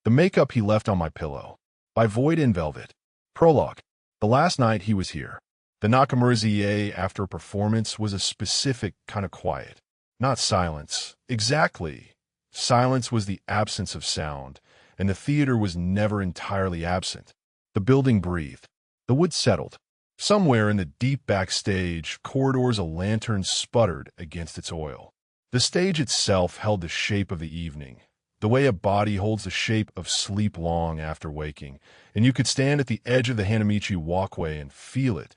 The makeup he left on my pillow. By Void in Velvet. Prologue. The last night he was here. The Nakamura-za after a performance was a specific kind of quiet. Not silence. Exactly. Silence was the absence of sound, and the theater was never entirely absent. The building breathed. The wood settled. Somewhere in the deep backstage corridors a lantern sputtered against its oil. The stage itself held the shape of the evening, the way a body holds the shape of sleep long after waking, and you could stand at the edge of the Hanamichi walkway and feel it,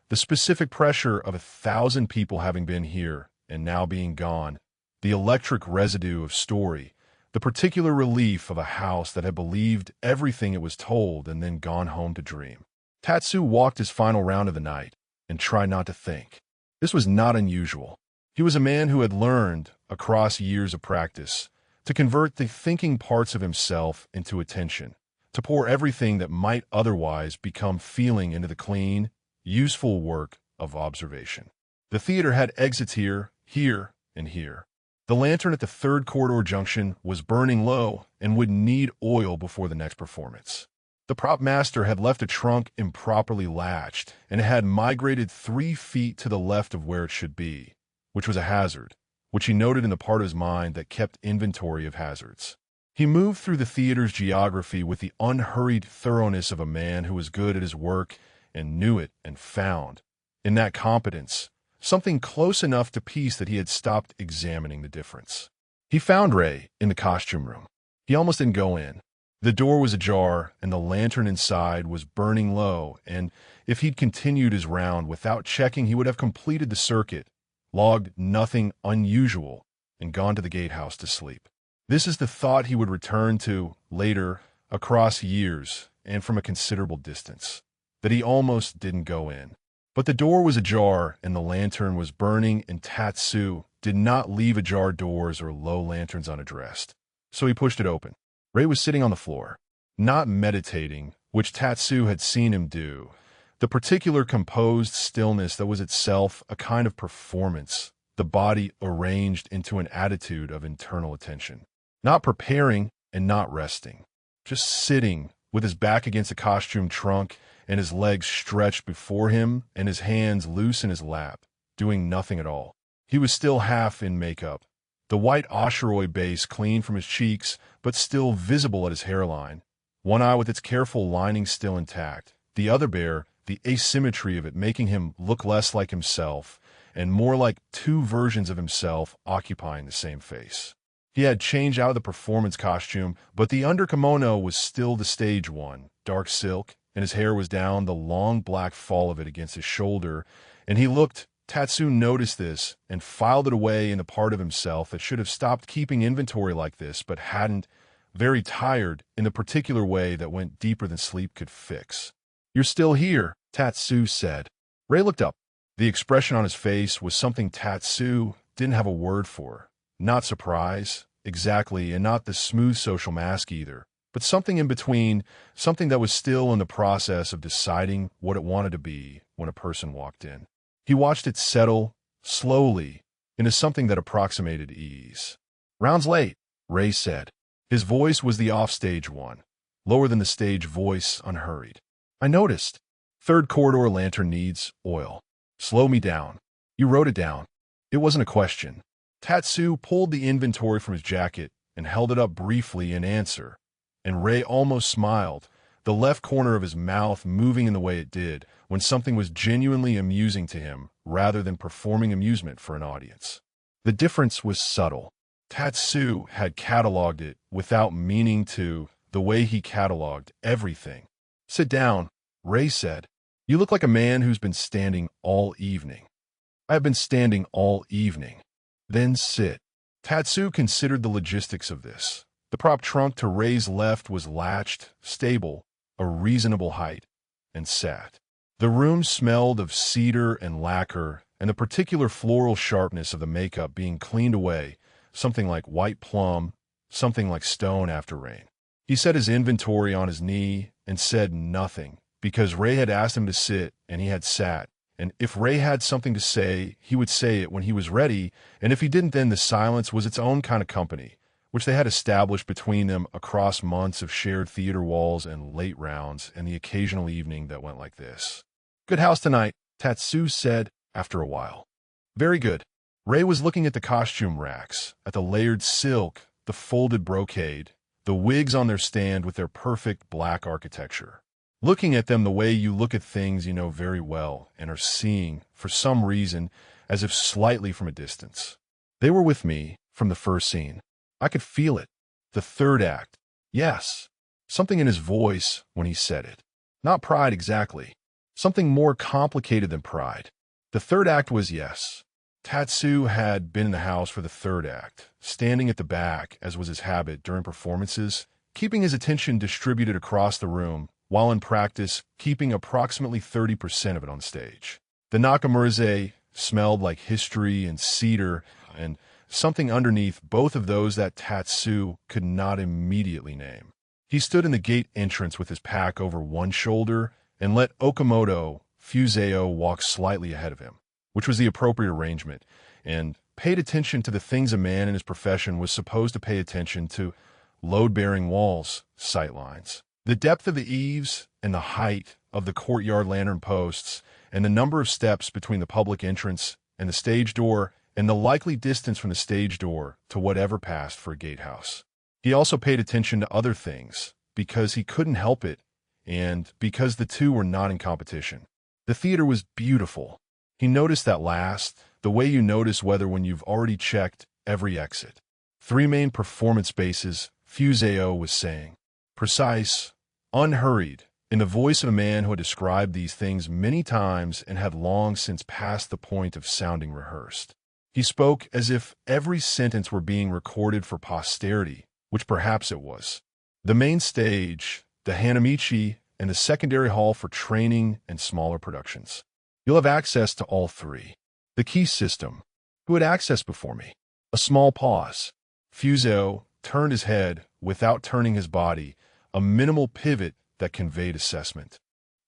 the specific pressure of 1,000 people having been here and now being gone, the electric residue of story, the particular relief of a house that had believed everything it was told and then gone home to dream. Tatsu walked his final round of the night and tried not to think. This was not unusual. He was a man who had learned, across years of practice, to convert the thinking parts of himself into attention, to pour everything that might otherwise become feeling into the clean, useful work of observation. The theater had exits here, and here. The lantern at the third corridor junction was burning low and would need oil before the next performance. The prop master had left a trunk improperly latched, and it had migrated 3 feet to the left of where it should be, which was a hazard, which he noted in the part of his mind that kept inventory of hazards. He moved through the theater's geography with the unhurried thoroughness of a man who was good at his work and knew it and found, in that competence, something close enough to peace that he had stopped examining the difference. He found Rei in the costume room. He almost didn't go in. The door was ajar, and the lantern inside was burning low, and if he'd continued his round without checking, he would have completed the circuit, logged nothing unusual, and gone to the gatehouse to sleep. This is the thought he would return to later, across years, and from a considerable distance, that he almost didn't go in. But the door was ajar, and the lantern was burning, and Tatsu did not leave ajar doors or low lanterns unaddressed. So he pushed it open. Rei was sitting on the floor, not meditating, which Tatsu had seen him do. The particular composed stillness that was itself a kind of performance, the body arranged into an attitude of internal attention. Not preparing and not resting. Just sitting, with his back against a costume trunk and his legs stretched before him and his hands loose in his lap, doing nothing at all. He was still half in makeup. The white Osheroi base clean from his cheeks, but still visible at his hairline. One eye with its careful lining still intact. The other bare, the asymmetry of it making him look less like himself, and more like 2 versions of himself occupying the same face. He had changed out of the performance costume, but the underkimono was still the stage one, dark silk, and his hair was down, the long black fall of it against his shoulder, and he looked. Tatsu noticed this and filed it away in the part of himself that should have stopped keeping inventory like this but hadn't, very tired in the particular way that went deeper than sleep could fix. "You're still here," Tatsu said. Rei looked up. The expression on his face was something Tatsu didn't have a word for. Not surprise, exactly, and not the smooth social mask either, but something in between, something that was still in the process of deciding what it wanted to be when a person walked in. He watched it settle, slowly, into something that approximated ease. "Round's late," Rei said. His voice was the offstage one, lower than the stage voice, unhurried. "I noticed. Third corridor lantern needs oil. Slow me down." You wrote it down. It wasn't a question. Tatsu pulled the inventory from his jacket and held it up briefly in answer, and Rei almost smiled, the left corner of his mouth moving in the way it did when something was genuinely amusing to him rather than performing amusement for an audience. The difference was subtle. Tatsu had cataloged it without meaning to, the way he cataloged everything. "Sit down," Rei said. "You look like a man who's been standing all evening." "I have been standing all evening." "Then sit." Tatsu considered the logistics of this. The prop trunk to Rei's left was latched, stable, a reasonable height, and sat. The room smelled of cedar and lacquer, and the particular floral sharpness of the makeup being cleaned away, something like white plum, something like stone after rain. He set his inventory on his knee and said nothing, because Rei had asked him to sit, and he had sat, and if Rei had something to say, he would say it when he was ready, and if he didn't, then the silence was its own kind of company, which they had established between them across months of shared theater walls and late rounds and the occasional evening that went like this. "Good house tonight," Tatsu said after a while. "Very good." Rei was looking at the costume racks, at the layered silk, the folded brocade, the wigs on their stand with their perfect black architecture. Looking at them the way you look at things you know very well and are seeing, for some reason, as if slightly from a distance. They were with me from the first scene. I could feel it. The third act. Yes. Something in his voice when he said it. Not pride exactly. Something more complicated than pride. The third act was yes. Tatsu had been in the house for the third act, standing at the back, as was his habit during performances, keeping his attention distributed across the room, while in practice, keeping approximately 30% of it on stage. The Nakamura-za smelled like history and cedar and something underneath both of those that Tatsu could not immediately name. He stood in the gate entrance with his pack over one shoulder and let Okamoto Fuseo walk slightly ahead of him, which was the appropriate arrangement, and paid attention to the things a man in his profession was supposed to pay attention to: load-bearing walls, sightlines, the depth of the eaves and the height of the courtyard lantern posts, and the number of steps between the public entrance and the stage door, and the likely distance from the stage door to whatever passed for a gatehouse. He also paid attention to other things, because he couldn't help it, and because the two were not in competition. The theater was beautiful. He noticed that last, the way you notice weather when you've already checked every exit. 3 main performance spaces, Fuseo was saying. Precise, unhurried, in the voice of a man who had described these things many times and had long since passed the point of sounding rehearsed. He spoke as if every sentence were being recorded for posterity, which perhaps it was. The main stage, the Hanamichi, and the secondary hall for training and smaller productions. You'll have access to all 3. The key system. Who had access before me? A small pause. Fuseo turned his head without turning his body, a minimal pivot that conveyed assessment.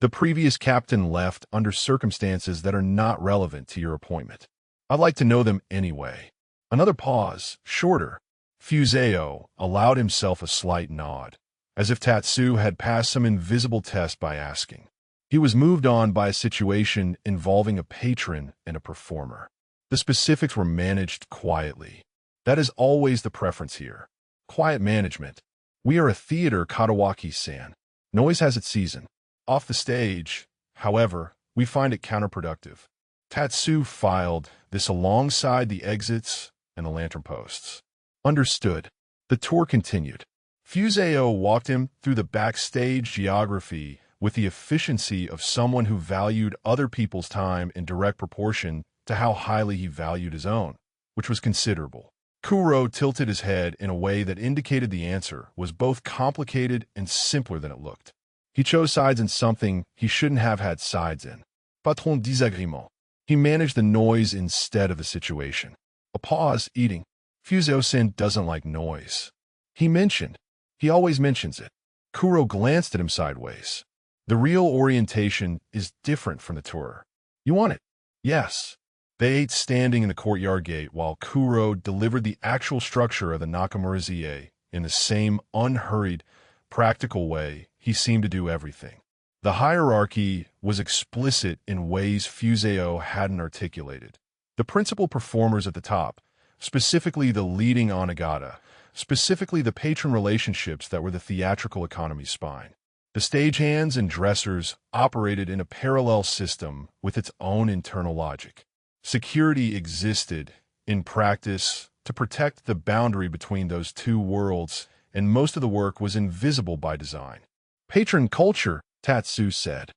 The previous captain left under circumstances that are not relevant to your appointment. I'd like to know them anyway. Another pause, shorter. Fuseo allowed himself a slight nod, as if Tatsu had passed some invisible test by asking. He was moved on by a situation involving a patron and a performer. The specifics were managed quietly. That is always the preference here. Quiet management. We are a theater, Kadowaki-san. Noise has its season. Off the stage, however, we find it counterproductive. Tatsu filed this alongside the exits and the lantern posts. Understood. The tour continued. Fuseo walked him through the backstage geography with the efficiency of someone who valued other people's time in direct proportion to how highly he valued his own, which was considerable. Kuro tilted his head in a way that indicated the answer was both complicated and simpler than it looked. He chose sides in something he shouldn't have had sides in. Patron désagrément. He managed the noise instead of the situation. A pause, eating. Fuseo-san doesn't like noise. He always mentions it. Kuro glanced at him sideways. The real orientation is different from the tour. You want it? Yes. They ate standing in the courtyard gate while Kuro delivered the actual structure of the Nakamura-za in the same unhurried, practical way he seemed to do everything. The hierarchy was explicit in ways Fuseo hadn't articulated. The principal performers at the top, specifically the leading onnagata, specifically the patron relationships that were the theatrical economy's spine. The stagehands and dressers operated in a parallel system with its own internal logic. Security existed, in practice, to protect the boundary between those two worlds, and most of the work was invisible by design. Patron culture, Tatsu said.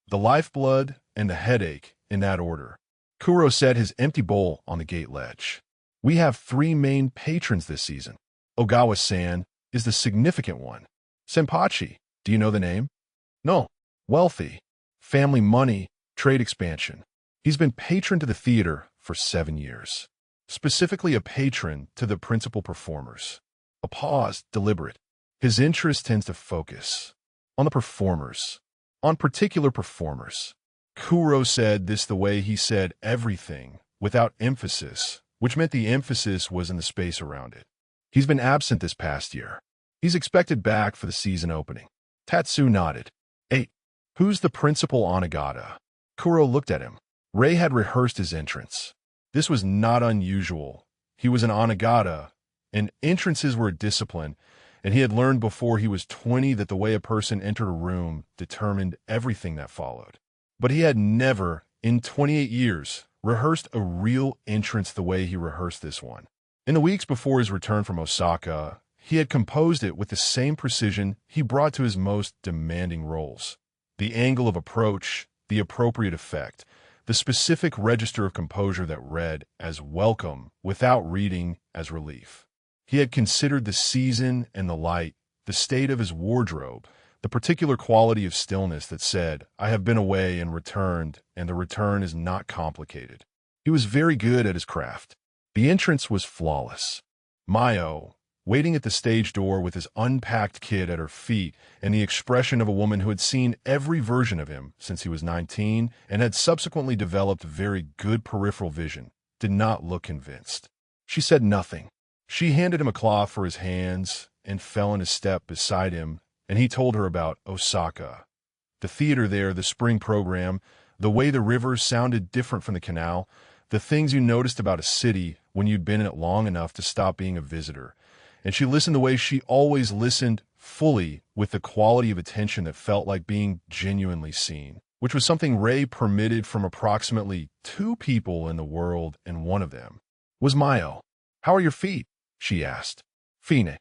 The lifeblood and the headache, in that order. Kuro set his empty bowl on the gate ledge. We have 3 main patrons this season. Ogawa-san is the significant one. Senpachi, do you know the name? No. Wealthy. Family money, trade expansion. He's been patron to the theater for 7 years. Specifically a patron to the principal performers. A pause, deliberate. His interest tends to focus on the performers, on particular performers. Kuro said this the way he said everything, without emphasis, which meant the emphasis was in the space around it. He's been absent this past year. He's expected back for the season opening. Tatsu nodded. Hey, who's the principal onnagata? Kuro looked at him. Rei had rehearsed his entrance. This was not unusual. He was an onnagata, and entrances were a discipline, and he had learned before he was 20 that the way a person entered a room determined everything that followed. But he had never, in 28 years, rehearsed a real entrance the way he rehearsed this one. In the weeks before his return from Osaka, he had composed it with the same precision he brought to his most demanding roles. The angle of approach, the appropriate effect, the specific register of composure that read as welcome without reading as relief. He had considered the season and the light, the state of his wardrobe, the particular quality of stillness that said, I have been away and returned, and the return is not complicated. He was very good at his craft. The entrance was flawless. Mayo, waiting at the stage door with his unpacked kid at her feet and the expression of a woman who had seen every version of him since he was 19 and had subsequently developed very good peripheral vision, did not look convinced. She said nothing. She handed him a cloth for his hands and fell in a step beside him, and he told her about Osaka. The theater there, the spring program, the way the river sounded different from the canal, the things you noticed about a city when you'd been in it long enough to stop being a visitor. And she listened the way she always listened, fully, with the quality of attention that felt like being genuinely seen, which was something Rei permitted from approximately 2 people in the world, and one of them was Mayo. How are your feet? She asked. Fine.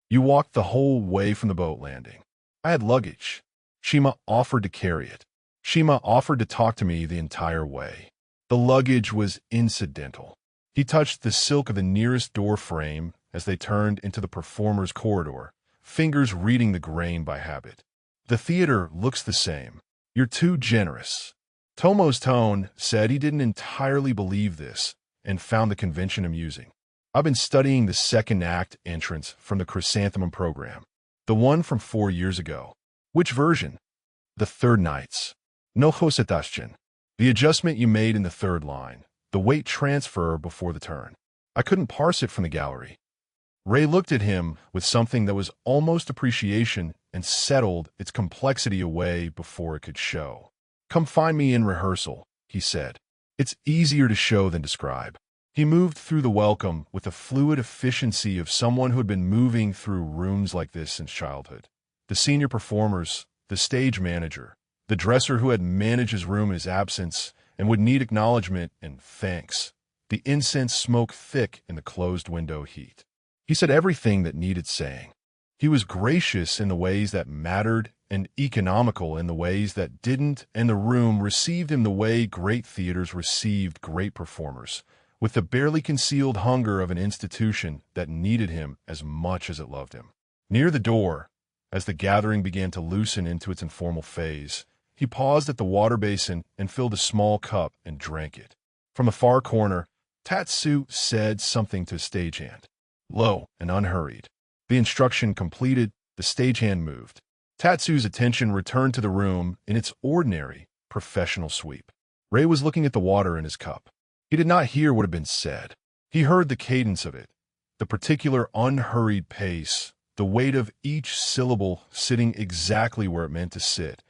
You walked the whole way from the boat landing. I had luggage. Shima offered to carry it. Shima offered to talk to me the entire way. The luggage was incidental. He touched the silk of the nearest door frame as they turned into the performer's corridor, fingers reading the grain by habit. The theater looks the same. You're too generous. Tomo's tone said he didn't entirely believe this and found the convention amusing. I've been studying the second act entrance from the Chrysanthemum program, the one from 4 years ago. Which version? The third night's. No hosetashchen. The adjustment you made in the third line, the weight transfer before the turn. I couldn't parse it from the gallery. Rei looked at him with something that was almost appreciation and settled its complexity away before it could show. Come find me in rehearsal, he said. It's easier to show than describe. He moved through the welcome with the fluid efficiency of someone who had been moving through rooms like this since childhood. The senior performers, the stage manager, the dresser who had managed his room in his absence and would need acknowledgement and thanks. The incense smoke thick in the closed window heat. He said everything that needed saying. He was gracious in the ways that mattered and economical in the ways that didn't, and the room received him the way great theaters received great performers, with the barely concealed hunger of an institution that needed him as much as it loved him. Near the door, as the gathering began to loosen into its informal phase, he paused at the water basin and filled a small cup and drank it. From the far corner, Tatsu said something to his stagehand. Low and unhurried. The instruction completed, the stagehand moved. Tatsu's attention returned to the room in its ordinary, professional sweep. Rei was looking at the water in his cup. He did not hear what had been said. He heard the cadence of it, the particular unhurried pace, the weight of each syllable sitting exactly where it meant to sit,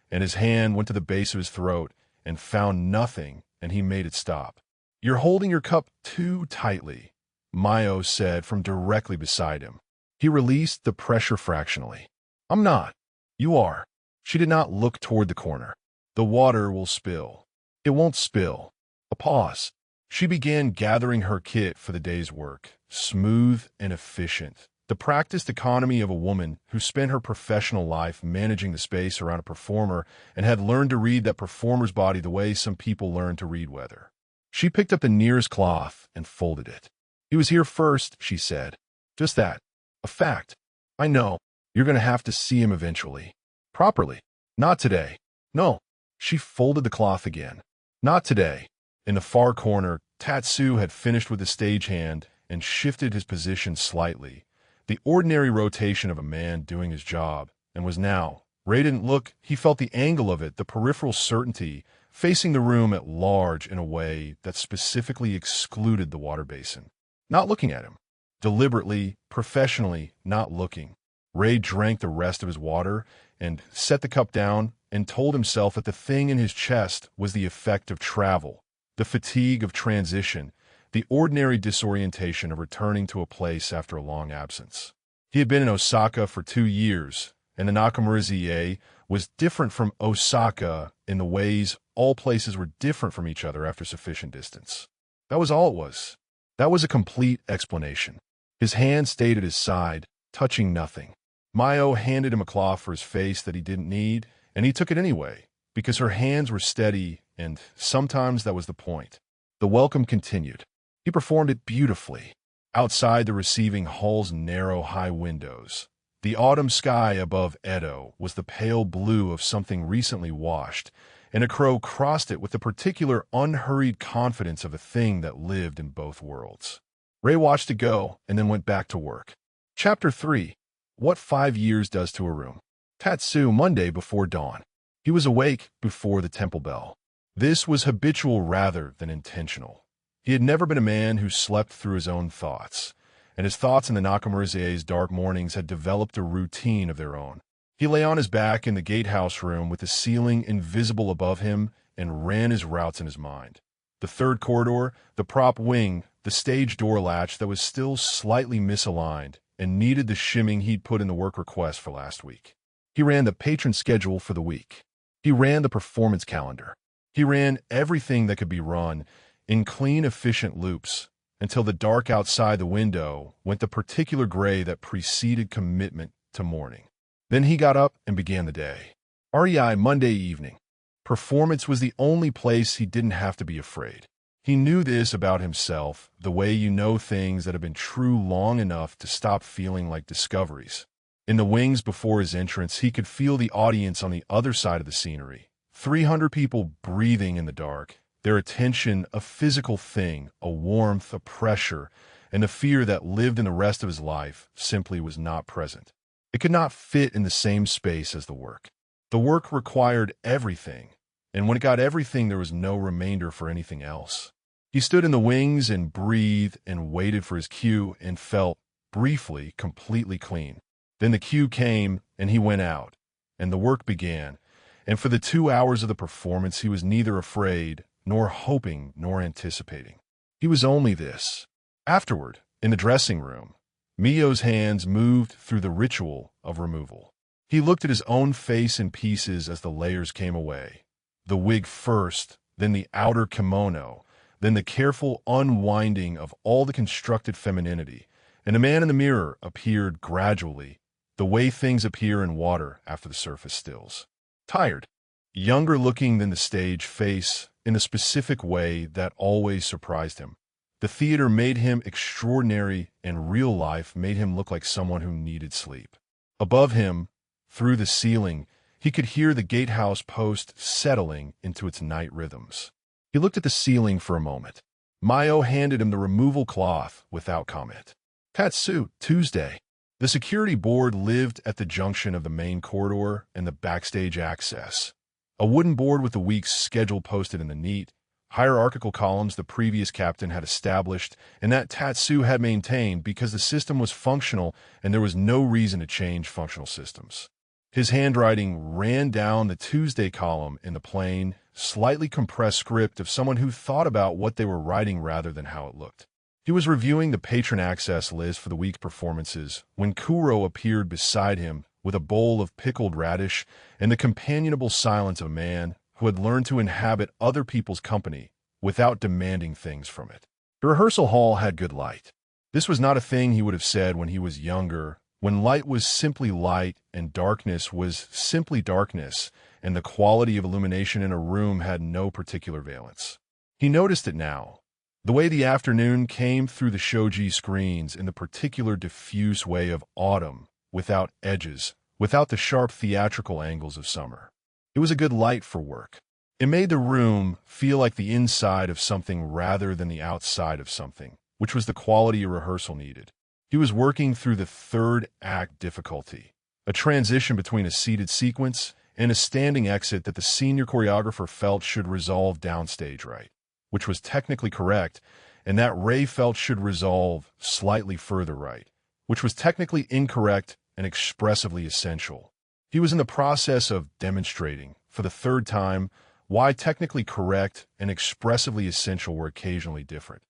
and his hand went to the base of his throat and found nothing, and he made it stop. You're holding your cup too tightly, Mayo said from directly beside him. He released the pressure fractionally. I'm not. You are. She did not look toward the corner. The water will spill. It won't spill. A pause. She began gathering her kit for the day's work, smooth and efficient. The practiced economy of a woman who spent her professional life managing the space around a performer and had learned to read that performer's body the way some people learn to read weather. She picked up the nearest cloth and folded it. He was here first, she said. Just that. A fact. I know. You're going to have to see him eventually. Properly. Not today. No. She folded the cloth again. Not today. In the far corner, Tatsu had finished with the stagehand and shifted his position slightly, the ordinary rotation of a man doing his job, and was now. Rei didn't look. He felt the angle of it, the peripheral certainty, facing the room at large in a way that specifically excluded the water basin. Not looking at him. Deliberately, professionally, not looking. Rei drank the rest of his water and set the cup down and told himself that the thing in his chest was the effect of travel, the fatigue of transition, the ordinary disorientation of returning to a place after a long absence. He had been in Osaka for 2 years, and the Nakamura-za was different from Osaka in the ways all places were different from each other after sufficient distance. That was all it was. That was a complete explanation. His hand stayed at his side, touching nothing. Mayo handed him a cloth for his face that he didn't need, and he took it anyway, because her hands were steady, and sometimes that was the point. The welcome continued. He performed it beautifully. Outside the receiving hall's narrow, high windows, the autumn sky above Edo was the pale blue of something recently washed, and a crow crossed it with the particular unhurried confidence of a thing that lived in both worlds. Rei watched it go and then went back to work. Chapter 3. What 5 years does to a room. Tatsu, Monday before dawn. He was awake before the temple bell. This was habitual rather than intentional. He had never been a man who slept through his own thoughts, and his thoughts in the Nakamura-za's dark mornings had developed a routine of their own. He lay on his back in the gatehouse room with the ceiling invisible above him and ran his routes in his mind. The third corridor, the prop wing, the stage door latch that was still slightly misaligned and needed the shimming he'd put in the work request for last week. He ran the patron schedule for the week. He ran the performance calendar. He ran everything that could be run in clean, efficient loops until the dark outside the window went the particular gray that preceded commitment to morning. Then he got up and began the day. REI Monday evening. Performance was the only place he didn't have to be afraid. He knew this about himself, the way you know things that have been true long enough to stop feeling like discoveries. In the wings before his entrance, he could feel the audience on the other side of the scenery. 300 people breathing in the dark, their attention a physical thing, a warmth, a pressure, and the fear that lived in the rest of his life simply was not present. It could not fit in the same space as the work. The work required everything, and when it got everything, there was no remainder for anything else. He stood in the wings and breathed and waited for his cue and felt, briefly, completely clean. Then the cue came, and he went out, and the work began, and for the 2 hours of the performance he was neither afraid, nor hoping, nor anticipating. He was only this. Afterward, in the dressing room, Miyo's hands moved through the ritual of removal. He looked at his own face in pieces as the layers came away. The wig first, then the outer kimono, then the careful unwinding of all the constructed femininity, and a man in the mirror appeared gradually, the way things appear in water after the surface stills. Tired, younger looking than the stage face, in a specific way that always surprised him. The theater made him extraordinary, and real life made him look like someone who needed sleep. Above him, through the ceiling, he could hear the gatehouse post settling into its night rhythms. He looked at the ceiling for a moment. Mayo handed him the removal cloth without comment. Tatsu, Tuesday. The security board lived at the junction of the main corridor and the backstage access. A wooden board with the week's schedule posted in the neat, hierarchical columns the previous captain had established and that Tatsu had maintained because the system was functional and there was no reason to change functional systems. His handwriting ran down the Tuesday column in the plain, slightly compressed script of someone who thought about what they were writing rather than how it looked. He was reviewing the patron access list for the week's performances when Kuro appeared beside him with a bowl of pickled radish and the companionable silence of a man who had learned to inhabit other people's company without demanding things from it. The rehearsal hall had good light. This was not a thing he would have said when he was younger, when light was simply light and darkness was simply darkness, and the quality of illumination in a room had no particular valence. He noticed it now. The way the afternoon came through the shoji screens in the particular diffuse way of autumn, without edges, without the sharp theatrical angles of summer. It was a good light for work. It made the room feel like the inside of something rather than the outside of something, which was the quality a rehearsal needed. He was working through the third act difficulty, a transition between a seated sequence and a standing exit that the senior choreographer felt should resolve downstage right, which was technically correct, and that Rei felt should resolve slightly further right, which was technically incorrect and expressively essential. He was in the process of demonstrating, for the third time, why technically correct and expressively essential were occasionally different.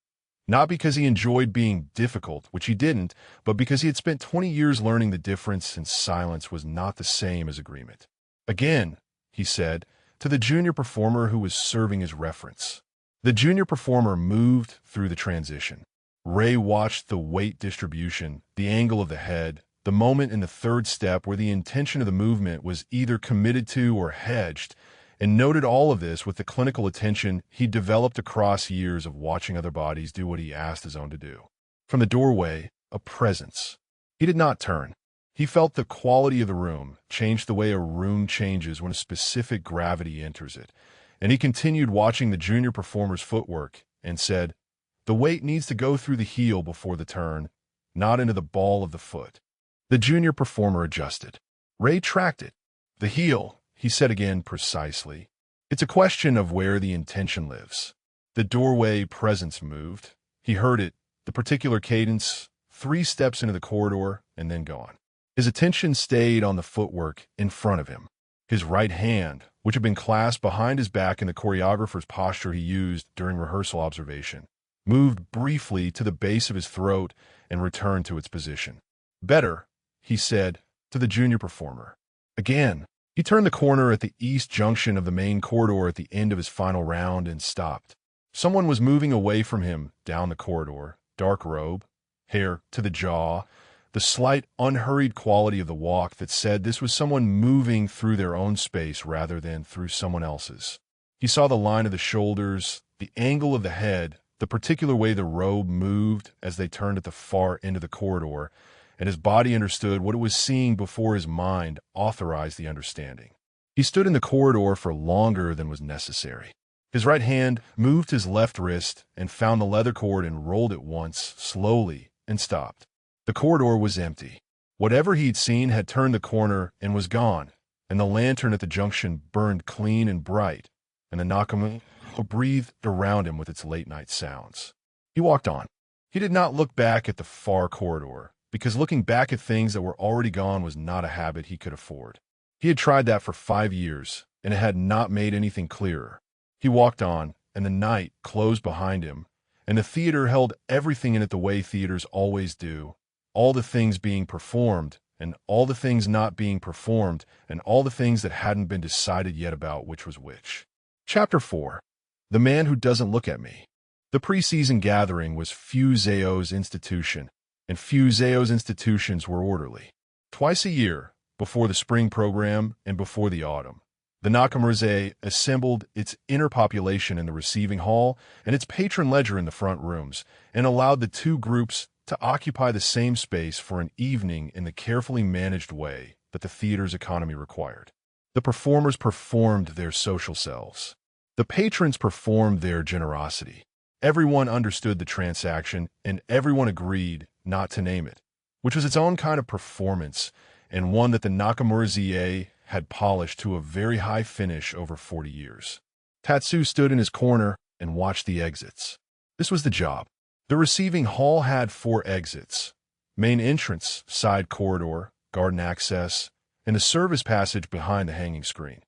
Not because he enjoyed being difficult, which he didn't, but because he had spent 20 years learning the difference and silence was not the same as agreement. Again, he said, to the junior performer who was serving as reference. The junior performer moved through the transition. Rei watched the weight distribution, the angle of the head, the moment in the third step where the intention of the movement was either committed to or hedged, and noted all of this with the clinical attention he developed across years of watching other bodies do what he asked his own to do. From the doorway, a presence. He did not turn. He felt the quality of the room change the way a room changes when a specific gravity enters it, and he continued watching the junior performer's footwork and said, "The weight needs to go through the heel before the turn, not into the ball of the foot." The junior performer adjusted. Rei tracked it. "The heel," he said again precisely. "It's a question of where the intention lives." The doorway presence moved. He heard it, the particular cadence, 3 steps into the corridor, and then gone. His attention stayed on the footwork in front of him. His right hand, which had been clasped behind his back in the choreographer's posture he used during rehearsal observation, moved briefly to the base of his throat and returned to its position. "Better," he said to the junior performer. Again, he turned the corner at the east junction of the main corridor at the end of his final round and stopped. Someone was moving away from him down the corridor, dark robe, hair to the jaw, the slight, unhurried quality of the walk that said this was someone moving through their own space rather than through someone else's. He saw the line of the shoulders, the angle of the head, the particular way the robe moved as they turned at the far end of the corridor, and his body understood what it was seeing before his mind authorized the understanding. He stood in the corridor for longer than was necessary. His right hand moved his left wrist and found the leather cord and rolled it once, slowly, and stopped. The corridor was empty. Whatever he'd seen had turned the corner and was gone, and the lantern at the junction burned clean and bright, and the Nakamura breathed around him with its late-night sounds. He walked on. He did not look back at the far corridor, because looking back at things that were already gone was not a habit he could afford. He had tried that for 5 years, and it had not made anything clearer. He walked on, and the night closed behind him, and the theater held everything in it the way theaters always do, all the things being performed, and all the things not being performed, and all the things that hadn't been decided yet about which was which. Chapter 4. The Man Who Doesn't Look at Me. The preseason gathering was Fuseo's institution, and Fuseo's institutions were orderly. Twice a year, before the spring program and before the autumn, the Nakamura-za assembled its inner population in the receiving hall and its patron ledger in the front rooms, and allowed the 2 groups to occupy the same space for an evening in the carefully managed way that the theater's economy required. The performers performed their social selves. The patrons performed their generosity. Everyone understood the transaction, and everyone agreed not to name it, which was its own kind of performance, and one that the Nakamura-za had polished to a very high finish over 40 years. Tatsu stood in his corner and watched the exits. This was the job. The receiving hall had 4 exits: main entrance, side corridor, garden access, and the service passage behind the hanging screen.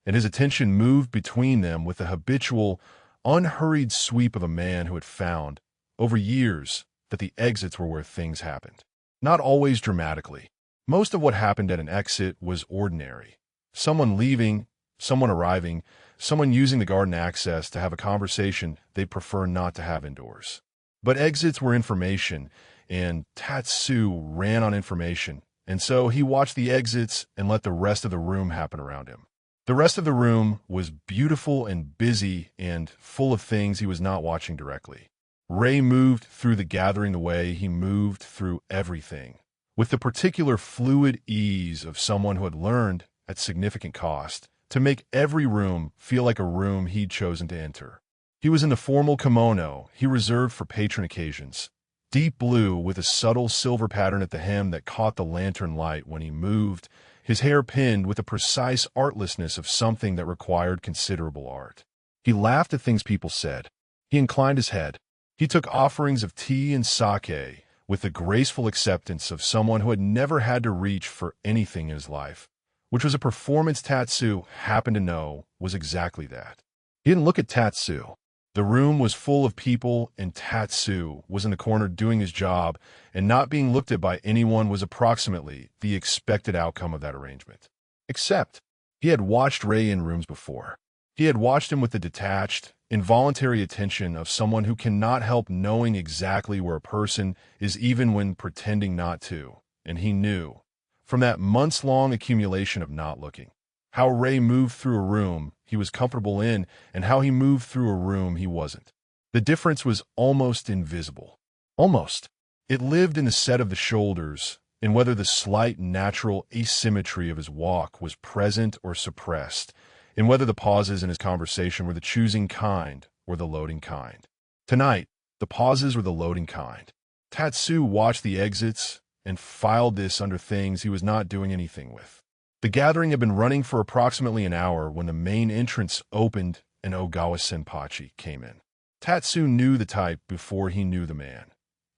And his attention moved between them with the habitual, unhurried sweep of a man who had found, over years, that the exits were where things happened. Not always dramatically. Most of what happened at an exit was ordinary. Someone leaving, someone arriving, someone using the garden access to have a conversation they'd prefer not to have indoors. But exits were information, and Tatsu ran on information, and so he watched the exits and let the rest of the room happen around him. The rest of the room was beautiful and busy and full of things he was not watching directly. Rei moved through the gathering the way he moved through everything, with the particular fluid ease of someone who had learned, at significant cost, to make every room feel like a room he'd chosen to enter. He was in the formal kimono he reserved for patron occasions, deep blue with a subtle silver pattern at the hem that caught the lantern light when he moved, his hair pinned with the precise artlessness of something that required considerable art. He laughed at things people said. He inclined his head. He took offerings of tea and sake with the graceful acceptance of someone who had never had to reach for anything in his life, which was a performance Tatsu happened to know was exactly that. He didn't look at Tatsu. The room was full of people, and Tatsu was in the corner doing his job, and not being looked at by anyone was approximately the expected outcome of that arrangement. Except, he had watched Rei in rooms before. He had watched him with the detached, involuntary attention of someone who cannot help knowing exactly where a person is even when pretending not to, and he knew, from that months-long accumulation of not looking, how Rei moved through a room he was comfortable in and how he moved through a room he wasn't. The difference was almost invisible. Almost. It lived in the set of the shoulders, in whether the slight natural asymmetry of his walk was present or suppressed, in whether the pauses in his conversation were the choosing kind or the loading kind. Tonight, the pauses were the loading kind. Tatsu watched the exits and filed this under things he was not doing anything with. The gathering had been running for approximately an hour when the main entrance opened and Ogawa Senpachi came in. Tatsu knew the type before he knew the man.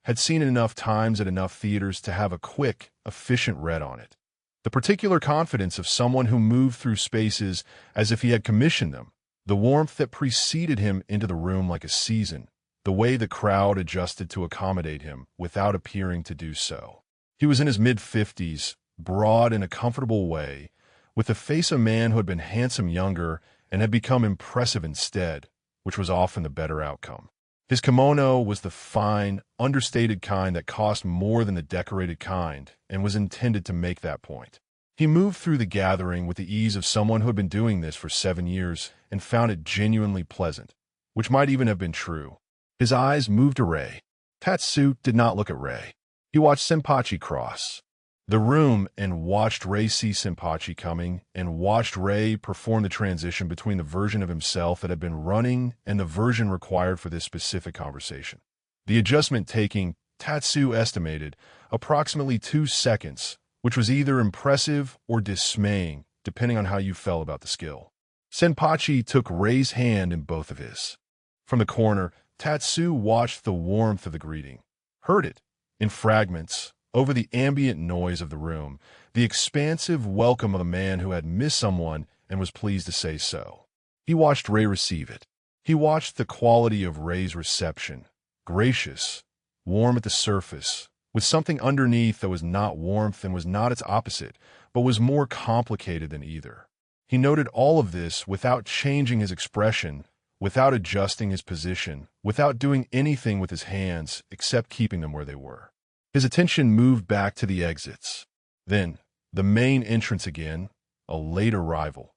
Had seen it enough times at enough theaters to have a quick, efficient read on it. The particular confidence of someone who moved through spaces as if he had commissioned them, the warmth that preceded him into the room like a season, the way the crowd adjusted to accommodate him without appearing to do so. He was in his mid-50s, broad in a comfortable way, with the face of a man who had been handsome younger and had become impressive instead, which was often the better outcome. His kimono was the fine, understated kind that cost more than the decorated kind and was intended to make that point. He moved through the gathering with the ease of someone who had been doing this for 7 years and found it genuinely pleasant, which might even have been true. His eyes moved to Rei. Tatsu did not look at Rei. He watched Senpachi cross the room and watched Rei see Senpachi coming and watched Rei perform the transition between the version of himself that had been running and the version required for this specific conversation. The adjustment taking, Tatsu estimated, approximately 2 seconds, which was either impressive or dismaying, depending on how you felt about the skill. Senpachi took Rei's hand in both of his. From the corner, Tatsu watched the warmth of the greeting, heard it, in fragments, over the ambient noise of the room, the expansive welcome of a man who had missed someone and was pleased to say so. He watched Rei receive it. He watched the quality of Rei's reception, gracious, warm at the surface, with something underneath that was not warmth and was not its opposite, but was more complicated than either. He noted all of this without changing his expression, without adjusting his position, without doing anything with his hands except keeping them where they were. His attention moved back to the exits. Then, the main entrance again, a late arrival.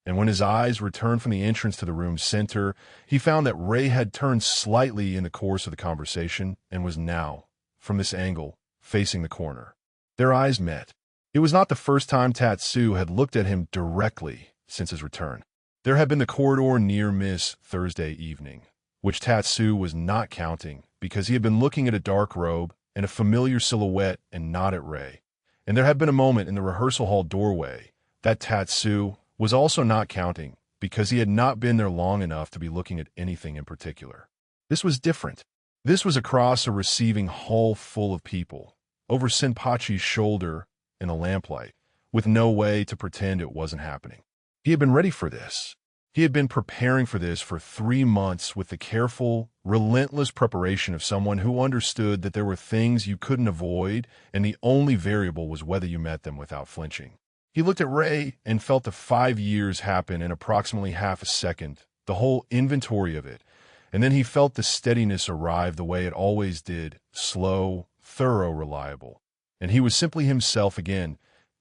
And when his eyes returned from the entrance to the room's center, he found that Rei had turned slightly in the course of the conversation and was now, from this angle, facing the corner. Their eyes met. It was not the first time Tatsu had looked at him directly since his return. There had been the corridor near Miss Thursday evening, which Tatsu was not counting because he had been looking at a dark robe and a familiar silhouette and not at Rei. And there had been a moment in the rehearsal hall doorway that Tatsu was also not counting because he had not been there long enough to be looking at anything in particular. This was different. This was across a receiving hall full of people, over Senpachi's shoulder in the lamplight, with no way to pretend it wasn't happening. He had been ready for this. He had been preparing for this for 3 months with the careful, relentless preparation of someone who understood that there were things you couldn't avoid and the only variable was whether you met them without flinching. He looked at Rei and felt the 5 years happen in approximately half a second, the whole inventory of it, and then he felt the steadiness arrive the way it always did, slow, thorough, reliable. And he was simply himself again,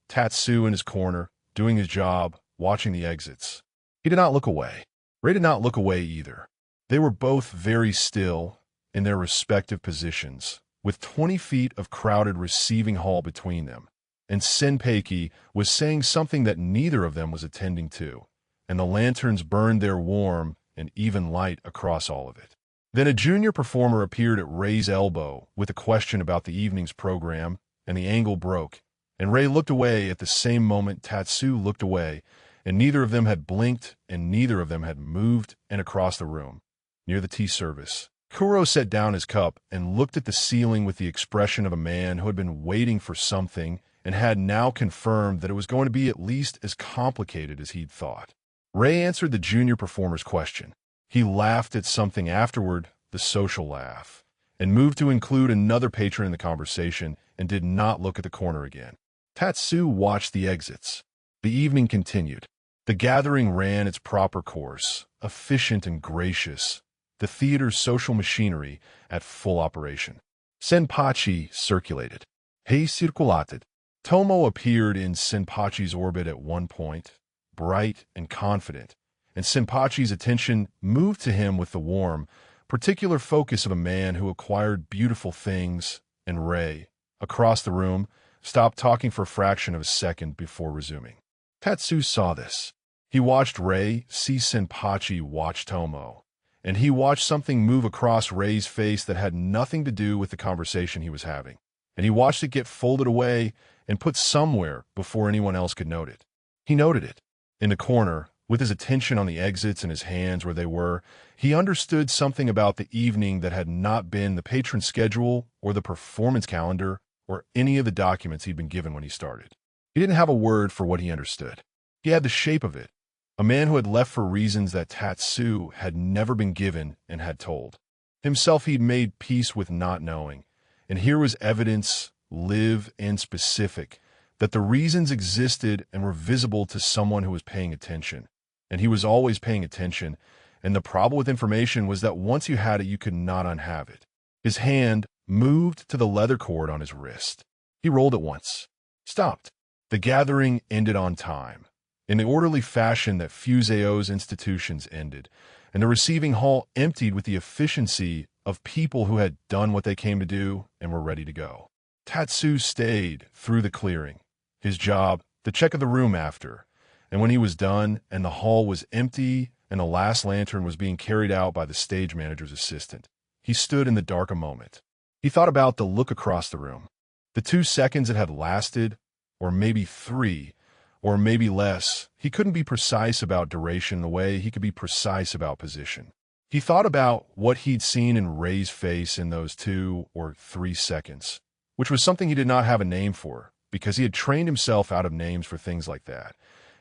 Tatsu in his corner, doing his job, watching the exits. He did not look away. Rei did not look away either. They were both very still in their respective positions, with 20 feet of crowded receiving hall between them. And Senpachi was saying something that neither of them was attending to, and the lanterns burned their warm and even light across all of it. Then a junior performer appeared at Rei's elbow with a question about the evening's program, and the angle broke, and Rei looked away at the same moment Tatsu looked away, and neither of them had blinked, and neither of them had moved, and across the room, near the tea service, Kuro set down his cup and looked at the ceiling with the expression of a man who had been waiting for something and had now confirmed that it was going to be at least as complicated as he'd thought. Rei answered the junior performer's question. He laughed at something afterward, the social laugh, and moved to include another patron in the conversation and did not look at the corner again. Tatsu watched the exits. The evening continued. The gathering ran its proper course, efficient and gracious, the theater's social machinery at full operation. Senpachi circulated. Hei circulated. Tomo appeared in Senpachi's orbit at one point, bright and confident, and Senpachi's attention moved to him with the warm, particular focus of a man who acquired beautiful things, and Rei, across the room, stopped talking for a fraction of a second before resuming. Tatsu saw this. He watched Rei see Senpachi watch Tomo, and he watched something move across Rei's face that had nothing to do with the conversation he was having, and he watched it get folded away and put somewhere before anyone else could note it. He noted it. In the corner, with his attention on the exits and his hands where they were, he understood something about the evening that had not been the patron schedule or the performance calendar or any of the documents he'd been given when he started. He didn't have a word for what he understood. He had the shape of it. A man who had left for reasons that Tatsu had never been given and had told. Himself he'd made peace with not knowing, and here was evidence, live and specific, that the reasons existed and were visible to someone who was paying attention. And he was always paying attention, and the problem with information was that once you had it, you could not unhave it. His hand moved to the leather cord on his wrist. He rolled it once. Stopped. The gathering ended on time, in the orderly fashion that Fuseo's institutions ended, and the receiving hall emptied with the efficiency of people who had done what they came to do and were ready to go. Tatsu stayed through the clearing, his job, the check of the room after, and when he was done and the hall was empty and the last lantern was being carried out by the stage manager's assistant, he stood in the dark a moment. He thought about the look across the room, the 2 seconds it had lasted, or maybe 3, or maybe less. He couldn't be precise about duration the way he could be precise about position. He thought about what he'd seen in Rei's face in those 2 or 3 seconds, which was something he did not have a name for, because he had trained himself out of names for things like that.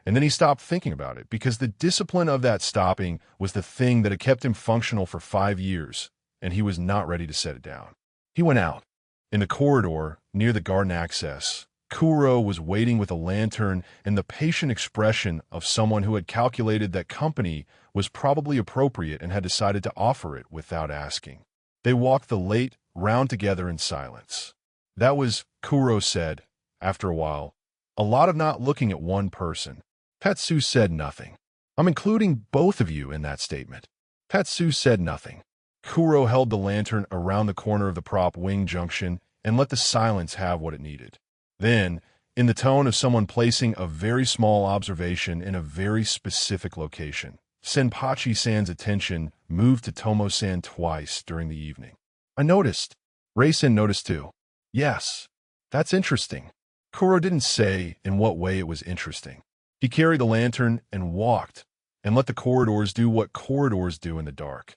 And then he stopped thinking about it, because the discipline of that stopping was the thing that had kept him functional for 5 years, and he was not ready to set it down. He went out. In the corridor, near the garden access, Kuro was waiting with a lantern and the patient expression of someone who had calculated that company was probably appropriate and had decided to offer it without asking. They walked the late round together in silence. That was, Kuro said, after a while, a lot of not looking at one person. Tatsu said nothing. I'm including both of you in that statement. Tatsu said nothing. Kuro held the lantern around the corner of the prop wing junction and let the silence have what it needed. Then, in the tone of someone placing a very small observation in a very specific location, Senpachi-san's attention moved to Tomo-san twice during the evening. I noticed. Rei-san noticed too. Yes, that's interesting. Kuro didn't say in what way it was interesting. He carried the lantern and walked, and let the corridors do what corridors do in the dark.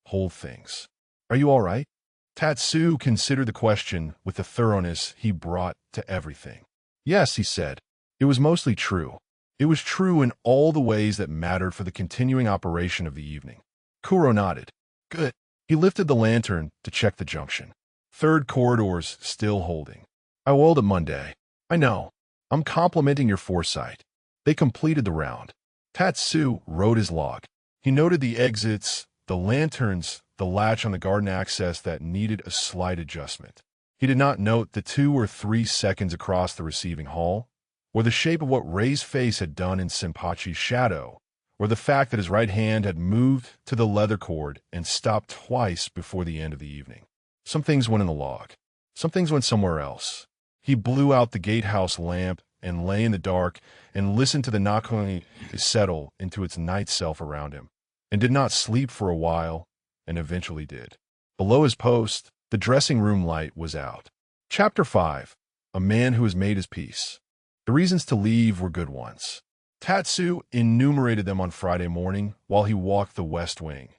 Hold things. Are you all right? Tatsu considered the question with the thoroughness he brought to everything. Yes, he said. It was mostly true. It was true in all the ways that mattered for the continuing operation of the evening. Kuro nodded. Good. He lifted the lantern to check the junction. 3rd corridors still holding. I oiled it Monday. I know. I'm complimenting your foresight. They completed the round. Tatsu wrote his log. He noted the exits, the lanterns, the latch on the garden access that needed a slight adjustment. He did not note the 2 or 3 seconds across the receiving hall, or the shape of what Rei's face had done in Senpachi's shadow, or the fact that his right hand had moved to the leather cord and stopped twice before the end of the evening. Some things went in the log. Some things went somewhere else. He blew out the gatehouse lamp and lay in the dark and listened to the Nakamura settle into its night self around him, and did not sleep for a while, and eventually did. Below his post, the dressing room light was out. Chapter 5. A Man Who Has Made His Peace. The reasons to leave were good ones. Tatsu enumerated them on Friday morning while he walked the West Wing.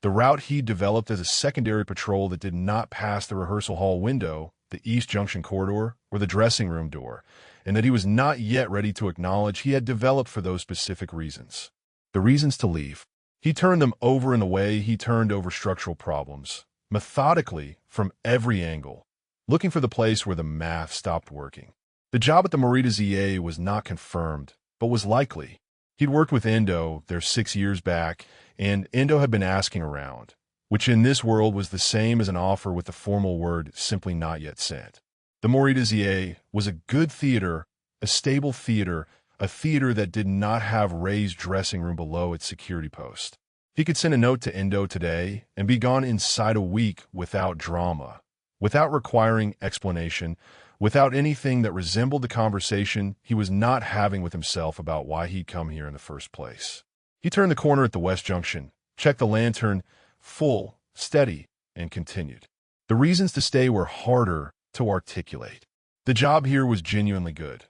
The route he developed as a secondary patrol that did not pass the rehearsal hall window, the East Junction corridor, or the dressing room door, and that he was not yet ready to acknowledge he had developed for those specific reasons. The reasons to leave. He turned them over in the way he turned over structural problems, methodically, from every angle, looking for the place where the math stopped working. The job at the Morita-za was not confirmed, but was likely. He'd worked with Endo there 6 years back, and Endo had been asking around, which in this world was the same as an offer with the formal word simply not yet sent. The Morita-za was a good theater, a stable theater, a theater that did not have Rei's dressing room below its security post. He could send a note to Endo today and be gone inside a week without drama, without requiring explanation, without anything that resembled the conversation he was not having with himself about why he'd come here in the first place. He turned the corner at the West Junction, checked the lantern, full, steady, and continued. The reasons to stay were harder to articulate. The job here was genuinely good.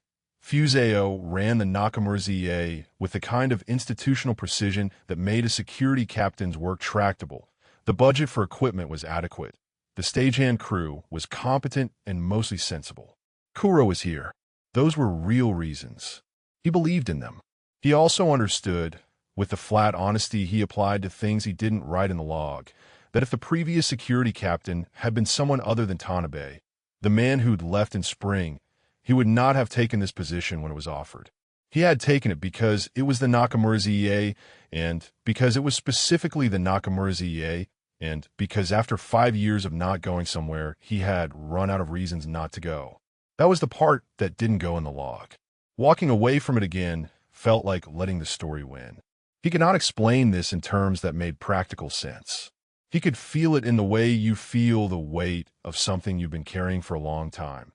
Fuseo ran the Nakamura-za with the kind of institutional precision that made a security captain's work tractable. The budget for equipment was adequate. The stagehand crew was competent and mostly sensible. Kuro was here. Those were real reasons. He believed in them. He also understood, with the flat honesty he applied to things he didn't write in the log, that if the previous security captain had been someone other than Tanabe, the man who'd left in spring, he would not have taken this position when it was offered. He had taken it because it was the Nakamura-za, and because it was specifically the Nakamura-za, and because after 5 years of not going somewhere, he had run out of reasons not to go. That was the part that didn't go in the log. Walking away from it again felt like letting the story win. He could not explain this in terms that made practical sense. He could feel it in the way you feel the weight of something you've been carrying for a long time.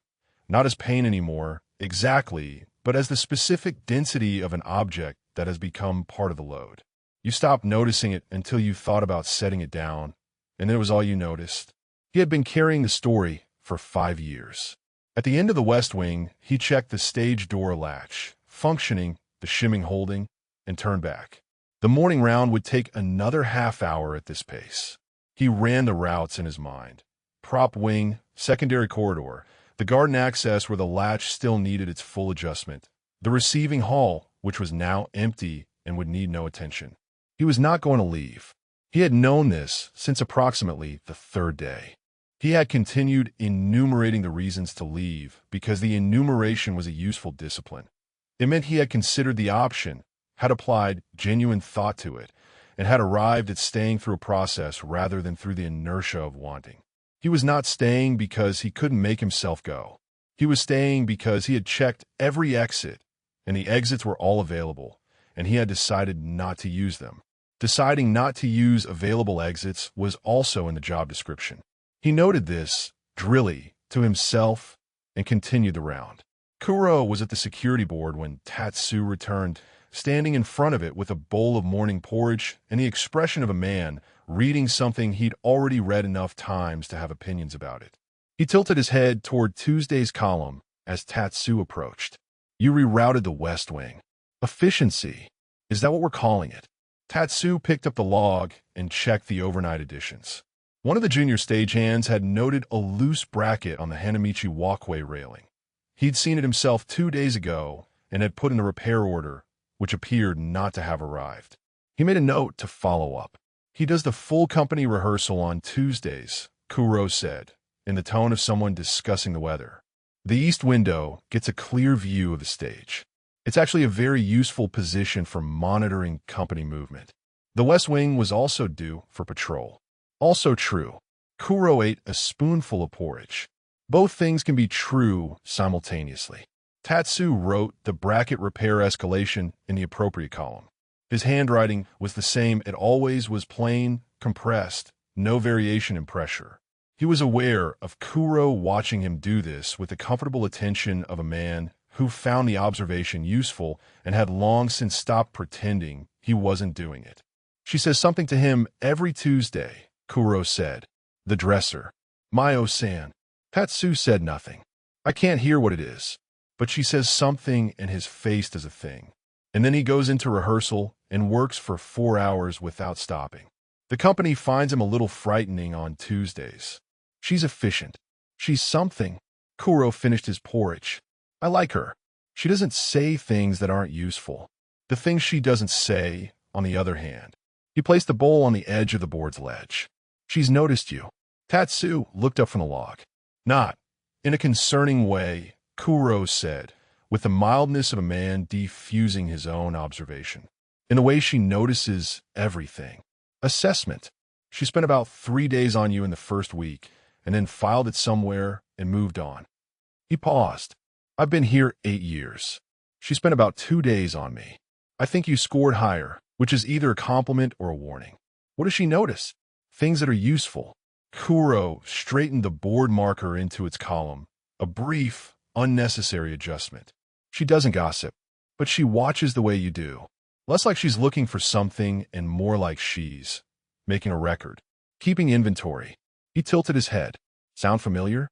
Not as pain anymore, exactly, but as the specific density of an object that has become part of the load. You stopped noticing it until you thought about setting it down, and then it was all you noticed. He had been carrying the story for 5 years. At the end of the West Wing, he checked the stage door latch, functioning, the shimming holding, and turned back. The morning round would take another half hour at this pace. He ran the routes in his mind. Prop wing, secondary corridor, the garden access where the latch still needed its full adjustment, the receiving hall, which was now empty and would need no attention. He was not going to leave. He had known this since approximately the 3rd day. He had continued enumerating the reasons to leave because the enumeration was a useful discipline. It meant he had considered the option, had applied genuine thought to it, and had arrived at staying through a process rather than through the inertia of wanting. He was not staying because he couldn't make himself go. He was staying because he had checked every exit, and the exits were all available, and he had decided not to use them. Deciding not to use available exits was also in the job description. He noted this, drilly, to himself, and continued the round. Kuro was at the security board when Tatsu returned, standing in front of it with a bowl of morning porridge and the expression of a man reading something he'd already read enough times to have opinions about it. He tilted his head toward Tuesday's column as Tatsu approached. You rerouted the West Wing. Efficiency. Is that what we're calling it? Tatsu picked up the log and checked the overnight editions. One of the junior stagehands had noted a loose bracket on the Hanamichi walkway railing. He'd seen it himself 2 days ago and had put in a repair order, which appeared not to have arrived. He made a note to follow up. He does the full company rehearsal on Tuesdays, Kuro said, in the tone of someone discussing the weather. The east window gets a clear view of the stage. It's actually a very useful position for monitoring company movement. The West Wing was also due for patrol. Also true. Kuro ate a spoonful of porridge. Both things can be true simultaneously. Tatsu wrote the bracket repair escalation in the appropriate column. His handwriting was the same. It always was plain, compressed, no variation in pressure. He was aware of Kuro watching him do this with the comfortable attention of a man who found the observation useful and had long since stopped pretending he wasn't doing it. She says something to him every Tuesday, Kuro said. The dresser. Mayo-san. Tatsu said nothing. I can't hear what it is. But she says something and his face does a thing. And then he goes into rehearsal and works for 4 hours without stopping. The company finds him a little frightening on Tuesdays. She's efficient. She's something. Kuro finished his porridge. I like her. She doesn't say things that aren't useful. The things she doesn't say, on the other hand. He placed the bowl on the edge of the board's ledge. She's noticed you. Tatsu looked up from the log. Not in a concerning way, Kuro said, with the mildness of a man defusing his own observation. In a way she notices everything. Assessment. She spent about 3 days on you in the first week, and then filed it somewhere and moved on. He paused. I've been here 8 years. She spent about 2 days on me. I think you scored higher, which is either a compliment or a warning. What does she notice? Things that are useful. Kuro straightened the board marker into its column, a brief, unnecessary adjustment. She doesn't gossip, but she watches the way you do. Less like she's looking for something and more like she's making a record, keeping inventory. He tilted his head. Sound familiar?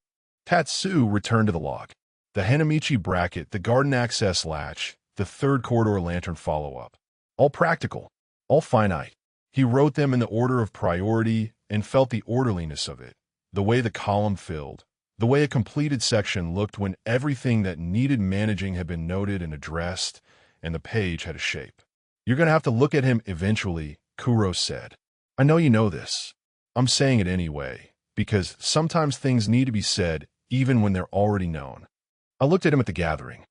Tatsu returned to the log. The Hanamichi bracket, the garden access latch, the third corridor lantern follow-up. All practical, all finite. He wrote them in the order of priority and felt the orderliness of it, the way the column filled, the way a completed section looked when everything that needed managing had been noted and addressed, and the page had a shape. You're going to have to look at him eventually, Kuro said. I know you know this. I'm saying it anyway, because sometimes things need to be said even when they're already known. I looked at him at the gathering.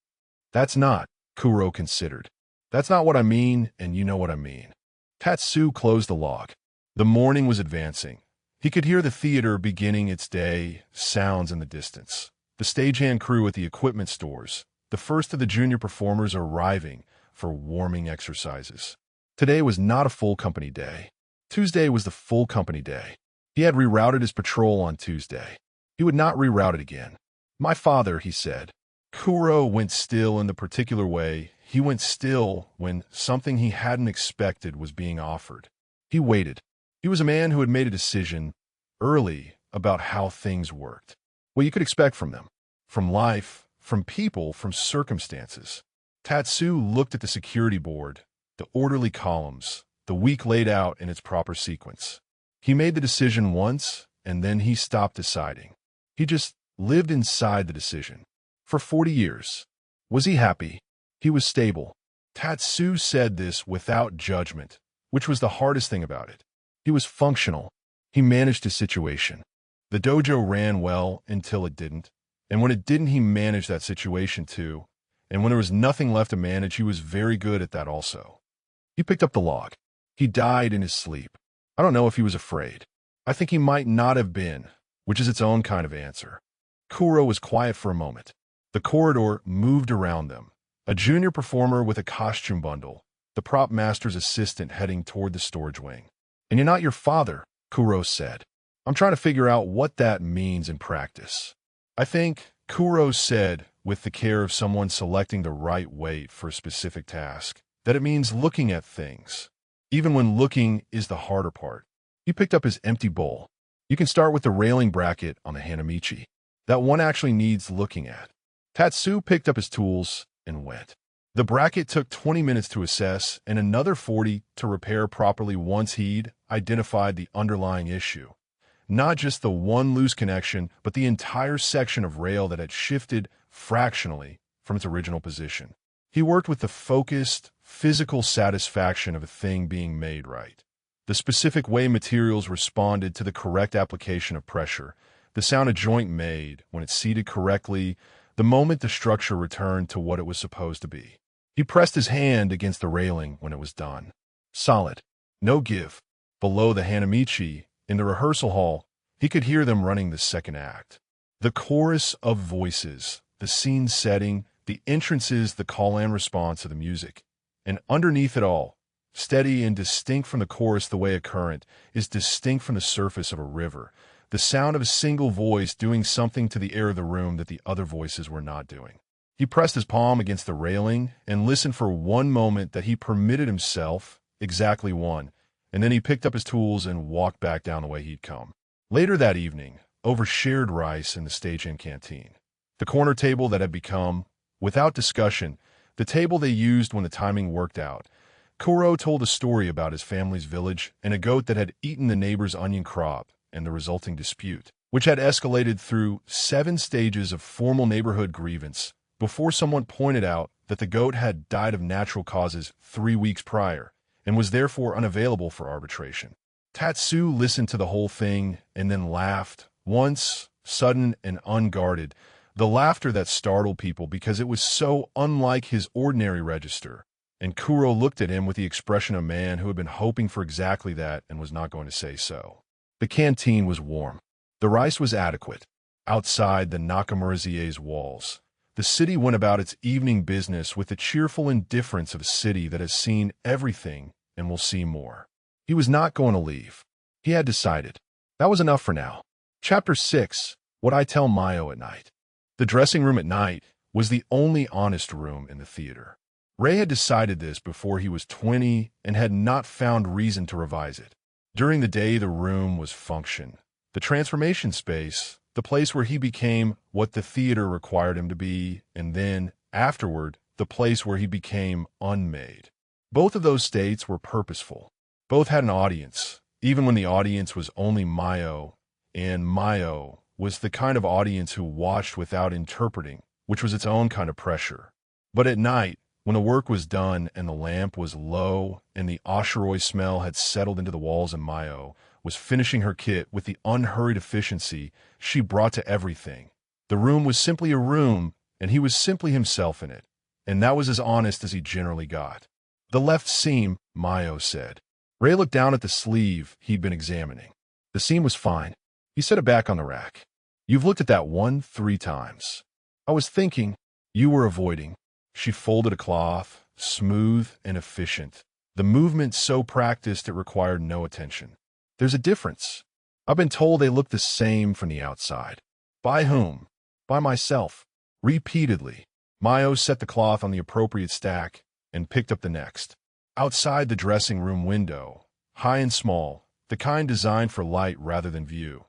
That's not, Kuro considered. That's not what I mean, and you know what I mean. Tatsu closed the log. The morning was advancing. He could hear the theater beginning its day, sounds in the distance. The stagehand crew at the equipment stores, the first of the junior performers arriving for warming exercises. Today was not a full company day. Tuesday was the full company day. He had rerouted his patrol on Tuesday. He would not reroute it again. My father, he said. Kuro went still in the particular way. He went still when something he hadn't expected was being offered. He waited. He was a man who had made a decision early about how things worked. What you could expect from them. From life, from people, from circumstances. Tatsu looked at the security board, the orderly columns, the week laid out in its proper sequence. He made the decision once, and then he stopped deciding. He just lived inside the decision. For 40 years. Was he happy? He was stable. Tatsu said this without judgment, which was the hardest thing about it. He was functional. He managed his situation. The dojo ran well until it didn't, and when it didn't, he managed that situation too, and when there was nothing left to manage, he was very good at that also. He picked up the log. He died in his sleep. I don't know if he was afraid. I think he might not have been, which is its own kind of answer. Kuro was quiet for a moment. The corridor moved around them. A junior performer with a costume bundle, the prop master's assistant heading toward the storage wing. And you're not your father, Kuro said. I'm trying to figure out what that means in practice. I think, Kuro said, with the care of someone selecting the right weight for a specific task, that it means looking at things, even when looking is the harder part. He picked up his empty bowl. You can start with the railing bracket on the Hanamichi. That one actually needs looking at. Tatsu picked up his tools and went. The bracket took 20 minutes to assess and another 40 to repair properly once he'd identified the underlying issue. Not just the one loose connection, but the entire section of rail that had shifted fractionally from its original position. He worked with the focused, physical satisfaction of a thing being made right. The specific way materials responded to the correct application of pressure, the sound a joint made when it's seated correctly, the moment the structure returned to what it was supposed to be. He pressed his hand against the railing when it was done. Solid. No give. Below the Hanamichi, in the rehearsal hall, he could hear them running the second act. The chorus of voices, the scene setting, the entrances, the call and response of the music. And underneath it all, steady and distinct from the chorus the way a current is distinct from the surface of a river, the sound of a single voice doing something to the air of the room that the other voices were not doing. He pressed his palm against the railing and listened for one moment that he permitted himself, exactly one, and then he picked up his tools and walked back down the way he'd come. Later that evening, over shared rice in the stagehand canteen, the corner table that had become, without discussion, the table they used when the timing worked out, Kuro told a story about his family's village and a goat that had eaten the neighbor's onion crop and the resulting dispute, which had escalated through 7 stages of formal neighborhood grievance before someone pointed out that the goat had died of natural causes 3 weeks prior and was therefore unavailable for arbitration. Tatsu listened to the whole thing and then laughed, once, sudden and unguarded, the laughter that startled people because it was so unlike his ordinary register. And Kuro looked at him with the expression of a man who had been hoping for exactly that and was not going to say so. The canteen was warm. The rice was adequate. Outside the Nakamura-za's walls, the city went about its evening business with the cheerful indifference of a city that has seen everything and will see more. He was not going to leave. He had decided. That was enough for now. Chapter 6. What I Tell Mayo at Night. The dressing room at night was the only honest room in the theater. Rei had decided this before he was 20 and had not found reason to revise it. During the day, the room was function, the transformation space, the place where he became what the theater required him to be, and then, afterward, the place where he became unmade. Both of those states were purposeful. Both had an audience, even when the audience was only Mayo, and Mayo was the kind of audience who watched without interpreting, which was its own kind of pressure. But at night, when the work was done and the lamp was low and the osheroi smell had settled into the walls and Mayo was finishing her kit with the unhurried efficiency she brought to everything, the room was simply a room and he was simply himself in it, and that was as honest as he generally got. The left seam, Mayo said. Rei looked down at the sleeve he'd been examining. The seam was fine. He set it back on the rack. You've looked at that one 3 times. I was thinking you were avoiding. She folded a cloth, smooth and efficient. The movement so practiced it required no attention. There's a difference. I've been told they look the same from the outside. By whom? By myself. Repeatedly. Mayo set the cloth on the appropriate stack and picked up the next. Outside the dressing room window, high and small, the kind designed for light rather than view,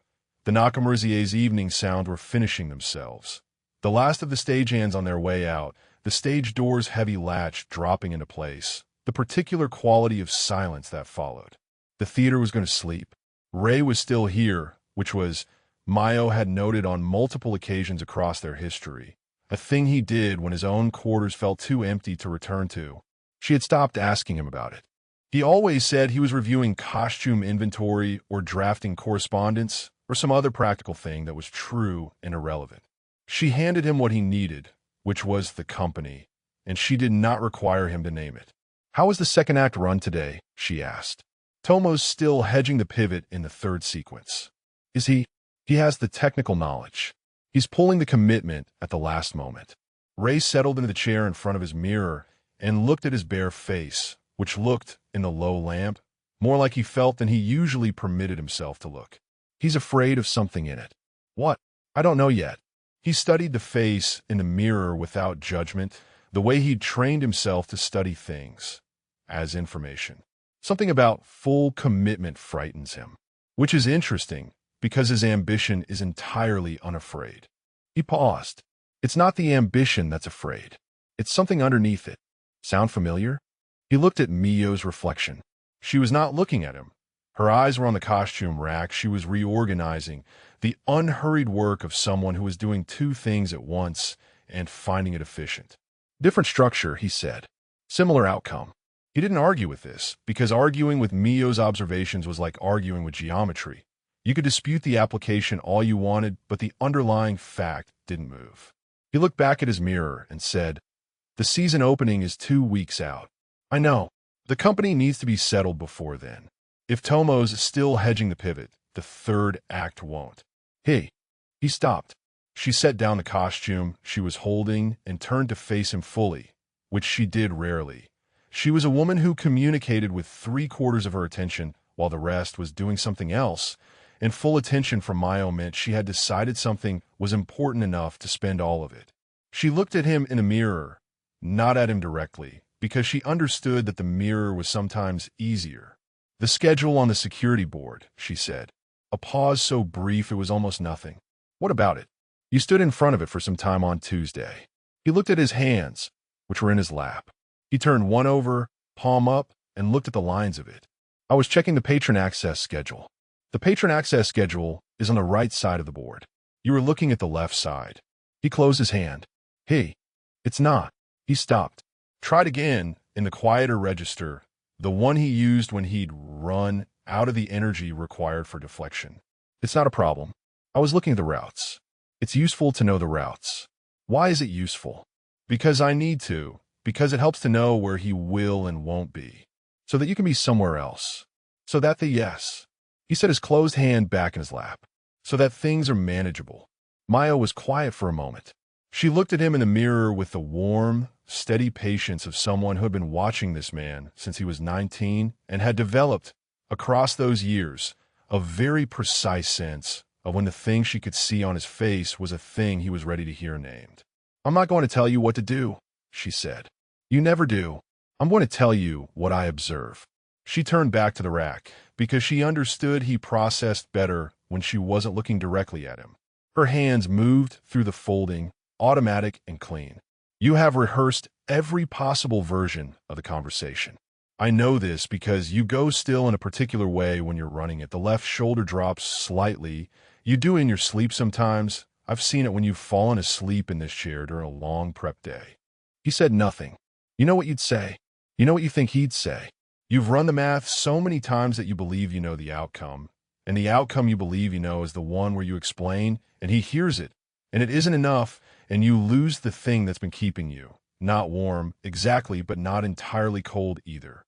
the Nakamura-za's evening sound were finishing themselves. The last of the stagehands on their way out, the stage door's heavy latch dropping into place, the particular quality of silence that followed. The theater was going to sleep. Rei was still here, which was, Mayo had noted on multiple occasions across their history, a thing he did when his own quarters felt too empty to return to. She had stopped asking him about it. He always said he was reviewing costume inventory or drafting correspondence or some other practical thing that was true and irrelevant. She handed him what he needed, which was the company, and she did not require him to name it. How was the second act run today? She asked. Tomo's still hedging the pivot in the third sequence. Is he? He has the technical knowledge. He's pulling the commitment at the last moment. Rei settled into the chair in front of his mirror and looked at his bare face, which looked, in the low lamp, more like he felt than he usually permitted himself to look. He's afraid of something in it. What? I don't know yet. He studied the face in the mirror without judgment, the way he'd trained himself to study things, as information. Something about full commitment frightens him, which is interesting because his ambition is entirely unafraid. He paused. It's not the ambition that's afraid. It's something underneath it. Sound familiar? He looked at Miyo's reflection. She was not looking at him. Her eyes were on the costume rack. She was reorganizing, the unhurried work of someone who was doing 2 things at once and finding it efficient. Different structure, he said. Similar outcome. He didn't argue with this, because arguing with Miyo's observations was like arguing with geometry. You could dispute the application all you wanted, but the underlying fact didn't move. He looked back at his mirror and said, the season opening is 2 weeks out. I know. The company needs to be settled before then. If Tomo's still hedging the pivot, the third act won't. Hey. He stopped. She set down the costume she was holding and turned to face him fully, which she did rarely. She was a woman who communicated with 3/4 of her attention while the rest was doing something else, and full attention from Mayo meant she had decided something was important enough to spend all of it. She looked at him in a mirror, not at him directly, because she understood that the mirror was sometimes easier. The schedule on the security board, she said. A pause so brief it was almost nothing. What about it? You stood in front of it for some time on Tuesday. He looked at his hands, which were in his lap. He turned one over, palm up, and looked at the lines of it. I was checking the patron access schedule. The patron access schedule is on the right side of the board. You were looking at the left side. He closed his hand. Hey, it's not. He stopped. Tried again in the quieter register, the one he used when he'd run out of the energy required for deflection. It's not a problem. I was looking at the routes. It's useful to know the routes. Why is it useful? Because I need to. Because it helps to know where he will and won't be. So that you can be somewhere else. So that yes. He set his closed hand back in his lap. So that things are manageable. Maya was quiet for a moment. She looked at him in the mirror with the warm, steady patience of someone who had been watching this man since he was 19 and had developed, across those years, a very precise sense of when the thing she could see on his face was a thing he was ready to hear named. I'm not going to tell you what to do, she said. You never do. I'm going to tell you what I observe. She turned back to the rack because she understood he processed better when she wasn't looking directly at him. Her hands moved through the folding, automatic and clean. You have rehearsed every possible version of the conversation. I know this because you go still in a particular way when you're running it. The left shoulder drops slightly. You do in your sleep sometimes. I've seen it when you've fallen asleep in this chair during a long prep day. He said nothing. You know what you'd say. You know what you think he'd say. You've run the math so many times that you believe you know the outcome. And the outcome you believe you know is the one where you explain, and he hears it. And it isn't enough, and you lose the thing that's been keeping you. Not warm, exactly, but not entirely cold either.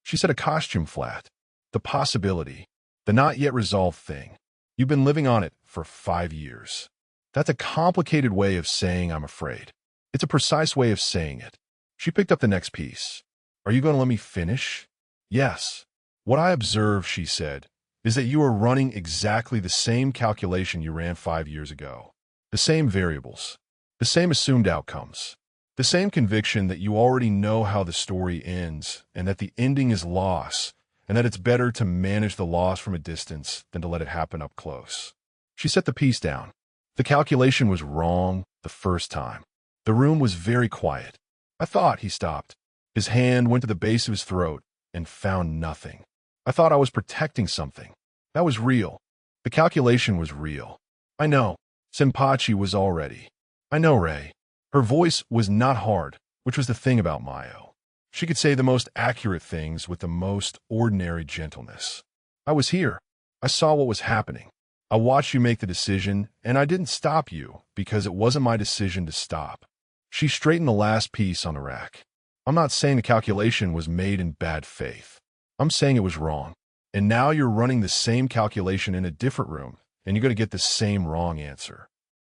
She said a costume flat. The possibility. The not yet resolved thing. You've been living on it for 5 years. That's a complicated way of saying I'm afraid. It's a precise way of saying it. She picked up the next piece. Are you going to let me finish? Yes. What I observe, she said, is that you are running exactly the same calculation you ran 5 years ago. The same variables. The same assumed outcomes. The same conviction that you already know how the story ends and that the ending is loss and that it's better to manage the loss from a distance than to let it happen up close. She set the piece down. The calculation was wrong the first time. The room was very quiet. I thought, he stopped. His hand went to the base of his throat and found nothing. I thought I was protecting something. That was real. The calculation was real. I know. Senpachi was already. I know, Rei. Her voice was not hard, which was the thing about Mayo. She could say the most accurate things with the most ordinary gentleness. I was here. I saw what was happening. I watched you make the decision, and I didn't stop you because it wasn't my decision to stop. She straightened the last piece on the rack. I'm not saying the calculation was made in bad faith. I'm saying it was wrong. And now you're running the same calculation in a different room, and you're going to get the same wrong answer.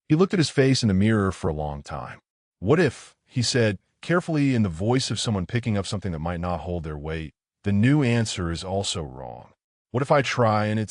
He looked at his face in the mirror for a long time. What if, he said, carefully in the voice of someone picking up something that might not hold their weight, the new answer is also wrong? What if I try and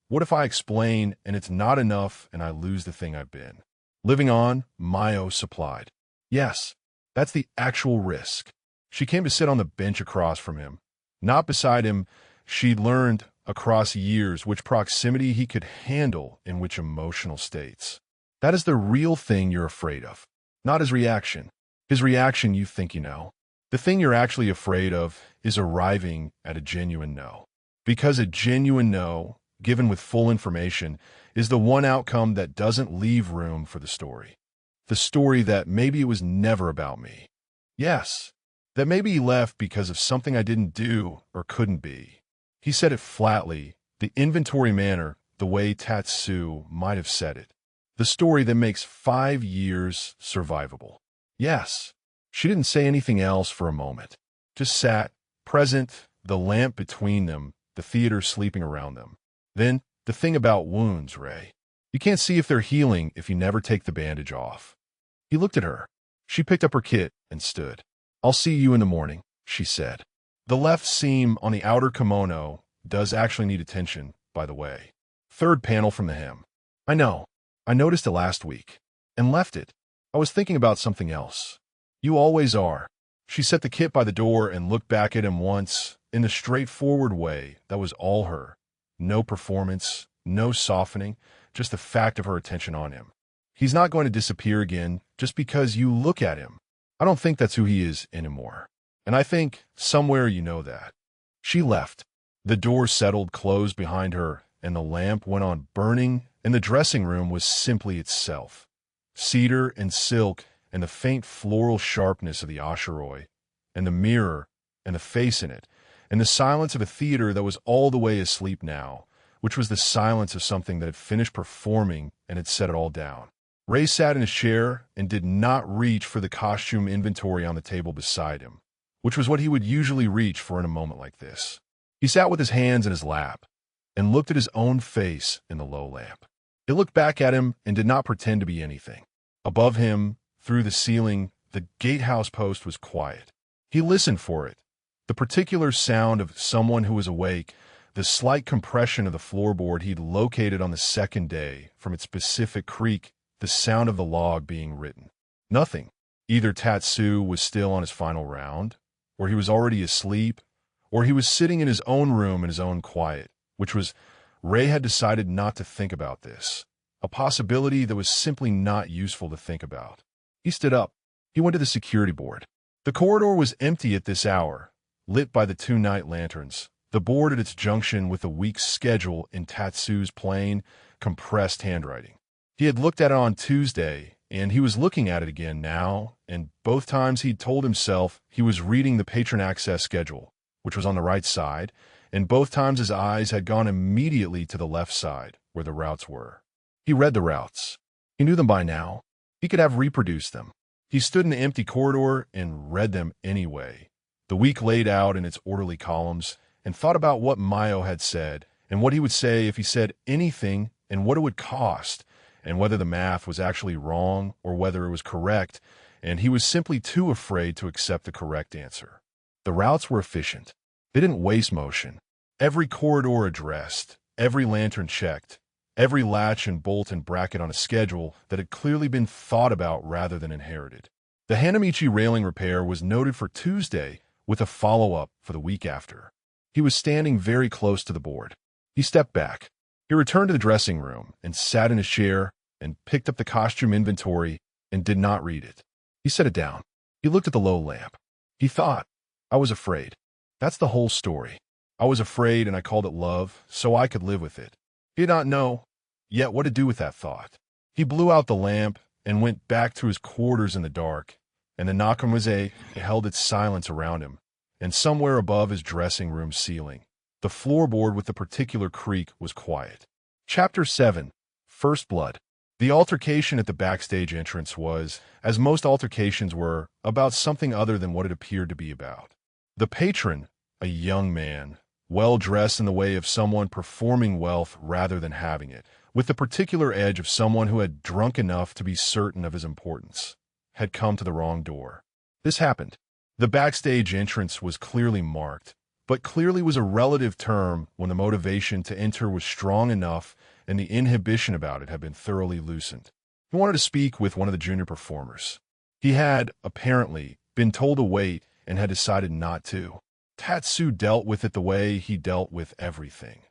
what if I explain and it's not enough and I lose the thing I've been? Living on, Mayo supplied. Yes, that's the actual risk. She came to sit on the bench across from him. Not beside him, she'd learned across years which proximity he could handle in which emotional states. That is the real thing you're afraid of. Not his reaction. His reaction you think you know. The thing you're actually afraid of is arriving at a genuine no. Because a genuine no, given with full information, is the one outcome that doesn't leave room for the story. The story that maybe it was never about me. Yes, that maybe he left because of something I didn't do or couldn't be. He said it flatly, the inventory manner, the way Tatsu might have said it. The story that makes 5 years survivable. Yes. She didn't say anything else for a moment. Just sat, present, the lamp between them, the theater sleeping around them. Then, the thing about wounds, Rei. You can't see if they're healing if you never take the bandage off. He looked at her. She picked up her kit and stood. I'll see you in the morning, she said. The left seam on the outer kimono does actually need attention, by the way. Third panel from the hem. I know. I noticed it last week. And left it. I was thinking about something else. You always are. She set the kit by the door and looked back at him once, in the straightforward way that was all her. No performance, no softening, just the fact of her attention on him. He's not going to disappear again just because you look at him. I don't think that's who he is anymore. And I think somewhere you know that. She left. The door settled closed behind her, and the lamp went on burning, and the dressing room was simply itself. Cedar and silk, and the faint floral sharpness of the asheroi, and the mirror, and the face in it, and the silence of a theater that was all the way asleep now, which was the silence of something that had finished performing and had set it all down. Rei sat in his chair and did not reach for the costume inventory on the table beside him, which was what he would usually reach for in a moment like this. He sat with his hands in his lap and looked at his own face in the low lamp. It looked back at him and did not pretend to be anything. Above him, through the ceiling, the gatehouse post was quiet. He listened for it. The particular sound of someone who was awake, the slight compression of the floorboard he'd located on the second day from its specific creak, the sound of the log being written. Nothing. Either Tatsu was still on his final round, or he was already asleep, or he was sitting in his own room in his own quiet, which was, Rei had decided not to think about this, a possibility that was simply not useful to think about. He stood up. He went to the security board. The corridor was empty at this hour, lit by the two night lanterns, the board at its junction with the week's schedule in Tatsu's plain, compressed handwriting. He had looked at it on Tuesday, and he was looking at it again now, and both times he'd told himself he was reading the patron access schedule, which was on the right side, and both times his eyes had gone immediately to the left side, where the routes were. He read the routes. He knew them by now. He could have reproduced them. He stood in the empty corridor and read them anyway, the week laid out in its orderly columns, and thought about what Mayo had said, and what he would say if he said anything, and what it would cost, and whether the math was actually wrong or whether it was correct, and he was simply too afraid to accept the correct answer. The routes were efficient. They didn't waste motion. Every corridor addressed, every lantern checked, every latch and bolt and bracket on a schedule that had clearly been thought about rather than inherited. The Hanamichi railing repair was noted for Tuesday with a follow-up for the week after. He was standing very close to the board. He stepped back. He returned to the dressing room and sat in his chair and picked up the costume inventory and did not read it. He set it down. He looked at the low lamp. He thought, I was afraid. That's the whole story. I was afraid and I called it love so I could live with it. He did not know yet what to do with that thought. He blew out the lamp and went back to his quarters in the dark, and the Nakamura-za held its silence around him, and somewhere above his dressing room ceiling, the floorboard with the particular creak was quiet. Chapter 7. First Blood. The altercation at the backstage entrance was, as most altercations were, about something other than what it appeared to be about. The patron, a young man, well-dressed in the way of someone performing wealth rather than having it, with the particular edge of someone who had drunk enough to be certain of his importance, had come to the wrong door. This happened. The backstage entrance was clearly marked, but clearly was a relative term when the motivation to enter was strong enough and the inhibition about it had been thoroughly loosened. He wanted to speak with one of the junior performers. He had, apparently, been told to wait and had decided not to. Tatsu dealt with it the way he dealt with everything,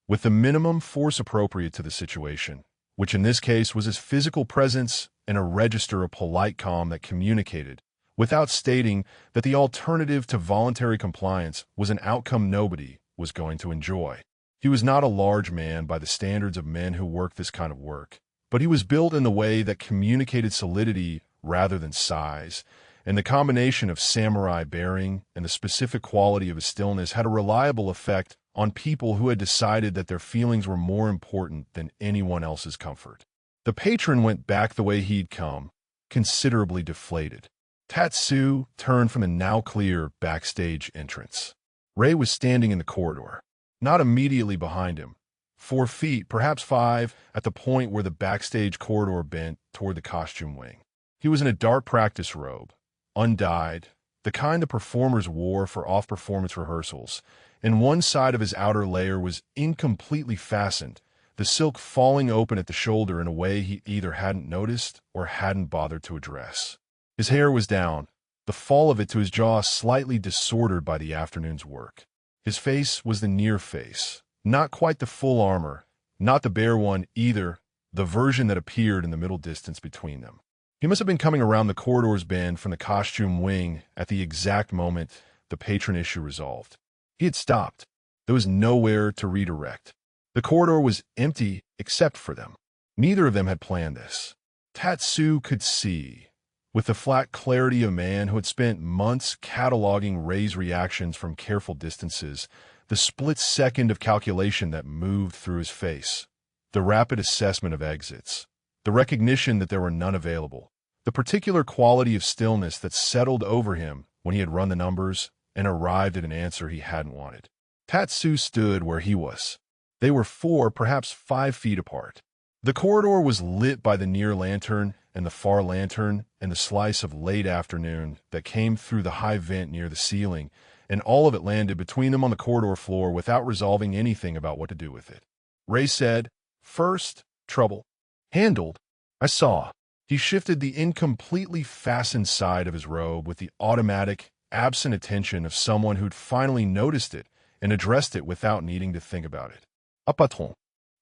with the minimum force appropriate to the situation, which in this case was his physical presence and a register of polite calm that communicated, without stating that the alternative to voluntary compliance was an outcome nobody was going to enjoy. He was not a large man by the standards of men who work this kind of work, but he was built in the way that communicated solidity rather than size, and the combination of samurai bearing and the specific quality of his stillness had a reliable effect on people who had decided that their feelings were more important than anyone else's comfort. The patron went back the way he'd come, considerably deflated. Tatsu turned from the now clear backstage entrance. Rei was standing in the corridor, not immediately behind him, 4 feet, perhaps 5, at the point where the backstage corridor bent toward the costume wing. He was in a dark practice robe, undyed, the kind the performers wore for off-performance rehearsals, and one side of his outer layer was incompletely fastened, the silk falling open at the shoulder in a way he either hadn't noticed or hadn't bothered to address. His hair was down, the fall of it to his jaw slightly disordered by the afternoon's work. His face was the near face, not quite the full armor, not the bare one either, the version that appeared in the middle distance between them. He must have been coming around the corridor's bend from the costume wing at the exact moment the patron issue resolved. He had stopped. There was nowhere to redirect. The corridor was empty except for them. Neither of them had planned this. Tatsu could see, with the flat clarity of a man who had spent months cataloging Rei's reactions from careful distances, the split second of calculation that moved through his face, the rapid assessment of exits, the recognition that there were none available, the particular quality of stillness that settled over him when he had run the numbers and arrived at an answer he hadn't wanted. Tatsu stood where he was. They were 4, perhaps 5 feet apart. The corridor was lit by the near lantern and the far lantern and the slice of late afternoon that came through the high vent near the ceiling, and all of it landed between them on the corridor floor without resolving anything about what to do with it. Rei said, "First, trouble. Handled. I saw." He shifted the incompletely fastened side of his robe with the automatic, absent attention of someone who'd finally noticed it and addressed it without needing to think about it. "A patron.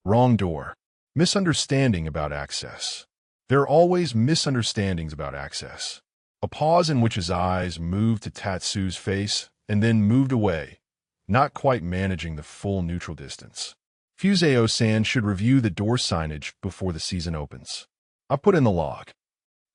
Wrong door. Misunderstanding about access. There are always misunderstandings about access." A pause in which his eyes moved to Tatsu's face and then moved away, not quite managing the full neutral distance. Fuseo-san should review the door signage before the season opens. I put in the log.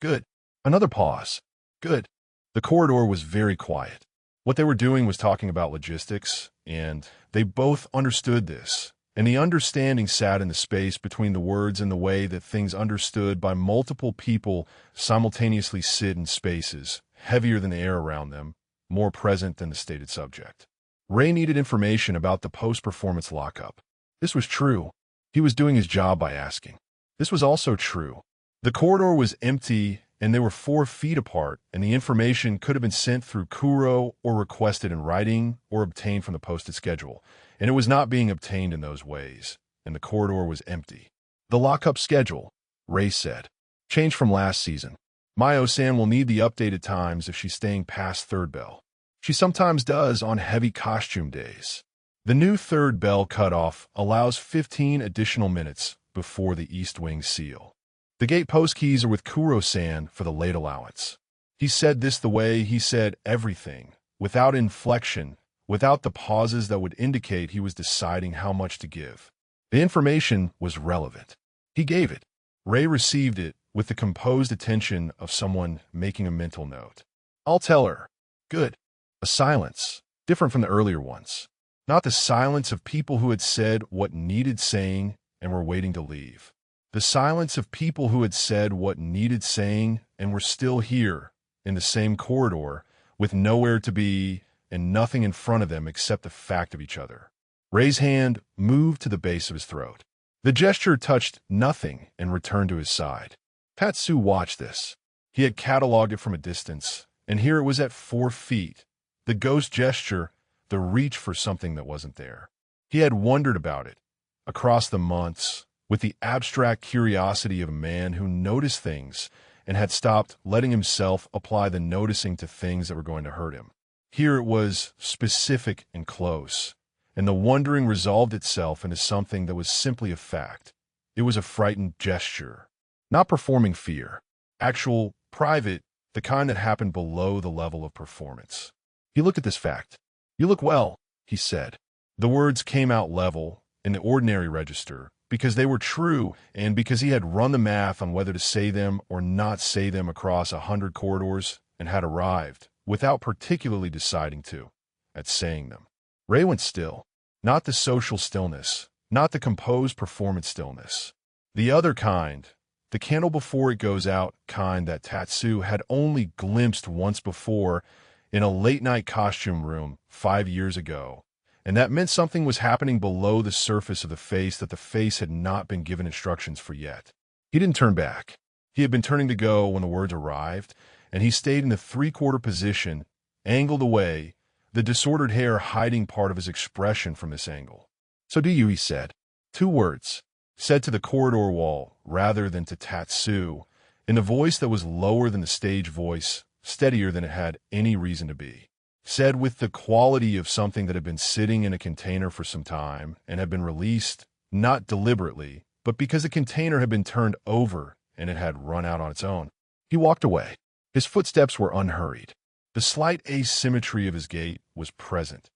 Good. Another pause. Good. The corridor was very quiet. What they were doing was talking about logistics, and they both understood this. And the understanding sat in the space between the words and the way that things understood by multiple people simultaneously sit in spaces, heavier than the air around them, more present than the stated subject. Rei needed information about the post-performance lockup. This was true. He was doing his job by asking. This was also true. The corridor was empty, and they were 4 feet apart, and the information could have been sent through Kuro or requested in writing or obtained from the posted schedule, and it was not being obtained in those ways, and the corridor was empty. "The lockup schedule," Rei said. "Changed from last season. Mayo-san will need the updated times if she's staying past third bell. She sometimes does on heavy costume days. The new third bell cutoff allows 15 additional minutes before the East Wing seal. The gate post keys are with Kuro-san for the late allowance." He said this the way he said everything, without inflection, without the pauses that would indicate he was deciding how much to give. The information was relevant. He gave it. Rei received it with the composed attention of someone making a mental note. "I'll tell her." Good. A silence, different from the earlier ones. Not the silence of people who had said what needed saying and were waiting to leave. The silence of people who had said what needed saying and were still here, in the same corridor, with nowhere to be and nothing in front of them except the fact of each other. Rei's hand moved to the base of his throat. The gesture touched nothing and returned to his side. Tatsu watched this. He had cataloged it from a distance, and here it was at 4 feet. The ghost gesture, the reach for something that wasn't there. He had wondered about it, across the months, with the abstract curiosity of a man who noticed things and had stopped letting himself apply the noticing to things that were going to hurt him. Here it was specific and close, and the wondering resolved itself into something that was simply a fact. It was a frightened gesture, not performing fear, actual, private, the kind that happened below the level of performance. He looked at this fact. "You look well," he said. The words came out level, in the ordinary register, because they were true and because he had run the math on whether to say them or not say them across 100 corridors and had arrived, without particularly deciding to, at saying them. Rei went still. Not the social stillness, not the composed performance stillness. The other kind, the candle before it goes out kind that Tatsu had only glimpsed once before in a late-night costume room 5 years ago, and that meant something was happening below the surface of the face that the face had not been given instructions for yet. He didn't turn back. He had been turning to go when the words arrived, and he stayed in the 3/4 position, angled away, the disordered hair hiding part of his expression from this angle. "So do you," he said. 2 words, said to the corridor wall rather than to Tatsu, in a voice that was lower than the stage voice, steadier than it had any reason to be. Said with the quality of something that had been sitting in a container for some time and had been released, not deliberately, but because the container had been turned over and it had run out on its own. He walked away. His footsteps were unhurried. The slight asymmetry of his gait was present.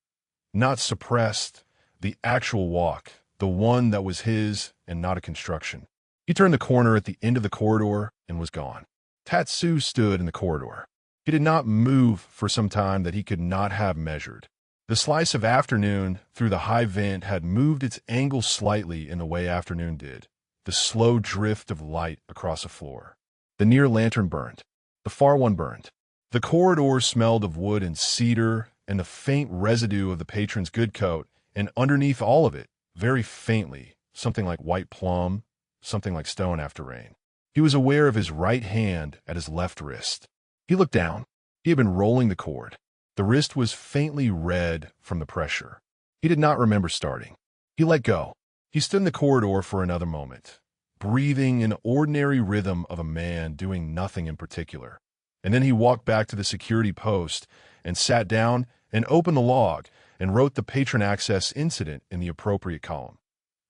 Not suppressed, the actual walk, the one that was his and not a construction. He turned the corner at the end of the corridor and was gone. Tatsu stood in the corridor. He did not move for some time that he could not have measured. The slice of afternoon through the high vent had moved its angle slightly in the way afternoon did, the slow drift of light across a floor. The near lantern burned. The far one burned. The corridor smelled of wood and cedar and the faint residue of the patron's good coat, and underneath all of it, very faintly, something like white plum, something like stone after rain. He was aware of his right hand at his left wrist. He looked down. He had been rolling the cord. The wrist was faintly red from the pressure. He did not remember starting. He let go. He stood in the corridor for another moment, breathing an ordinary rhythm of a man doing nothing in particular. And then he walked back to the security post and sat down and opened the log and wrote the patron access incident in the appropriate column.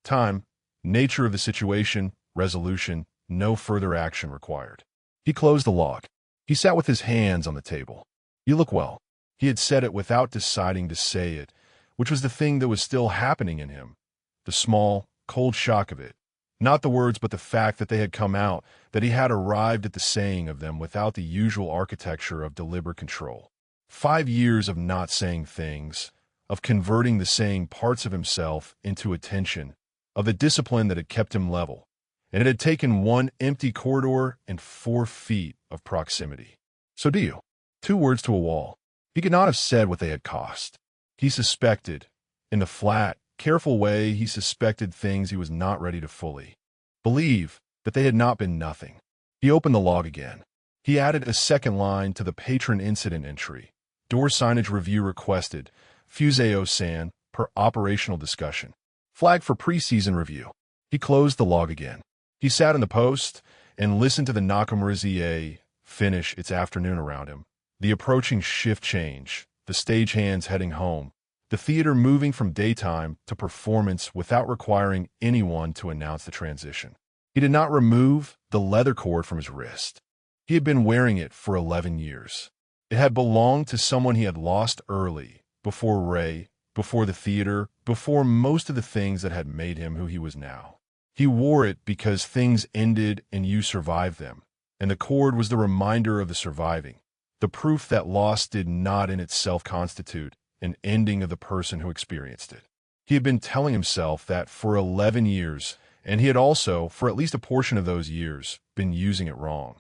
Time, nature of the situation, resolution, no further action required. He closed the log. He sat with his hands on the table. "You look well." He had said it without deciding to say it, which was the thing that was still happening in him. The small, cold shock of it. Not the words, but the fact that they had come out, that he had arrived at the saying of them without the usual architecture of deliberate control. 5 years of not saying things, of converting the saying parts of himself into attention, of the discipline that had kept him level. And it had taken 1 empty corridor and 4 feet of proximity. "So do you?" 2 words to a wall. He could not have said what they had cost. He suspected. In the flat, careful way, he suspected things he was not ready to fully believe, that they had not been nothing. He opened the log again. He added a second line to the patron incident entry. Door signage review requested. Fuseo-san, per operational discussion. Flag for preseason review. He closed the log again. He sat in the post and listened to the Nakamura-za finish its afternoon around him. The approaching shift change, the stagehands heading home, the theater moving from daytime to performance without requiring anyone to announce the transition. He did not remove the leather cord from his wrist. He had been wearing it for 11 years. It had belonged to someone he had lost early, before Rei, before the theater, before most of the things that had made him who he was now. He wore it because things ended and you survived them, and the cord was the reminder of the surviving, the proof that loss did not in itself constitute an ending of the person who experienced it. He had been telling himself that for 11 years, and he had also, for at least a portion of those years, been using it wrong.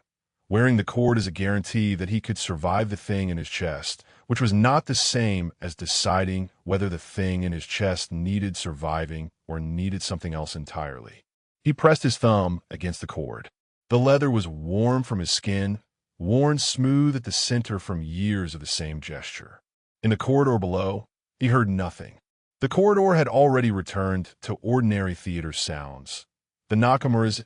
Wearing the cord as a guarantee that he could survive the thing in his chest, which was not the same as deciding whether the thing in his chest needed surviving or needed something else entirely. He pressed his thumb against the cord. The leather was warm from his skin, worn smooth at the center from years of the same gesture. In the corridor below, he heard nothing. The corridor had already returned to ordinary theater sounds. The Nakamura's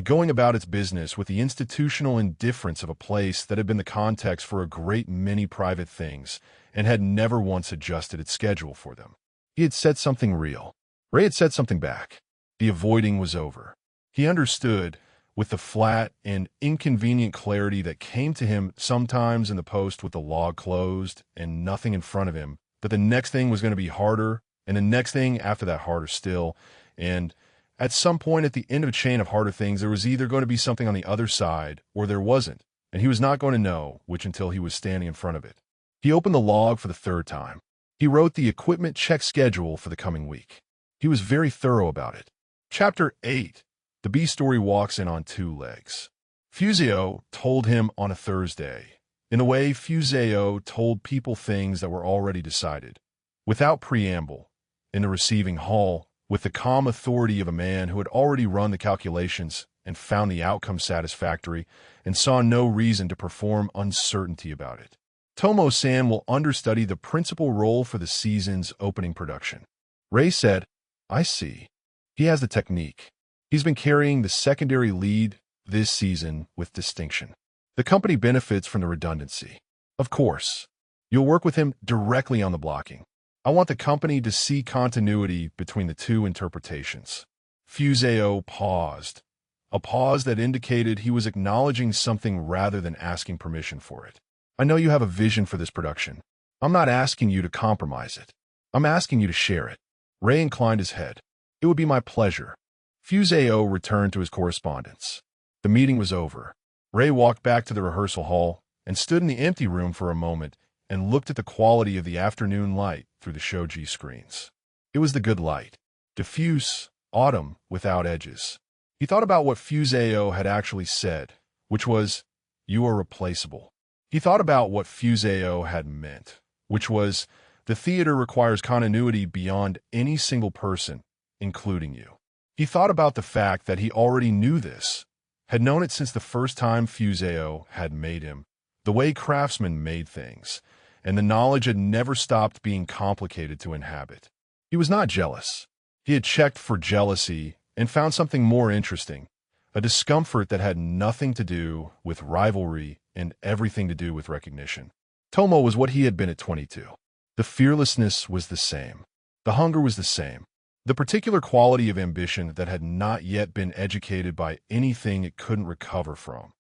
going about its business with the institutional indifference of a place that had been the context for a great many private things and had never once adjusted its schedule for them. He had said something real. Rei had said something back. The avoiding was over. He understood, with the flat and inconvenient clarity that came to him sometimes in the post with the log closed and nothing in front of him, that the next thing was going to be harder, and the next thing after that harder still, and at some point at the end of a chain of harder things, there was either going to be something on the other side or there wasn't, and he was not going to know which until he was standing in front of it. He opened the log for the 3rd time. He wrote the equipment check schedule for the coming week. He was very thorough about it. Chapter 8. The B story walks in on 2 legs. Fuseo told him on a Thursday, in a way Fuseo told people things that were already decided, without preamble, in the receiving hall, with the calm authority of a man who had already run the calculations and found the outcome satisfactory and saw no reason to perform uncertainty about it. Tomo-san will understudy the principal role for the season's opening production. Rei said, "I see. He has the technique. He's been carrying the secondary lead this season with distinction. The company benefits from the redundancy. Of course, you'll work with him directly on the blocking. I want the company to see continuity between the 2 interpretations." Fuseo paused, a pause that indicated he was acknowledging something rather than asking permission for it. "I know you have a vision for this production. I'm not asking you to compromise it. I'm asking you to share it. Rei inclined his head. It would be my pleasure. Fuseo returned to his correspondence. The meeting was over. Rei walked back to the rehearsal hall and stood in the empty room for a moment and looked at the quality of the afternoon light through the shoji screens. It was the good light. Diffuse, autumn, without edges. He thought about what Fuseo had actually said, which was, "You are replaceable." He thought about what Fuseo had meant, which was, "The theater requires continuity beyond any single person, including you." He thought about the fact that he already knew this, had known it since the first time Fuseo had made him, the way craftsmen made things, and the knowledge had never stopped being complicated to inhabit. He was not jealous. He had checked for jealousy and found something more interesting, a discomfort that had nothing to do with rivalry and everything to do with recognition. Tomo was what he had been at 22. The fearlessness was the same. The hunger was the same. The particular quality of ambition that had not yet been educated by anything it couldn't recover from.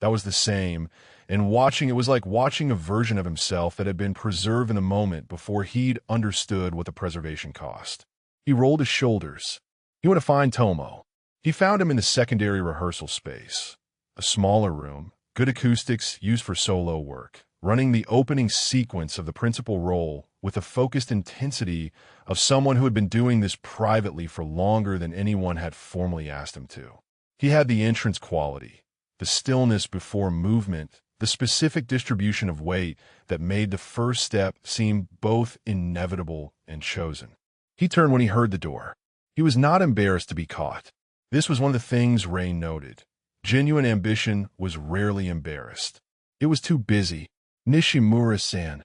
That was the same, and watching it was like watching a version of himself that had been preserved in the moment before he'd understood what the preservation cost. He rolled his shoulders. He went to find Tomo. He found him in the secondary rehearsal space. A smaller room, good acoustics used for solo work, running the opening sequence of the principal role with the focused intensity of someone who had been doing this privately for longer than anyone had formally asked him to. He had the entrance quality, the stillness before movement, the specific distribution of weight that made the first step seem both inevitable and chosen. He turned when he heard the door. He was not embarrassed to be caught. This was one of the things Rei noted. Genuine ambition was rarely embarrassed. It was too busy. Nishimura-san.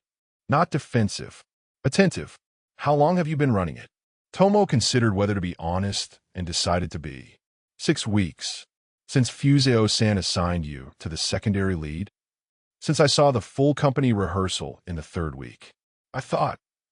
Not defensive. Attentive. How long have you been running it? Tomo considered whether to be honest and decided to be. 6 weeks. Since Fuseo-san assigned you to the secondary lead? Since I saw the full company rehearsal in the 3rd week. I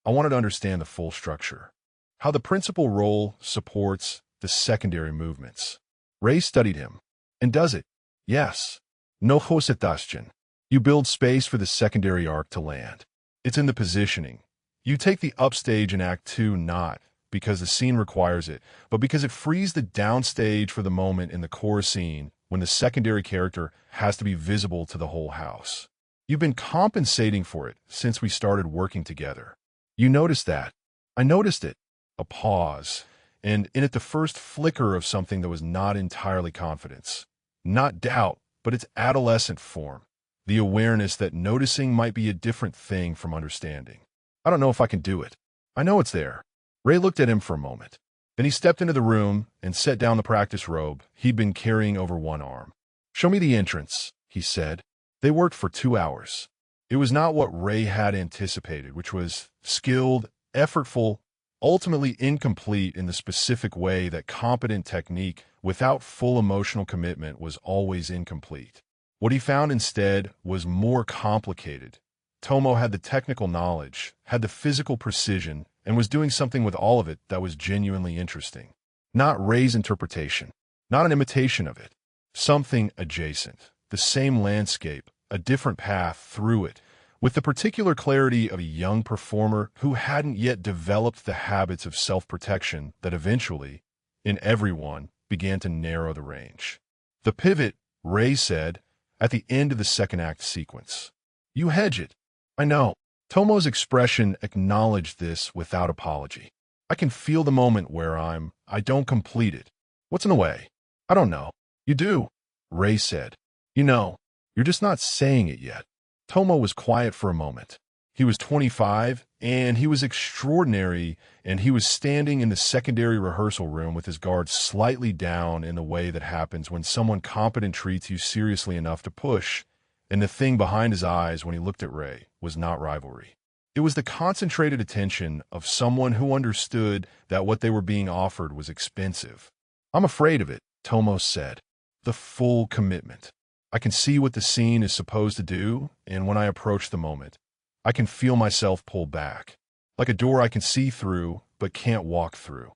wanted to understand the full structure. How the principal role supports the secondary movements. Rei studied him. And does it? Yes. No hosetashchen. You build space for the secondary arc to land. It's in the positioning. You take the upstage in Act 2 not because the scene requires it, but because it frees the downstage for the moment in the core scene when the secondary character has to be visible to the whole house. You've been compensating for it since we started working together. You noticed that. I noticed it. A pause, and in it the first flicker of something that was not entirely confidence. Not doubt, but its adolescent form. The awareness that noticing might be a different thing from understanding. I don't know if I can do it. I know it's there. Rei looked at him for a moment. Then he stepped into the room and set down the practice robe he'd been carrying over one arm. Show me the entrance, he said. They worked for 2 hours. It was not what Rei had anticipated, which was skilled, effortful, ultimately incomplete in the specific way that competent technique without full emotional commitment was always incomplete. What he found instead was more complicated. Tomo had the technical knowledge, had the physical precision, and was doing something with all of it that was genuinely interesting. Not Rei's interpretation, not an imitation of it. Something adjacent, the same landscape, a different path through it, with the particular clarity of a young performer who hadn't yet developed the habits of self-protection that eventually, in everyone, began to narrow the range. The pivot, Rei said, at the end of the second act sequence. You hedge it. I know. Tomo's expression acknowledged this without apology. I can feel the moment where I don't complete it. What's in the way? I don't know. You do, Rei said. You know, you're just not saying it yet. Tomo was quiet for a moment. He was 25, and he was extraordinary, and he was standing in the secondary rehearsal room with his guard slightly down in the way that happens when someone competent treats you seriously enough to push, and the thing behind his eyes when he looked at Rei was not rivalry. It was the concentrated attention of someone who understood that what they were being offered was expensive. I'm afraid of it, Tomo said. The full commitment. I can see what the scene is supposed to do, and when I approach the moment, I can feel myself pull back, like a door I can see through but can't walk through.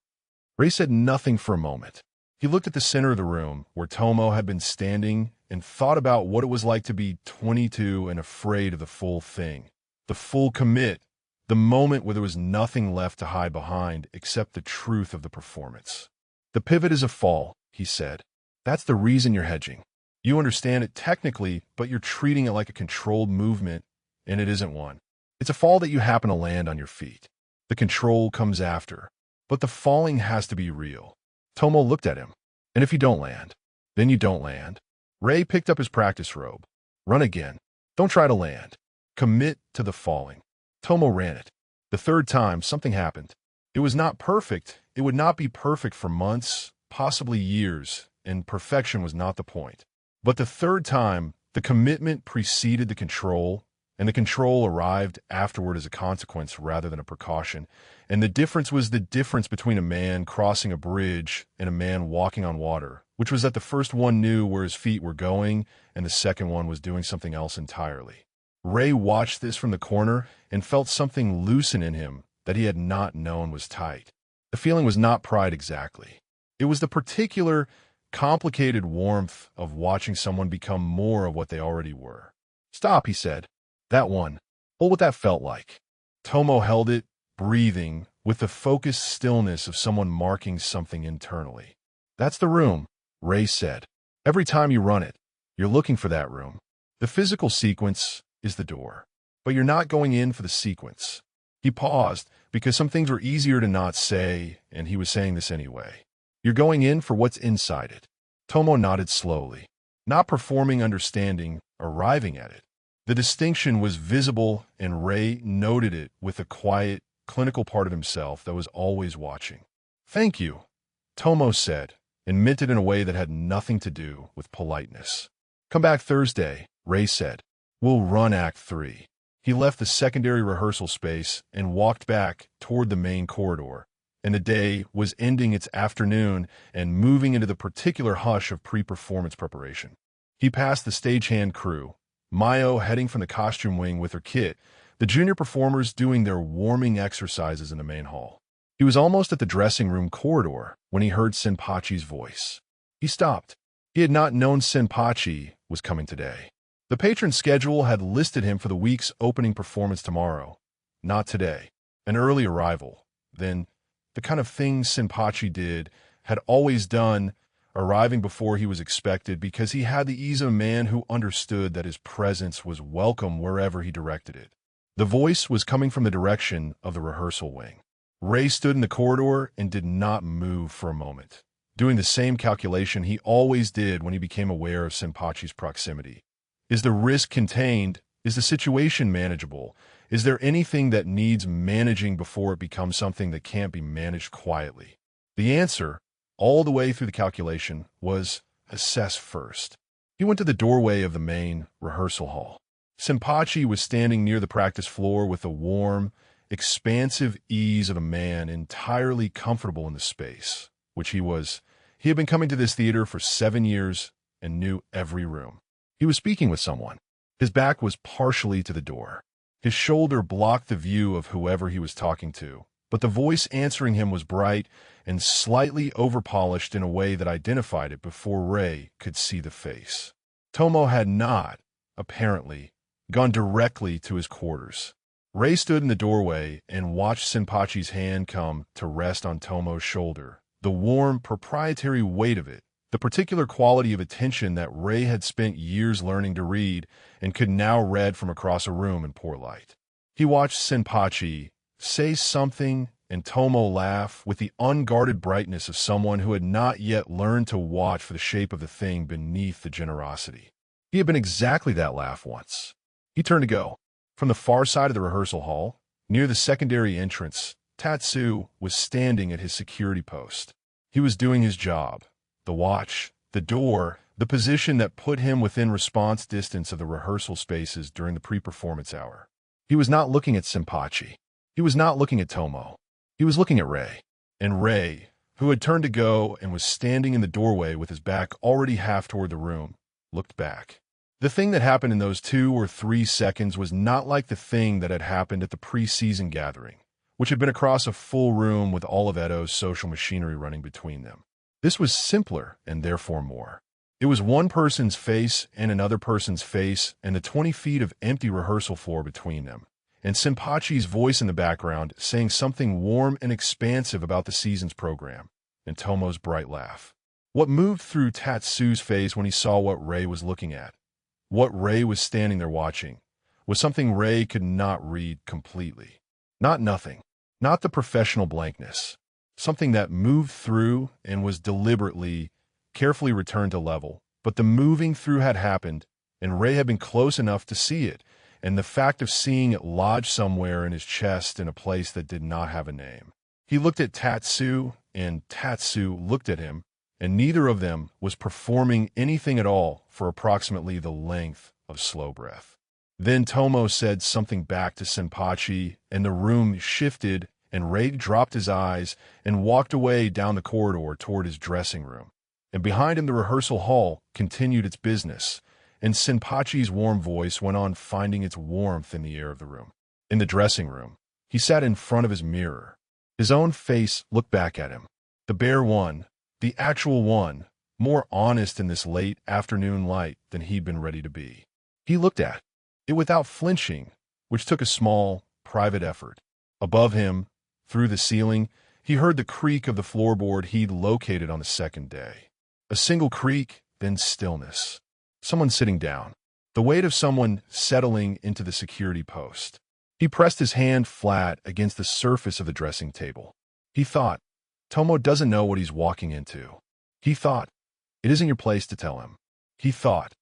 Rei said nothing for a moment. He looked at the center of the room where Tomo had been standing and thought about what it was like to be 22 and afraid of the full thing, the full commit, The moment where there was nothing left to hide behind except the truth of the performance. The pivot is a fall, he said. That's the reason you're hedging. You understand it technically, but you're treating it like a controlled movement, and it isn't one. It's a fall that you happen to land on your feet. The control comes after, but the falling has to be real. Tomo looked at him. And if you don't land, then you don't land. Rei picked up his practice robe. Run again. Don't try to land. Commit to the falling. Tomo ran it. The third time, something happened. It was not perfect. It would not be perfect for months, possibly years, and perfection was not the point. But the third time, the commitment preceded the control, and the control arrived afterward as a consequence rather than a precaution. And the difference was the difference between a man crossing a bridge and a man walking on water, which was that the first one knew where his feet were going, and the second one was doing something else entirely. Rei watched this from the corner and felt something loosen in him that he had not known was tight. The feeling was not pride exactly. It was the particular, complicated warmth of watching someone become more of what they already were. Stop, he said. That one. Hold what that felt like. Tomo held it, breathing, with the focused stillness of someone marking something internally. That's the room, Rei said. Every time you run it, you're looking for that room. The physical sequence is the door, but you're not going in for the sequence. He paused, because some things were easier to not say, and he was saying this anyway. You're going in for what's inside it. Tomo nodded slowly, not performing understanding, arriving at it. The distinction was visible, and Rei noted it with a quiet, clinical part of himself that was always watching. Thank you, Tomo said, and meant it in a way that had nothing to do with politeness. Come back Thursday, Rei said. We'll run Act 3. He left the secondary rehearsal space and walked back toward the main corridor, and the day was ending its afternoon and moving into the particular hush of pre-performance preparation. He passed the stagehand crew, Mayo heading from the costume wing with her kit, the junior performers doing their warming exercises in the main hall. He was almost at the dressing room corridor when he heard Senpachi's voice. He stopped. He had not known Senpachi was coming today. The patron schedule had listed him for the week's opening performance tomorrow, not today. An early arrival, then the kind of thing Senpachi did, had always done, arriving before he was expected because he had the ease of a man who understood that his presence was welcome wherever he directed it. The voice was coming from the direction of the rehearsal wing. Rei stood in the corridor and did not move for a moment, doing the same calculation he always did when he became aware of Senpachi's proximity. Is the risk contained? Is the situation manageable? Is there anything that needs managing before it becomes something that can't be managed quietly? The answer, all the way through the calculation, was assess first. He went to the doorway of the main rehearsal hall. Senpachi was standing near the practice floor with the warm, expansive ease of a man entirely comfortable in the space, which he was. He had been coming to this theater for 7 years and knew every room. He was speaking with someone. His back was partially to the door. His shoulder blocked the view of whoever he was talking to, but the voice answering him was bright and slightly overpolished in a way that identified it before Rei could see the face. Tomo had not, apparently, gone directly to his quarters. Rei stood in the doorway and watched Senpachi's hand come to rest on Tomo's shoulder, the warm, proprietary weight of it, the particular quality of attention that Rei had spent years learning to read and could now read from across a room in poor light. He watched Senpachi say something and Tomo laugh with the unguarded brightness of someone who had not yet learned to watch for the shape of the thing beneath the generosity. He had been exactly that laugh once. He turned to go. From the far side of the rehearsal hall, near the secondary entrance, Tatsu was standing at his security post. He was doing his job. The watch, the door, the position that put him within response distance of the rehearsal spaces during the pre-performance hour. He was not looking at Senpachi. He was not looking at Tomo. He was looking at Rei. And Rei, who had turned to go and was standing in the doorway with his back already half toward the room, looked back. The thing that happened in those 2 or 3 seconds was not like the thing that had happened at the pre-season gathering, which had been across a full room with all of Edo's social machinery running between them. This was simpler and therefore more. It was one person's face and another person's face and the 20 feet of empty rehearsal floor between them, and Senpachi's voice in the background saying something warm and expansive about the season's program, and Tomo's bright laugh. What moved through Tatsu's face when he saw what Rei was looking at, what Rei was standing there watching, was something Rei could not read completely. Not nothing, not the professional blankness. Something that moved through and was deliberately, carefully returned to level. But the moving through had happened, and Rei had been close enough to see it, and the fact of seeing it lodged somewhere in his chest in a place that did not have a name. He looked at Tatsu, and Tatsu looked at him, and neither of them was performing anything at all for approximately the length of slow breath. Then Tomo said something back to Senpachi, and the room shifted, and Rei dropped his eyes and walked away down the corridor toward his dressing room. And behind him the rehearsal hall continued its business, and Senpachi's warm voice went on finding its warmth in the air of the room. In the dressing room, he sat in front of his mirror. His own face looked back at him. The bare one, the actual one, more honest in this late afternoon light than he'd been ready to be. He looked at it without flinching, which took a small, private effort. Above him, through the ceiling, he heard the creak of the floorboard he'd located on the second day. A single creak, then stillness. Someone sitting down. The weight of someone settling into the security post. He pressed his hand flat against the surface of the dressing table. He thought, Tomo doesn't know what he's walking into. He thought, it isn't your place to tell him. He thought,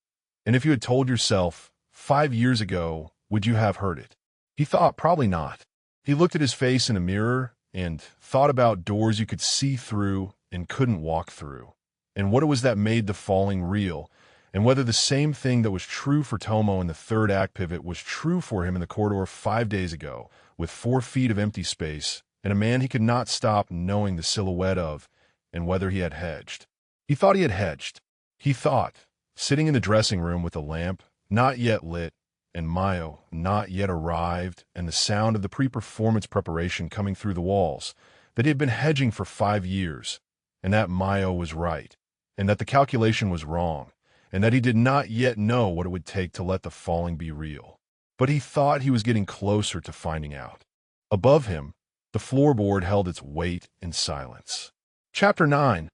and if you had told yourself 5 years ago, would you have heard it? He thought, probably not. He looked at his face in a mirror and thought about doors you could see through and couldn't walk through, and what it was that made the falling real, and whether the same thing that was true for Tomo in the third act pivot was true for him in the corridor 5 days ago, with 4 feet of empty space, and a man he could not stop knowing the silhouette of, and whether he had hedged. He thought he had hedged. He thought, sitting in the dressing room with a lamp, not yet lit, and Mayo not yet arrived, and the sound of the pre-performance preparation coming through the walls, that he had been hedging for 5 years, and that Mayo was right, and that the calculation was wrong, and that he did not yet know what it would take to let the falling be real. But he thought he was getting closer to finding out. Above him, the floorboard held its weight in silence. Chapter 9.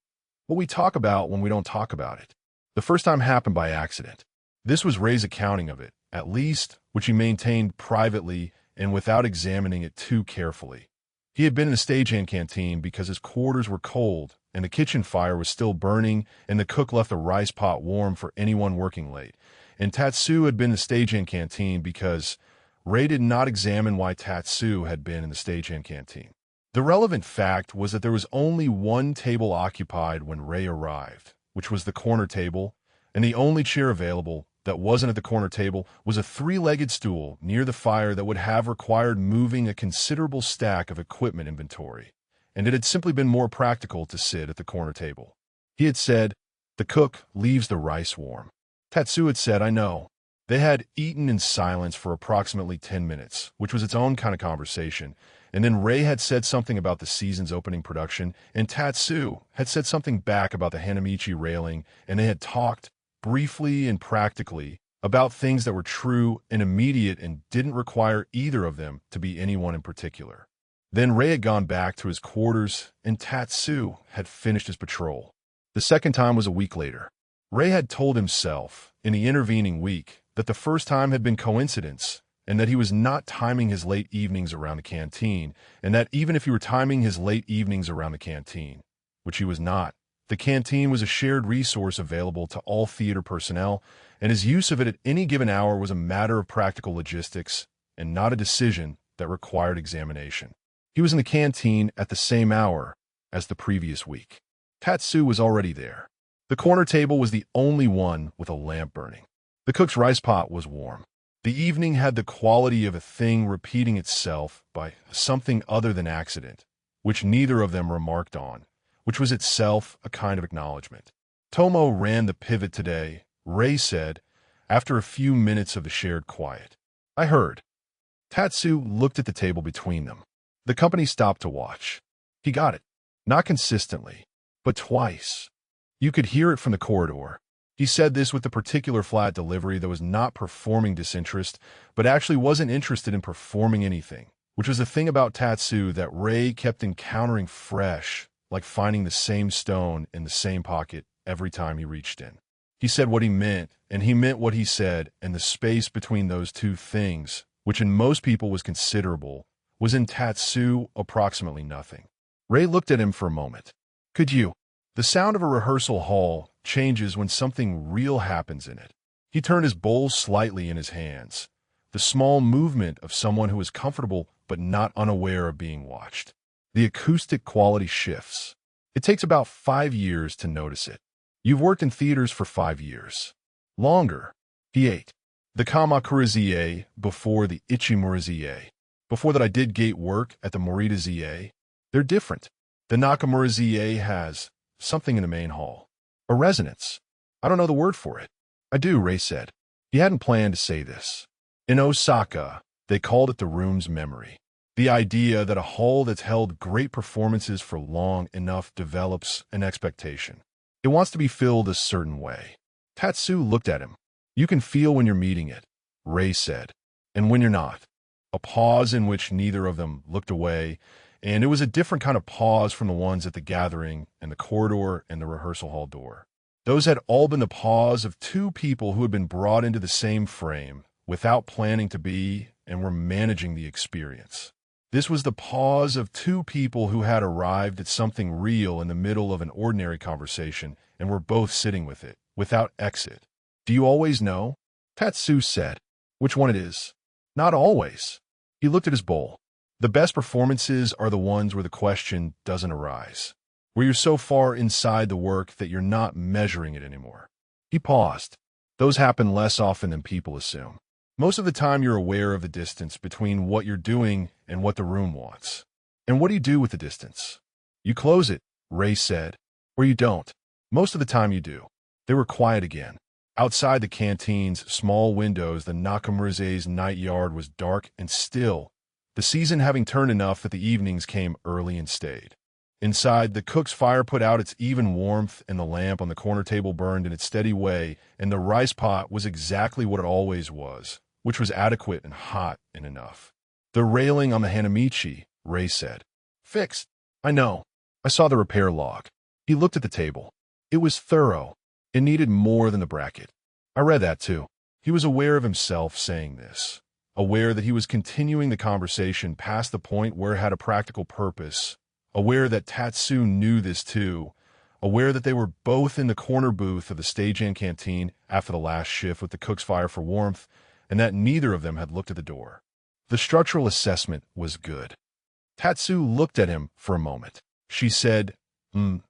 What we talk about when we don't talk about it. The first time happened by accident. This was Rei's accounting of it, at least, which he maintained privately and without examining it too carefully. He had been in the stagehand canteen because his quarters were cold, and the kitchen fire was still burning, and the cook left the rice pot warm for anyone working late. And Tatsu had been in the stagehand canteen because Rei did not examine why Tatsu had been in the stagehand canteen. The relevant fact was that there was only one table occupied when Rei arrived, which was the corner table, and the only chair available that wasn't at the corner table was a 3-legged stool near the fire that would have required moving a considerable stack of equipment inventory, and it had simply been more practical to sit at the corner table. He had said, the cook leaves the rice warm. Tatsu had said, I know. They had eaten in silence for approximately 10 minutes, which was its own kind of conversation, and then Rei had said something about the season's opening production, and Tatsu had said something back about the Hanamichi railing, and they had talked, briefly and practically, about things that were true and immediate and didn't require either of them to be anyone in particular. Then Rei had gone back to his quarters, and Tatsu had finished his patrol. The second time was a week later. Rei had told himself, in the intervening week, that the first time had been coincidence, and that he was not timing his late evenings around the canteen, and that even if he were timing his late evenings around the canteen, which he was not, the canteen was a shared resource available to all theater personnel, and his use of it at any given hour was a matter of practical logistics and not a decision that required examination. He was in the canteen at the same hour as the previous week. Tatsu was already there. The corner table was the only one with a lamp burning. The cook's rice pot was warm. The evening had the quality of a thing repeating itself by something other than accident, which neither of them remarked on, which was itself a kind of acknowledgement. Tomo ran the pivot today, Rei said, after a few minutes of the shared quiet. I heard. Tatsu looked at the table between them. The company stopped to watch. He got it. Not consistently, but twice. You could hear it from the corridor. He said this with a particular flat delivery that was not performing disinterest, but actually wasn't interested in performing anything, which was the thing about Tatsu that Rei kept encountering fresh, like finding the same stone in the same pocket every time he reached in. He said what he meant, and he meant what he said, and the space between those two things, which in most people was considerable, was in Tatsu approximately nothing. Rei looked at him for a moment. Could you? The sound of a rehearsal hall changes when something real happens in it. He turned his bowl slightly in his hands, the small movement of someone who is comfortable but not unaware of being watched. The acoustic quality shifts. It takes about 5 years to notice it. You've worked in theaters for 5 years. Longer. He ate. The Kamakura-za before the Ichimura-za. Before that I did gate work at the Morita-za. They're different. The Nakamura-za has something in the main hall. A resonance. I don't know the word for it. I do, Rei said. He hadn't planned to say this. In Osaka, they called it the room's memory. The idea that a hall that's held great performances for long enough develops an expectation. It wants to be filled a certain way. Tatsu looked at him. You can feel when you're meeting it, Rei said, and when you're not. A pause in which neither of them looked away, and it was a different kind of pause from the ones at the gathering and the corridor and the rehearsal hall door. Those had all been the pause of two people who had been brought into the same frame without planning to be and were managing the experience. This was the pause of two people who had arrived at something real in the middle of an ordinary conversation and were both sitting with it, without exit. Do you always know? Tatsu said. Which one it is? Not always. He looked at his bowl. The best performances are the ones where the question doesn't arise, where you're so far inside the work that you're not measuring it anymore. He paused. Those happen less often than people assume. Most of the time you're aware of the distance between what you're doing and what the room wants. And what do you do with the distance? You close it, Rei said. Or you don't. Most of the time you do. They were quiet again. Outside the canteen's small windows, the Nakamura-za's night yard was dark and still, the season having turned enough that the evenings came early and stayed. Inside, the cook's fire put out its even warmth, and the lamp on the corner table burned in its steady way, and the rice pot was exactly what it always was, which was adequate and hot and enough. The railing on the Hanamichi, Rei said. Fixed. I know. I saw the repair log. He looked at the table. It was thorough. It needed more than the bracket. I read that too. He was aware of himself saying this. Aware that he was continuing the conversation past the point where it had a practical purpose, aware that Tatsu knew this too, aware that they were both in the corner booth of the stagehand canteen after the last shift with the cook's fire for warmth, and that neither of them had looked at the door. The structural assessment was good. Tatsu looked at him for a moment. She said, in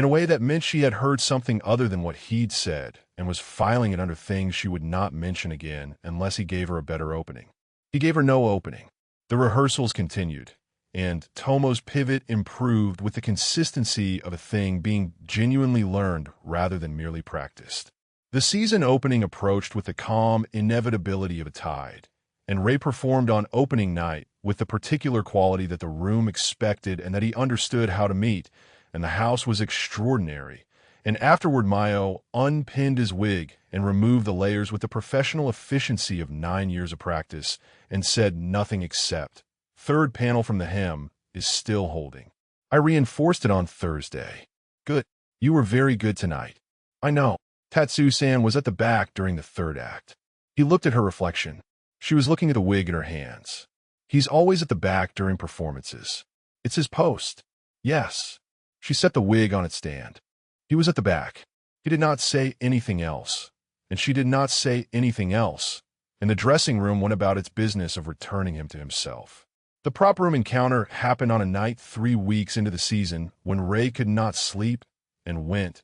a way that meant she had heard something other than what he'd said, and was filing it under things she would not mention again unless he gave her a better opening. He gave her no opening. The rehearsals continued, and Tomo's pivot improved with the consistency of a thing being genuinely learned rather than merely practiced. The season opening approached with the calm inevitability of a tide, and Rei performed on opening night with the particular quality that the room expected and that he understood how to meet, and the house was extraordinary. And afterward Mayo unpinned his wig and removed the layers with the professional efficiency of 9 years of practice and said nothing except, "Third panel from the hem is still holding. I reinforced it on Thursday. Good. You were very good tonight." I know. Tatsu-san was at the back during the third act. He looked at her reflection. She was looking at the wig in her hands. He's always at the back during performances. It's his post. Yes. She set the wig on its stand. He was at the back. He did not say anything else, and she did not say anything else, and the dressing room went about its business of returning him to himself. The prop room encounter happened on a night 3 weeks into the season when Rei could not sleep and went,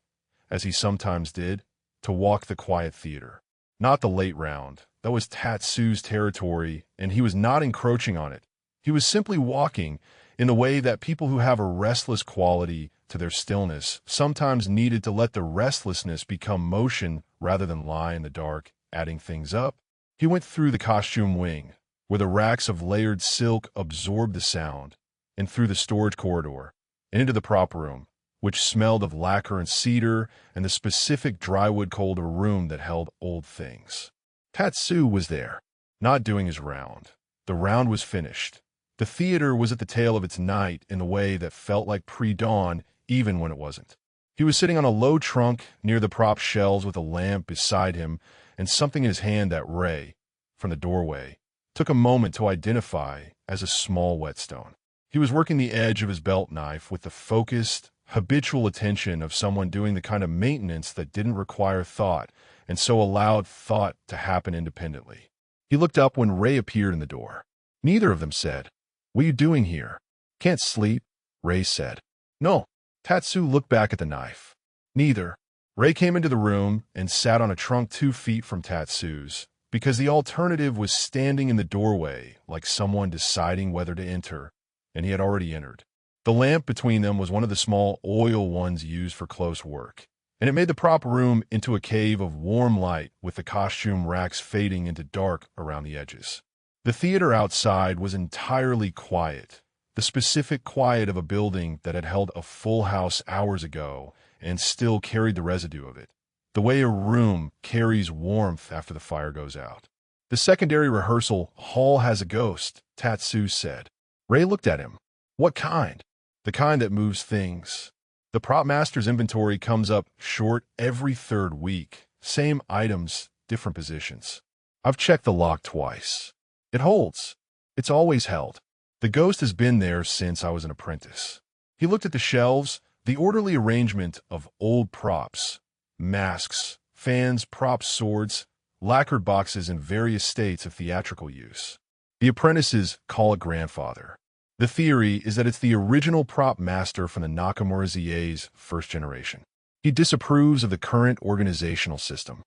as he sometimes did, to walk the quiet theater. Not the late round. That was Tatsu's territory, and he was not encroaching on it. He was simply walking in the way that people who have a restless quality to their stillness sometimes needed to let the restlessness become motion rather than lie in the dark, adding things up. He went through the costume wing, where the racks of layered silk absorbed the sound, and through the storage corridor, and into the prop room, which smelled of lacquer and cedar and the specific drywood cold of a room that held old things. Tatsu was there, not doing his round. The round was finished. The theater was at the tail of its night in a way that felt like pre-dawn, even when it wasn't. He was sitting on a low trunk near the prop shelves with a lamp beside him and something in his hand that Rei, from the doorway, took a moment to identify as a small whetstone. He was working the edge of his belt knife with the focused, habitual attention of someone doing the kind of maintenance that didn't require thought and so allowed thought to happen independently. He looked up when Rei appeared in the door. Neither of them said, "What are you doing here?" "Can't sleep," Rei said. "No." Tatsu looked back at the knife. Neither. Rei came into the room and sat on a trunk 2 feet from Tatsu's, because the alternative was standing in the doorway like someone deciding whether to enter, and he had already entered. The lamp between them was one of the small oil ones used for close work, and it made the prop room into a cave of warm light with the costume racks fading into dark around the edges. The theater outside was entirely quiet, the specific quiet of a building that had held a full house hours ago and still carried the residue of it, the way a room carries warmth after the fire goes out. "The secondary rehearsal hall has a ghost," Tatsu said. Rei looked at him. "What kind?" "The kind that moves things. The prop master's inventory comes up short every 3rd week. Same items, different positions. I've checked the lock twice. It holds. It's always held. The ghost has been there since I was an apprentice." He looked at the shelves, the orderly arrangement of old props, masks, fans, props, swords, lacquered boxes in various states of theatrical use. The apprentices call it grandfather. The theory is that it's the original prop master from the Nakamura-za's 1st generation. He disapproves of the current organizational system.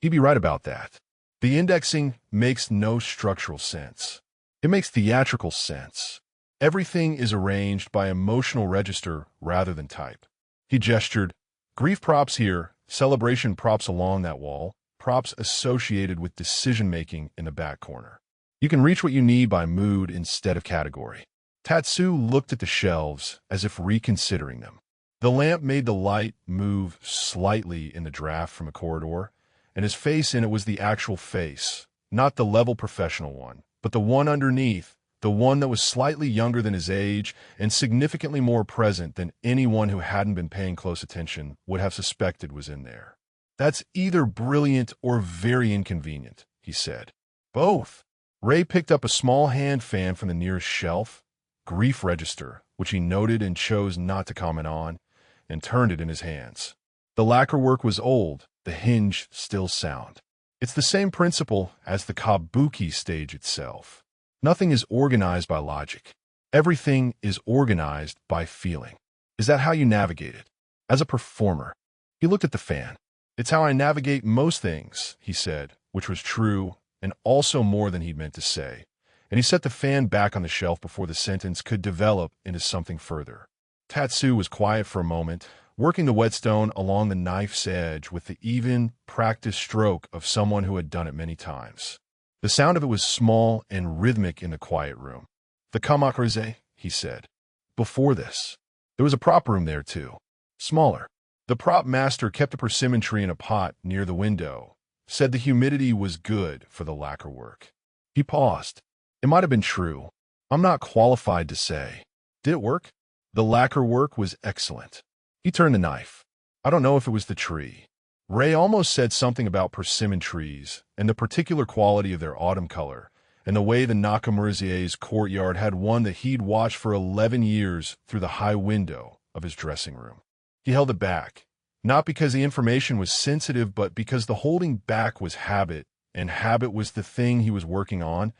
He'd be right about that. The indexing makes no structural sense. It makes theatrical sense. Everything is arranged by emotional register rather than type. He gestured. "Grief props here, celebration props along that wall, props associated with decision-making in the back corner. You can reach what you need by mood instead of category." Tatsu looked at the shelves as if reconsidering them. The lamp made the light move slightly in the draft from a corridor, and his face in it was the actual face, not the level professional one, but the one underneath, the one that was slightly younger than his age and significantly more present than anyone who hadn't been paying close attention would have suspected was in there. "That's either brilliant or very inconvenient," he said. "Both." Rei picked up a small hand fan from the nearest shelf, grief register, which he noted and chose not to comment on, and turned it in his hands. The lacquer work was old, the hinge still sound. It's the same principle as the kabuki stage itself. Nothing is organized by logic. Everything is organized by feeling. Is that how you navigate it? As a performer. He looked at the fan. "It's how I navigate most things," he said, which was true and also more than he'd meant to say. And he set the fan back on the shelf before the sentence could develop into something further. Tatsu was quiet for a moment, working the whetstone along the knife's edge with the even, practiced stroke of someone who had done it many times. The sound of it was small and rhythmic in the quiet room. "The Nakamura-za," he said. "Before this, there was a prop room there too. Smaller. The prop master kept a persimmon tree in a pot near the window, said the humidity was good for the lacquer work." He paused. It might have been true. I'm not qualified to say. Did it work? The lacquer work was excellent. He turned the knife. I don't know if it was the tree. Rei almost said something about persimmon trees and the particular quality of their autumn color, and the way the Nakamura-za's courtyard had one that he'd watched for 11 years through the high window of his dressing room. He held it back, not because the information was sensitive, but because the holding back was habit, and habit was the thing he was working on,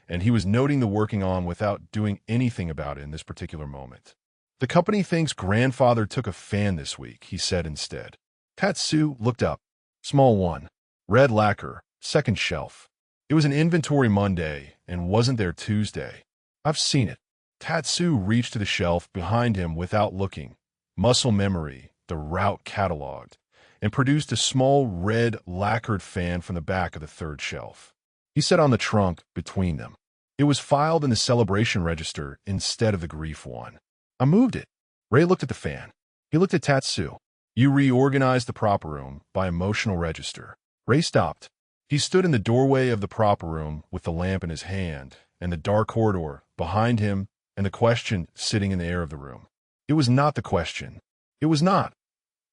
and he was noting the working on without doing anything about it in this particular moment. "The company thinks grandfather took a fan this week," he said instead. Tatsu looked up. "Small one. Red lacquer, 2nd shelf. It was an inventory Monday and wasn't there Tuesday. I've seen it." Tatsu reached to the shelf behind him without looking. Muscle memory, the route cataloged, and produced a small red lacquered fan from the back of the 3rd shelf. He set on the trunk between them. It was filed in the celebration register instead of the grief one. "I moved it." Rei looked at the fan. He looked at Tatsu. You reorganized the prop room by emotional register. Rei stopped. He stood in the doorway of the prop room with the lamp in his hand, and the dark corridor behind him, and the question sitting in the air of the room. It was not the question. It was not.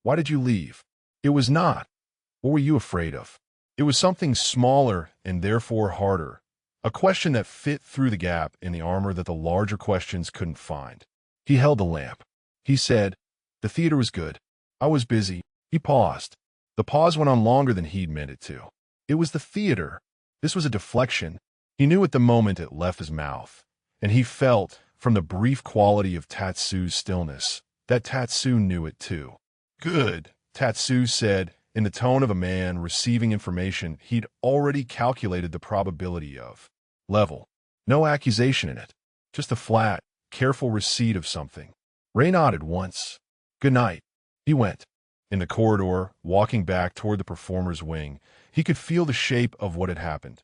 Why did you leave? It was not. What were you afraid of? It was something smaller and therefore harder. A question that fit through the gap in the armor that the larger questions couldn't find. He held the lamp. He said, "The theater was good. I was busy." He paused. The pause went on longer than he'd meant it to. It was the theater. This was a deflection. He knew at the moment it left his mouth, and he felt, from the brief quality of Tatsu's stillness, that Tatsu knew it too. "Good," Tatsu said, in the tone of a man receiving information he'd already calculated the probability of. Level. No accusation in it. Just a flat, careful receipt of something. Rei nodded once. "Good night." He went. In the corridor, walking back toward the performer's wing, he could feel the shape of what had happened.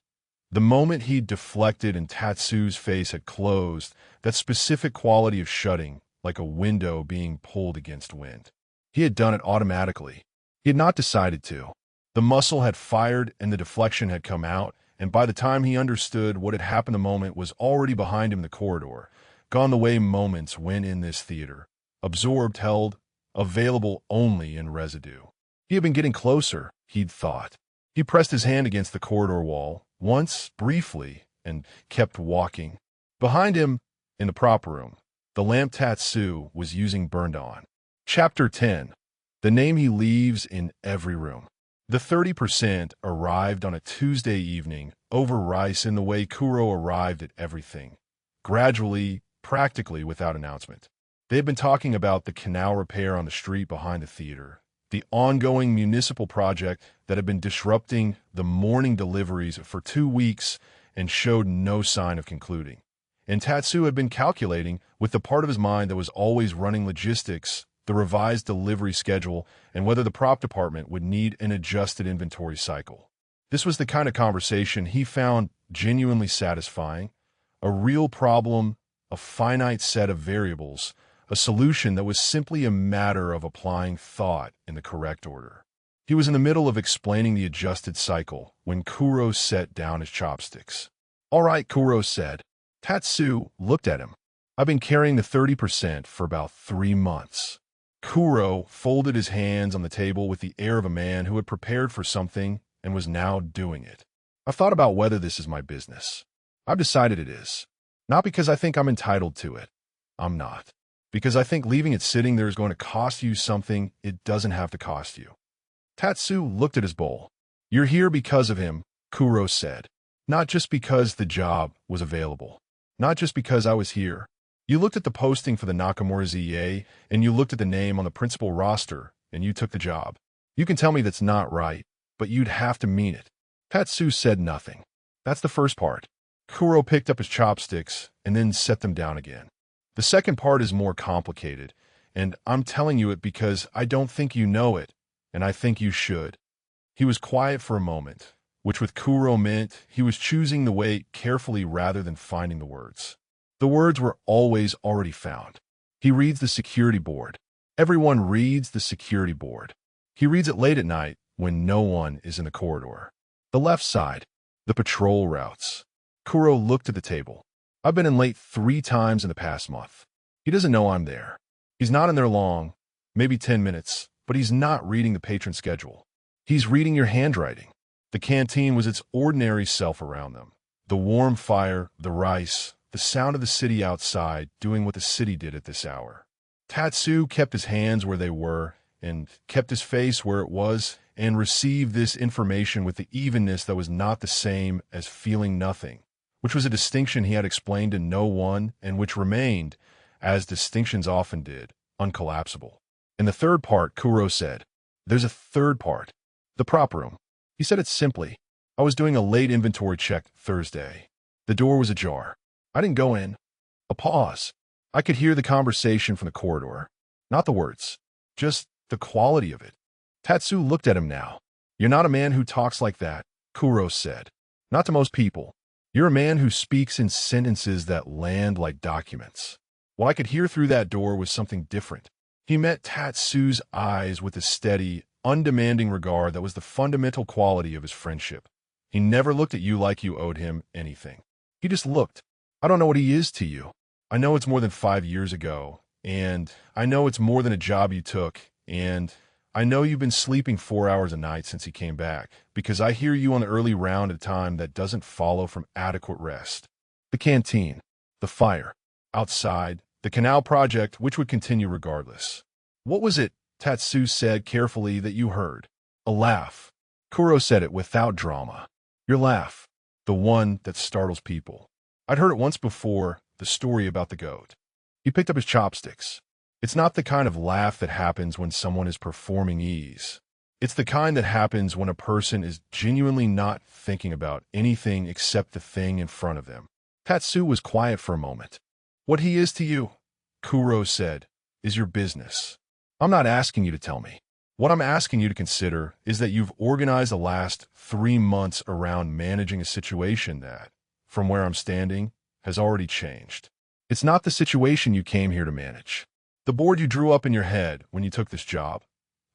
The moment he'd deflected and Tatsu's face had closed, that specific quality of shutting, like a window being pulled against wind. He had done it automatically. He had not decided to. The muscle had fired and the deflection had come out, and by the time he understood what had happened, the moment was already behind him in the corridor, gone the way moments went in this theater, absorbed, held, available only in residue. He had been getting closer, he'd thought. He pressed his hand against the corridor wall, once, briefly, and kept walking. Behind him, in the prop room, the lamp Tatsu was using burned on. Chapter 10. The name he leaves in every room. The 30% arrived on a Tuesday evening, over rice in the way Kuro arrived at everything. Gradually, practically without announcement. They had been talking about the canal repair on the street behind the theater, the ongoing municipal project that had been disrupting the morning deliveries for 2 weeks and showed no sign of concluding. And Tatsu had been calculating, with the part of his mind that was always running logistics, the revised delivery schedule, and whether the prop department would need an adjusted inventory cycle. This was the kind of conversation he found genuinely satisfying, a real problem, a finite set of variables, a solution that was simply a matter of applying thought in the correct order. He was in the middle of explaining the adjusted cycle when Kuro set down his chopsticks. "All right," Kuro said. Tatsu looked at him. "I've been carrying the 30% for about 3 months. Kuro folded his hands on the table with the air of a man who had prepared for something and was now doing it. "I've thought about whether this is my business. I've decided it is. Not because I think I'm entitled to it. I'm not. Because I think leaving it sitting there is going to cost you something it doesn't have to cost you." Tatsu looked at his bowl. "You're here because of him," Kuro said. "Not just because the job was available. Not just because I was here. You looked at the posting for the Nakamura-za, and you looked at the name on the principal roster, and you took the job. You can tell me that's not right, but you'd have to mean it." Tatsu said nothing. "That's the first part." Kuro picked up his chopsticks and then set them down again. "The second part is more complicated, and I'm telling you it because I don't think you know it, and I think you should." He was quiet for a moment, which with Kuro meant he was choosing the way carefully rather than finding the words. The words were always already found. He reads the security board. Everyone reads the security board. He reads it late at night when no one is in the corridor. The left side, the patrol routes. Kuro looked at the table. "I've been in late 3 times in the past month. He doesn't know I'm there. He's not in there long, maybe 10 minutes, but he's not reading the patron schedule. He's reading your handwriting." The canteen was its ordinary self around them. The warm fire, the rice, the sound of the city outside doing what the city did at this hour. Tatsu kept his hands where they were and kept his face where it was and received this information with the evenness that was not the same as feeling nothing, which was a distinction he had explained to no one and which remained, as distinctions often did, uncollapsible. In the third part, Kuro said, "There's a third part. The prop room." He said it simply. "I was doing a late inventory check Thursday. The door was ajar. I didn't go in." A pause. I could hear the conversation from the corridor. Not the words, just the quality of it. Tatsu looked at him now. "You're not a man who talks like that," Kuro said. "Not to most people. You're a man who speaks in sentences that land like documents. What I could hear through that door was something different." He met Tatsu's eyes with a steady, undemanding regard that was the fundamental quality of his friendship. He never looked at you like you owed him anything. He just looked. I don't know what he is to you. I know it's more than 5 years ago, and I know it's more than a job you took, and I know you've been sleeping 4 hours a night since he came back, because I hear you on the early round at a time that doesn't follow from adequate rest. The canteen, the fire, outside, the canal project, which would continue regardless. What was it, Tatsu said carefully, that you heard? A laugh. Kuro said it without drama. Your laugh. The one that startles people. I'd heard it once before, the story about the goat. He picked up his chopsticks. It's not the kind of laugh that happens when someone is performing ease. It's the kind that happens when a person is genuinely not thinking about anything except the thing in front of them. Tatsu was quiet for a moment. What he is to you, Kuro said, is your business. I'm not asking you to tell me. What I'm asking you to consider is that you've organized the last 3 months around managing a situation that, from where I'm standing, has already changed. It's not the situation you came here to manage. The board you drew up in your head when you took this job,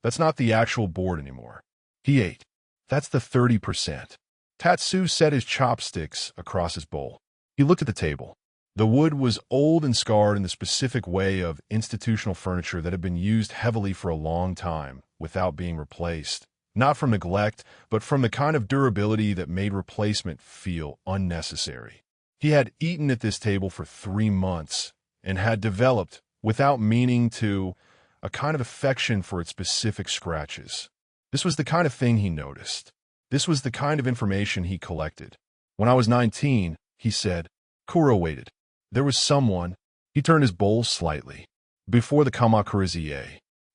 that's not the actual board anymore. He ate. That's the 30%. Tatsu set his chopsticks across his bowl. He looked at the table. The wood was old and scarred in the specific way of institutional furniture that had been used heavily for a long time without being replaced, not from neglect, but from the kind of durability that made replacement feel unnecessary. He had eaten at this table for 3 months and had developed, without meaning to, a kind of affection for its specific scratches. This was the kind of thing he noticed. This was the kind of information he collected. When I was 19, he said. Kuro waited. There was someone. He turned his bowl slightly. Before the Nakamura-za.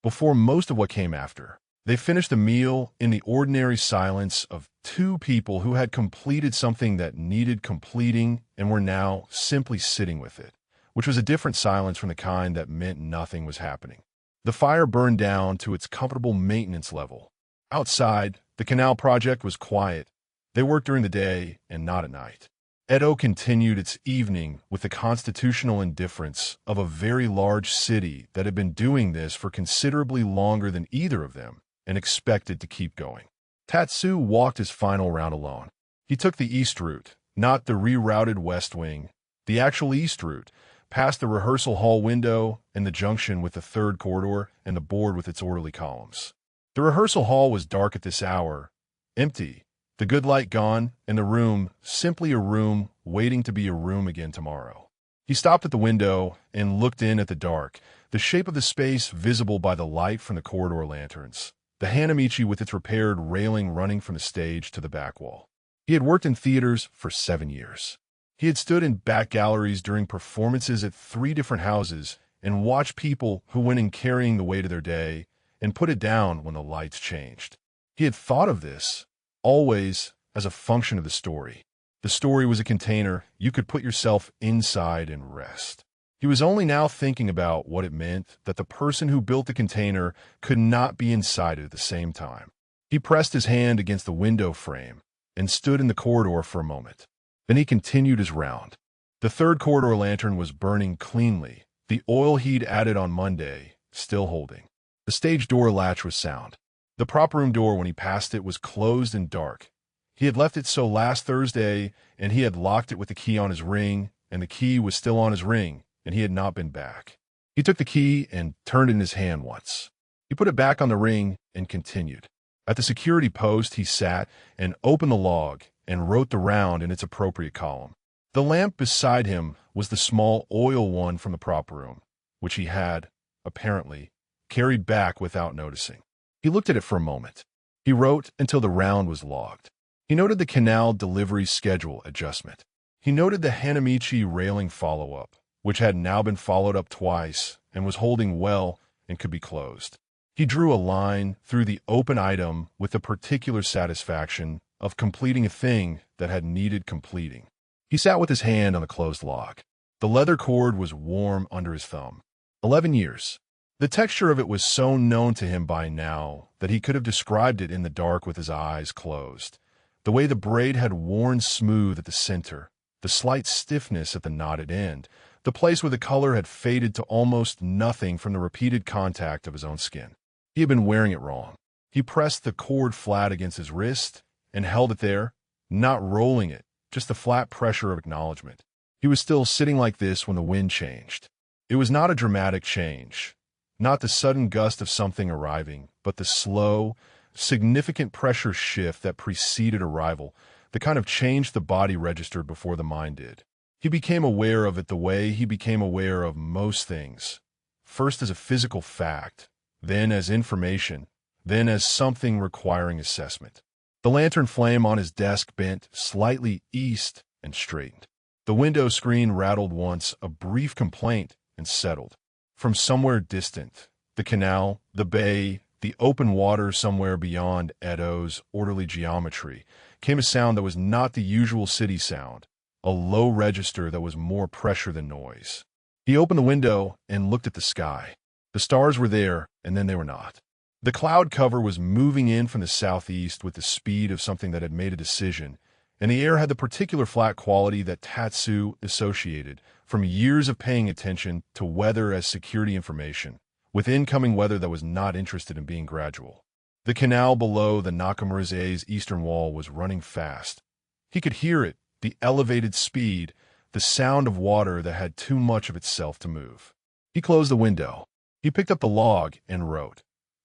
Before most of what came after. They finished the meal in the ordinary silence of 2 people who had completed something that needed completing and were now simply sitting with it, which was a different silence from the kind that meant nothing was happening. The fire burned down to its comfortable maintenance level. Outside, the canal project was quiet. They worked during the day and not at night. Edo continued its evening with the constitutional indifference of a very large city that had been doing this for considerably longer than either of them and expected to keep going. Tatsu walked his final round alone. He took the east route, not the rerouted west wing, the actual east route, past the rehearsal hall window and the junction with the 3rd corridor and the board with its orderly columns. The rehearsal hall was dark at this hour, empty, the good light gone, and the room simply a room waiting to be a room again tomorrow. He stopped at the window and looked in at the dark, the shape of the space visible by the light from the corridor lanterns, the Hanamichi with its repaired railing running from the stage to the back wall. He had worked in theaters for 7 years. He had stood in back galleries during performances at 3 different houses and watched people who went in carrying the weight of their day and put it down when the lights changed. He had thought of this always as a function of the story. The story was a container you could put yourself inside and rest. He was only now thinking about what it meant that the person who built the container could not be inside it at the same time. He pressed his hand against the window frame and stood in the corridor for a moment. Then he continued his round. The 3rd corridor lantern was burning cleanly, the oil he'd added on Monday still holding. The stage door latch was sound. The prop room door, when he passed it, was closed and dark. He had left it so last Thursday, and he had locked it with the key on his ring, and the key was still on his ring, and he had not been back. He took the key and turned it in his hand once. He put it back on the ring and continued. At the security post, he sat and opened the log and wrote the round in its appropriate column. The lamp beside him was the small oil one from the prop room, which he had, apparently, carried back without noticing. He looked at it for a moment. He wrote until the round was logged. He noted the canal delivery schedule adjustment. He noted the Hanamichi railing follow-up, which had now been followed up twice and was holding well and could be closed. He drew a line through the open item with the particular satisfaction of completing a thing that had needed completing. He sat with his hand on the closed log. The leather cord was warm under his thumb. 11 years. The texture of it was so known to him by now that he could have described it in the dark with his eyes closed. The way the braid had worn smooth at the center, the slight stiffness at the knotted end, the place where the color had faded to almost nothing from the repeated contact of his own skin. He had been wearing it wrong. He pressed the cord flat against his wrist and held it there, not rolling it, just the flat pressure of acknowledgement. He was still sitting like this when the wind changed. It was not a dramatic change, not the sudden gust of something arriving, but the slow, significant pressure shift that preceded arrival, the kind of change the body registered before the mind did. He became aware of it the way he became aware of most things, first as a physical fact, then as information, then as something requiring assessment. The lantern flame on his desk bent slightly east and straightened. The window screen rattled once, a brief complaint, and settled. From somewhere distant, the canal, the bay, the open water somewhere beyond Edo's orderly geometry, came a sound that was not the usual city sound, a low register that was more pressure than noise. He opened the window and looked at the sky. The stars were there, and then they were not. The cloud cover was moving in from the southeast with the speed of something that had made a decision, and the air had the particular flat quality that Tatsu associated from years of paying attention to weather as security information, with incoming weather that was not interested in being gradual. The canal below the Nakamura-za's eastern wall was running fast. He could hear it, the elevated speed, the sound of water that had too much of itself to move. He closed the window. He picked up the log and wrote,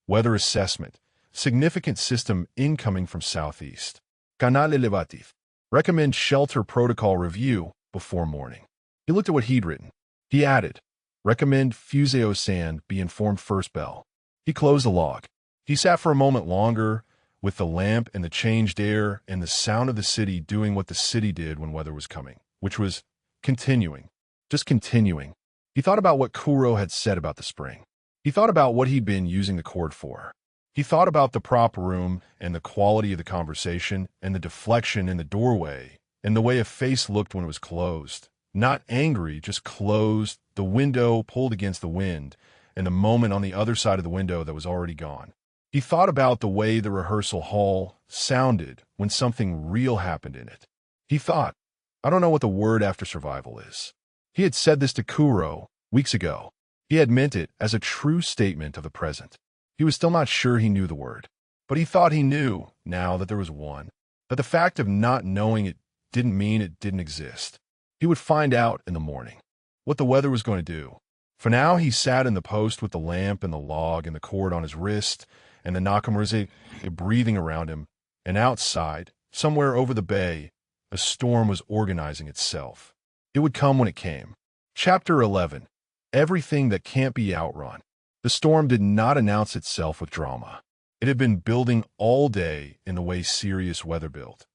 "Weather assessment. Significant system incoming from southeast. Canal elevatif. Recommend shelter protocol review before morning." He looked at what he'd written. He added, "Recommend Fuseo-san be informed first bell." He closed the log. He sat for a moment longer, with the lamp and the changed air and the sound of the city doing what the city did when weather was coming, which was continuing. Just continuing. He thought about what Kuro had said about the spring. He thought about what he'd been using the cord for. He thought about the prop room and the quality of the conversation and the deflection in the doorway and the way a face looked when it was closed. Not angry, just closed, the window pulled against the wind, and the moment on the other side of the window that was already gone. He thought about the way the rehearsal hall sounded when something real happened in it. He thought, I don't know what the word after survival is. He had said this to Kuro weeks ago. He had meant it as a true statement of the present. He was still not sure he knew the word, but he thought he knew now that there was one, that the fact of not knowing it didn't mean it didn't exist. He would find out in the morning what the weather was going to do. For now, he sat in the post with the lamp and the log and the cord on his wrist and the Nakamura-za breathing around him, and outside, somewhere over the bay, a storm was organizing itself. It would come when it came. Chapter 11. Everything that can't be outrun. The storm did not announce itself with drama. It had been building all day in the way serious weather built.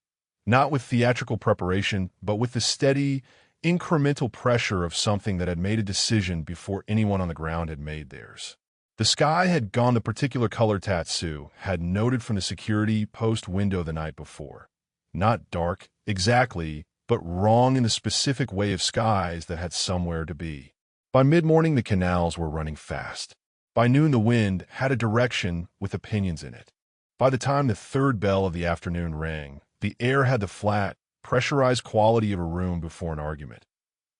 Not with theatrical preparation, but with the steady, incremental pressure of something that had made a decision before anyone on the ground had made theirs. The sky had gone the particular color Tatsu had noted from the security post window the night before. Not dark, exactly, but wrong in the specific way of skies that had somewhere to be. By mid-morning, the canals were running fast. By noon, the wind had a direction with opinions in it. By the time the third bell of the afternoon rang, the air had the flat, pressurized quality of a room before an argument.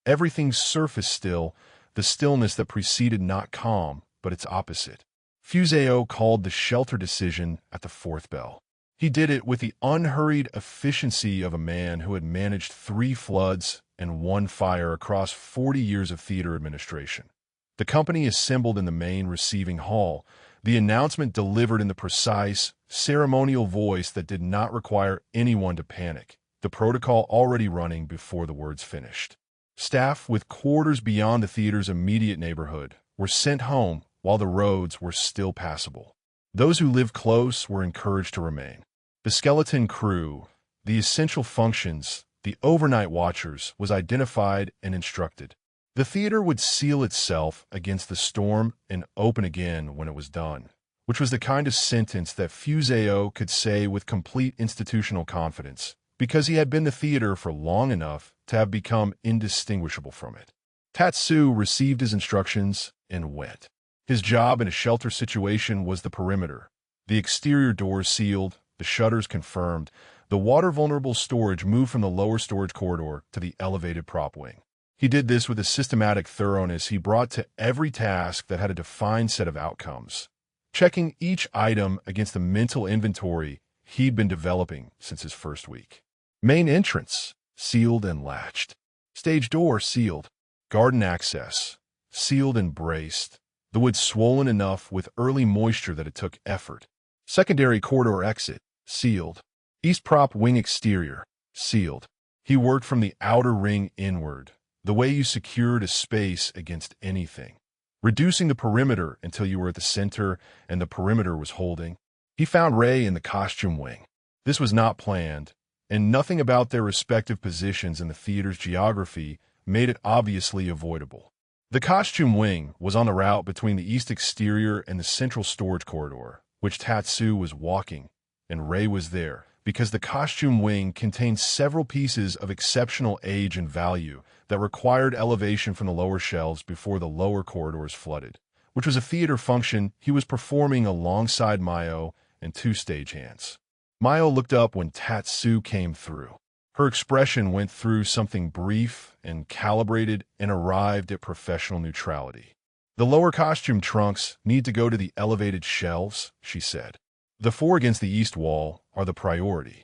Everything surfaced still, the stillness that preceded not calm, but its opposite. Fuseo called the shelter decision at the fourth bell. He did it with the unhurried efficiency of a man who had managed 3 floods and 1 fire across 40 years of theater administration. The company assembled in the main receiving hall, the announcement delivered in the precise, ceremonial voice that did not require anyone to panic, the protocol already running before the words finished. Staff with quarters beyond the theater's immediate neighborhood were sent home while the roads were still passable. Those who lived close were encouraged to remain. The skeleton crew, the essential functions, the overnight watchers, was identified and instructed. The theater would seal itself against the storm and open again when it was done, which was the kind of sentence that Fuseo could say with complete institutional confidence, because he had been the theater for long enough to have become indistinguishable from it. Tatsu received his instructions and went. His job in a shelter situation was the perimeter. The exterior doors sealed, the shutters confirmed, the water-vulnerable storage moved from the lower storage corridor to the elevated prop wing. He did this with a systematic thoroughness he brought to every task that had a defined set of outcomes, checking each item against the mental inventory he'd been developing since his first week. Main entrance, sealed and latched. Stage door, sealed. Garden access, sealed and braced, the wood swollen enough with early moisture that it took effort. Secondary corridor exit, sealed. East prop wing exterior, sealed. He worked from the outer ring inward, the way you secured a space against anything, reducing the perimeter until you were at the center and the perimeter was holding. He found Rei in the costume wing. This was not planned, and nothing about their respective positions in the theater's geography made it obviously avoidable. The costume wing was on the route between the east exterior and the central storage corridor, which Tatsu was walking, and Rei was there, because the costume wing contained several pieces of exceptional age and value that required elevation from the lower shelves before the lower corridors flooded, which was a theater function he was performing alongside Mayo and two stagehands. Mayo looked up when Tatsu came through. Her expression went through something brief and calibrated and arrived at professional neutrality. The lower costume trunks need to go to the elevated shelves, she said. The four against the east wall are the priority.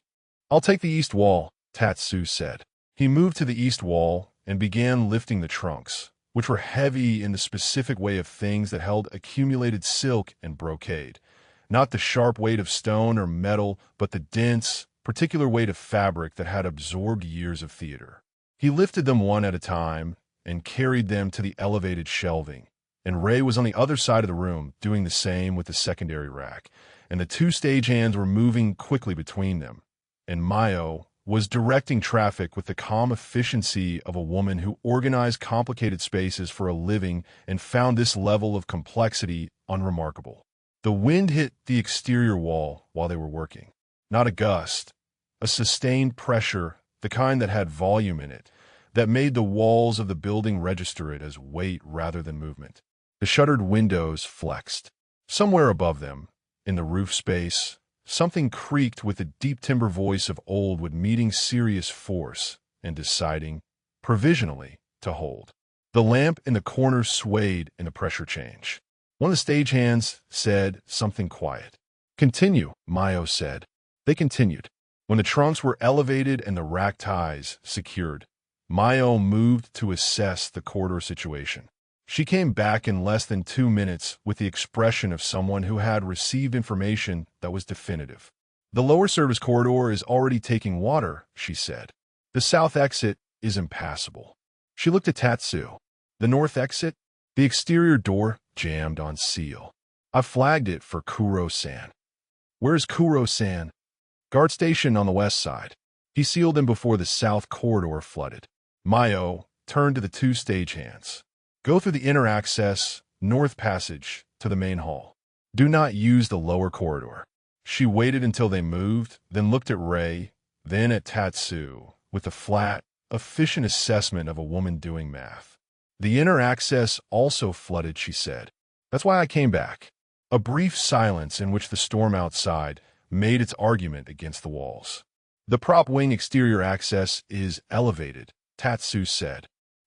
I'll take the east wall, Tatsu said. He moved to the east wall and began lifting the trunks, which were heavy in the specific way of things that held accumulated silk and brocade. Not the sharp weight of stone or metal, but the dense, particular weight of fabric that had absorbed years of theater. He lifted them one at a time and carried them to the elevated shelving, and Rei was on the other side of the room doing the same with the secondary rack, and the two stagehands were moving quickly between them, and Mayo was directing traffic with the calm efficiency of a woman who organized complicated spaces for a living and found this level of complexity unremarkable. The wind hit the exterior wall while they were working. Not a gust, a sustained pressure, the kind that had volume in it, that made the walls of the building register it as weight rather than movement. The shuttered windows flexed. Somewhere above them, in the roof space, something creaked with the deep timbre voice of old with meeting serious force and deciding, provisionally, to hold. The lamp in the corner swayed in the pressure change. One of the stagehands said something quiet. Continue, Mayo said. They continued. When the trunks were elevated and the rack ties secured, Mayo moved to assess the corridor situation. She came back in less than 2 minutes with the expression of someone who had received information that was definitive. The lower service corridor is already taking water, she said. The south exit is impassable. She looked at Tatsu. The north exit? The exterior door jammed on seal. I flagged it for Kuro-san. Where's Kuro-san? Guard station on the west side. He sealed them before the south corridor flooded. Mayo turned to the two stagehands. Go through the inner access, north passage, to the main hall. Do not use the lower corridor. She waited until they moved, then looked at Rei, then at Tatsu, with a flat, efficient assessment of a woman doing math. The inner access also flooded, she said. That's why I came back. A brief silence in which the storm outside made its argument against the walls. The prop wing exterior access is elevated, Tatsu said.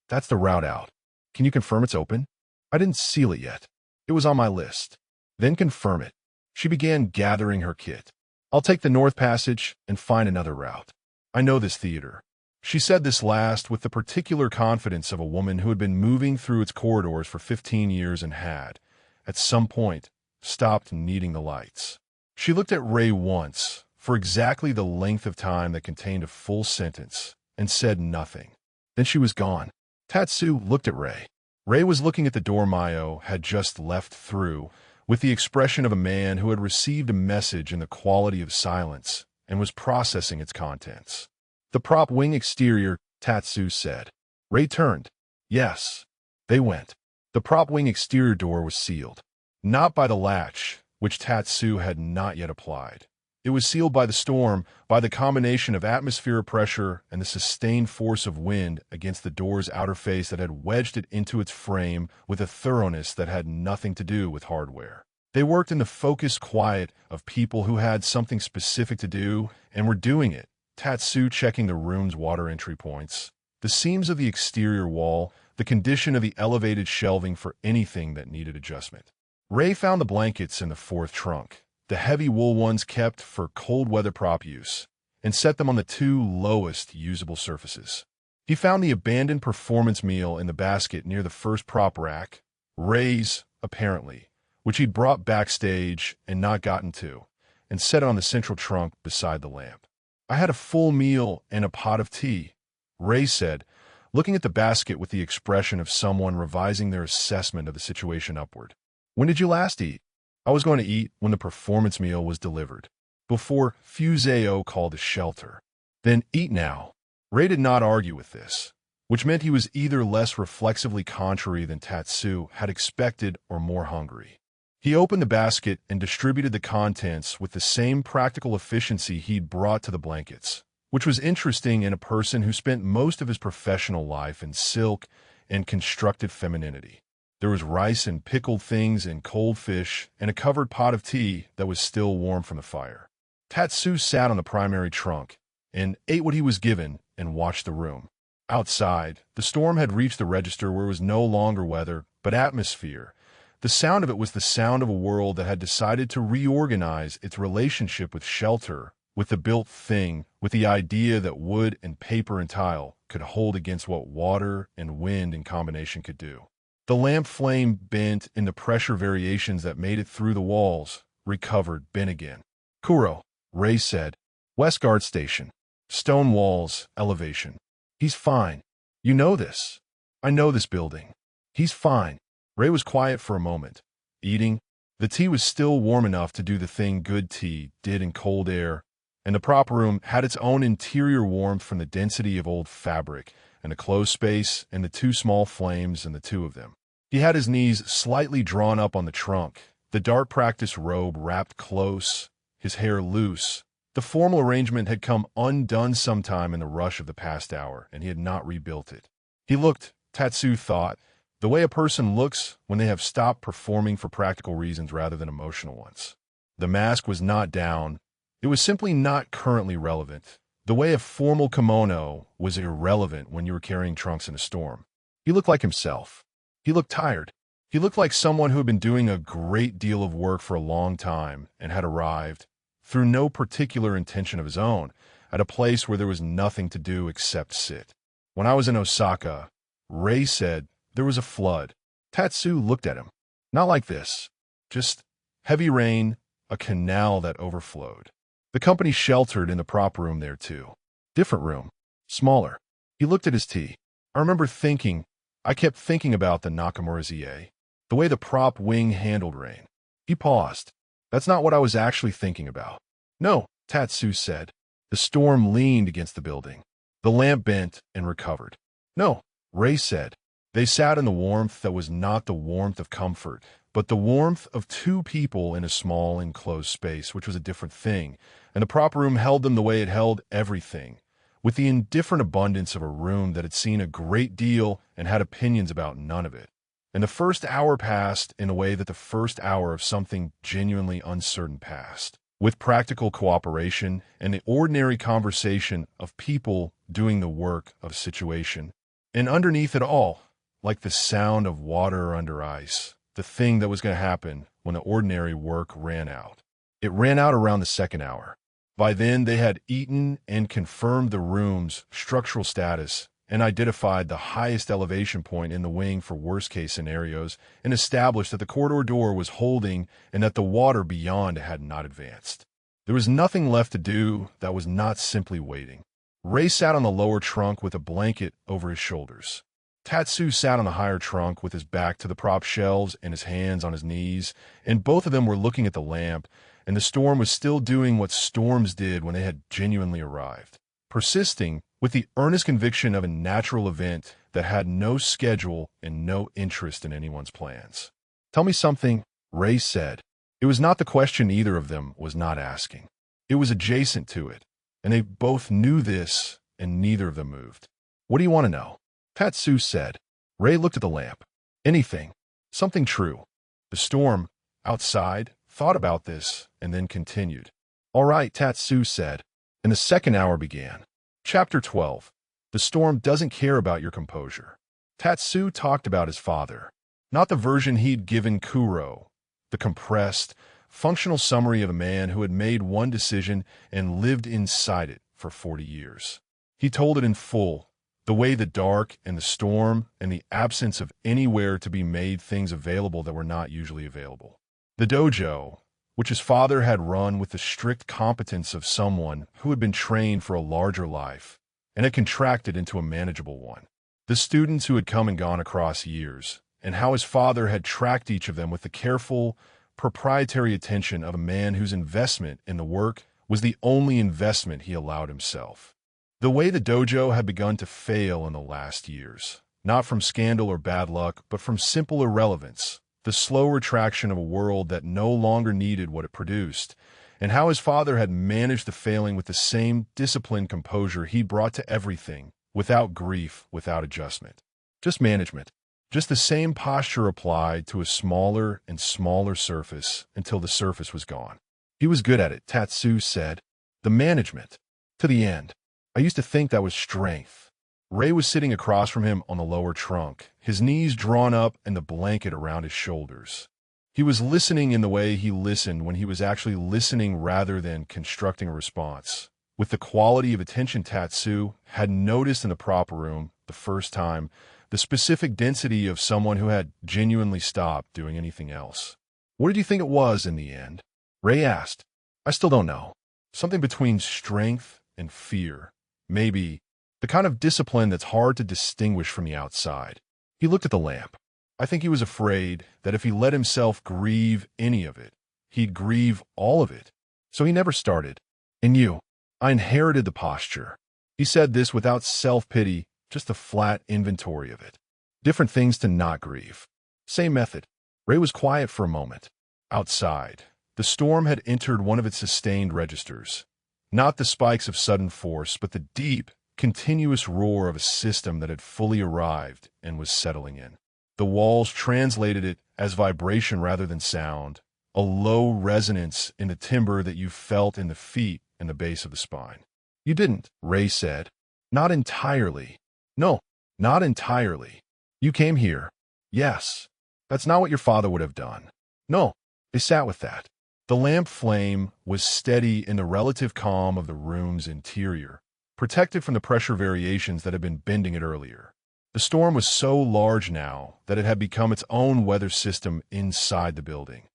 That's the route out. Can you confirm it's open? I didn't seal it yet. It was on my list. Then confirm it. She began gathering her kit. I'll take the north passage and find another route. I know this theater. She said this last with the particular confidence of a woman who had been moving through its corridors for 15 years and had, at some point, stopped needing the lights. She looked at Rei once, for exactly the length of time that contained a full sentence, and said nothing. Then she was gone. Tatsu looked at Rei. Rei was looking at the door Mayo had just left through, with the expression of a man who had received a message in the quality of silence and was processing its contents. The prop wing exterior, Tatsu said. Rei turned. Yes. They went. The prop wing exterior door was sealed. Not by the latch, which Tatsu had not yet applied. It was sealed by the storm, by the combination of atmospheric pressure and the sustained force of wind against the door's outer face that had wedged it into its frame with a thoroughness that had nothing to do with hardware. They worked in the focused quiet of people who had something specific to do and were doing it. Tatsu checking the room's water entry points, the seams of the exterior wall, the condition of the elevated shelving for anything that needed adjustment. Rei found the blankets in the fourth trunk, the heavy wool ones kept for cold weather prop use, and set them on the two lowest usable surfaces. He found the abandoned performance meal in the basket near the first prop rack, Rei's, apparently, which he'd brought backstage and not gotten to, and set it on the central trunk beside the lamp. I had a full meal and a pot of tea, Rei said, looking at the basket with the expression of someone revising their assessment of the situation upward. When did you last eat? I was going to eat when the performance meal was delivered, before Fuseo called the shelter. Then eat now. Rei did not argue with this, which meant he was either less reflexively contrary than Tatsu had expected or more hungry. He opened the basket and distributed the contents with the same practical efficiency he'd brought to the blankets, which was interesting in a person who spent most of his professional life in silk and constructed femininity. There was rice and pickled things and cold fish and a covered pot of tea that was still warm from the fire. Tatsu sat on the primary trunk and ate what he was given and watched the room. Outside, the storm had reached the register where it was no longer weather, but atmosphere. The sound of it was the sound of a world that had decided to reorganize its relationship with shelter, with the built thing, with the idea that wood and paper and tile could hold against what water and wind in combination could do. The lamp flame bent in the pressure variations that made it through the walls, recovered, bent again. Kuro, Rei said. West Guard Station. Stone walls, elevation. He's fine. You know this. I know this building. He's fine. Rei was quiet for a moment, eating. The tea was still warm enough to do the thing good tea did in cold air, and the prop room had its own interior warmth from the density of old fabric and the closed space and the two small flames and the two of them. He had his knees slightly drawn up on the trunk, the dark practice robe wrapped close, his hair loose. The formal arrangement had come undone sometime in the rush of the past hour, and he had not rebuilt it. He looked, Tatsu thought, the way a person looks when they have stopped performing for practical reasons rather than emotional ones. The mask was not down. It was simply not currently relevant. The way a formal kimono was irrelevant when you were carrying trunks in a storm. He looked like himself. He looked tired. He looked like someone who had been doing a great deal of work for a long time and had arrived, through no particular intention of his own, at a place where there was nothing to do except sit. When I was in Osaka, Rei said, there was a flood. Tatsu looked at him. Not like this. Just heavy rain, a canal that overflowed. The company sheltered in the prop room there too. Different room. Smaller. He looked at his tea. I kept thinking about the Nakamura-za, the way the prop wing handled rain. He paused. That's not what I was actually thinking about. No, Tatsu said. The storm leaned against the building. The lamp bent and recovered. No, Rei said. They sat in the warmth that was not the warmth of comfort, but the warmth of two people in a small enclosed space, which was a different thing, and the prop room held them the way it held everything, with the indifferent abundance of a room that had seen a great deal and had opinions about none of it. And the first hour passed in a way that the first hour of something genuinely uncertain passed, with practical cooperation and the ordinary conversation of people doing the work of a situation. And underneath it all, like the sound of water under ice, the thing that was going to happen when the ordinary work ran out. It ran out around the second hour. By then, they had eaten and confirmed the room's structural status and identified the highest elevation point in the wing for worst-case scenarios and established that the corridor door was holding and that the water beyond had not advanced. There was nothing left to do that was not simply waiting. Rei sat on the lower trunk with a blanket over his shoulders. Tatsu sat on the higher trunk with his back to the prop shelves and his hands on his knees, and both of them were looking at the lamp, and the storm was still doing what storms did when they had genuinely arrived, persisting with the earnest conviction of a natural event that had no schedule and no interest in anyone's plans. Tell me something, Rei said. It was not the question either of them was not asking. It was adjacent to it, and they both knew this, and neither of them moved. What do you want to know? Tatsu said. Rei looked at the lamp. Anything. Something true. The storm, outside, thought about this, and then continued. All right, Tatsu said. And the second hour began. Chapter 12. The storm doesn't care about your composure. Tatsu talked about his father, not the version he'd given Kuro, the compressed, functional summary of a man who had made one decision and lived inside it for 40 years. He told it in full, the way the dark and the storm and the absence of anywhere to be made things available that were not usually available. The dojo, which his father had run with the strict competence of someone who had been trained for a larger life, and had contracted into a manageable one. The students who had come and gone across years, and how his father had tracked each of them with the careful, proprietary attention of a man whose investment in the work was the only investment he allowed himself. The way the dojo had begun to fail in the last years, not from scandal or bad luck, but from simple irrelevance, the slow retraction of a world that no longer needed what it produced, and how his father had managed the failing with the same disciplined composure he brought to everything, without grief, without adjustment. Just management. Just the same posture applied to a smaller and smaller surface until the surface was gone. He was good at it, Tatsu said. The management. To the end. I used to think that was strength. Rei was sitting across from him on the lower trunk, his knees drawn up and the blanket around his shoulders. He was listening in the way he listened when he was actually listening rather than constructing a response, with the quality of attention Tatsu had noticed in the prop room the first time, the specific density of someone who had genuinely stopped doing anything else. What did you think it was in the end? Rei asked. I still don't know. Something between strength and fear. Maybe the kind of discipline that's hard to distinguish from the outside. He looked at the lamp. I think he was afraid that if he let himself grieve any of it, he'd grieve all of it. So he never started. And you, I inherited the posture. He said this without self-pity, just a flat inventory of it. Different things to not grieve. Same method. Rei was quiet for a moment. Outside, the storm had entered one of its sustained registers. Not the spikes of sudden force, but the deep, continuous roar of a system that had fully arrived and was settling in. The walls translated it as vibration rather than sound, a low resonance in the timber that you felt in the feet and the base of the spine. You didn't, Rei said. Not entirely. No, not entirely. You came here. Yes. That's not what your father would have done. No, they sat with that. The lamp flame was steady in the relative calm of the room's interior, protected from the pressure variations that had been bending it earlier. The storm was so large now that it had become its own weather system inside the building.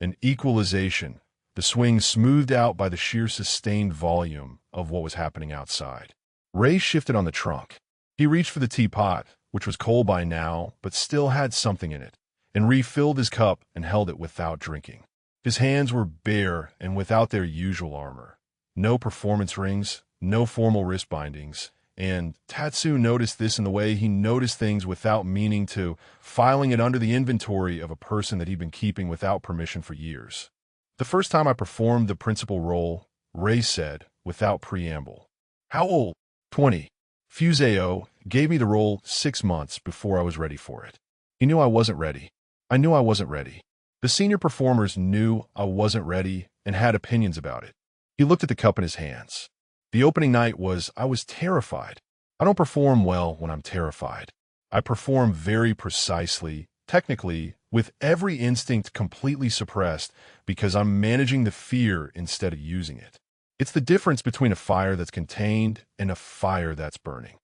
An equalization, the swing smoothed out by the sheer sustained volume of what was happening outside. Rei shifted on the trunk. He reached for the teapot, which was cold by now, but still had something in it, and refilled his cup and held it without drinking. His hands were bare and without their usual armor. No performance rings, no formal wrist bindings, and Tatsu noticed this in the way he noticed things without meaning to, filing it under the inventory of a person that he'd been keeping without permission for years. The first time I performed the principal role, Rei said, without preamble. How old? 20. Fuseo gave me the role 6 months before I was ready for it. He knew I wasn't ready. I knew I wasn't ready. The senior performers knew I wasn't ready and had opinions about it. He looked at the cup in his hands. The opening night I was terrified. I don't perform well when I'm terrified. I perform very precisely, technically, with every instinct completely suppressed because I'm managing the fear instead of using it. It's the difference between a fire that's contained and a fire that's burning.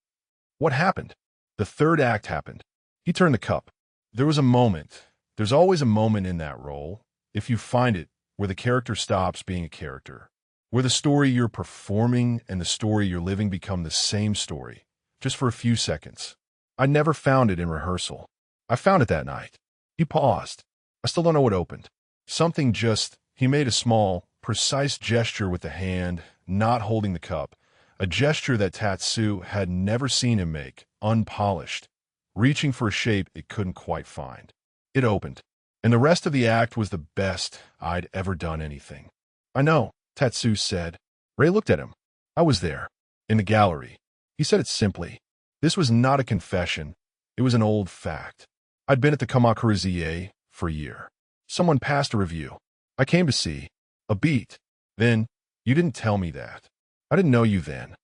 What happened? The third act happened. He turned the cup. There was a moment. There's always a moment in that role, if you find it, where the character stops being a character, where the story you're performing and the story you're living become the same story, just for a few seconds. I never found it in rehearsal. I found it that night. He paused. I still don't know what opened. Something he made a small, precise gesture with the hand, not holding the cup, a gesture that Tatsu had never seen him make, unpolished, reaching for a shape it couldn't quite find. It opened, and the rest of the act was the best I'd ever done anything. I know, Tatsu said. Rei looked at him. I was there, in the gallery. He said it simply. This was not a confession. It was an old fact. I'd been at the Kamakura-za for a year. Someone passed a review. I came to see. A beat. Then, you didn't tell me that. I didn't know you then.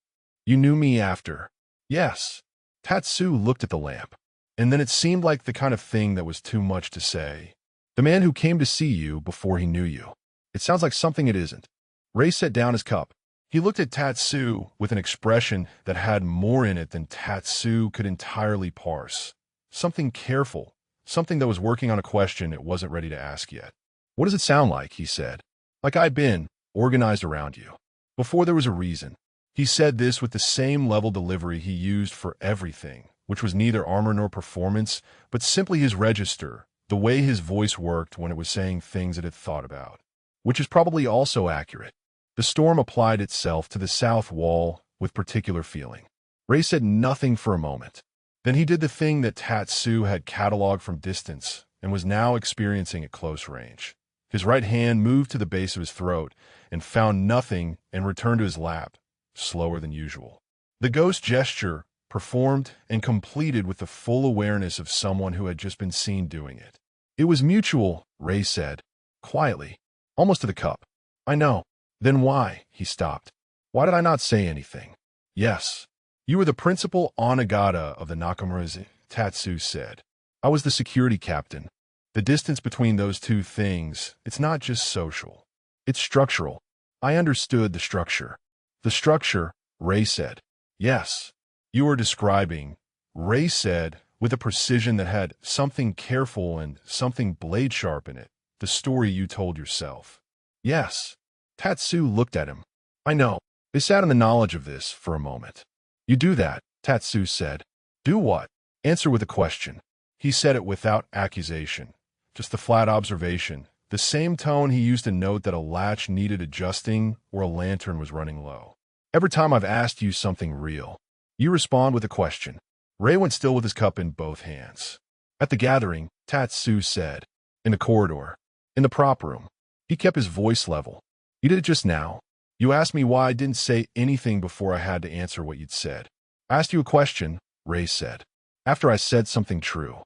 You knew me after. Yes. Tatsu looked at the lamp, and then it seemed like the kind of thing that was too much to say. The man who came to see you before he knew you. It sounds like something it isn't. Rei set down his cup. He looked at Tatsu with an expression that had more in it than Tatsu could entirely parse. Something careful, something that was working on a question it wasn't ready to ask yet. What does it sound like? He said. Like I'd been organized around you. Before there was a reason. He said this with the same level delivery he used for everything, which was neither armor nor performance, but simply his register, the way his voice worked when it was saying things it had thought about. Which is probably also accurate. The storm applied itself to the south wall with particular feeling. Rei said nothing for a moment. Then he did the thing that Tatsu had cataloged from distance and was now experiencing at close range. His right hand moved to the base of his throat and found nothing and returned to his lap, slower than usual. The ghost gesture performed and completed with the full awareness of someone who had just been seen doing it. It was mutual, Rei said, quietly, almost to the cup. I know. Then why? He stopped. Why did I not say anything? Yes. You were the principal onnagata of the Nakamura-za, Tatsu said. I was the security captain. The distance between those two things, it's not just social. It's structural. I understood the structure. The structure, Rei said. Yes. You were describing, Rei said, with a precision that had something careful and something blade-sharp in it, the story you told yourself. Yes. Tatsu looked at him. I know. They sat in the knowledge of this for a moment. You do that, Tatsu said. Do what? Answer with a question. He said it without accusation, just a flat observation, the same tone he used to note that a latch needed adjusting or a lantern was running low. Every time I've asked you something real, you respond with a question. Rei went still with his cup in both hands. At the gathering, Tatsu said, in the corridor, in the prop room. He kept his voice level. You did it just now. You asked me why I didn't say anything before I had to answer what you'd said. I asked you a question, Rei said. After I said something true.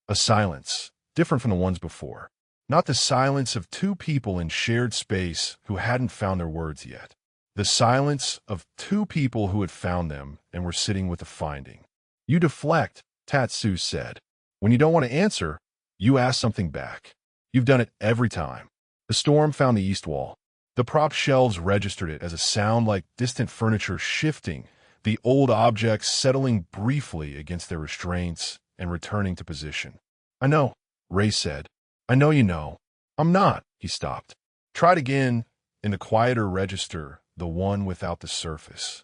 A silence, different from the ones before. Not the silence of two people in shared space who hadn't found their words yet. The silence of two people who had found them and were sitting with the finding. You deflect, Tatsu said. When you don't want to answer, you ask something back. You've done it every time. The storm found the east wall. The prop shelves registered it as a sound like distant furniture shifting, the old objects settling briefly against their restraints and returning to position. I know, Rei said. I know you know. I'm not, he stopped. Tried again, in the quieter register, the one without the surface.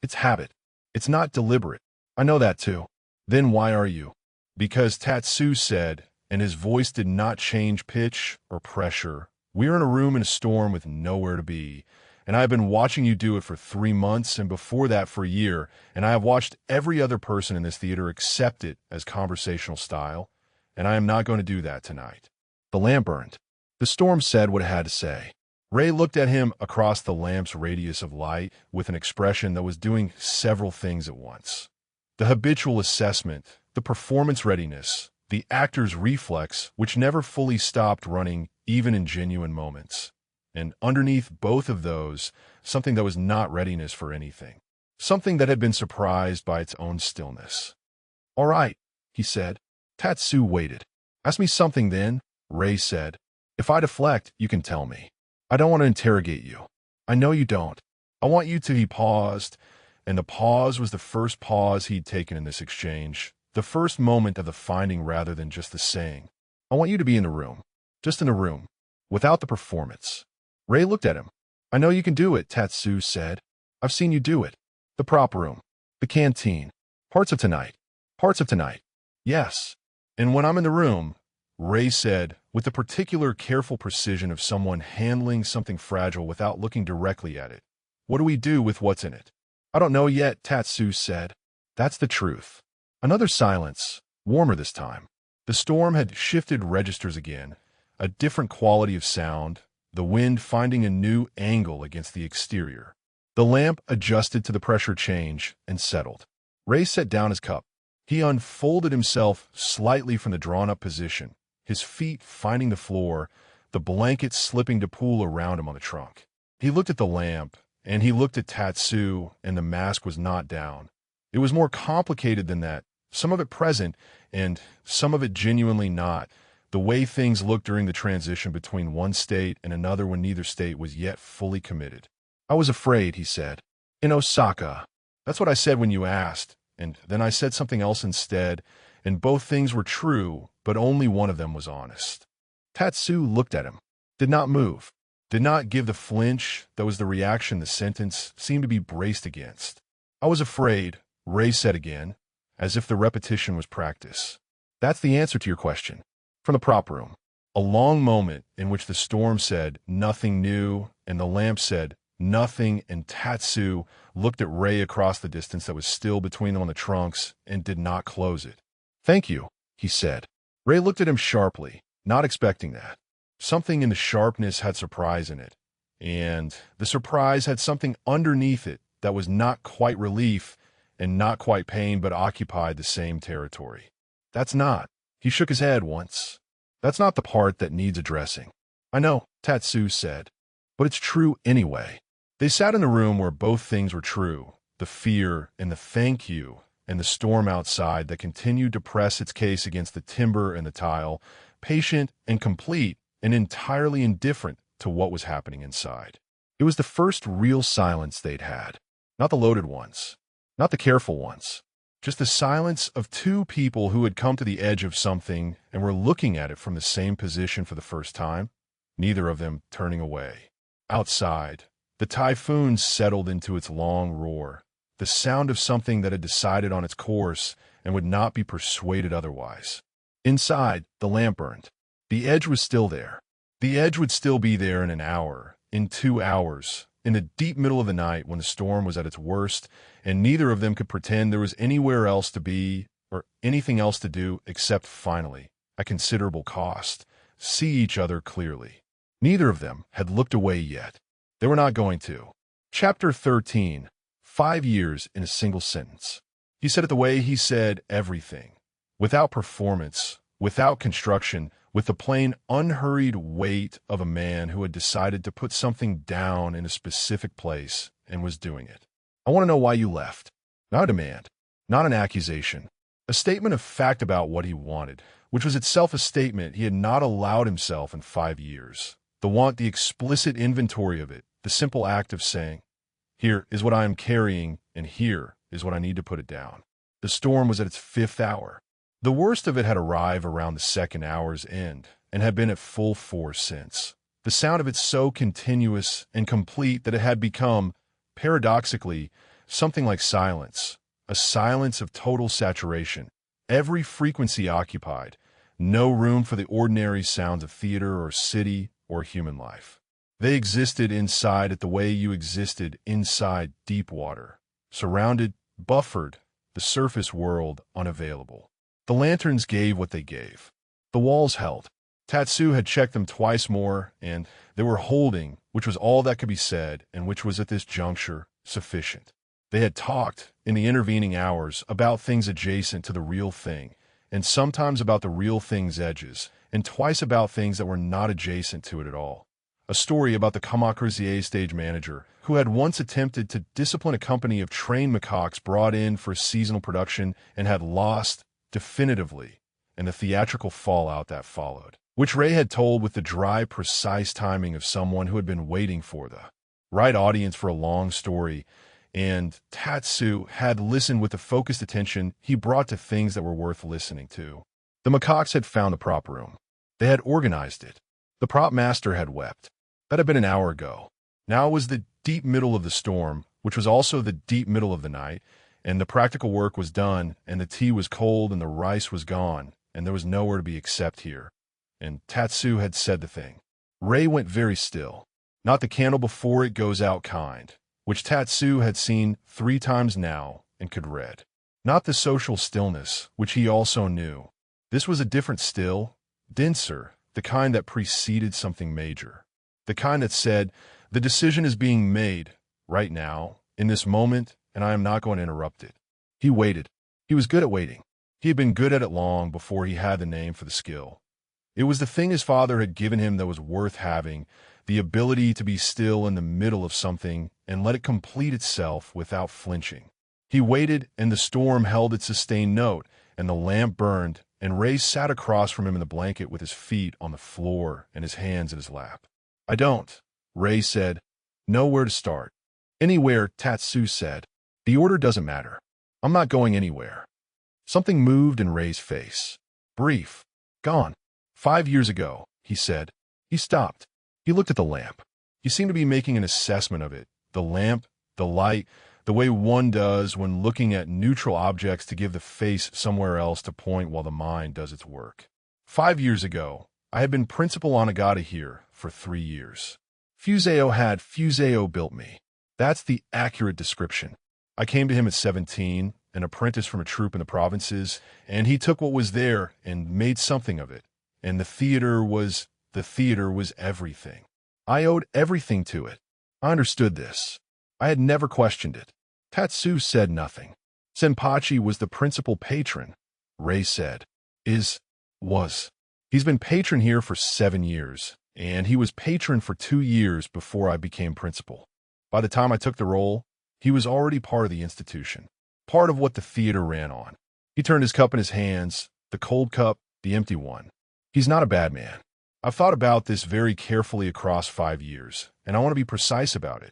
It's habit. It's not deliberate. I know that too. Then why are you? Because Tatsu said, and his voice did not change pitch or pressure. We're in a room in a storm with nowhere to be, and I have been watching you do it for 3 months and before that for a year, and I have watched every other person in this theater accept it as conversational style, and I am not going to do that tonight. The lamp burned. The storm said what it had to say. Rei looked at him across the lamp's radius of light with an expression that was doing several things at once. The habitual assessment, the performance readiness, the actor's reflex, which never fully stopped running even in genuine moments. And underneath both of those, something that was not readiness for anything. Something that had been surprised by its own stillness. All right, he said. Tatsu waited. Ask me something then, Rei said. If I deflect, you can tell me. I don't want to interrogate you. I know you don't. I want you to. He paused, and the pause was the first pause he'd taken in this exchange, the first moment of the finding rather than just the saying. I want you to be in the room. Just in the room. Without the performance. Rei looked at him. I know you can do it, Tatsu said. I've seen you do it. The prop room. The canteen. Parts of tonight. Parts of tonight. Yes. And when I'm in the room, Rei said, with the particular careful precision of someone handling something fragile without looking directly at it. What do we do with what's in it? I don't know yet, Tatsu said. That's the truth. Another silence, warmer this time. The storm had shifted registers again, a different quality of sound, the wind finding a new angle against the exterior. The lamp adjusted to the pressure change and settled. Rei set down his cup. He unfolded himself slightly from the drawn-up position, his feet finding the floor, the blanket slipping to pool around him on the trunk. He looked at the lamp, and he looked at Tatsu, and the mask was not down. It was more complicated than that, some of it present, and some of it genuinely not. The way things looked during the transition between one state and another when neither state was yet fully committed. I was afraid, he said. In Osaka. That's what I said when you asked, and then I said something else instead, and both things were true, but only one of them was honest. Tatsu looked at him, did not move, did not give the flinch that was the reaction the sentence seemed to be braced against. I was afraid, Rei said again, as if the repetition was practice. That's the answer to your question. From the prop room. A long moment in which the storm said, nothing new, and the lamp said, nothing, and Tatsu looked at Rei across the distance that was still between them on the trunks and did not close it. Thank you, he said. Rei looked at him sharply, not expecting that. Something in the sharpness had surprise in it, and the surprise had something underneath it that was not quite relief and not quite pain but occupied the same territory. That's not. He shook his head once. That's not the part that needs addressing. I know, Tatsu said, but it's true anyway. They sat in a room where both things were true, the fear and the thank you, and the storm outside that continued to press its case against the timber and the tile, patient and complete and entirely indifferent to what was happening inside. It was the first real silence they'd had, not the loaded ones, not the careful ones, just the silence of two people who had come to the edge of something and were looking at it from the same position for the first time, neither of them turning away. Outside, the typhoon settled into its long roar, the sound of something that had decided on its course and would not be persuaded otherwise. Inside, the lamp burned. The edge was still there. The edge would still be there in an hour, in 2 hours, in the deep middle of the night when the storm was at its worst, and neither of them could pretend there was anywhere else to be or anything else to do except finally, at considerable cost, see each other clearly. Neither of them had looked away yet. They were not going to. Chapter 13. 5 years in a single sentence. He said it the way he said everything. Without performance, without construction, with the plain, unhurried weight of a man who had decided to put something down in a specific place and was doing it. I want to know why you left. Not a demand, not an accusation. A statement of fact about what he wanted, which was itself a statement he had not allowed himself in 5 years. The explicit inventory of it, the simple act of saying, here is what I am carrying, and here is what I need to put it down. The storm was at its 5th hour. The worst of it had arrived around the 2nd hour's end, and had been at full force since. The sound of it so continuous and complete that it had become, paradoxically, something like silence, a silence of total saturation, every frequency occupied, no room for the ordinary sounds of theater or city or human life. They existed inside it the way you existed inside deep water, surrounded, buffered, the surface world unavailable. The lanterns gave what they gave. The walls held. Tatsu had checked them twice more, and they were holding, which was all that could be said, and which was at this juncture sufficient. They had talked, in the intervening hours, about things adjacent to the real thing, and sometimes about the real thing's edges, and twice about things that were not adjacent to it at all. A story about the Kamakura-za stage manager, who had once attempted to discipline a company of trained macaques brought in for a seasonal production and had lost, definitively, and the theatrical fallout that followed, which Rei had told with the dry, precise timing of someone who had been waiting for the right audience for a long story, and Tatsu had listened with the focused attention he brought to things that were worth listening to. The macaques had found the prop room. They had organized it. The prop master had wept. That had been an hour ago. Now it was the deep middle of the storm, which was also the deep middle of the night, and the practical work was done, and the tea was cold, and the rice was gone, and there was nowhere to be except here. And Tatsu had said the thing. Rei went very still. Not the candle before it goes out kind, which Tatsu had seen 3 times now and could read. Not the social stillness, which he also knew. This was a different still, denser, the kind that preceded something major. The kind that said, the decision is being made, right now, in this moment, and I am not going to interrupt it. He waited. He was good at waiting. He had been good at it long before he had the name for the skill. It was the thing his father had given him that was worth having, the ability to be still in the middle of something and let it complete itself without flinching. He waited, and the storm held its sustained note, and the lamp burned, and Rei sat across from him in the blanket with his feet on the floor and his hands in his lap. I don't, Rei said. Know where to start. Anywhere, Tatsu said. The order doesn't matter. I'm not going anywhere. Something moved in Rei's face. Brief. Gone. 5 years ago, he said. He stopped. He looked at the lamp. He seemed to be making an assessment of it. The lamp, the light, the way one does when looking at neutral objects to give the face somewhere else to point while the mind does its work. 5 years ago, I had been principal onnagata here for 3 years. Fuseo built me. That's the accurate description. I came to him at 17, an apprentice from a troupe in the provinces, and he took what was there and made something of it. And the theater was everything. I owed everything to it. I understood this. I had never questioned it. Tatsu said nothing. Senpachi was the principal patron, Rei said. Was. He's been patron here for 7 years, and he was patron for 2 years before I became principal. By the time I took the role, he was already part of the institution, part of what the theater ran on. He turned his cup in his hands, the cold cup, the empty one. He's not a bad man. I've thought about this very carefully across 5 years, and I want to be precise about it.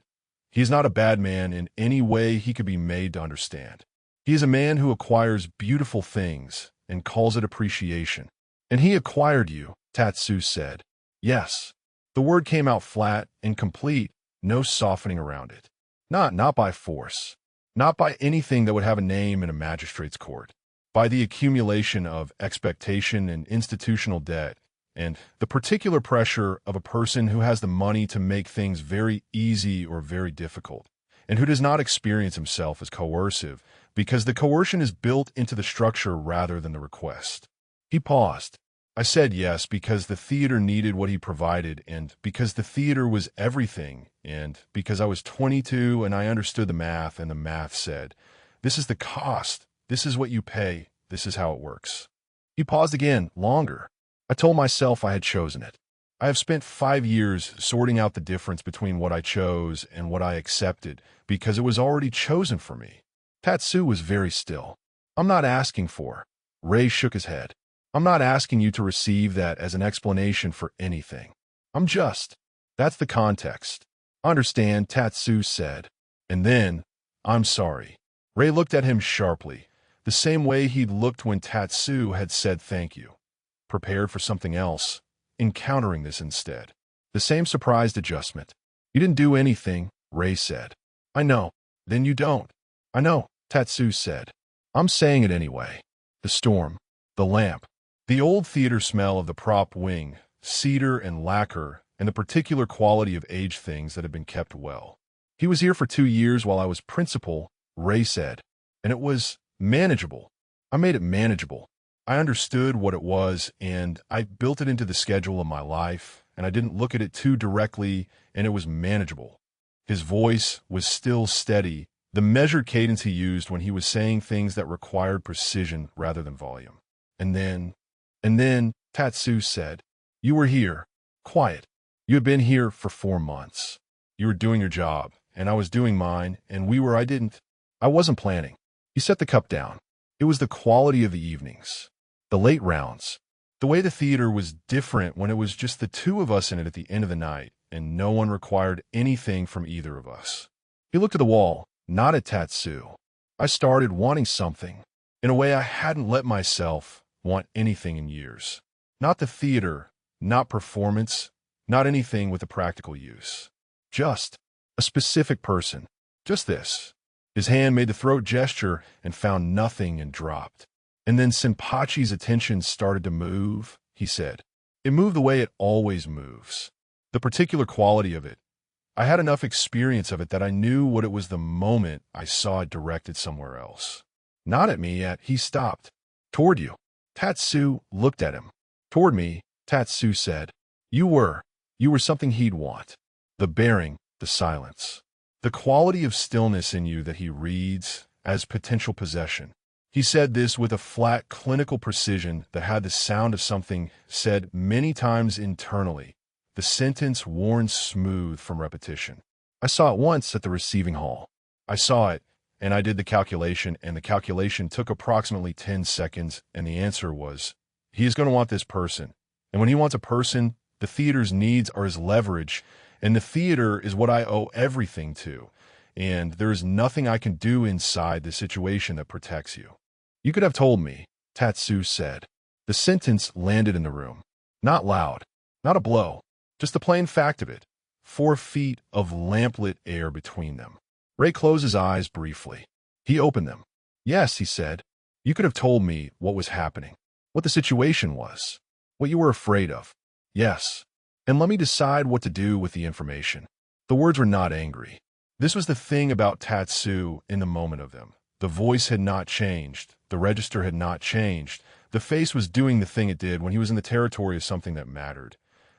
He is not a bad man in any way he could be made to understand. He is a man who acquires beautiful things and calls it appreciation. And he acquired you, Tatsu said. Yes. The word came out flat and complete, no softening around it. Not by force. Not by anything that would have a name in a magistrate's court. By the accumulation of expectation and institutional debt, and the particular pressure of a person who has the money to make things very easy or very difficult, and who does not experience himself as coercive, because the coercion is built into the structure rather than the request. He paused. I said yes because the theater needed what he provided, and because the theater was everything, and because I was 22 and I understood the math, and the math said, this is the cost, this is what you pay, this is how it works. He paused again, longer. I told myself I had chosen it. I have spent 5 years sorting out the difference between what I chose and what I accepted, because it was already chosen for me. Tatsu was very still. I'm not asking for. Rei shook his head. I'm not asking you to receive that as an explanation for anything. I'm just. That's the context. Understand, Tatsu said. And then, I'm sorry. Rei looked at him sharply, the same way he'd looked when Tatsu had said thank you. Prepared for something else, encountering this instead. The same surprised adjustment. You didn't do anything, Rei said. I know. Then you don't. I know, Tatsu said. I'm saying it anyway. The storm. The lamp. The old theater smell of the prop wing, cedar and lacquer, and the particular quality of aged things that had been kept well. He was here for 2 years while I was principal, Rei said, and it was manageable. I made it manageable. I understood what it was, and I built it into the schedule of my life, and I didn't look at it too directly, and it was manageable. His voice was still steady, the measured cadence he used when he was saying things that required precision rather than volume. And then, Tatsu said, you were here, quiet. You had been here for 4 months. You were doing your job, and I was doing mine, and I wasn't planning. He set the cup down. It was the quality of the evenings. The late rounds. The way the theater was different when it was just the two of us in it at the end of the night, and no one required anything from either of us. He looked at the wall, not at Tatsu. I started wanting something, in a way I hadn't let myself want anything in years. Not the theater, not performance, not anything with a practical use. Just a specific person. Just this. His hand made the throat gesture and found nothing and dropped. And then Senpachi's attention started to move, he said. It moved the way it always moves. The particular quality of it. I had enough experience of it that I knew what it was the moment I saw it directed somewhere else. Not at me yet, he stopped. Toward you. Tatsu looked at him. Toward me, Tatsu said. You were something he'd want. The bearing, the silence. The quality of stillness in you that he reads as potential possession. He said this with a flat clinical precision that had the sound of something said many times internally, the sentence worn smooth from repetition. I saw it once at the receiving hall. I saw it, and I did the calculation, and the calculation took approximately 10 seconds, and the answer was, he is going to want this person. And when he wants a person, the theater's needs are his leverage, and the theater is what I owe everything to, and there is nothing I can do inside the situation that protects you. You could have told me, Tatsu said. The sentence landed in the room. Not loud, not a blow, just the plain fact of it. 4 feet of lamplit air between them. Rei closed his eyes briefly. He opened them. Yes, he said. You could have told me what was happening, what the situation was, what you were afraid of. Yes. And let me decide what to do with the information. The words were not angry. This was the thing about Tatsu in the moment of them. The voice had not changed. The register had not changed. The face was doing the thing it did when he was in the territory of something that mattered.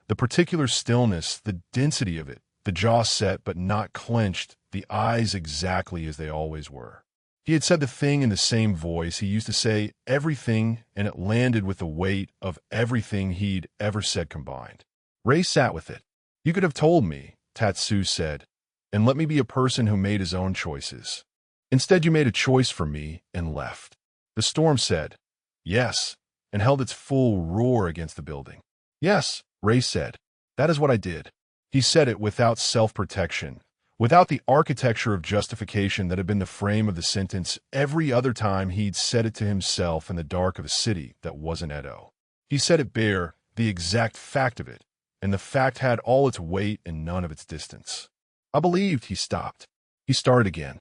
The particular stillness, the density of it, the jaw set but not clenched, the eyes exactly as they always were. He had said the thing in the same voice he used to say everything, and it landed with the weight of everything he'd ever said combined. Rei sat with it. You could have told me, Tatsu said, and let me be a person who made his own choices. Instead, you made a choice for me and left. The storm said, yes, and held its full roar against the building. Yes, Rei said, that is what I did. He said it without self-protection, without the architecture of justification that had been the frame of the sentence every other time he'd said it to himself in the dark of a city that wasn't Edo. He said it bare, the exact fact of it, and the fact had all its weight and none of its distance. I believed. He stopped. He started again.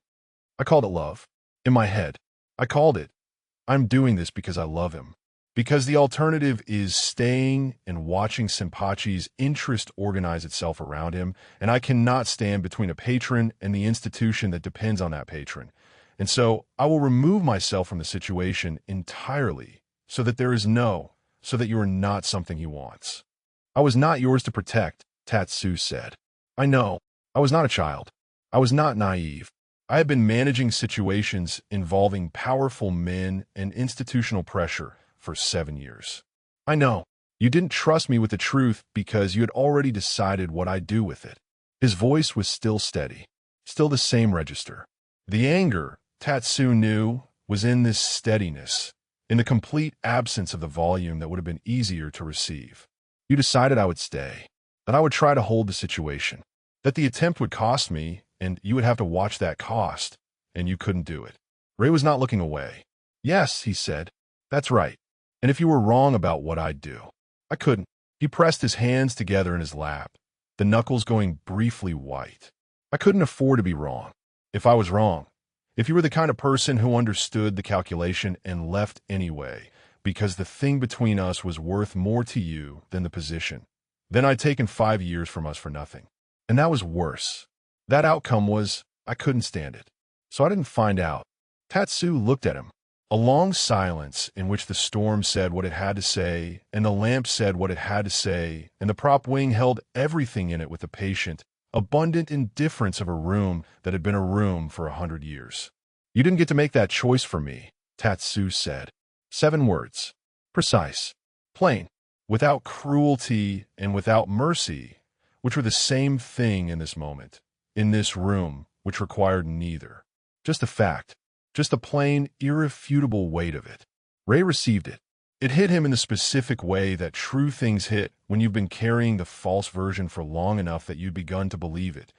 I called it love. In my head, I called it, I'm doing this because I love him. Because the alternative is staying and watching Senpachi's interest organize itself around him, and I cannot stand between a patron and the institution that depends on that patron. And so I will remove myself from the situation entirely so that you are not something he wants. I was not yours to protect, Tatsu said. I know. I was not a child. I was not naive. I had been managing situations involving powerful men and institutional pressure for 7 years. I know. You didn't trust me with the truth because you had already decided what I'd do with it. His voice was still steady, still the same register. The anger, Tatsu knew, was in this steadiness, in the complete absence of the volume that would have been easier to receive. You decided I would stay, that I would try to hold the situation, that the attempt would cost me, and you would have to watch that cost, and you couldn't do it. Rei was not looking away. Yes, he said. That's right. And if you were wrong about what I'd do, I couldn't. He pressed his hands together in his lap, the knuckles going briefly white. I couldn't afford to be wrong. If I was wrong, if you were the kind of person who understood the calculation and left anyway, because the thing between us was worth more to you than the position, then I'd taken 5 years from us for nothing. And that was worse. That outcome was, I couldn't stand it. So I didn't find out. Tatsu looked at him. A long silence in which the storm said what it had to say, and the lamp said what it had to say, and the prop wing held everything in it with the patient, abundant indifference of a room that had been a room for 100 years. You didn't get to make that choice for me, Tatsu said. 7 words. Precise. Plain. Without cruelty and without mercy, which were the same thing in this moment, in this room, which required neither. Just a fact. Just the plain, irrefutable weight of it. Rei received it. It hit him in the specific way that true things hit when you've been carrying the false version for long enough that you've begun to believe it.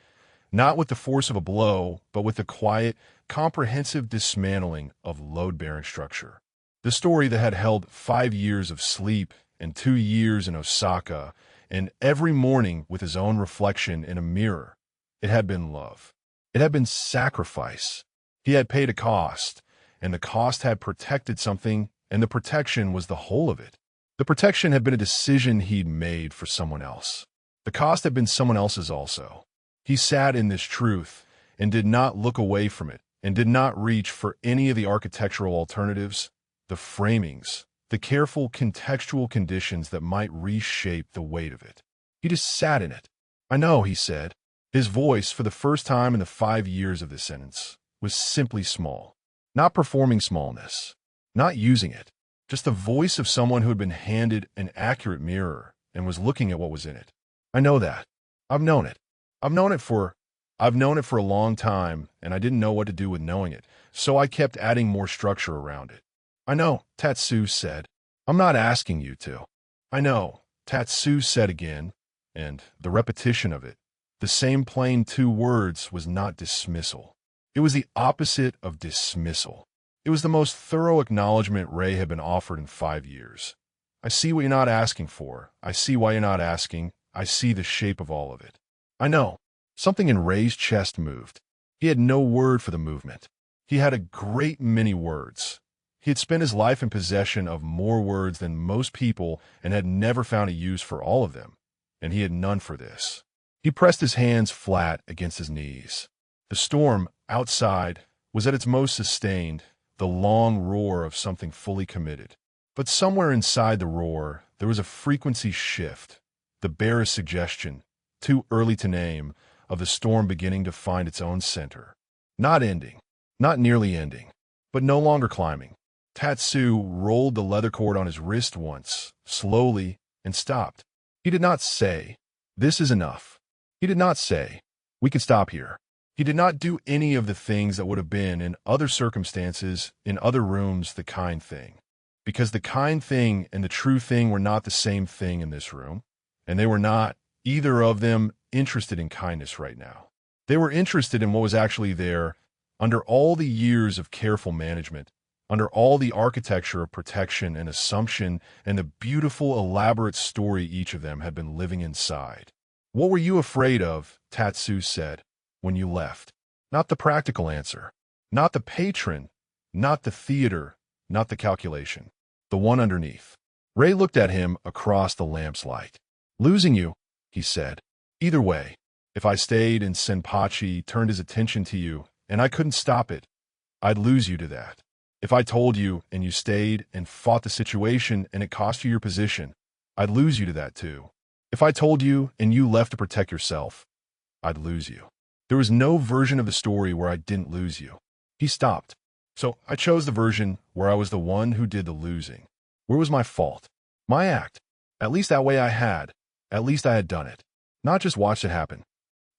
Not with the force of a blow, but with the quiet, comprehensive dismantling of load-bearing structure. The story that had held 5 years of sleep and 2 years in Osaka, and every morning with his own reflection in a mirror. It had been love. It had been sacrifice. He had paid a cost, and the cost had protected something, and the protection was the whole of it. The protection had been a decision he'd made for someone else. The cost had been someone else's also. He sat in this truth, and did not look away from it, and did not reach for any of the architectural alternatives, the framings, the careful contextual conditions that might reshape the weight of it. He just sat in it. I know, he said. His voice, for the first time in the 5 years of this sentence, was simply small. Not performing smallness. Not using it. Just the voice of someone who had been handed an accurate mirror and was looking at what was in it. I know that. I've known it. I've known it for I've known it for a long time, and I didn't know what to do with knowing it, so I kept adding more structure around it. I know, Tatsu said. I'm not asking you to. I know, Tatsu said again, and the repetition of it, the same plain two words, was not dismissal. It was the opposite of dismissal. It was the most thorough acknowledgement Rei had been offered in 5 years. I see what you're not asking for. I see why you're not asking. I see the shape of all of it. I know. Something in Rei's chest moved. He had no word for the movement. He had a great many words. He had spent his life in possession of more words than most people and had never found a use for all of them, and he had none for this. He pressed his hands flat against his knees. The storm outside was at its most sustained, the long roar of something fully committed. But somewhere inside the roar, there was a frequency shift, the barest suggestion, too early to name, of the storm beginning to find its own center. Not ending, not nearly ending, but no longer climbing. Tatsu rolled the leather cord on his wrist once, slowly, and stopped. He did not say, "This is enough." He did not say, "We can stop here." He did not do any of the things that would have been, in other circumstances, in other rooms, the kind thing. Because the kind thing and the true thing were not the same thing in this room, and they were not, either of them, interested in kindness right now. They were interested in what was actually there, under all the years of careful management, under all the architecture of protection and assumption and the beautiful, elaborate story each of them had been living inside. "What were you afraid of," Tatsu said, "when you left?" Not the practical answer. Not the patron. Not the theater. Not the calculation. The one underneath. Rei looked at him across the lamp's light. "Losing you," he said. "Either way, if I stayed and Senpachi turned his attention to you and I couldn't stop it, I'd lose you to that. If I told you and you stayed and fought the situation and it cost you your position, I'd lose you to that too. If I told you and you left to protect yourself, I'd lose you. There was no version of the story where I didn't lose you." He stopped. "So I chose the version where I was the one who did the losing. Where was my fault? My act. At least that way I had. At least I had done it. Not just watched it happen."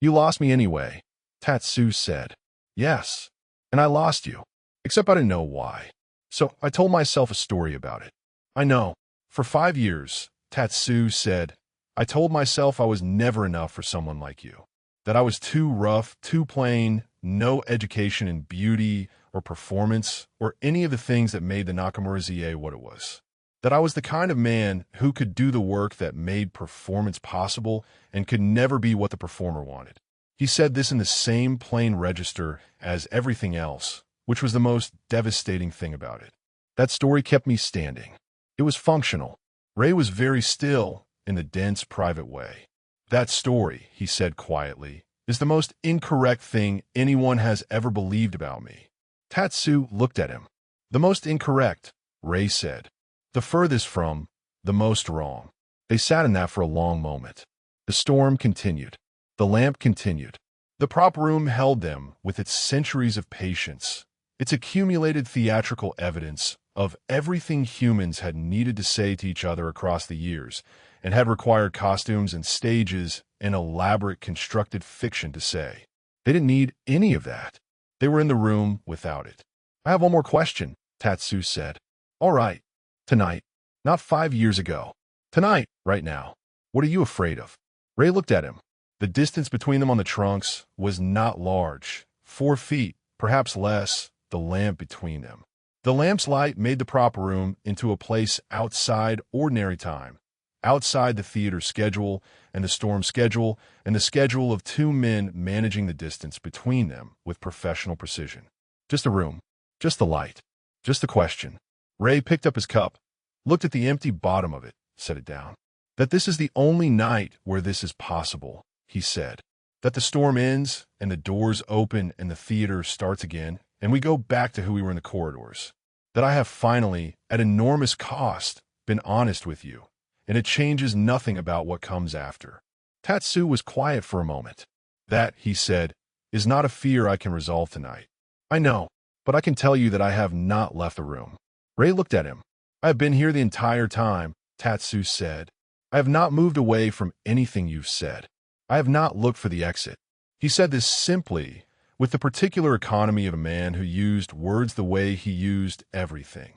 "You lost me anyway," Tatsu said. "Yes. And I lost you. Except I didn't know why. So I told myself a story about it." "I know. For 5 years," Tatsu said, "I told myself I was never enough for someone like you. That I was too rough, too plain, no education in beauty or performance or any of the things that made the Nakamura-za what it was. That I was the kind of man who could do the work that made performance possible and could never be what the performer wanted." He said this in the same plain register as everything else, which was the most devastating thing about it. That story kept me standing. It was functional. Rei was very still in the dense, private way. "That story," he said quietly, "is the most incorrect thing anyone has ever believed about me." Tatsu looked at him. "The most incorrect," Rei said. "The furthest from, the most wrong." They sat in that for a long moment. The storm continued. The lamp continued. The prop room held them with its centuries of patience, its accumulated theatrical evidence of everything humans had needed to say to each other across the years, and had required costumes and stages and elaborate constructed fiction to say. They didn't need any of that. They were in the room without it. "I have one more question," Tatsu said. "All right. Tonight. Not 5 years ago. Tonight, right now. What are you afraid of?" Rei looked at him. The distance between them on the trunks was not large. 4 feet, perhaps less, the lamp between them. The lamp's light made the prop room into a place outside ordinary time, outside the theater schedule and the storm schedule and the schedule of 2 men managing the distance between them with professional precision. Just a room, just the light, just the question. Rei picked up his cup, looked at the empty bottom of it, set it down. "That this is the only night where this is possible," he said. "That the storm ends and the doors open and the theater starts again and we go back to who we were in the corridors. That I have finally, at enormous cost, been honest with you, and it changes nothing about what comes after." Tatsu was quiet for a moment. "That," he said, "is not a fear I can resolve tonight. I know, but I can tell you that I have not left the room." Rei looked at him. "I have been here the entire time," Tatsu said. "I have not moved away from anything you've said. I have not looked for the exit. He said this simply, with the particular economy of a man who used words the way he used everything,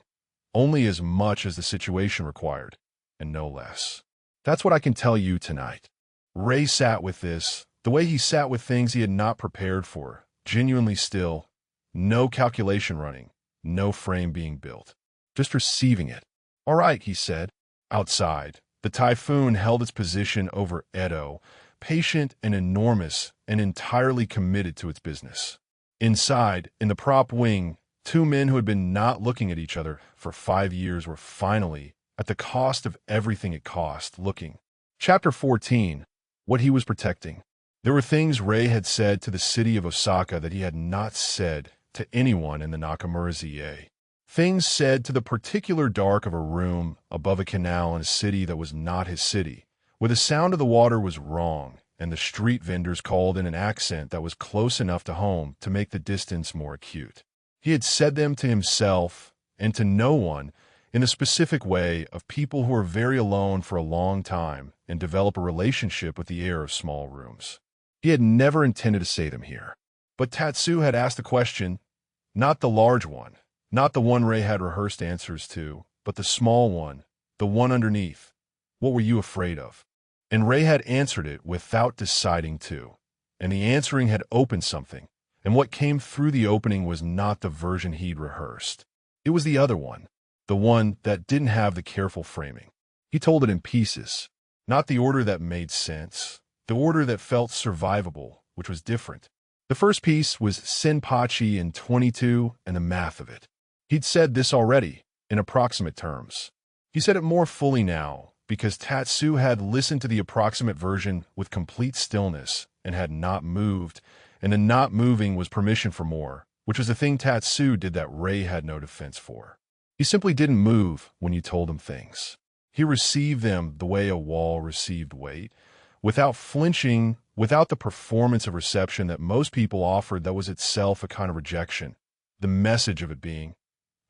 only as much as the situation required, and no less. That's what I can tell you tonight. Rei sat with this, the way he sat with things he had not prepared for, genuinely still, no calculation running, no frame being built, just receiving it. All right, he said. Outside, the typhoon held its position over Edo, patient and enormous and entirely committed to its business. Inside, in the prop wing, two men who had been not looking at each other for 5 years were finally, at the cost of everything it cost, looking. Chapter 14. What he was protecting. There were things Rei had said to the city of Osaka that he had not said to anyone in the Nakamura-za. Things said to the particular dark of a room above a canal in a city that was not his city, where the sound of the water was wrong, and the street vendors called in an accent that was close enough to home to make the distance more acute. He had said them to himself and to no one in the specific way of people who are very alone for a long time and develop a relationship with the air of small rooms. He had never intended to say them here. But Tatsu had asked the question, not the large one, not the one Rei had rehearsed answers to, but the small one, the one underneath. What were you afraid of? And Rei had answered it without deciding to. And the answering had opened something, and what came through the opening was not the version he'd rehearsed. It was the other one, the one that didn't have the careful framing. He told it in pieces, not the order that made sense, the order that felt survivable, which was different. The first piece was Senpachi in 22 and the math of it. He'd said this already, in approximate terms. He said it more fully now, because Tatsu had listened to the approximate version with complete stillness and had not moved, and the not moving was permission for more, which was the thing Tatsu did that Rei had no defense for. He simply didn't move when you told him things. He received them the way a wall received weight, without flinching, without the performance of reception that most people offered that was itself a kind of rejection. The message of it being,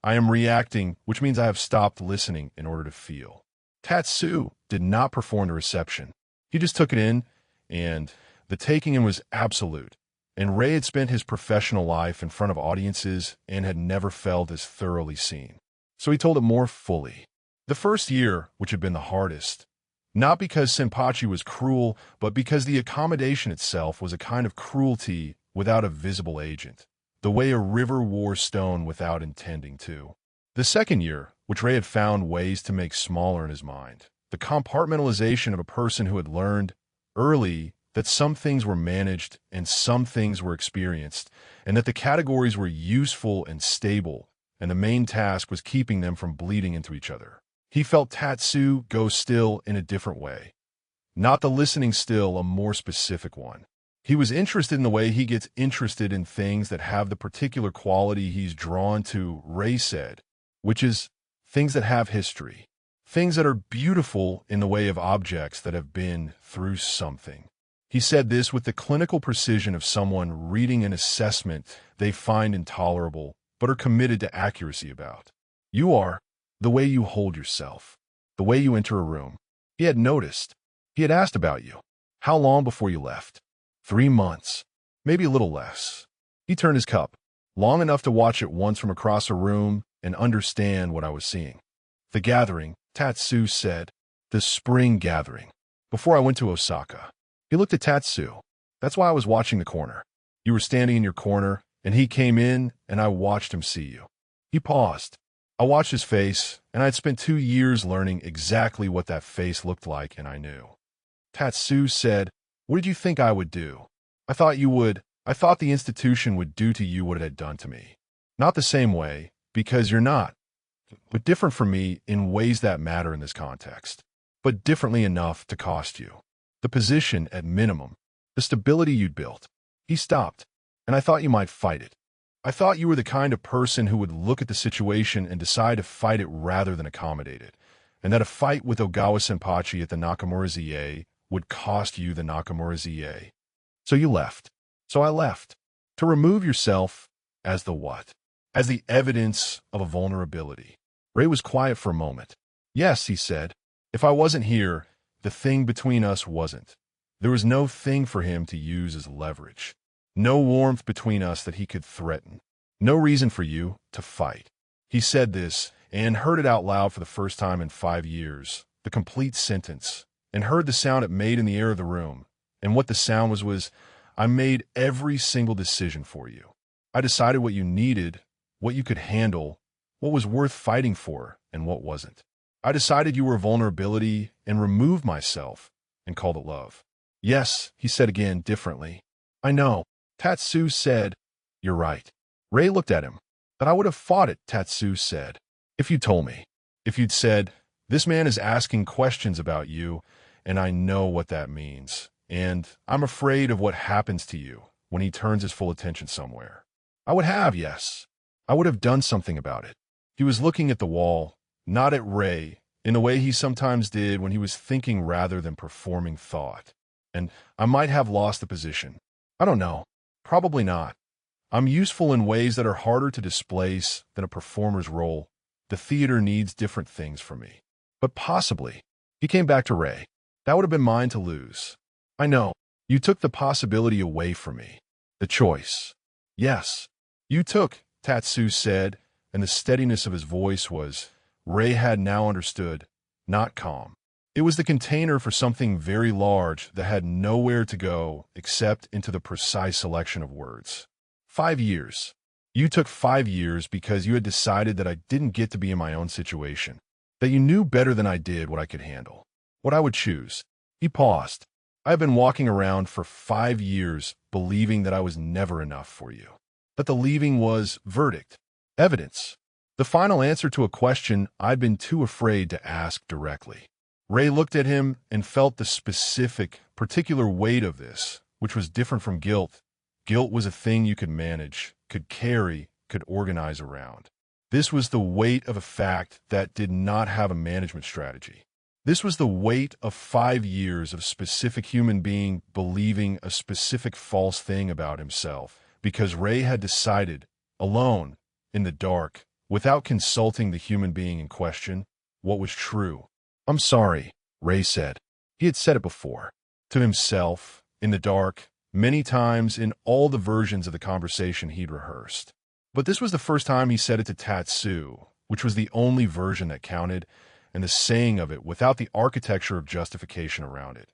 I am reacting, which means I have stopped listening in order to feel. Tatsu did not perform the reception. He just took it in, and the taking in was absolute. And Rei had spent his professional life in front of audiences and had never felt as thoroughly seen. So he told it more fully. The first year, which had been the hardest, not because Senpachi was cruel, but because the accommodation itself was a kind of cruelty without a visible agent, the way a river wore stone without intending to. The second year, which Rei had found ways to make smaller in his mind, the compartmentalization of a person who had learned early that some things were managed and some things were experienced, and that the categories were useful and stable, and the main task was keeping them from bleeding into each other. He felt Tatsu go still in a different way. Not the listening still, a more specific one. He was interested in the way he gets interested in things that have the particular quality he's drawn to, Rei said, which is things that have history, things that are beautiful in the way of objects that have been through something. He said this with the clinical precision of someone reading an assessment they find intolerable but are committed to accuracy about. You are the way you hold yourself, the way you enter a room. He had noticed. He had asked about you. How long before you left? 3 months, maybe a little less. He turned his cup, long enough to watch it once from across a room and understand what I was seeing. The gathering, Tatsu said, the spring gathering, before I went to Osaka. He looked at Tatsu. That's why I was watching the corner. You were standing in your corner, and he came in, and I watched him see you. He paused. I watched his face, and I'd spent 2 years learning exactly what that face looked like, and I knew. Tatsu said, what did you think I would do? I thought you would. I thought the institution would do to you what it had done to me. Not the same way, because you're not, but different from me in ways that matter in this context, but differently enough to cost you. The position at minimum, the stability you'd built. He stopped, and I thought you might fight it. I thought you were the kind of person who would look at the situation and decide to fight it rather than accommodate it, and that a fight with Ogawa Senpachi at the Nakamura-za would cost you the Nakamura-za. So you left. So I left. To remove yourself as the what? As the evidence of a vulnerability. Rei was quiet for a moment. Yes, he said. If I wasn't here, the thing between us wasn't. There was no thing for him to use as leverage. No warmth between us that he could threaten. No reason for you to fight. He said this and heard it out loud for the first time in 5 years, the complete sentence, and heard the sound it made in the air of the room. And what the sound was, I made every single decision for you. I decided what you needed, what you could handle, what was worth fighting for, and what wasn't. I decided you were vulnerability and removed myself and called it love. Yes, he said again differently. I know. Tatsu said, you're right. Rei looked at him. But I would have fought it, Tatsu said. If you told me. If you'd said, this man is asking questions about you, and I know what that means. And I'm afraid of what happens to you when he turns his full attention somewhere. I would have, yes. I would have done something about it. He was looking at the wall, not at Rei, in the way he sometimes did when he was thinking rather than performing thought. And I might have lost the position. I don't know. Probably not. I'm useful in ways that are harder to displace than a performer's role. The theater needs different things from me. But possibly. He came back to Rei. That would have been mine to lose. I know. You took the possibility away from me. The choice. Yes. You took, Tatsu said, and the steadiness of his voice was, Rei had now understood, not calm. It was the container for something very large that had nowhere to go except into the precise selection of words. 5 years. You took 5 years because you had decided that I didn't get to be in my own situation, that you knew better than I did what I could handle, what I would choose. He paused. I have been walking around for 5 years believing that I was never enough for you, that the leaving was verdict, evidence, the final answer to a question I'd been too afraid to ask directly. Rei looked at him and felt the specific, particular weight of this, which was different from guilt. Guilt was a thing you could manage, could carry, could organize around. This was the weight of a fact that did not have a management strategy. This was the weight of 5 years of a specific human being believing a specific false thing about himself, because Rei had decided, alone, in the dark, without consulting the human being in question, what was true. I'm sorry, Rei said. He had said it before. To himself, in the dark, many times in all the versions of the conversation he'd rehearsed. But this was the first time he said it to Tatsu, which was the only version that counted, and the saying of it without the architecture of justification around it.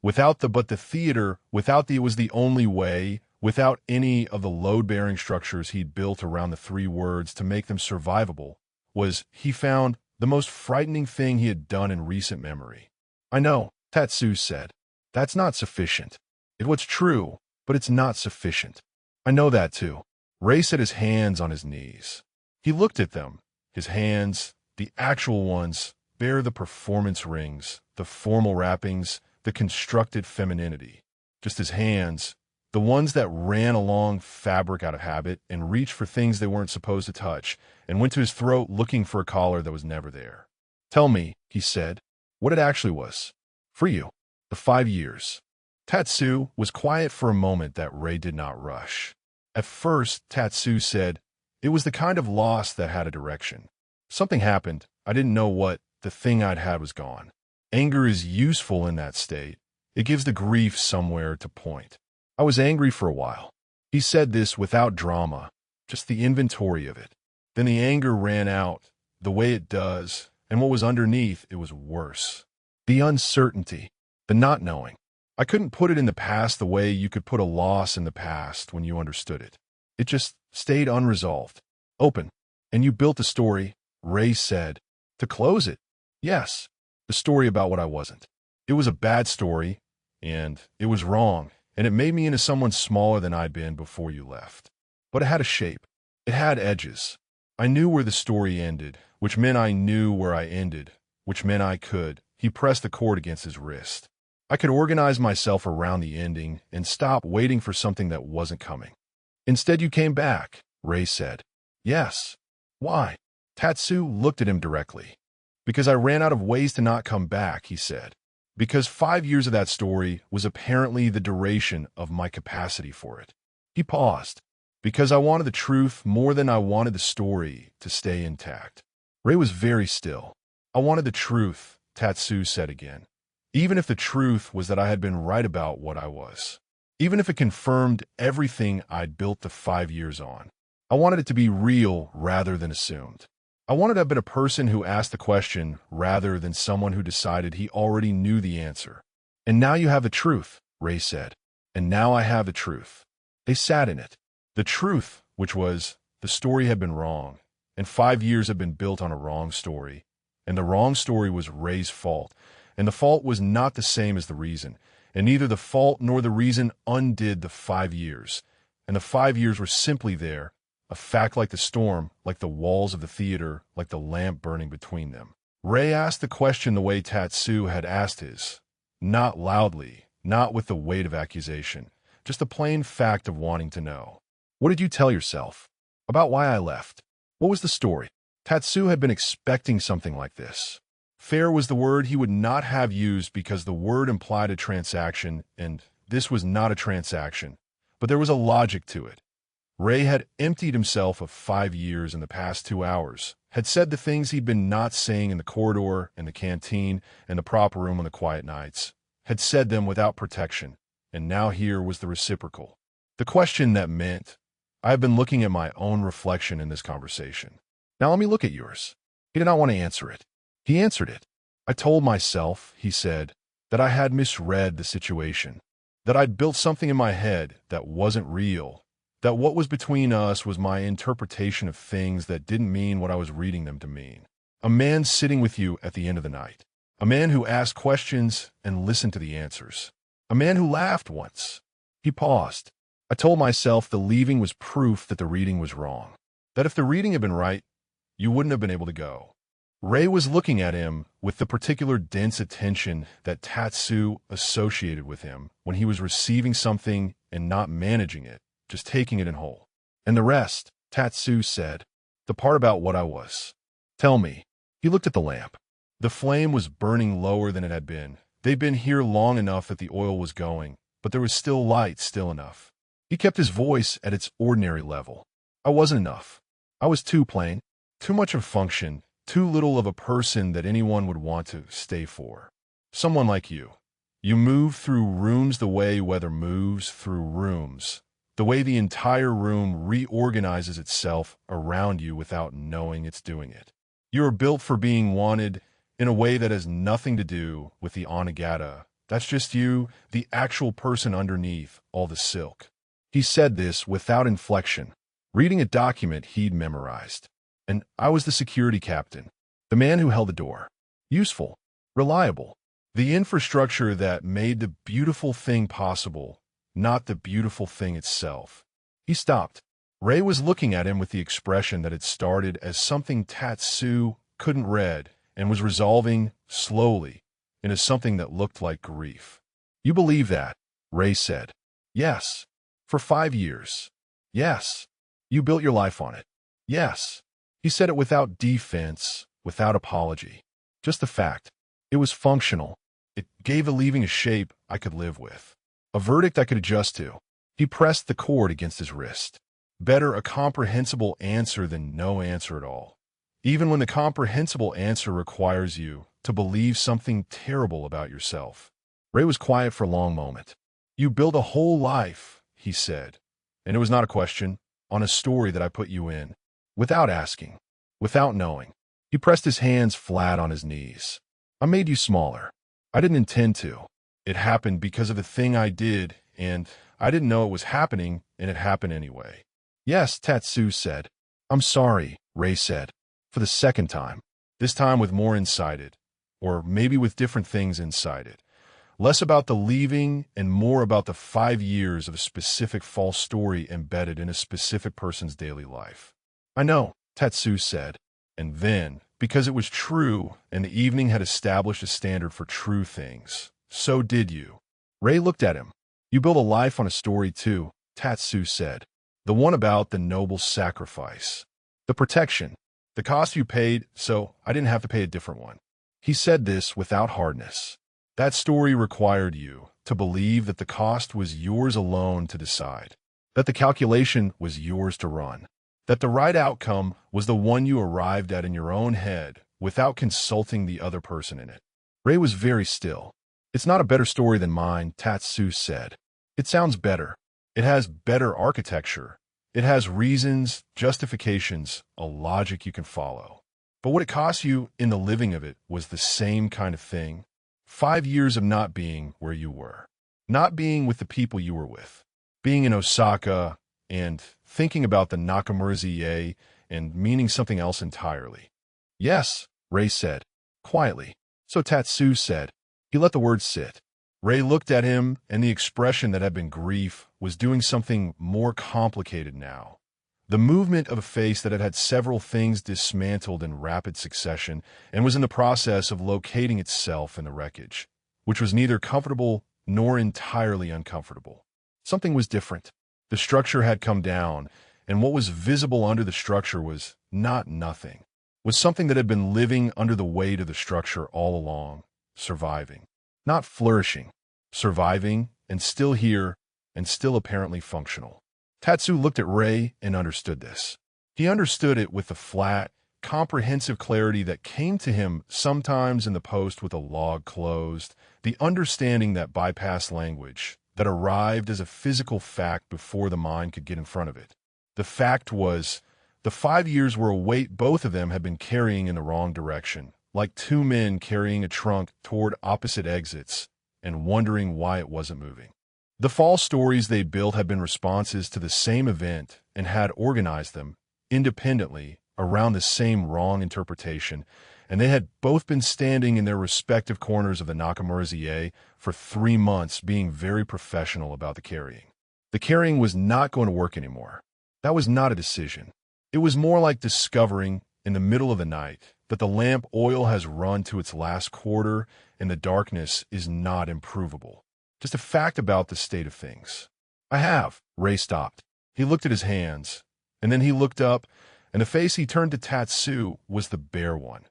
Without the but the theater, without the it was the only way, without any of the load-bearing structures he'd built around the 3 words to make them survivable, was, he found, the most frightening thing he had done in recent memory. I know, Tatsu said. That's not sufficient. It was true, but it's not sufficient. I know that too. Rei set his hands on his knees. He looked at them. His hands, the actual ones, bear the performance rings, the formal wrappings, the constructed femininity. Just his hands, the ones that ran along fabric out of habit and reached for things they weren't supposed to touch, and went to his throat looking for a collar that was never there. Tell me, he said, what it actually was. For you. The 5 years. Tatsu was quiet for a moment that Rei did not rush. At first, Tatsu said, it was the kind of loss that had a direction. Something happened. I didn't know what. The thing I'd had was gone. Anger is useful in that state. It gives the grief somewhere to point. I was angry for a while. He said this without drama, just the inventory of it. Then the anger ran out, the way it does, and what was underneath, it was worse. The uncertainty, the not knowing. I couldn't put it in the past the way you could put a loss in the past when you understood it. It just stayed unresolved, open. And you built a story, Rei said, to close it. Yes, the story about what I wasn't. It was a bad story, and it was wrong, and it made me into someone smaller than I'd been before you left. But it had a shape. It had edges. I knew where the story ended, which meant I knew where I ended, which meant I could. He pressed the cord against his wrist. I could organize myself around the ending and stop waiting for something that wasn't coming. Instead, you came back, Rei said. Yes. Why? Tatsu looked at him directly. Because I ran out of ways to not come back, he said. Because 5 years of that story was apparently the duration of my capacity for it. He paused. Because I wanted the truth more than I wanted the story to stay intact. Rei was very still. I wanted the truth, Tatsu said again. Even if the truth was that I had been right about what I was. Even if it confirmed everything I'd built the 5 years on. I wanted it to be real rather than assumed. I wanted to have been a person who asked the question rather than someone who decided he already knew the answer. And now you have the truth, Rei said. And now I have the truth. They sat in it. The truth, which was, the story had been wrong, and 5 years had been built on a wrong story. And the wrong story was Rei's fault, and the fault was not the same as the reason, and neither the fault nor the reason undid the 5 years. And the 5 years were simply there, a fact like the storm, like the walls of the theater, like the lamp burning between them. Rei asked the question the way Tatsu had asked his. Not loudly, not with the weight of accusation, just the plain fact of wanting to know. What did you tell yourself? About why I left? What was the story? Tatsu had been expecting something like this. Fair was the word he would not have used because the word implied a transaction, and this was not a transaction. But there was a logic to it. Rei had emptied himself of 5 years in the past 2 hours, had said the things he'd been not saying in the corridor, in the canteen, and the prop room on the quiet nights, had said them without protection, and now here was the reciprocal. The question that meant, I have been looking at my own reflection in this conversation. Now let me look at yours. He did not want to answer it. He answered it. I told myself, he said, that I had misread the situation, that I'd built something in my head that wasn't real, that what was between us was my interpretation of things that didn't mean what I was reading them to mean. A man sitting with you at the end of the night. A man who asked questions and listened to the answers. A man who laughed once. He paused. I told myself the leaving was proof that the reading was wrong. That if the reading had been right, you wouldn't have been able to go. Rei was looking at him with the particular dense attention that Tatsu associated with him when he was receiving something and not managing it, just taking it in whole. And the rest, Tatsu said, the part about what I was. Tell me. He looked at the lamp. The flame was burning lower than it had been. They'd been here long enough that the oil was going, but there was still light, still enough. He kept his voice at its ordinary level. I wasn't enough. I was too plain, too much of function, too little of a person that anyone would want to stay for. Someone like you. You move through rooms the way weather moves through rooms, the way the entire room reorganizes itself around you without knowing it's doing it. You are built for being wanted in a way that has nothing to do with the onnagata. That's just you, the actual person underneath all the silk. He said this without inflection, reading a document he'd memorized. And I was the security captain, the man who held the door. Useful, reliable, the infrastructure that made the beautiful thing possible, not the beautiful thing itself. He stopped. Rei was looking at him with the expression that had started as something Tatsu couldn't read and was resolving slowly into something that looked like grief. You believe that, Rei said. Yes. For 5 years. Yes. You built your life on it. Yes. He said it without defense, without apology. Just the fact. It was functional. It gave the leaving a shape I could live with. A verdict I could adjust to. He pressed the cord against his wrist. Better a comprehensible answer than no answer at all. Even when the comprehensible answer requires you to believe something terrible about yourself. Rei was quiet for a long moment. You built a whole life, he said. And it was not a question, on a story that I put you in. Without asking, without knowing. He pressed his hands flat on his knees. I made you smaller. I didn't intend to. It happened because of the thing I did, and I didn't know it was happening, and it happened anyway. Yes, Tatsu said. I'm sorry, Rei said. For the second time. This time with more inside it. Or maybe with different things inside it. Less about the leaving and more about the 5 years of a specific false story embedded in a specific person's daily life. I know, Tatsu said. And then, because it was true and the evening had established a standard for true things, so did you. Rei looked at him. You built a life on a story too, Tatsu said. The one about the noble sacrifice. The protection. The cost you paid, so I didn't have to pay a different one. He said this without hardness. That story required you to believe that the cost was yours alone to decide, that the calculation was yours to run, that the right outcome was the one you arrived at in your own head without consulting the other person in it. Rei was very still. It's not a better story than mine, Tatsu said. It sounds better. It has better architecture. It has reasons, justifications, a logic you can follow. But what it cost you in the living of it was the same kind of thing. 5 years of not being where you were. Not being with the people you were with. Being in Osaka and thinking about the Nakamura-za and meaning something else entirely. Yes, Rei said, quietly. So Tatsu said. He let the words sit. Rei looked at him, and the expression that had been grief was doing something more complicated now. The movement of a face that had had several things dismantled in rapid succession and was in the process of locating itself in the wreckage, which was neither comfortable nor entirely uncomfortable. Something was different. The structure had come down, and what was visible under the structure was not nothing, was something that had been living under the weight of the structure all along, surviving, not flourishing, surviving, and still here, and still apparently functional. Tatsu looked at Rei and understood this. He understood it with the flat, comprehensive clarity that came to him sometimes in the post with a log closed, the understanding that bypassed language, that arrived as a physical fact before the mind could get in front of it. The fact was, the 5 years were a weight both of them had been carrying in the wrong direction, like two men carrying a trunk toward opposite exits and wondering why it wasn't moving. The false stories they built had been responses to the same event and had organized them, independently, around the same wrong interpretation, and they had both been standing in their respective corners of the Nakamura-za for 3 months being very professional about the carrying. The carrying was not going to work anymore. That was not a decision. It was more like discovering, in the middle of the night, that the lamp oil has run to its last quarter and the darkness is not improvable. Just a fact about the state of things. I have. Rei stopped. He looked at his hands, and then he looked up, and the face he turned to Tatsu was the bare one.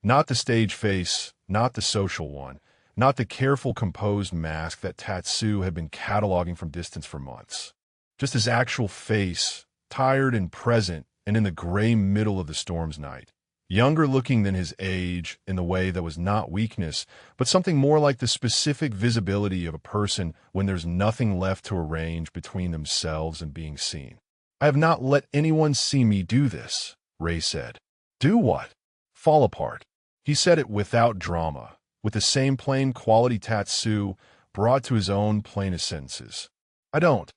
Not the stage face, not the social one, not the careful, composed mask that Tatsu had been cataloging from distance for months. Just his actual face, tired and present and in the gray middle of the storm's night. Younger looking than his age in the way that was not weakness, but something more like the specific visibility of a person when there's nothing left to arrange between themselves and being seen. I have not let anyone see me do this, Rei said. Do what? Fall apart. He said it without drama, with the same plain quality Tatsu brought to his own plainest sentences. I don't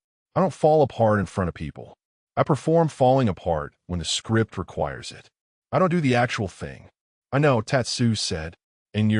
fall apart in front of people. I perform falling apart when the script requires it. I don't do the actual thing. I know, Tatsu said. And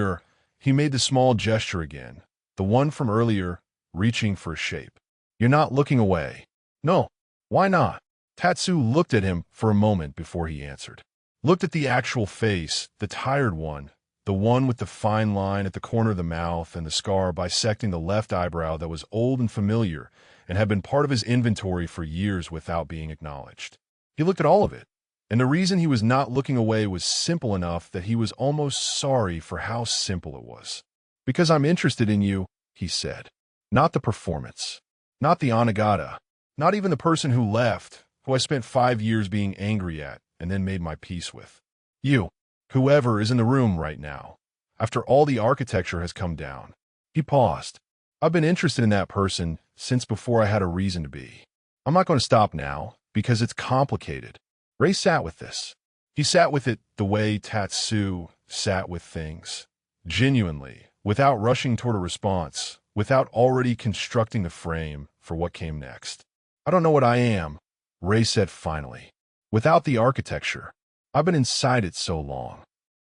he made the small gesture again, the one from earlier, reaching for a shape. You're not looking away. No. Why not? Tatsu looked at him for a moment before he answered. Looked at the actual face, the tired one, the one with the fine line at the corner of the mouth and the scar bisecting the left eyebrow that was old and familiar and had been part of his inventory for years without being acknowledged. He looked at all of it. And the reason he was not looking away was simple enough that he was almost sorry for how simple it was. Because I'm interested in you, he said. Not the performance. Not the onnagata. Not even the person who left, who I spent 5 years being angry at and then made my peace with. You. Whoever is in the room right now. After all the architecture has come down. He paused. I've been interested in that person since before I had a reason to be. I'm not going to stop now, because it's complicated. Rei sat with this. He sat with it the way Tatsu sat with things. Genuinely, without rushing toward a response, without already constructing the frame for what came next. I don't know what I am, Rei said finally. Without the architecture. I've been inside it so long.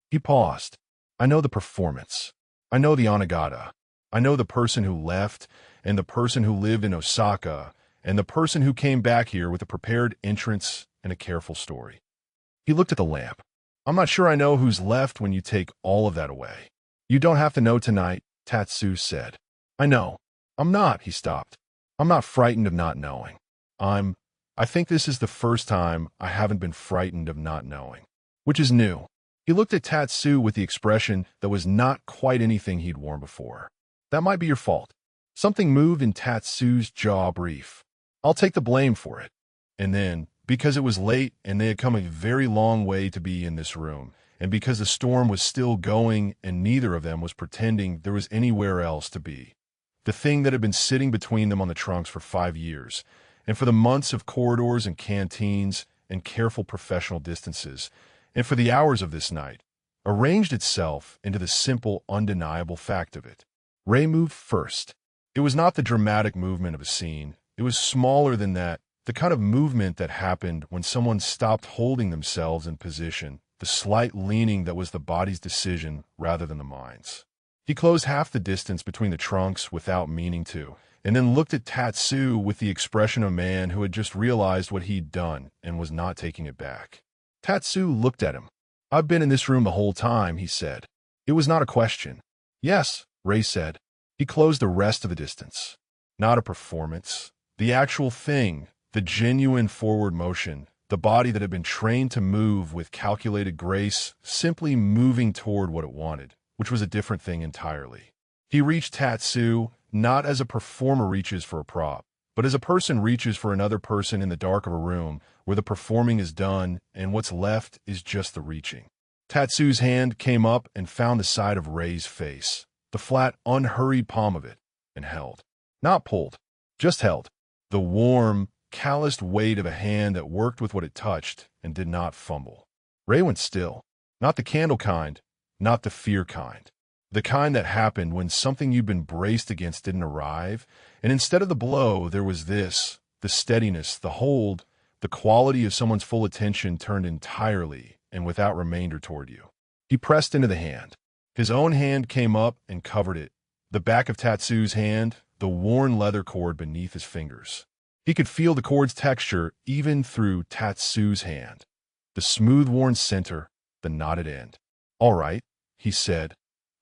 He paused. I know the performance. I know the onnagata. I know the person who left, and the person who lived in Osaka, and the person who came back here with a prepared entrance and a careful story. He looked at the lamp. I'm not sure I know who's left when you take all of that away. You don't have to know tonight, Tatsu said. I know. I'm not, he stopped. I'm not frightened of not knowing. I think this is the first time I haven't been frightened of not knowing. Which is new. He looked at Tatsu with the expression that was not quite anything he'd worn before. That might be your fault. Something moved in Tatsu's jaw brief. I'll take the blame for it. And then, because it was late and they had come a very long way to be in this room, and because the storm was still going and neither of them was pretending there was anywhere else to be. The thing that had been sitting between them on the trunks for 5 years, and for the months of corridors and canteens and careful professional distances, and for the hours of this night, arranged itself into the simple, undeniable fact of it. Rei moved first. It was not the dramatic movement of a scene. It was smaller than that, the kind of movement that happened when someone stopped holding themselves in position, the slight leaning that was the body's decision rather than the mind's. He closed half the distance between the trunks without meaning to, and then looked at Tatsu with the expression of a man who had just realized what he'd done and was not taking it back. Tatsu looked at him. "I've been in this room the whole time," he said. It was not a question. "Yes," Rei said. He closed the rest of the distance. Not a performance. The actual thing, the genuine forward motion, the body that had been trained to move with calculated grace, simply moving toward what it wanted, which was a different thing entirely. He reached Tatsu, not as a performer reaches for a prop, but as a person reaches for another person in the dark of a room where the performing is done and what's left is just the reaching. Tatsu's hand came up and found the side of Rei's face, the flat, unhurried palm of it, and held. Not pulled, just held. The warm, calloused weight of a hand that worked with what it touched and did not fumble. Rei went still. Not the candle kind, not the fear kind. The kind that happened when something you'd been braced against didn't arrive, and instead of the blow, there was this, the steadiness, the hold, the quality of someone's full attention turned entirely and without remainder toward you. He pressed into the hand. His own hand came up and covered it. The back of Tatsu's hand, the worn leather cord beneath his fingers. He could feel the cord's texture even through Tatsu's hand. The smooth-worn center, the knotted end. "All right," he said.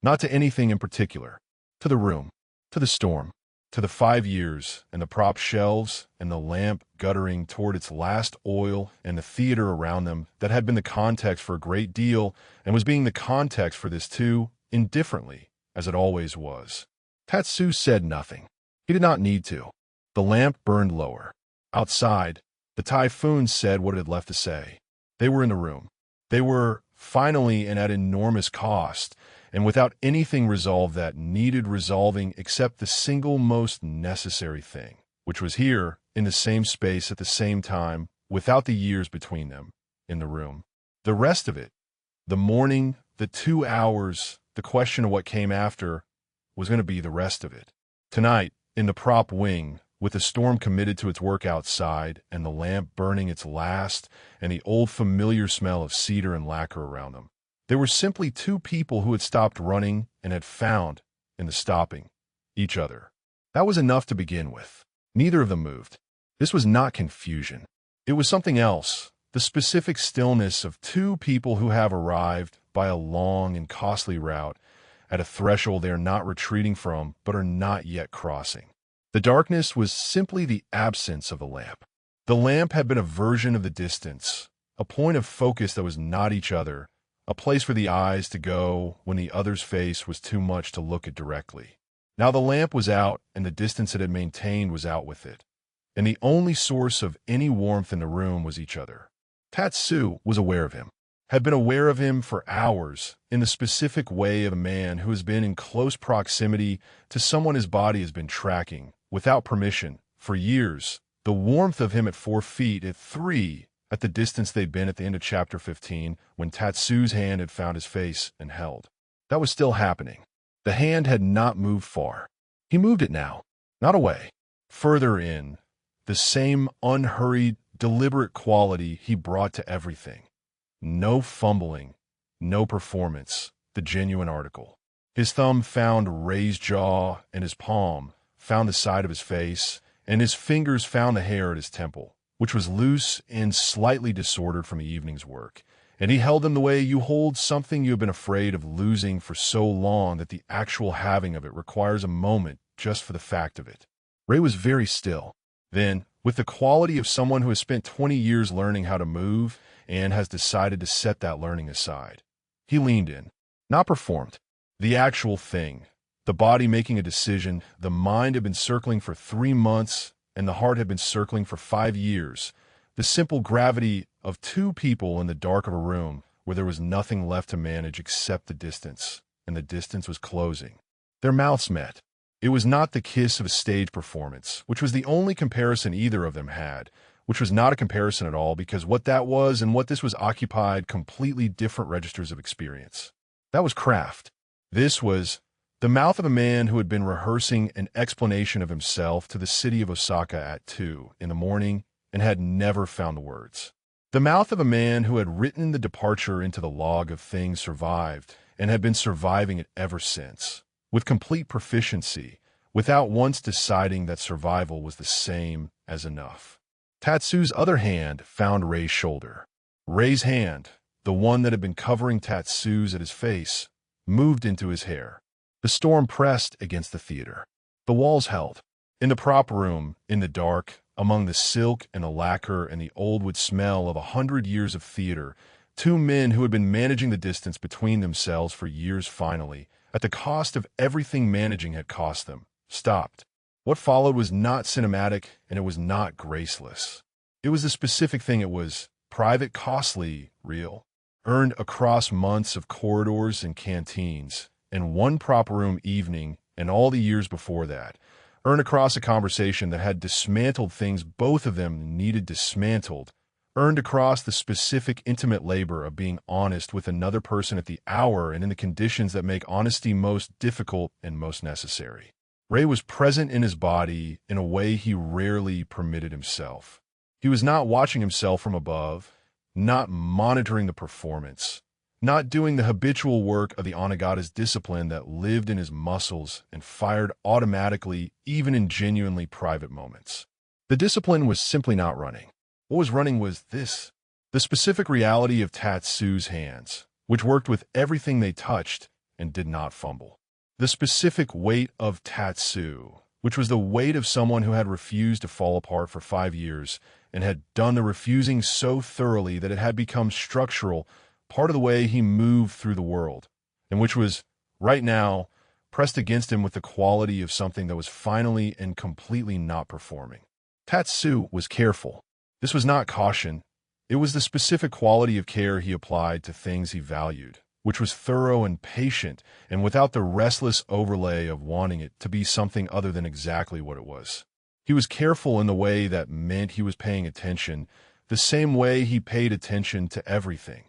Not to anything in particular. To the room, to the storm, to the 5 years, and the prop shelves, and the lamp guttering toward its last oil, and the theater around them that had been the context for a great deal, and was being the context for this too, indifferently, as it always was. Tatsu said nothing. He did not need to. The lamp burned lower. Outside, the typhoon said what it had left to say. They were in the room. They were, finally and at enormous cost, and without anything resolved that needed resolving except the single most necessary thing, which was here, in the same space at the same time, without the years between them, in the room. The rest of it, the morning, the 2 hours, the question of what came after, was going to be the rest of it. Tonight, in the prop wing, with the storm committed to its work outside, and the lamp burning its last, and the old familiar smell of cedar and lacquer around them, there were simply 2 people who had stopped running and had found, in the stopping, each other. That was enough to begin with. Neither of them moved. This was not confusion. It was something else, the specific stillness of 2 people who have arrived, by a long and costly route, at a threshold they are not retreating from but are not yet crossing. The darkness was simply the absence of the lamp. The lamp had been a version of the distance, a point of focus that was not each other, a place for the eyes to go when the other's face was too much to look at directly. Now the lamp was out, and the distance it had maintained was out with it, and the only source of any warmth in the room was each other. Tatsu was aware of him, had been aware of him for hours, in the specific way of a man who has been in close proximity to someone his body has been tracking, without permission, for years. The warmth of him at 4 feet, at 3, at the distance they'd been at the end of chapter 15, when Tatsu's hand had found his face and held. That was still happening. The hand had not moved far. He moved it now, not away, further in, the same unhurried, deliberate quality he brought to everything. No fumbling, no performance, the genuine article. His thumb found Rei's jaw, and his palm found the side of his face, and his fingers found the hair at his temple, which was loose and slightly disordered from the evening's work, and he held them the way you hold something you have been afraid of losing for so long that the actual having of it requires a moment just for the fact of it. Rei was very still. Then, with the quality of someone who has spent 20 years learning how to move and has decided to set that learning aside, he leaned in, not performed. The actual thing, the body making a decision, the mind had been circling for 3 months, and the heart had been circling for 5 years. The simple gravity of 2 people in the dark of a room, where there was nothing left to manage except the distance, and the distance was closing. Their mouths met. It was not the kiss of a stage performance, which was the only comparison either of them had, which was not a comparison at all because what that was and what this was occupied completely different registers of experience. That was craft. This was the mouth of a man who had been rehearsing an explanation of himself to the city of Osaka at 2 in the morning and had never found the words. The mouth of a man who had written the departure into the log of things survived and had been surviving it ever since, with complete proficiency, without once deciding that survival was the same as enough. Tatsu's other hand found Rei's shoulder. Rei's hand, the one that had been covering Tatsu's at his face, moved into his hair. The storm pressed against the theater. The walls held. In the prop room, in the dark, among the silk and the lacquer and the old wood smell of 100 years of theater, two men who had been managing the distance between themselves for years finally, at the cost of everything managing had cost them, stopped. What followed was not cinematic and it was not graceless. It was the specific thing. It was private, costly, real, earned across months of corridors and canteens, and one prop room evening and all the years before that, earned across a conversation that had dismantled things both of them needed dismantled, earned across the specific intimate labor of being honest with another person at the hour and in the conditions that make honesty most difficult and most necessary. Rei was present in his body in a way he rarely permitted himself. He was not watching himself from above, not monitoring the performance, not doing the habitual work of the onnagata's discipline that lived in his muscles and fired automatically even in genuinely private moments. The discipline was simply not running. What was running was this, the specific reality of Tatsu's hands, which worked with everything they touched and did not fumble. The specific weight of Tatsu, which was the weight of someone who had refused to fall apart for 5 years and had done the refusing so thoroughly that it had become structural, part of the way he moved through the world, and which was, right now, pressed against him with the quality of something that was finally and completely not performing. Tatsu was careful. This was not caution. It was the specific quality of care he applied to things he valued, which was thorough and patient and without the restless overlay of wanting it to be something other than exactly what it was. He was careful in the way that meant he was paying attention, the same way he paid attention to everything,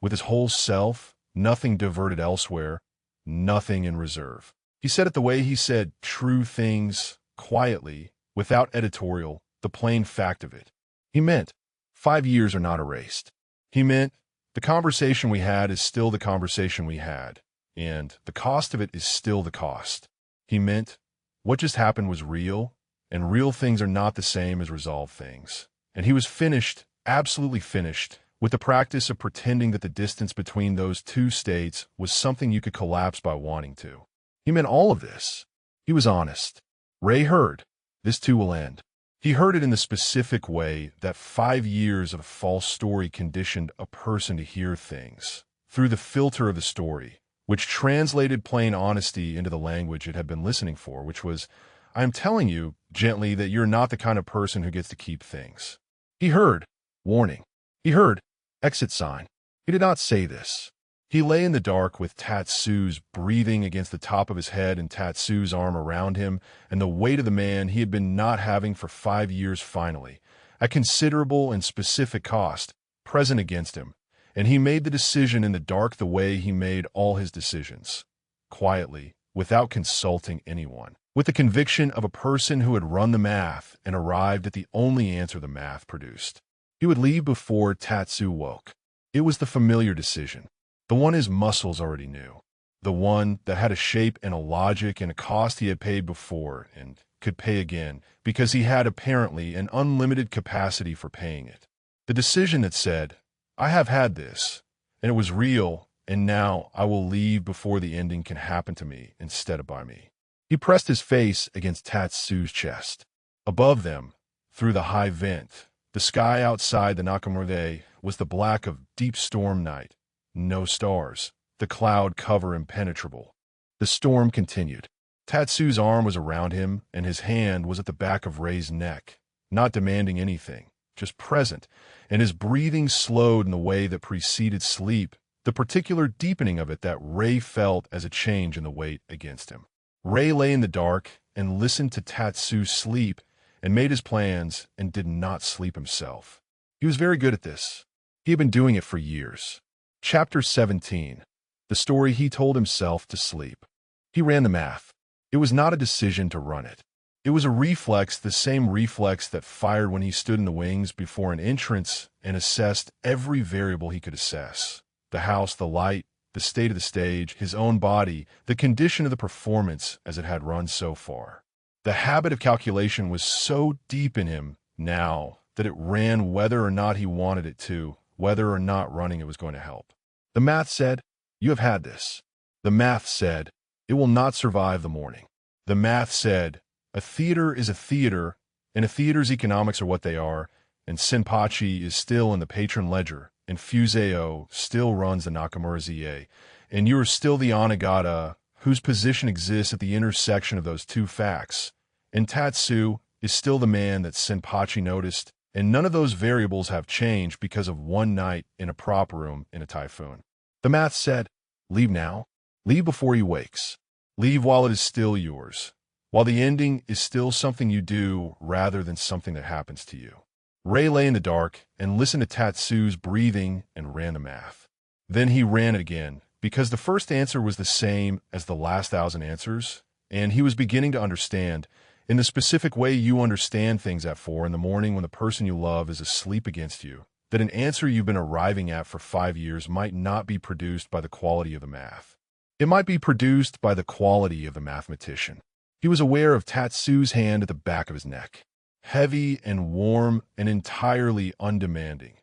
with his whole self, nothing diverted elsewhere, nothing in reserve. He said it the way he said true things, quietly, without editorial, the plain fact of it. He meant 5 years are not erased. He meant the conversation we had is still the conversation we had, and the cost of it is still the cost. He meant what just happened was real, and real things are not the same as resolved things. And he was finished, absolutely finished, with the practice of pretending that the distance between those two states was something you could collapse by wanting to. He meant all of this. He was honest. Rei heard, this too will end. He heard it in the specific way that 5 years of a false story conditioned a person to hear things, through the filter of the story, which translated plain honesty into the language it had been listening for, which was, I am telling you, gently, that you're not the kind of person who gets to keep things. He heard, warning. He heard, exit sign. He did not say this. He lay in the dark with Tatsu's breathing against the top of his head and Tatsu's arm around him, and the weight of the man he had been not having for 5 years finally, at considerable and specific cost, present against him, and he made the decision in the dark the way he made all his decisions, quietly, without consulting anyone, with the conviction of a person who had run the math and arrived at the only answer the math produced. He would leave before Tatsu woke. It was the familiar decision. The one his muscles already knew. The one that had a shape and a logic and a cost he had paid before and could pay again because he had apparently an unlimited capacity for paying it. The decision that said, I have had this, and it was real, and now I will leave before the ending can happen to me instead of by me. He pressed his face against Tatsu's chest. Above them, through the high vent, the sky outside the Nakamura-za was the black of deep storm night. No stars, the cloud cover impenetrable. The storm continued. Tatsu's arm was around him, and his hand was at the back of Rei's neck, not demanding anything, just present, and his breathing slowed in the way that preceded sleep, the particular deepening of it that Rei felt as a change in the weight against him. Rei lay in the dark and listened to Tatsu sleep and made his plans and did not sleep himself. He was very good at this. He had been doing it for years. Chapter 17. The story he told himself to sleep. He ran the math. It was not a decision to run it. It was a reflex, the same reflex that fired when he stood in the wings before an entrance and assessed every variable he could assess. The house, the light, the state of the stage, his own body, the condition of the performance as it had run so far. The habit of calculation was so deep in him now that it ran whether or not he wanted it to, whether or not running it was going to help. The math said, "You have had this." The math said, "It will not survive the morning." The math said, "A theater is a theater, and a theater's economics are what they are, and Senpachi is still in the patron ledger, and Fuseo still runs the Nakamura-za, and you are still the onnagata whose position exists at the intersection of those two facts, and Tatsu is still the man that Senpachi noticed, and none of those variables have changed because of one night in a prop room in a typhoon." The math said, "Leave now. Leave before he wakes. Leave while it is still yours, while the ending is still something you do rather than something that happens to you." Rei lay in the dark and listened to Tatsu's breathing and ran the math. Then he ran it again, because the first answer was the same as the last 1,000 answers, and he was beginning to understand, in the specific way you understand things at 4 in the morning when the person you love is asleep against you, that an answer you've been arriving at for 5 years might not be produced by the quality of the math. It might be produced by the quality of the mathematician. He was aware of Tatsu's hand at the back of his neck, heavy and warm and entirely undemanding.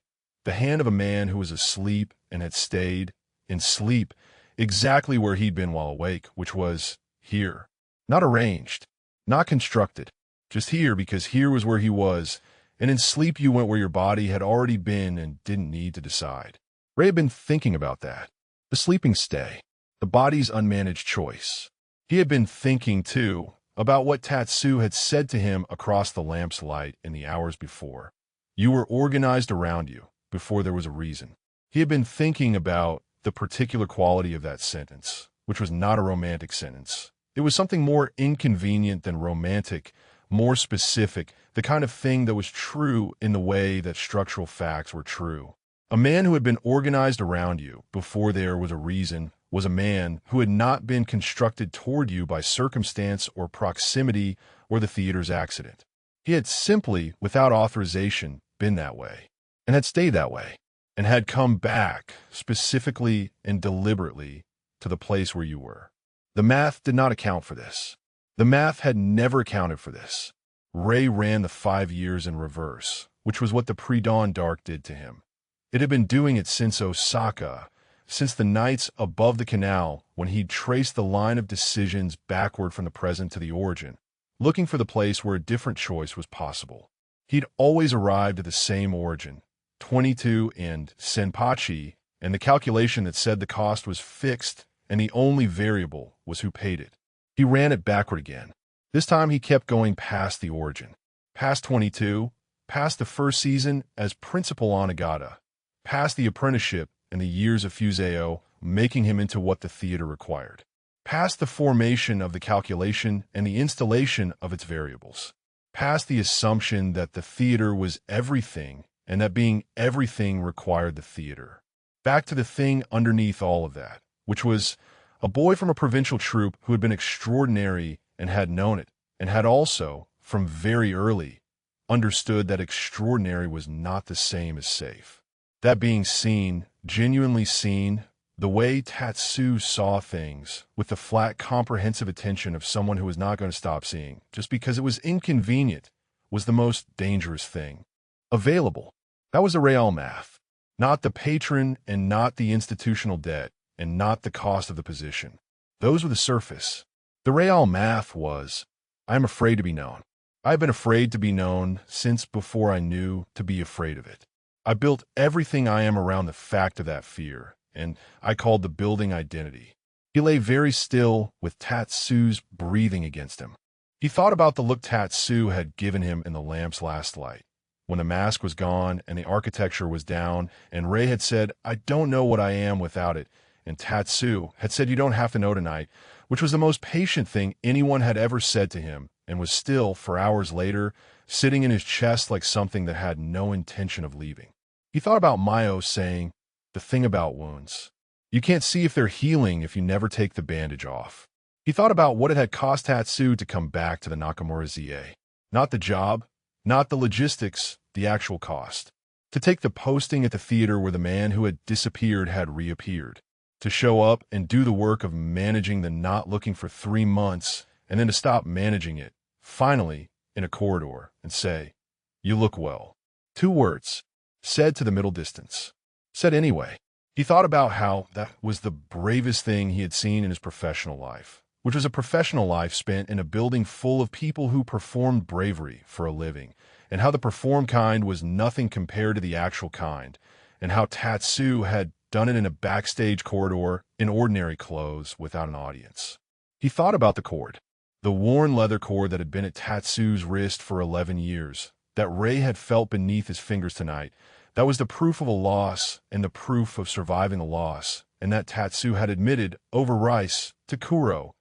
The hand of a man who was asleep and had stayed, in sleep, exactly where he'd been while awake, which was here. Not arranged, not constructed, just here because here was where he was, and in sleep you went where your body had already been and didn't need to decide. Rei had been thinking about that. The sleeping stay, the body's unmanaged choice. He had been thinking, too, about what Tatsu had said to him across the lamp's light in the hours before. You were organized around you, before there was a reason. He had been thinking about the particular quality of that sentence, which was not a romantic sentence. It was something more inconvenient than romantic, more specific, the kind of thing that was true in the way that structural facts were true. A man who had been organized around you before there was a reason was a man who had not been constructed toward you by circumstance or proximity or the theater's accident. He had simply, without authorization, been that way, and had stayed that way, and had come back, specifically and deliberately, to the place where you were. The math did not account for this. The math had never accounted for this. Rei ran the 5 years in reverse, which was what the pre-dawn dark did to him. It had been doing it since Osaka, since the nights above the canal when he'd traced the line of decisions backward from the present to the origin, looking for the place where a different choice was possible. He'd always arrived at the same origin, 22 and Senpachi, and the calculation that said the cost was fixed and the only variable was who paid it. He ran it backward again. This time he kept going past the origin, past 22, past the first season as principal onnagata, past the apprenticeship and the years of Fuseo making him into what the theater required, past the formation of the calculation and the installation of its variables, past the assumption that the theater was everything and that being everything required the theater, back to the thing underneath all of that, which was a boy from a provincial troupe who had been extraordinary and had known it, and had also, from very early, understood that extraordinary was not the same as safe. That being seen, genuinely seen, the way Tatsu saw things, with the flat, comprehensive attention of someone who was not going to stop seeing, just because it was inconvenient, was the most dangerous thing available. That was the real math, not the patron and not the institutional debt, and not the cost of the position. Those were the surface. The real math was, I am afraid to be known. I have been afraid to be known since before I knew to be afraid of it. I built everything I am around the fact of that fear, and I called the building identity. He lay very still with Tatsu's breathing against him. He thought about the look Tatsu had given him in the lamp's last light. when the mask was gone and the architecture was down, and Rei had said, "I don't know what I am without it," and Tatsu had said, "You don't have to know tonight," which was the most patient thing anyone had ever said to him, and was still, for hours later, sitting in his chest like something that had no intention of leaving. He thought about Mayo saying, "The thing about wounds. You can't see if they're healing if you never take the bandage off." He thought about what it had cost Tatsu to come back to the Nakamura-za. Not the job, not the logistics, the actual cost. To take the posting at the theater where the man who had disappeared had reappeared. To show up and do the work of managing the not looking for 3 months, and then to stop managing it, finally, in a corridor, and say, "You look well." 2 words, said to the middle distance. Said anyway. He thought about how that was the bravest thing he had seen in his professional life, which was a professional life spent in a building full of people who performed bravery for a living, and how the performed kind was nothing compared to the actual kind, and how Tatsu had done it in a backstage corridor in ordinary clothes without an audience. He thought about the cord, the worn leather cord that had been at Tatsu's wrist for 11 years, that Rei had felt beneath his fingers tonight. That was the proof of a loss and the proof of surviving a loss, and that Tatsu had admitted over rice to Kuro.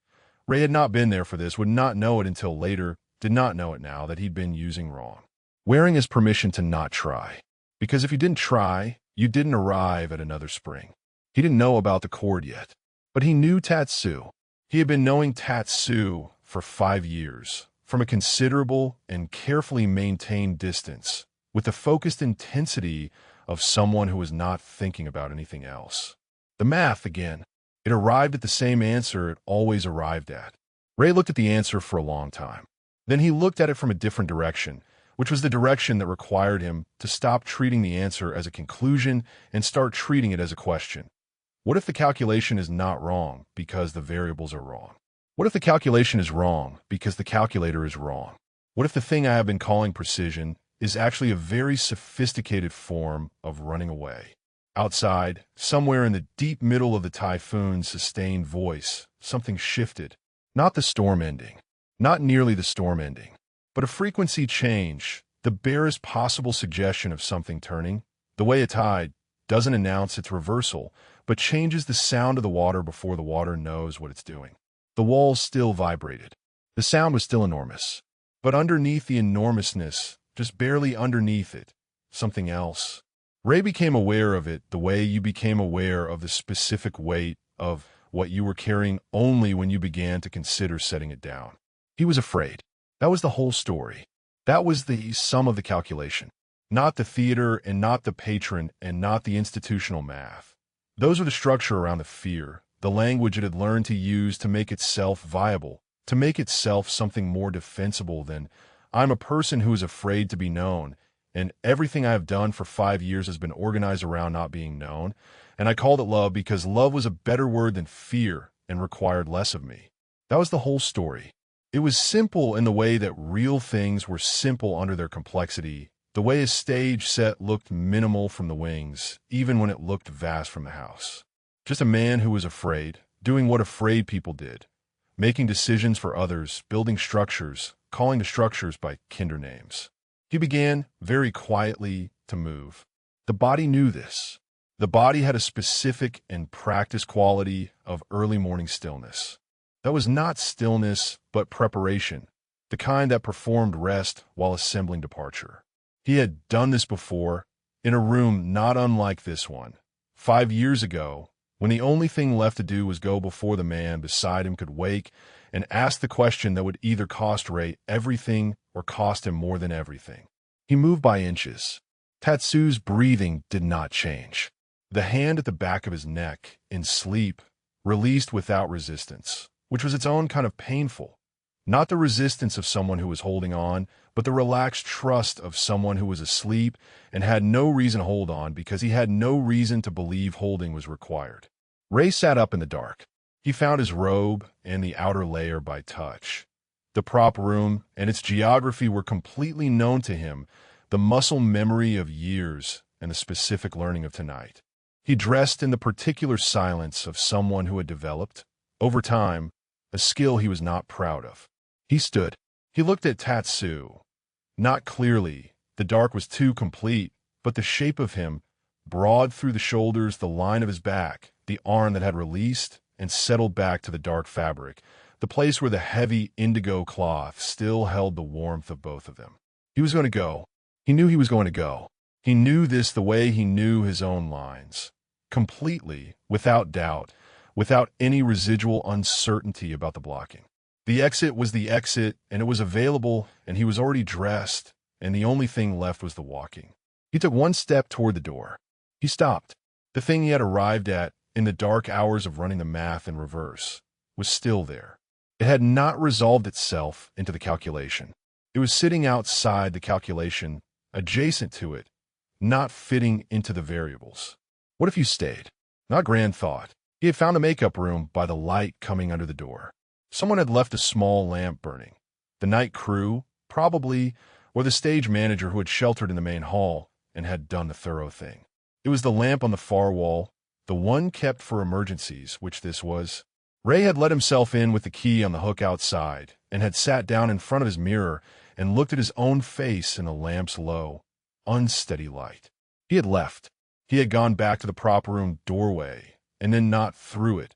Rei had not been there for this, would not know it until later, did not know it now that he'd been using wrong. Wearing his permission to not try. Because if you didn't try, you didn't arrive at another spring. He didn't know about the cord yet, but he knew Tatsu. He had been knowing Tatsu for 5 years, from a considerable and carefully maintained distance, with the focused intensity of someone who was not thinking about anything else. The math, again. It arrived at the same answer it always arrived at. Rei looked at the answer for a long time. Then he looked at it from a different direction, which was the direction that required him to stop treating the answer as a conclusion and start treating it as a question. What if the calculation is not wrong because the variables are wrong? What if the calculation is wrong because the calculator is wrong? What if the thing I have been calling precision is actually a very sophisticated form of running away? Outside, somewhere in the deep middle of the typhoon's sustained voice, something shifted. Not the storm ending. Not nearly the storm ending. But a frequency change, the barest possible suggestion of something turning. The way a tide doesn't announce its reversal, but changes the sound of the water before the water knows what it's doing. The walls still vibrated. The sound was still enormous. But underneath the enormousness, just barely underneath it, something else. Rei became aware of it the way you became aware of the specific weight of what you were carrying only when you began to consider setting it down. He was afraid. That was the whole story. That was the sum of the calculation. Not the theater and not the patron and not the institutional math. Those are the structure around the fear, the language it had learned to use to make itself viable, to make itself something more defensible than, "I'm a person who is afraid to be known, and everything I have done for 5 years has been organized around not being known, and I called it love because love was a better word than fear and required less of me." That was the whole story. It was simple in the way that real things were simple under their complexity, the way a stage set looked minimal from the wings, even when it looked vast from the house. Just a man who was afraid, doing what afraid people did, making decisions for others, building structures, calling the structures by kinder names. He began, very quietly, to move. The body knew this. The body had a specific and practiced quality of early morning stillness. That was not stillness, but preparation, the kind that performed rest while assembling departure. He had done this before, in a room not unlike this one, 5 years ago, when the only thing left to do was go before the man beside him could wake and ask the question that would either cost Rei everything or cost him more than everything. He moved by inches. Tatsu's breathing did not change. The hand at the back of his neck, in sleep, released without resistance, which was its own kind of painful. Not the resistance of someone who was holding on, but the relaxed trust of someone who was asleep and had no reason to hold on because he had no reason to believe holding was required. Rei sat up in the dark. He found his robe and the outer layer by touch. The prop room and its geography were completely known to him, the muscle memory of years and the specific learning of tonight. He dressed in the particular silence of someone who had developed, over time, a skill he was not proud of. He stood. He looked at Tatsu. Not clearly, The dark was too complete, but the shape of him, broad through the shoulders, the line of his back, the arm that had released and settled back to the dark fabric, the place where the heavy indigo cloth still held the warmth of both of them. He was going to go. He knew he was going to go. He knew this the way he knew his own lines. Completely, without doubt, without any residual uncertainty about the blocking. The exit was the exit, and it was available, and he was already dressed, and the only thing left was the walking. He took one step toward the door. He stopped. The thing he had arrived at, in the dark hours of running the math in reverse, was still there. It had not resolved itself into the calculation. It was sitting outside the calculation, adjacent to it, not fitting into the variables. What if you stayed? Not grand thought. He had found the makeup room by the light coming under the door. Someone had left a small lamp burning. The night crew, probably, or the stage manager who had sheltered in the main hall and had done the thorough thing. It was the lamp on the far wall, the one kept for emergencies, which this was. Rei had let himself in with the key on the hook outside and had sat down in front of his mirror and looked at his own face in the lamp's low, unsteady light. He had left. He had gone back to the prop room doorway and then not through it.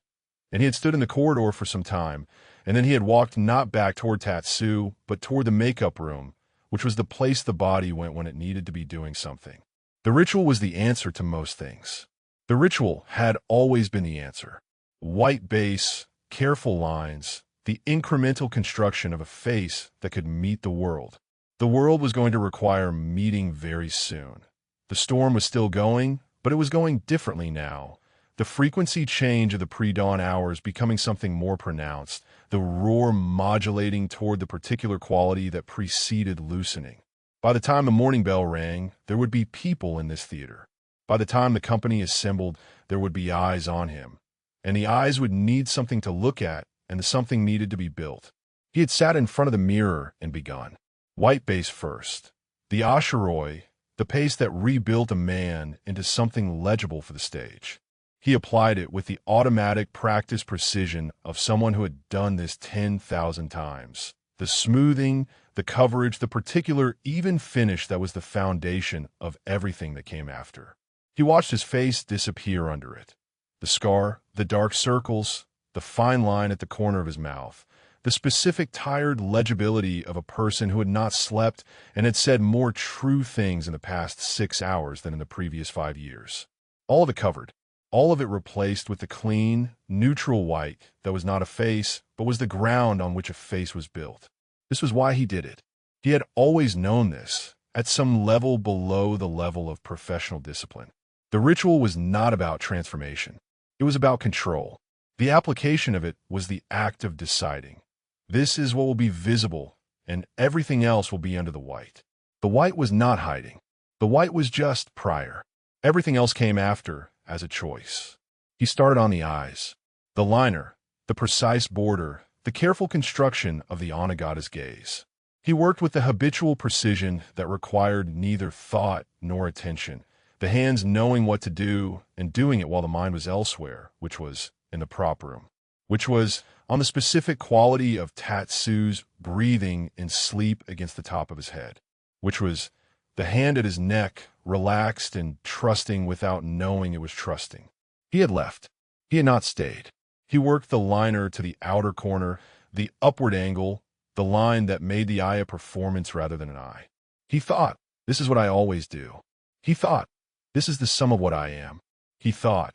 And he had stood in the corridor for some time, and then he had walked not back toward Tatsu, but toward the makeup room, which was the place the body went when it needed to be doing something. The ritual was the answer to most things. The ritual had always been the answer. White base, careful lines, the incremental construction of a face that could meet the world. The world was going to require meeting very soon. The storm was still going, but it was going differently now. The frequency change of the pre-dawn hours becoming something more pronounced, the roar modulating toward the particular quality that preceded loosening. By the time the morning bell rang, there would be people in this theater. By the time the company assembled, there would be eyes on him. And the eyes would need something to look at, and the something needed to be built. He had sat in front of the mirror and begun. White base first. The ashiroi, the paste that rebuilt a man into something legible for the stage. He applied it with the automatic practice precision of someone who had done this 10,000 times. The smoothing, the coverage, the particular even finish that was the foundation of everything that came after. He watched his face disappear under it. The scar, the dark circles, the fine line at the corner of his mouth, the specific tired legibility of a person who had not slept and had said more true things in the past 6 hours than in the previous 5 years. All of it covered. All of it replaced with the clean, neutral white that was not a face, but was the ground on which a face was built. This was why he did it. He had always known this, at some level below the level of professional discipline. The ritual was not about transformation. It was about control. The application of it was the act of deciding. This is what will be visible, and everything else will be under the white. The white was not hiding. The white was just prior. Everything else came after, as a choice. He started on the eyes. The liner, the precise border, the careful construction of the onnagata's gaze. He worked with the habitual precision that required neither thought nor attention, the hands knowing what to do and doing it while the mind was elsewhere, which was in the prop room, which was on the specific quality of Tatsu's breathing in sleep against the top of his head, which was the hand at his neck, relaxed and trusting without knowing it was trusting. He had left. He had not stayed. He worked the liner to the outer corner, the upward angle, the line that made the eye a performance rather than an eye. He thought, this is what I always do. He thought, this is the sum of what I am. He thought,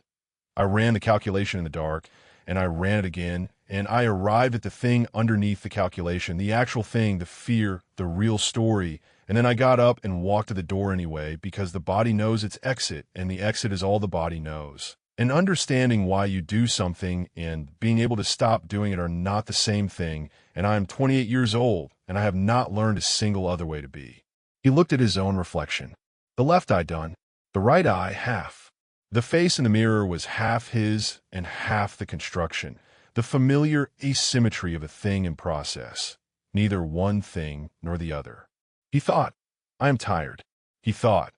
I ran the calculation in the dark, and I ran it again, and I arrived at the thing underneath the calculation, the actual thing, the fear, the real story. And then I got up and walked to the door anyway, because the body knows its exit, and the exit is all the body knows. And understanding why you do something and being able to stop doing it are not the same thing, and I am 28 years old, and I have not learned a single other way to be. He looked at his own reflection. The left eye done, the right eye half. The face in the mirror was half his and half the construction, the familiar asymmetry of a thing in process, neither one thing nor the other. He thought, I am tired. He thought,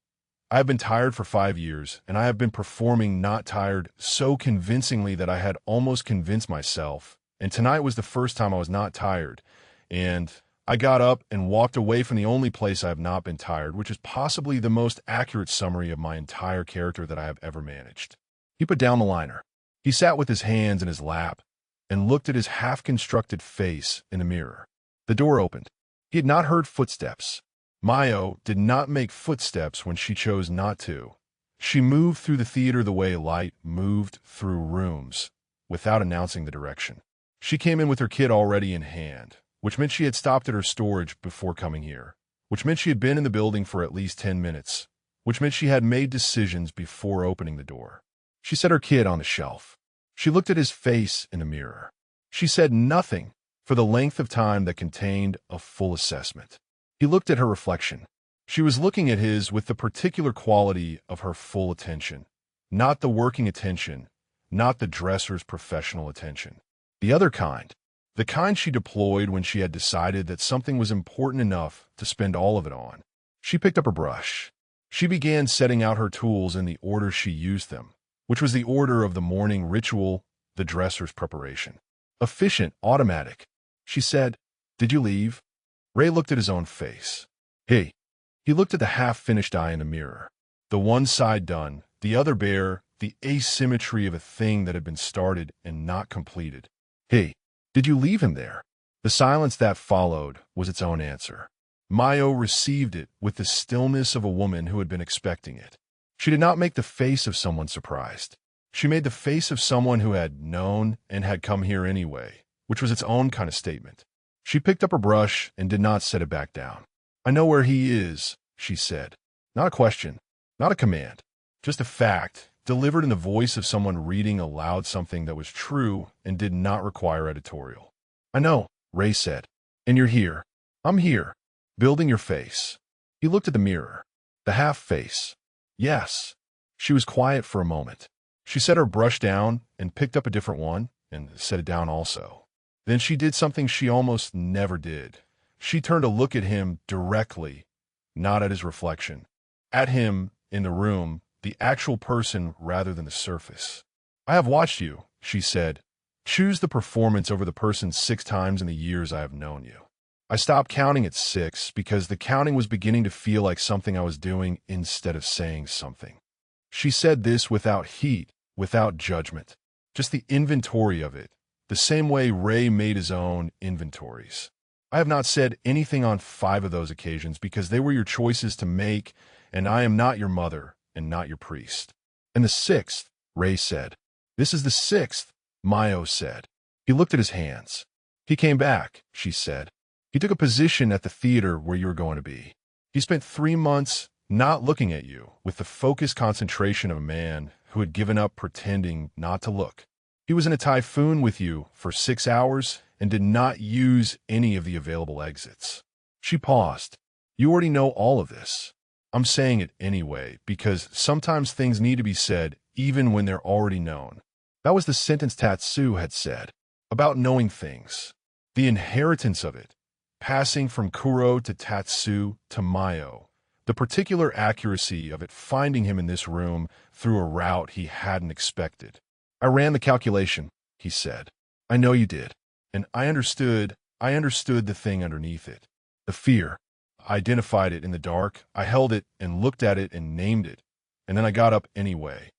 I have been tired for 5 years, and I have been performing not tired so convincingly that I had almost convinced myself, and tonight was the first time I was not tired, and I got up and walked away from the only place I have not been tired, which is possibly the most accurate summary of my entire character that I have ever managed. He put down the liner. He sat with his hands in his lap and looked at his half-constructed face in the mirror. The door opened. He had not heard footsteps. Mayo did not make footsteps when she chose not to. She moved through the theater the way light moved through rooms, without announcing the direction. She came in with her kit already in hand, which meant she had stopped at her storage before coming here, which meant she had been in the building for at least 10 minutes, which meant she had made decisions before opening the door. She set her kit on the shelf. She looked at his face in the mirror. She said nothing for the length of time that contained a full assessment. He looked at her reflection. She was looking at his with the particular quality of her full attention, not the working attention, not the dresser's professional attention. The other kind, the kind she deployed when she had decided that something was important enough to spend all of it on. She picked up her brush. She began setting out her tools in the order she used them, which was the order of the morning ritual, the dresser's preparation. Efficient, automatic. She said, "Did you leave?" Rei looked at his own face. Hey. He looked at the half-finished eye in the mirror. The one side done, the other bare, the asymmetry of a thing that had been started and not completed. Hey, did you leave him there? The silence that followed was its own answer. Mayo received it with the stillness of a woman who had been expecting it. She did not make the face of someone surprised. She made the face of someone who had known and had come here anyway, which was its own kind of statement. She picked up her brush and did not set it back down. "I know where he is," she said. Not a question, not a command, just a fact, delivered in the voice of someone reading aloud something that was true and did not require editorial. "I know," Rei said. "And you're here. I'm here. Building your face." He looked at the mirror. The half-face. Yes. She was quiet for a moment. She set her brush down and picked up a different one and set it down also. Then she did something she almost never did. She turned to look at him directly, not at his reflection. At him, in the room, the actual person rather than the surface. "I have watched you," she said. "Choose the performance over the person 6 times in the years I have known you. I stopped counting at 6 because the counting was beginning to feel like something I was doing instead of saying something." She said this without heat, without judgment. Just the inventory of it, the same way Rei made his own inventories. "I have not said anything on 5 of those occasions because they were your choices to make, and I am not your mother and not your priest." "And the 6th, Rei said. "This is the 6th, Mayo said. He looked at his hands. "He came back," she said. "He took a position at the theater where you were going to be. He spent 3 months not looking at you with the focused concentration of a man who had given up pretending not to look. He was in a typhoon with you for 6 hours and did not use any of the available exits." She paused. "You already know all of this. I'm saying it anyway, because sometimes things need to be said even when they're already known." That was the sentence Tatsu had said, about knowing things. The inheritance of it, passing from Kuro to Tatsu to Mayo. The particular accuracy of it finding him in this room through a route he hadn't expected. "I ran the calculation," he said. "I know you did. And I understood the thing underneath it. The fear. I identified it in the dark. I held it and looked at it and named it. And then I got up anyway."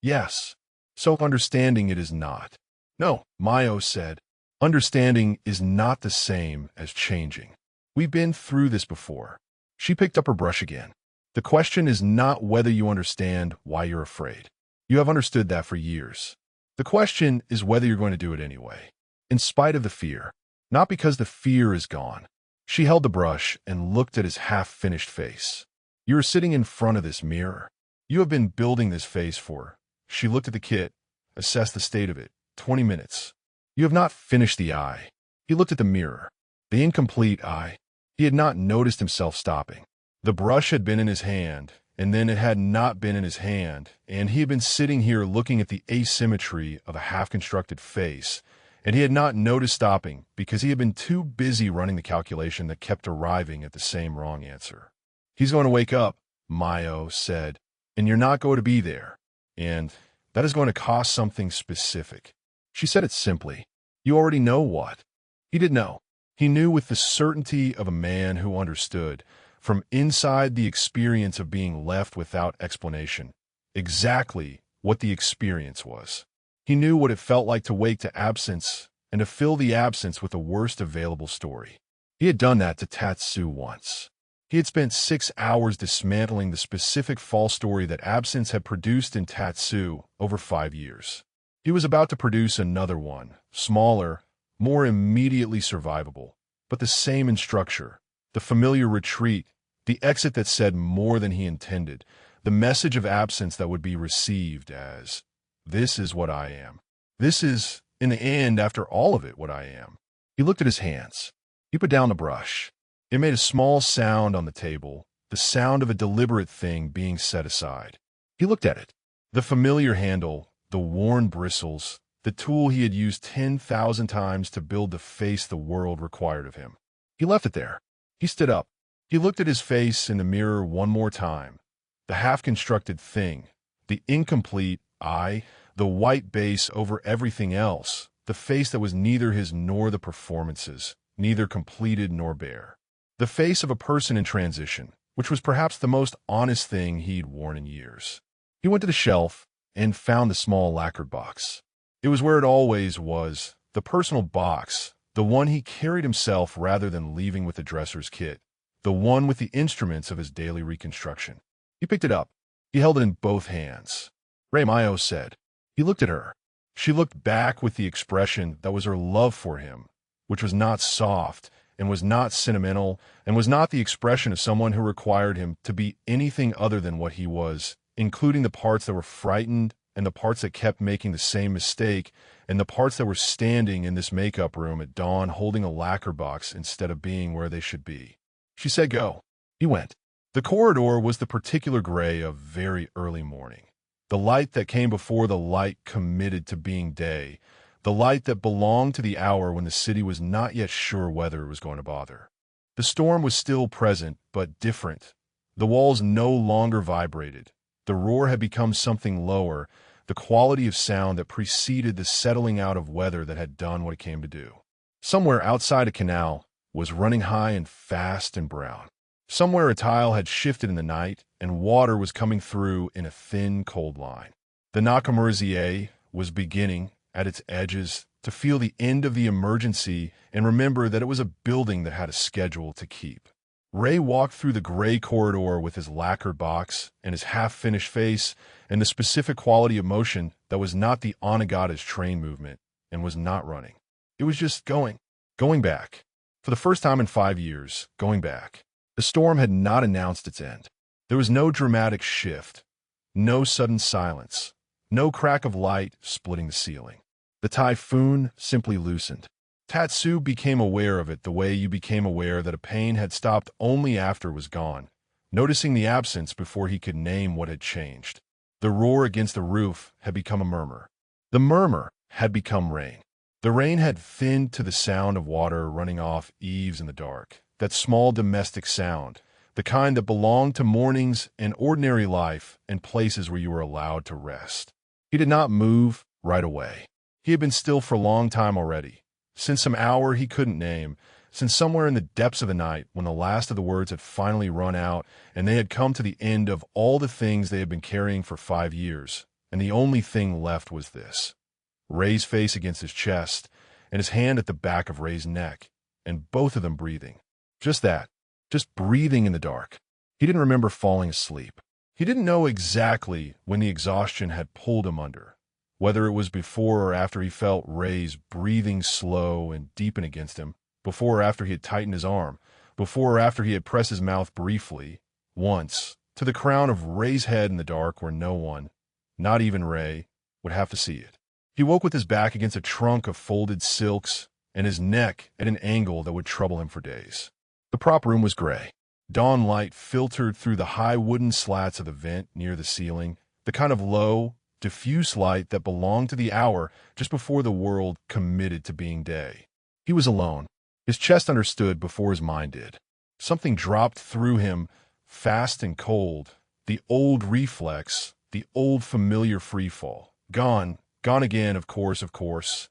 "Yes. So understanding it is not." "No," Mayo said. "Understanding is not the same as changing. We've been through this before." She picked up her brush again. "The question is not whether you understand why you're afraid. You have understood that for years. The question is whether you're going to do it anyway. In spite of the fear, not because the fear is gone." She held the brush and looked at his half-finished face. "You are sitting in front of this mirror. You have been building this face for," she looked at the kit, assessed the state of it, 20 minutes. "You have not finished the eye." He looked at the mirror. The incomplete eye. He had not noticed himself stopping. The brush had been in his hand, and then it had not been in his hand, and he had been sitting here looking at the asymmetry of a half-constructed face, and he had not noticed stopping because he had been too busy running the calculation that kept arriving at the same wrong answer. "He's going to wake up," Mayo said, "and you're not going to be there, and that is going to cost something specific." She said it simply. "You already know what." He didn't know. He knew with the certainty of a man who understood, from inside the experience of being left without explanation, exactly what the experience was. He knew what it felt like to wake to absence and to fill the absence with the worst available story. He had done that to Tatsu once. He had spent 6 hours dismantling the specific false story that absence had produced in Tatsu over 5 years. He was about to produce another one, smaller, more immediately survivable, but the same in structure, the familiar retreat, the exit that said more than he intended, the message of absence that would be received as, "This is what I am. This is, in the end, after all of it, what I am." He looked at his hands. He put down the brush. It made a small sound on the table, the sound of a deliberate thing being set aside. He looked at it. The familiar handle, the worn bristles, the tool he had used 10,000 times to build the face the world required of him. He left it there. He stood up. He looked at his face in the mirror one more time. The half-constructed thing, the incomplete eye, the white base over everything else, the face that was neither his nor the performances, neither completed nor bare. The face of a person in transition, which was perhaps the most honest thing he'd worn in years. He went to the shelf and found the small lacquered box. It was where it always was, the personal box, the one he carried himself rather than leaving with the dresser's kit, the one with the instruments of his daily reconstruction. He picked it up. He held it in both hands. Rei Mayo said. He looked at her. She looked back with the expression that was her love for him, which was not soft and was not sentimental and was not the expression of someone who required him to be anything other than what he was, including the parts that were frightened and the parts that kept making the same mistake and the parts that were standing in this makeup room at dawn holding a lacquer box instead of being where they should be. She said go. He went. The corridor was the particular gray of very early morning. The light that came before the light committed to being day, the light that belonged to the hour when the city was not yet sure whether it was going to bother. The storm was still present, but different. The walls no longer vibrated. The roar had become something lower, the quality of sound that preceded the settling out of weather that had done what it came to do. Somewhere outside a canal was running high and fast and brown. Somewhere a tile had shifted in the night, and water was coming through in a thin, cold line. The Nakamura-za was beginning, at its edges, to feel the end of the emergency and remember that it was a building that had a schedule to keep. Rei walked through the gray corridor with his lacquered box and his half-finished face and the specific quality of motion that was not the onnagata's train movement and was not running. It was just going back. For the first time in 5 years, going back. The storm had not announced its end. There was no dramatic shift, no sudden silence, no crack of light splitting the ceiling. The typhoon simply loosened. Tatsu became aware of it the way you became aware that a pain had stopped only after it was gone, noticing the absence before he could name what had changed. The roar against the roof had become a murmur. The murmur had become rain. The rain had thinned to the sound of water running off eaves in the dark. That small domestic sound, the kind that belonged to mornings and ordinary life and places where you were allowed to rest. He did not move right away. He had been still for a long time already, since some hour he couldn't name, since somewhere in the depths of the night when the last of the words had finally run out and they had come to the end of all the things they had been carrying for 5 years, and the only thing left was this. Rei's face against his chest and his hand at the back of Rei's neck, and both of them breathing. Just that. Just breathing in the dark. He didn't remember falling asleep. He didn't know exactly when the exhaustion had pulled him under, whether it was before or after he felt Rei's breathing slow and deepen against him, before or after he had tightened his arm, before or after he had pressed his mouth briefly, once, to the crown of Rei's head in the dark where no one, not even Rei, would have to see it. He woke with his back against a trunk of folded silks and his neck at an angle that would trouble him for days. The prop room was gray. Dawn light filtered through the high wooden slats of the vent near the ceiling, the kind of low, diffuse light that belonged to the hour just before the world committed to being day. He was alone. His chest understood before his mind did. Something dropped through him, fast and cold, the old reflex, the old familiar freefall. Gone again, of course,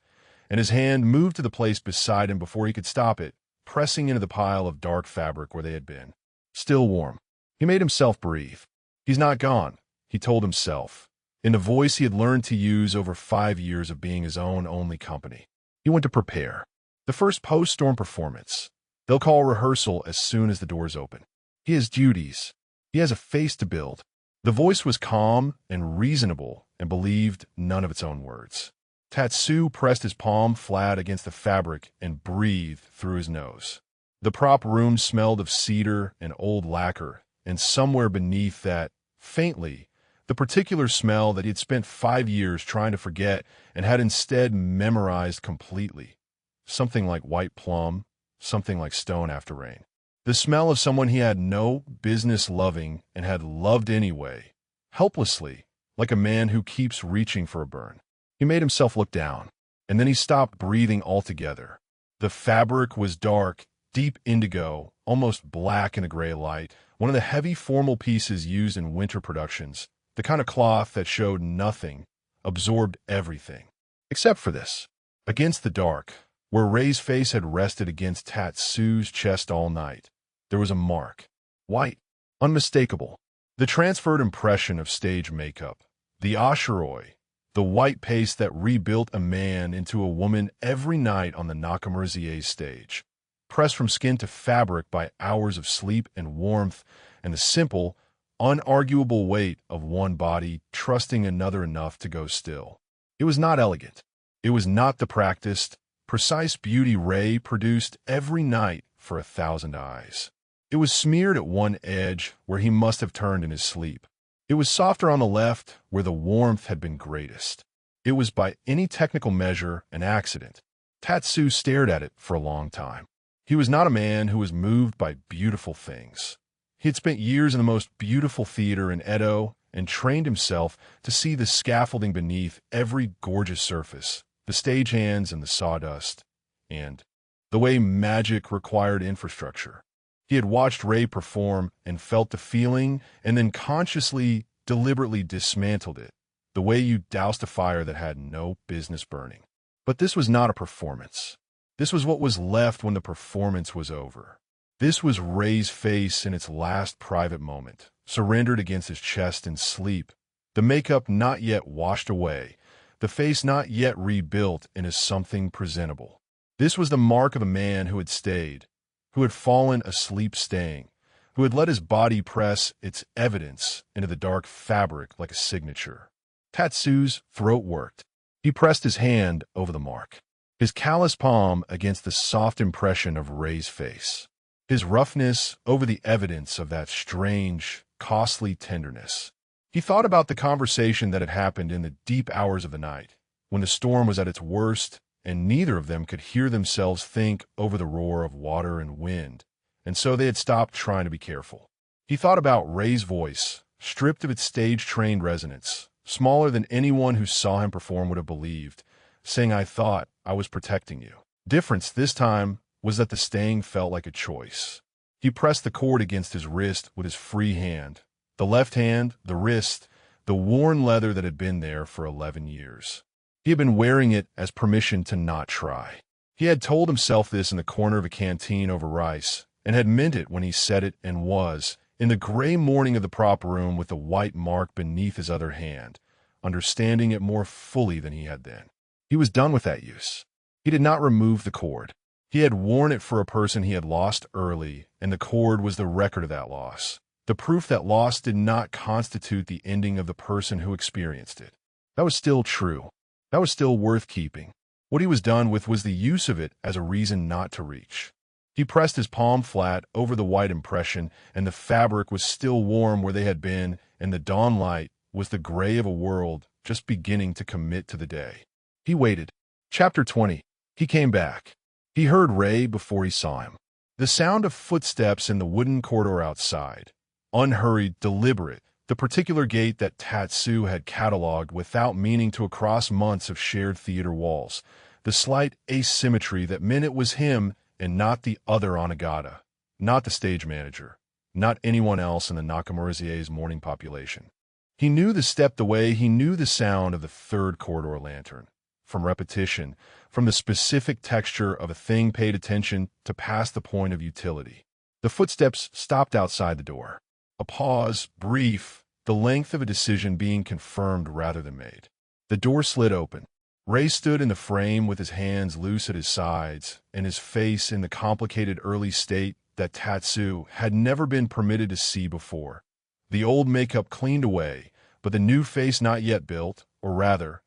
and his hand moved to the place beside him before he could stop it, pressing into the pile of dark fabric where they had been. Still warm. He made himself breathe. He's not gone, he told himself, in the voice he had learned to use over 5 years of being his own only company. He went to prepare. The first post-storm performance. They'll call rehearsal as soon as the doors open. He has duties. He has a face to build. The voice was calm and reasonable and believed none of its own words. Tatsu pressed his palm flat against the fabric and breathed through his nose. The prop room smelled of cedar and old lacquer, and somewhere beneath that, faintly, the particular smell that he had spent 5 years trying to forget and had instead memorized completely. Something like white plum, something like stone after rain. The smell of someone he had no business loving and had loved anyway, helplessly, like a man who keeps reaching for a burn. He made himself look down, and then he stopped breathing altogether. The fabric was dark, deep indigo, almost black in the gray light, one of the heavy formal pieces used in winter productions, the kind of cloth that showed nothing, absorbed everything. Except for this. Against the dark, where Rei's face had rested against Tatsu's chest all night, there was a mark. White, unmistakable. The transferred impression of stage makeup. The ashiroi, the white paste that rebuilt a man into a woman every night on the Nakamura-za stage. Pressed from skin to fabric by hours of sleep and warmth and the simple, unarguable weight of one body trusting another enough to go still. It was not elegant. It was not the practiced, precise beauty Rei produced every night for 1,000 eyes. It was smeared at one edge where he must have turned in his sleep. It was softer on the left where the warmth had been greatest. It was by any technical measure an accident. Tatsu stared at it for a long time. He was not a man who was moved by beautiful things. He had spent years in the most beautiful theater in Edo and trained himself to see the scaffolding beneath every gorgeous surface, the stagehands and the sawdust, and the way magic required infrastructure. He had watched Rei perform and felt the feeling and then consciously, deliberately dismantled it, the way you doused a fire that had no business burning. But this was not a performance. This was what was left when the performance was over. This was Rei's face in its last private moment, surrendered against his chest in sleep, the makeup not yet washed away, the face not yet rebuilt into something presentable. This was the mark of a man who had stayed, who had fallen asleep staying, who had let his body press its evidence into the dark fabric like a signature. Tatsu's throat worked. He pressed his hand over the mark, his callous palm against the soft impression of Rei's face, his roughness over the evidence of that strange, costly tenderness. He thought about the conversation that had happened in the deep hours of the night, when the storm was at its worst, and neither of them could hear themselves think over the roar of water and wind, and so they had stopped trying to be careful. He thought about Rei's voice, stripped of its stage-trained resonance, smaller than anyone who saw him perform would have believed, saying, "I thought I was protecting you." Difference this time was that the staying felt like a choice. He pressed the cord against his wrist with his free hand, the left hand, the wrist, the worn leather that had been there for 11 years. He had been wearing it as permission to not try. He had told himself this in the corner of a canteen over rice, and had meant it when he said it and was, in the gray morning of the prop room with the white mark beneath his other hand, understanding it more fully than he had then. He was done with that use. He did not remove the cord. He had worn it for a person he had lost early, and the cord was the record of that loss, the proof that loss did not constitute the ending of the person who experienced it. That was still true. That was still worth keeping. What he was done with was the use of it as a reason not to reach. He pressed his palm flat over the white impression, and the fabric was still warm where they had been, and the dawn light was the gray of a world just beginning to commit to the day. He waited. Chapter 20. He came back. He heard Rei before he saw him. The sound of footsteps in the wooden corridor outside. Unhurried, deliberate, the particular gait that Tatsu had catalogued without meaning to across months of shared theater walls. The slight asymmetry that meant it was him and not the other onnagata, not the stage manager, not anyone else in the Nakamura-za's morning population. He knew the step the way he knew the sound of the third corridor lantern. from repetition, from the specific texture of a thing paid attention to past the point of utility. The footsteps stopped outside the door. A pause, brief, the length of a decision being confirmed rather than made. The door slid open. Rei stood in the frame with his hands loose at his sides and his face in the complicated early state that Tatsu had never been permitted to see before. The old makeup cleaned away, but the new face not yet built, or rather,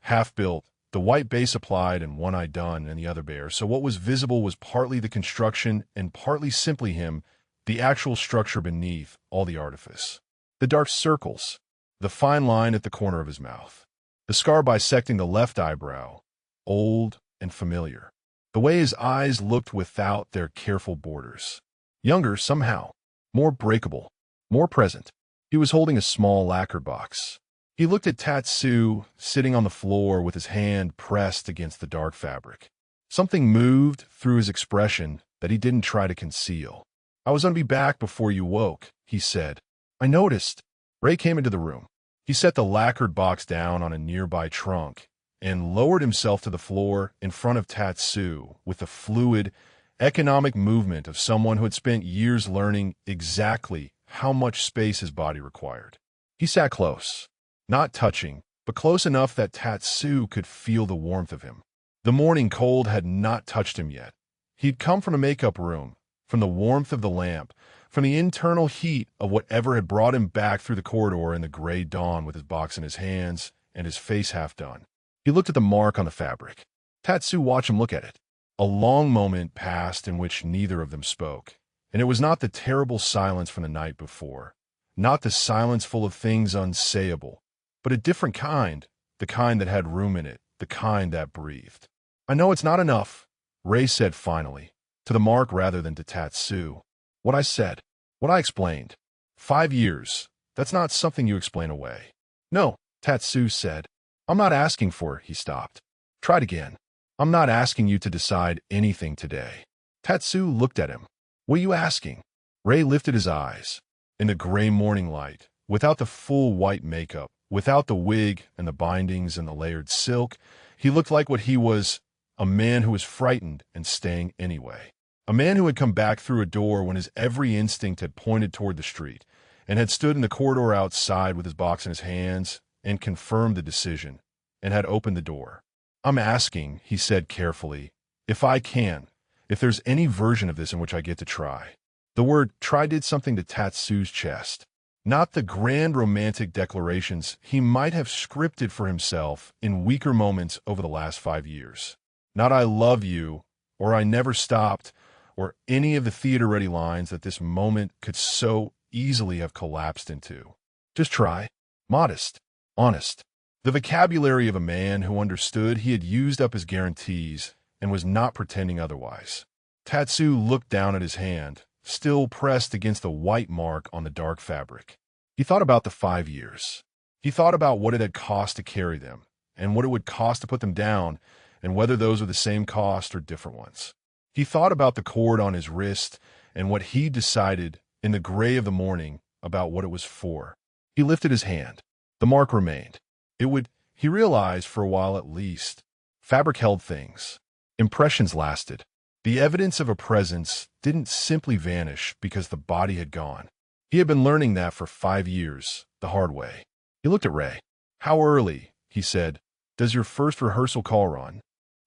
half-built, the white base applied and one eye done and the other bare, so what was visible was partly the construction and partly simply him, the actual structure beneath all the artifice. The dark circles, the fine line at the corner of his mouth, the scar bisecting the left eyebrow, old and familiar. The way his eyes looked without their careful borders. Younger somehow, more breakable, more present. He was holding a small lacquered box. He looked at Tatsu, sitting on the floor with his hand pressed against the dark fabric. Something moved through his expression that he didn't try to conceal. "I was going to be back before you woke," he said. "I noticed." Rei came into the room. He set the lacquered box down on a nearby trunk and lowered himself to the floor in front of Tatsu with the fluid, economic movement of someone who had spent years learning exactly how much space his body required. He sat close, not touching, but close enough that Tatsu could feel the warmth of him. The morning cold had not touched him yet. He'd come from a makeup room, from the warmth of the lamp, from the internal heat of whatever had brought him back through the corridor in the gray dawn with his box in his hands and his face half done. He looked at the mark on the fabric. Tatsu watched him look at it. A long moment passed in which neither of them spoke, and it was not the terrible silence from the night before, not the silence full of things unsayable, but a different kind, the kind that had room in it, the kind that breathed. "I know it's not enough," Rei said finally, to the mark rather than to Tatsu. "What I said, what I explained. 5 years, that's not something you explain away." "No," Tatsu said. "I'm not asking for it," he stopped. "Try it again. I'm not asking you to decide anything today." Tatsu looked at him. "What are you asking?" Rei lifted his eyes. In the gray morning light, without the full white makeup, without the wig and the bindings and the layered silk, he looked like what he was, a man who was frightened and staying anyway. A man who had come back through a door when his every instinct had pointed toward the street, and had stood in the corridor outside with his box in his hands, and confirmed the decision, and had opened the door. "I'm asking," he said carefully, "if I can, if there's any version of this in which I get to try." The word try did something to Tatsu's chest. Not the grand romantic declarations he might have scripted for himself in weaker moments over the last 5 years. Not "I love you," or "I never stopped," or any of the theater-ready lines that this moment could so easily have collapsed into. Just try. Modest. Honest. The vocabulary of a man who understood he had used up his guarantees and was not pretending otherwise. Tatsu looked down at his hand, still pressed against the white mark on the dark fabric. He thought about the 5 years. He thought about what it had cost to carry them, and what it would cost to put them down, and whether those were the same cost or different ones. He thought about the cord on his wrist and what he decided in the gray of the morning about what it was for. He lifted his hand. The mark remained. It would, he realized, for a while at least. Fabric held things. Impressions lasted. The evidence of a presence didn't simply vanish because the body had gone. He had been learning that for 5 years, the hard way. He looked at Rei. "How early," he said, "does your first rehearsal call run?"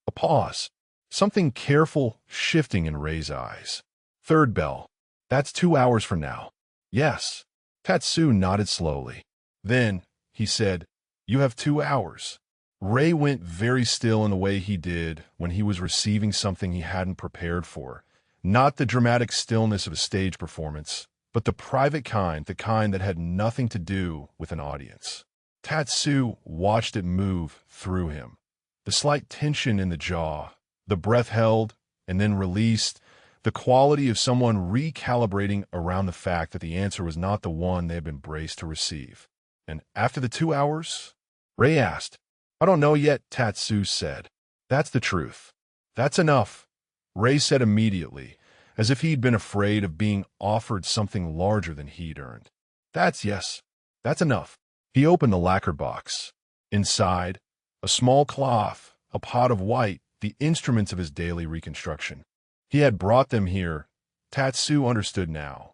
A pause. Something careful shifting in Rei's eyes. "Third bell. That's 2 hours from now." "Yes." Tatsu nodded slowly. "Then," he said, "you have 2 hours." Rei went very still in the way he did when he was receiving something he hadn't prepared for. Not the dramatic stillness of a stage performance, but the private kind, the kind that had nothing to do with an audience. Tatsu watched it move through him. The slight tension in the jaw, the breath held and then released, the quality of someone recalibrating around the fact that the answer was not the one they had been braced to receive. "And after the 2 hours?" Rei asked. "I don't know yet," Tatsu said. "That's the truth." "That's enough," Rei said immediately, as if he'd been afraid of being offered something larger than he'd earned. Yes, that's enough." He opened the lacquered box. Inside, a small cloth, a pot of white, the instruments of his daily reconstruction. He had brought them here, Tatsu understood now.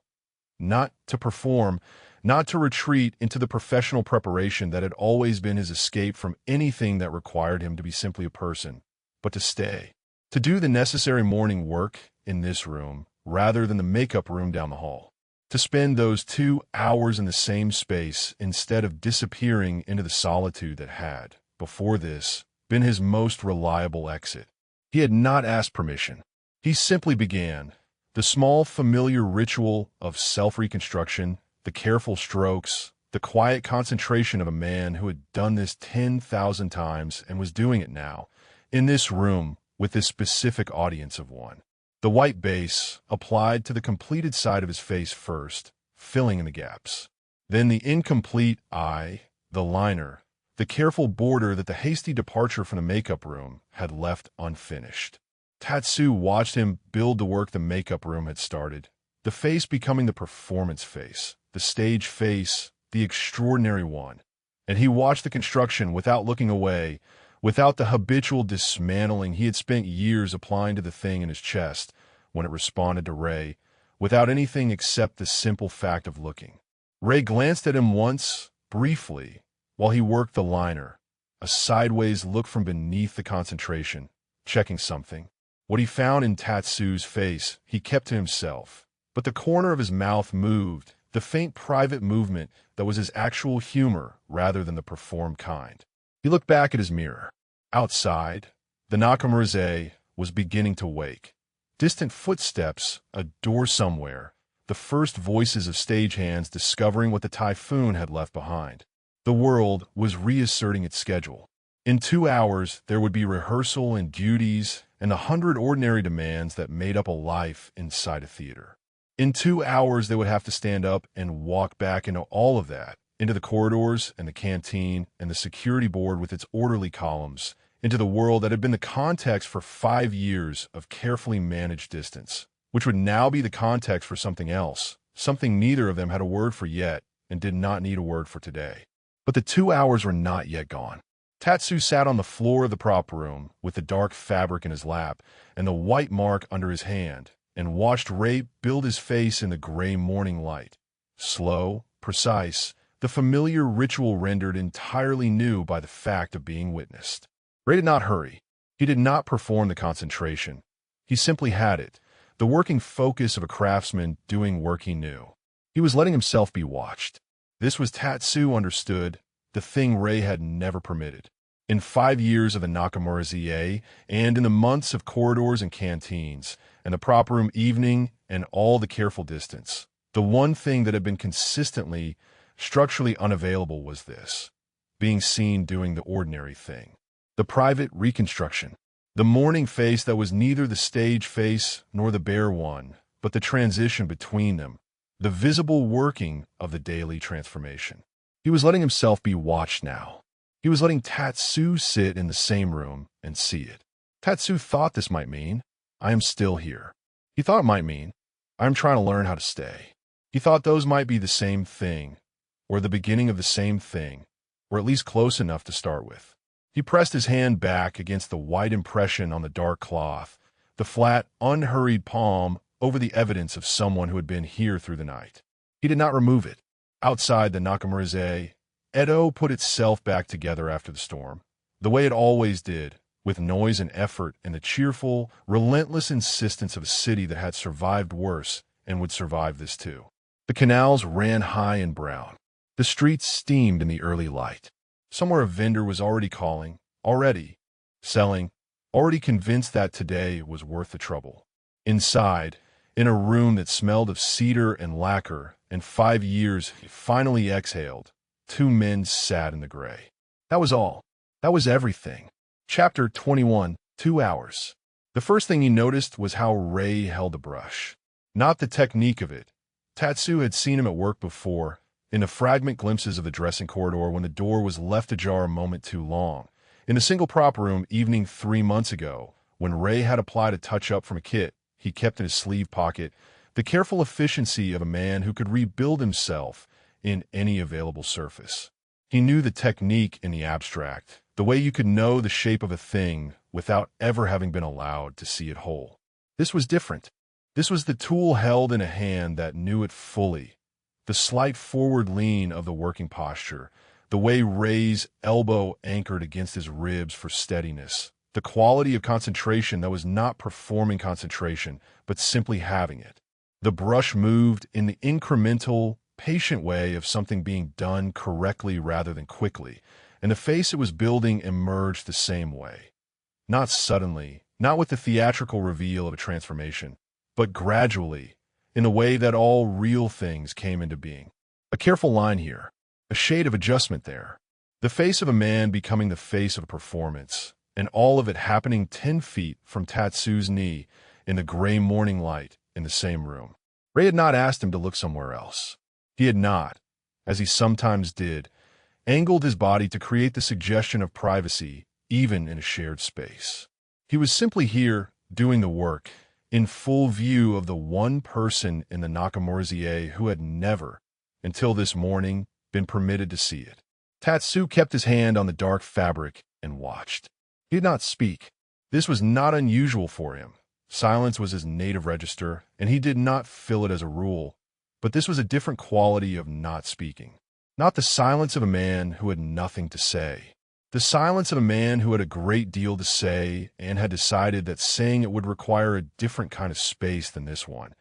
Not to perform, not to retreat into the professional preparation that had always been his escape from anything that required him to be simply a person, but to stay. To do the necessary morning work in this room, rather than the makeup room down the hall. To spend those 2 hours in the same space instead of disappearing into the solitude that had, before this, been his most reliable exit. He had not asked permission. He simply began. The small, familiar ritual of self-reconstruction, the careful strokes, the quiet concentration of a man who had done this 10,000 times and was doing it now, in this room, with this specific audience of one. The white base applied to the completed side of his face first, filling in the gaps. Then the incomplete eye, the liner, the careful border that the hasty departure from the makeup room had left unfinished. Tatsu watched him build the work the makeup room had started, the face becoming the performance face, the stage face, the extraordinary one. And he watched the construction without looking away, without the habitual dismantling he had spent years applying to the thing in his chest when it responded to Rei, without anything except the simple fact of looking. Rei glanced at him once, briefly, while he worked the liner, a sideways look from beneath the concentration, checking something. What he found in Tatsu's face, he kept to himself, but the corner of his mouth moved, the faint private movement that was his actual humor rather than the performed kind. He looked back at his mirror. Outside, the Nakamura-za was beginning to wake. Distant footsteps, a door somewhere, the first voices of stagehands discovering what the typhoon had left behind. The world was reasserting its schedule. In 2 hours, there would be rehearsal and duties and the 100 ordinary demands that made up a life inside a theater. In 2 hours, they would have to stand up and walk back into all of that, into the corridors and the canteen and the security board with its orderly columns, into the world that had been the context for 5 years of carefully managed distance, which would now be the context for something else, something neither of them had a word for yet and did not need a word for today. But the 2 hours were not yet gone. Tatsu sat on the floor of the prop room with the dark fabric in his lap and the white mark under his hand and watched Rei build his face in the gray morning light. Slow, precise, the familiar ritual rendered entirely new by the fact of being witnessed. Rei did not hurry. He did not perform the concentration. He simply had it, the working focus of a craftsman doing work he knew. He was letting himself be watched. This was, Tatsu understood, the thing Rei had never permitted. In 5 years of the Nakamura-za, and in the months of corridors and canteens, and the prop room evening, and all the careful distance, the one thing that had been consistently, structurally unavailable was this, being seen doing the ordinary thing. The private reconstruction. The morning face that was neither the stage face nor the bare one, but the transition between them, the visible working of the daily transformation. He was letting himself be watched now. He was letting Tatsu sit in the same room and see it. Tatsu thought this might mean, I am still here. He thought it might mean, I am trying to learn how to stay. He thought those might be the same thing, or the beginning of the same thing, or at least close enough to start with. He pressed his hand back against the white impression on the dark cloth, the flat, unhurried palm over the evidence of someone who had been here through the night. He did not remove it. Outside the Nakamura-za, Edo put itself back together after the storm, the way it always did, with noise and effort and the cheerful, relentless insistence of a city that had survived worse and would survive this too. The canals ran high and brown. The streets steamed in the early light. Somewhere a vendor was already calling, already selling, already convinced that today was worth the trouble. Inside, in a room that smelled of cedar and lacquer, and 5 years finally exhaled, 2 men sat in the gray. That was all. That was everything. Chapter 21, 2 hours. The first thing he noticed was how Rei held the brush. Not the technique of it. Tatsu had seen him at work before, in the fragment glimpses of the dressing corridor when the door was left ajar a moment too long, in the single prop room evening 3 months ago, when Rei had applied a touch-up from a kit he kept in his sleeve pocket, the careful efficiency of a man who could rebuild himself in any available surface. He knew the technique in the abstract, The way you could know the shape of a thing without ever having been allowed to see it whole. This was different. This was the tool held in a hand that knew it fully. The slight forward lean of the working posture, the way Rei's elbow anchored against his ribs for steadiness, the quality of concentration that was not performing concentration, but simply having it. The brush moved in the incremental, patient way of something being done correctly rather than quickly, and the face it was building emerged the same way. Not suddenly, not with the theatrical reveal of a transformation, but gradually, in a way that all real things came into being. A careful line here, a shade of adjustment there. The face of a man becoming the face of a performance, and all of it happening 10 feet from Tatsu's knee in the gray morning light in the same room. Rei had not asked him to look somewhere else. He had not, as he sometimes did, angled his body to create the suggestion of privacy, even in a shared space. He was simply here, doing the work, in full view of the one person in the Nakamura-za who had never, until this morning, been permitted to see it. Tatsu kept his hand on the dark fabric and watched. He did not speak. This was not unusual for him. Silence was his native register, and he did not fill it as a rule. But this was a different quality of not speaking. Not the silence of a man who had nothing to say. The silence of a man who had a great deal to say and had decided that saying it would require a different kind of space than this one,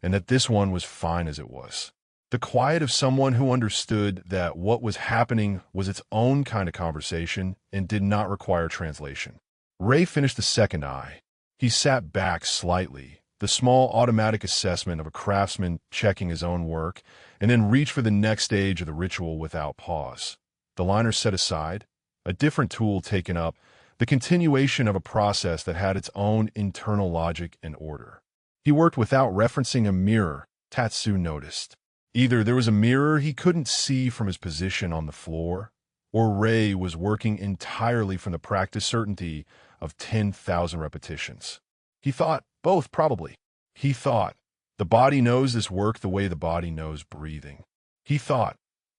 and that this one was fine as it was. The quiet of someone who understood that what was happening was its own kind of conversation and did not require translation. Rei finished the second eye. He sat back slightly, the small automatic assessment of a craftsman checking his own work, and then reached for the next stage of the ritual without pause. The liner set aside, a different tool taken up, the continuation of a process that had its own internal logic and order. He worked without referencing a mirror, Tatsu noticed. Either there was a mirror he couldn't see from his position on the floor, or Rei was working entirely from the practice certainty of 10,000 repetitions. He thought, both probably. He thought, the body knows this work the way the body knows breathing. He thought,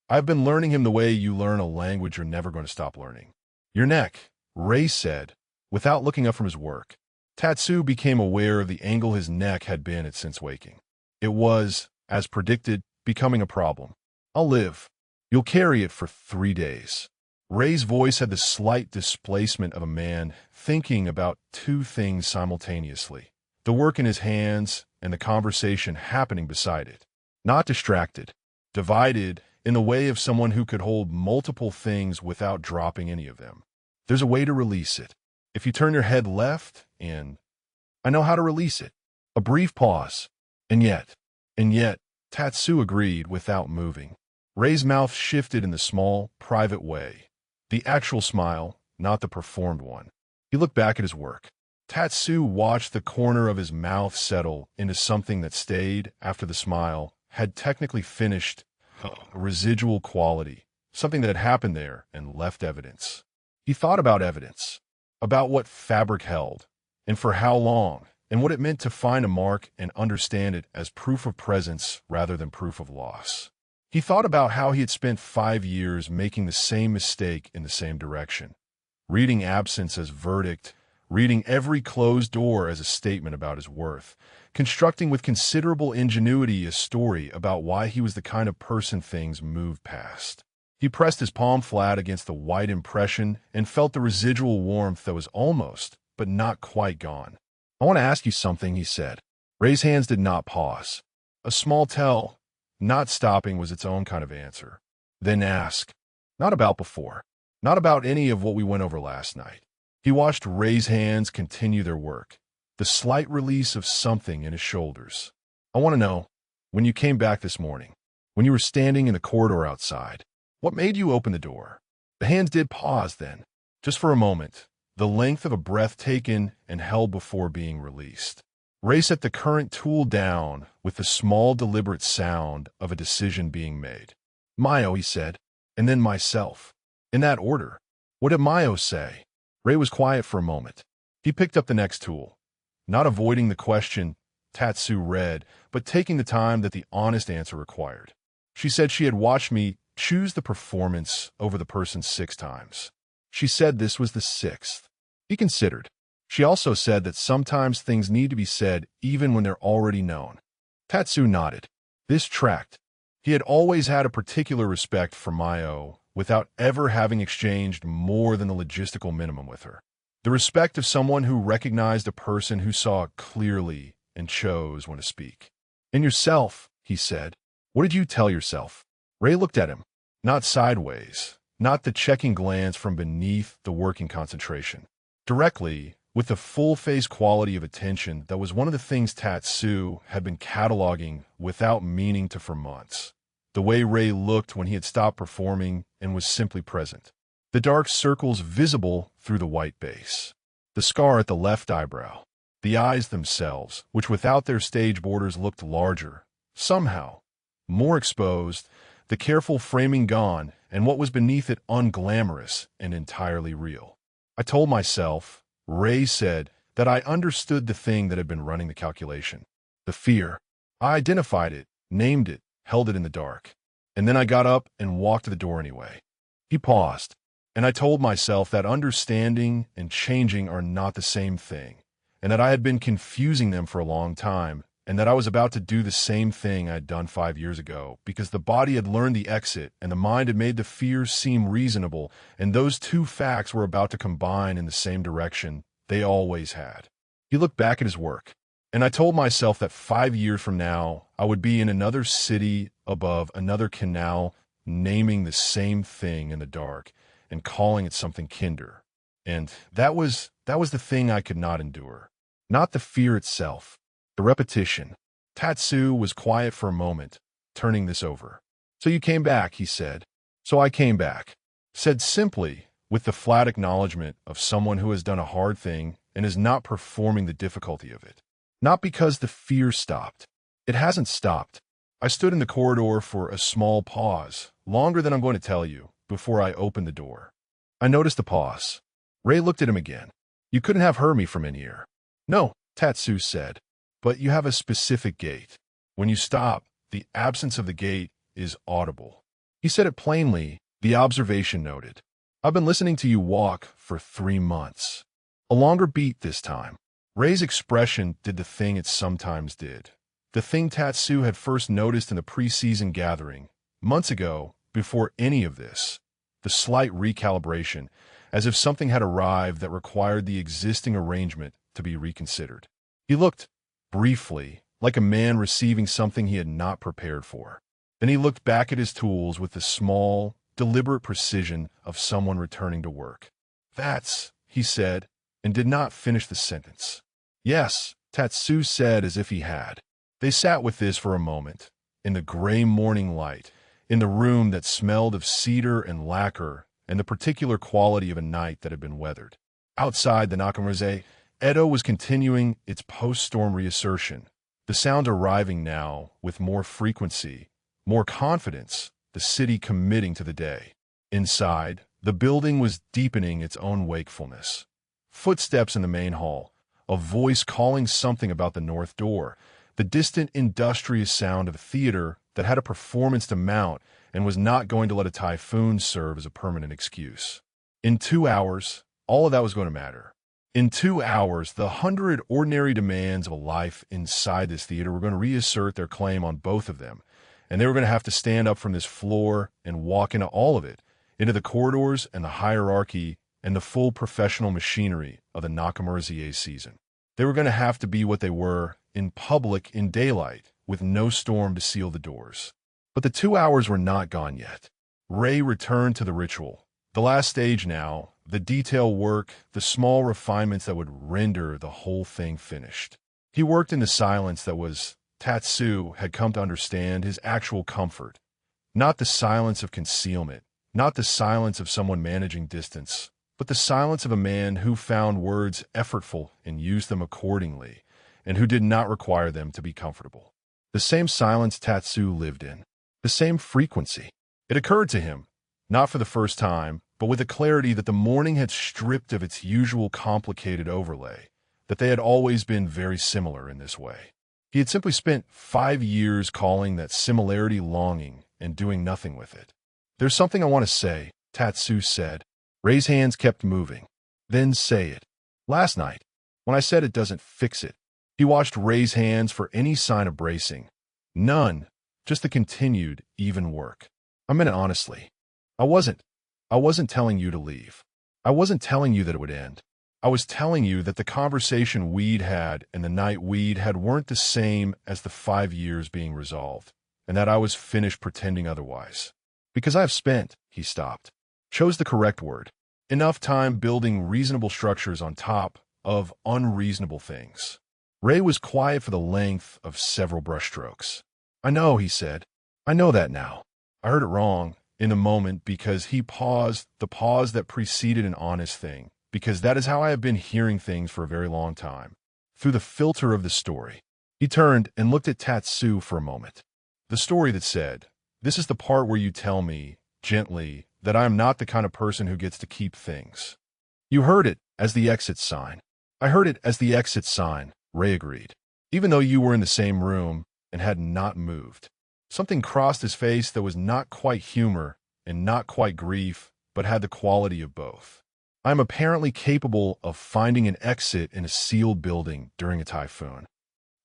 I've been learning him the way you learn a language you're never going to stop learning. Your neck, Rei said, without looking up from his work. Tatsu became aware of the angle his neck had been at since waking. It was, as predicted, becoming a problem. I'll live. You'll carry it for 3 days. Rei's voice had the slight displacement of a man thinking about two things simultaneously. The work in his hands and the conversation happening beside it. Not distracted. Divided in the way of someone who could hold multiple things without dropping any of them. There's a way to release it. If you turn your head left and I know how to release it. A brief pause. And yet, Tatsu agreed without moving. Rei's mouth shifted in the small, private way. The actual smile, not the performed one. He looked back at his work. Tatsu watched the corner of his mouth settle into something that stayed after the smile had technically finished, a residual quality, something that had happened there and left evidence. He thought about evidence, about what fabric held, and for how long, and what it meant to find a mark and understand it as proof of presence rather than proof of loss. He thought about how he had spent 5 years making the same mistake in the same direction, reading absence as verdict, reading every closed door as a statement about his worth, constructing with considerable ingenuity a story about why he was the kind of person things moved past. He pressed his palm flat against the white impression and felt the residual warmth that was almost, but not quite gone. I want to ask you something, he said. Rei's hands did not pause. A small tell, not stopping was its own kind of answer. Then ask. Not about before. Not about any of what we went over last night. He watched Rei's hands continue their work, the slight release of something in his shoulders. I want to know, when you came back this morning, when you were standing in the corridor outside, what made you open the door? The hands did pause then, just for a moment, the length of a breath taken and held before being released. Rei set the current tool down with the small deliberate sound of a decision being made. Mayo, he said, and then myself. In that order. What did Mayo say? Rei was quiet for a moment. He picked up the next tool. Not avoiding the question Tatsu read, but taking the time that the honest answer required. She said she had watched me choose the performance over the person 6 times. She said this was the sixth. He considered. She also said that sometimes things need to be said even when they're already known. Tatsu nodded. This tracked. He had always had a particular respect for Mayo without ever having exchanged more than the logistical minimum with her. The respect of someone who recognized a person who saw clearly and chose when to speak. "And yourself," he said. "What did you tell yourself?" Rei looked at him. Not sideways, not the checking glance from beneath the working concentration. Directly, with the full-face quality of attention that was one of the things Tatsu had been cataloging without meaning to for months. The way Rei looked when he had stopped performing and was simply present. The dark circles visible through the white base. The scar at the left eyebrow. The eyes themselves, which without their stage borders looked larger, somehow, more exposed, the careful framing gone, and what was beneath it unglamorous and entirely real. I told myself, Rei said, that I understood the thing that had been running the calculation. The fear. I identified it, named it, held it in the dark. And then I got up and walked to the door anyway. He paused, and I told myself that understanding and changing are not the same thing, and that I had been confusing them for a long time, and that I was about to do the same thing I had done 5 years ago, because the body had learned the exit and the mind had made the fear seem reasonable, and those two facts were about to combine in the same direction they always had. He looked back at his work, and I told myself that 5 years from now, I would be in another city above another canal, naming the same thing in the dark and calling it something kinder. And that was the thing I could not endure. Not the fear itself, the repetition. Tatsu was quiet for a moment, turning this over. "So you came back," he said. "So I came back." Said simply, with the flat acknowledgement of someone who has done a hard thing and is not performing the difficulty of it. Not because the fear stopped. It hasn't stopped. I stood in the corridor for a small pause, longer than I'm going to tell you, before I opened the door. I noticed the pause. Rei looked at him again. "You couldn't have heard me from in here." "No," Tatsu said, "but you have a specific gait. When you stop, the absence of the gait is audible." He said it plainly, the observation noted. "I've been listening to you walk for 3 months. A longer beat this time." Rei's expression did the thing it sometimes did. The thing Tatsu had first noticed in the pre-season gathering, months ago, before any of this. The slight recalibration, as if something had arrived that required the existing arrangement to be reconsidered. He looked, briefly, like a man receiving something he had not prepared for. Then he looked back at his tools with the small, deliberate precision of someone returning to work. "That's," he said, and did not finish the sentence. "Yes," Tatsu said as if he had. They sat with this for a moment, in the gray morning light, in the room that smelled of cedar and lacquer and the particular quality of a night that had been weathered. Outside the Nakamura-za, Edo was continuing its post-storm reassertion, the sound arriving now with more frequency, more confidence, the city committing to the day. Inside, the building was deepening its own wakefulness. Footsteps in the main hall, a voice calling something about the north door, the distant industrious sound of a theater that had a performance to mount and was not going to let a typhoon serve as a permanent excuse. In 2 hours, all of that was going to matter. In 2 hours, the 100 ordinary demands of a life inside this theater were going to reassert their claim on both of them, and they were going to have to stand up from this floor and walk into all of it, into the corridors and the hierarchy and the full professional machinery of the Nakamura-za season. They were going to have to be what they were, in public, in daylight, with no storm to seal the doors. But the 2 hours were not gone yet. Rei returned to the ritual. The last stage now, the detail work, the small refinements that would render the whole thing finished. He worked in the silence that was, Tatsu had come to understand, his actual comfort. Not the silence of concealment, not the silence of someone managing distance, but the silence of a man who found words effortful and used them accordingly, and who did not require them to be comfortable. The same silence Tatsu lived in, the same frequency. It occurred to him, not for the first time, but with a clarity that the morning had stripped of its usual complicated overlay, that they had always been very similar in this way. He had simply spent 5 years calling that similarity longing and doing nothing with it. "There's something I want to say," Tatsu said. Rei's hands kept moving. Then say it. Last night, when I said it doesn't fix it, he watched Rei's hands for any sign of bracing. None, just the continued, even work. I meant it honestly. I wasn't telling you to leave. I wasn't telling you that it would end. I was telling you that the conversation we'd had and the night we'd had weren't the same as the 5 years being resolved, and that I was finished pretending otherwise. Because I have spent, he stopped, chose the correct word, enough time building reasonable structures on top of unreasonable things. Rei was quiet for the length of several brushstrokes. I know, he said. I know that now. I heard it wrong in the moment because he paused, the pause that preceded an honest thing, because that is how I have been hearing things for a very long time. Through the filter of the story. He turned and looked at Tatsu for a moment. The story that said, "This is the part where you tell me, gently, that I am not the kind of person who gets to keep things." You heard it as the exit sign. I heard it as the exit sign, Rei agreed. Even though you were in the same room and had not moved. Something crossed his face that was not quite humor and not quite grief, but had the quality of both. I am apparently capable of finding an exit in a sealed building during a typhoon.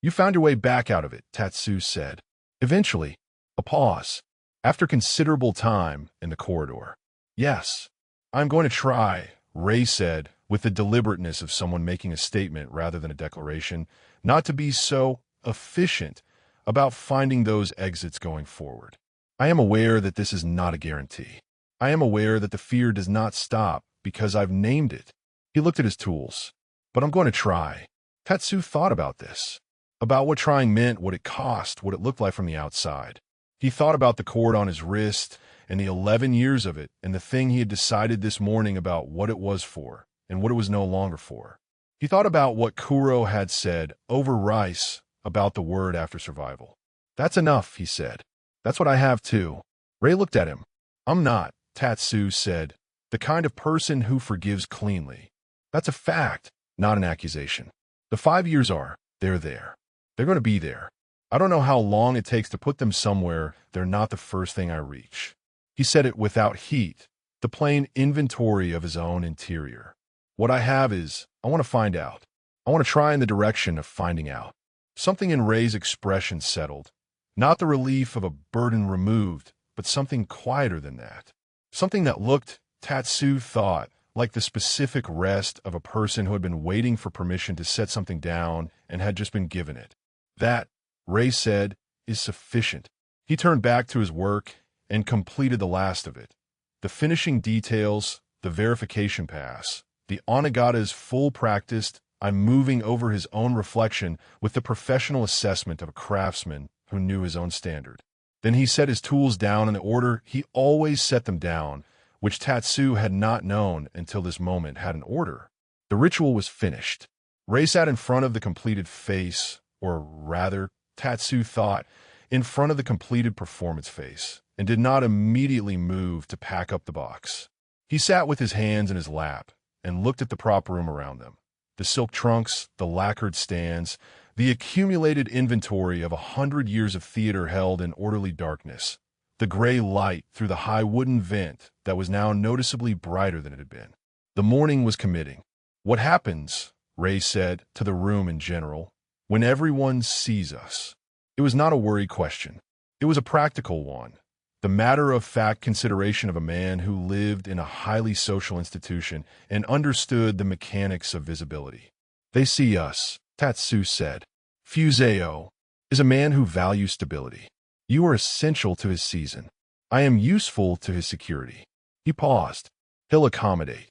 You found your way back out of it, Tatsu said. Eventually, a pause. After considerable time in the corridor. Yes, I'm going to try, Rei said, with the deliberateness of someone making a statement rather than a declaration, not to be so efficient about finding those exits going forward. I am aware that this is not a guarantee. I am aware that the fear does not stop because I've named it. He looked at his tools. But I'm going to try. Tatsu thought about this. About what trying meant, what it cost, what it looked like from the outside. He thought about the cord on his wrist and the 11 years of it and the thing he had decided this morning about what it was for and what it was no longer for. He thought about what Kuro had said over rice about the word after survival. That's enough, he said. That's what I have too. Rei looked at him. I'm not, Tatsu said, the kind of person who forgives cleanly. That's a fact, not an accusation. The 5 years are, they're there. They're going to be there. I don't know how long it takes to put them somewhere. They're not the first thing I reach. He said it without heat, the plain inventory of his own interior. What I have is, I want to find out. I want to try in the direction of finding out. Something in Rei's expression settled. Not the relief of a burden removed, but something quieter than that. Something that looked, Tatsu thought, like the specific rest of a person who had been waiting for permission to set something down and had just been given it. That, Rei said, is sufficient. He turned back to his work and completed the last of it. The finishing details, the verification pass, the onnagata's full practiced, I'm moving over his own reflection with the professional assessment of a craftsman who knew his own standard. Then he set his tools down in the order he always set them down, which Tatsu had not known until this moment had an order. The ritual was finished. Rei sat in front of the completed face, or rather, Tatsu thought, in front of the completed performance face, and did not immediately move to pack up the box. He sat with his hands in his lap and looked at the prop room around them. The silk trunks, the lacquered stands, the accumulated inventory of 100 years of theater held in orderly darkness, the gray light through the high wooden vent that was now noticeably brighter than it had been. The morning was committing. What happens, Rei said, to the room in general, when everyone sees us? It was not a worried question. It was a practical one. The matter-of-fact consideration of a man who lived in a highly social institution and understood the mechanics of visibility. They see us, Tatsu said. Fuseo is a man who values stability. You are essential to his season. I am useful to his security. He paused. He'll accommodate.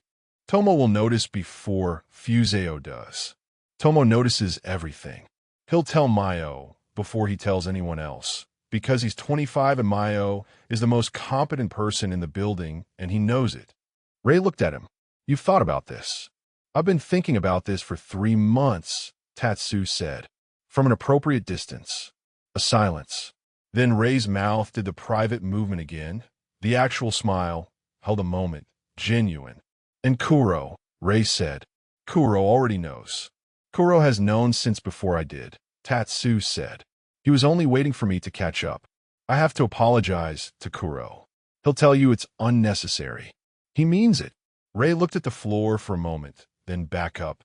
Tomo will notice before Fuseo does. Tomo notices everything. He'll tell Mayo before he tells anyone else. Because he's 25 and Mayo is the most competent person in the building, and he knows it. Rei looked at him. You've thought about this. I've been thinking about this for 3 months, Tatsu said. From an appropriate distance. A silence. Then Rei's mouth did the private movement again. The actual smile held a moment, genuine. And Kuro, Rei said. Kuro already knows. Kuro has known since before I did, Tatsu said. He was only waiting for me to catch up. I have to apologize to Kuro. He'll tell you it's unnecessary. He means it. Rei looked at the floor for a moment, then back up.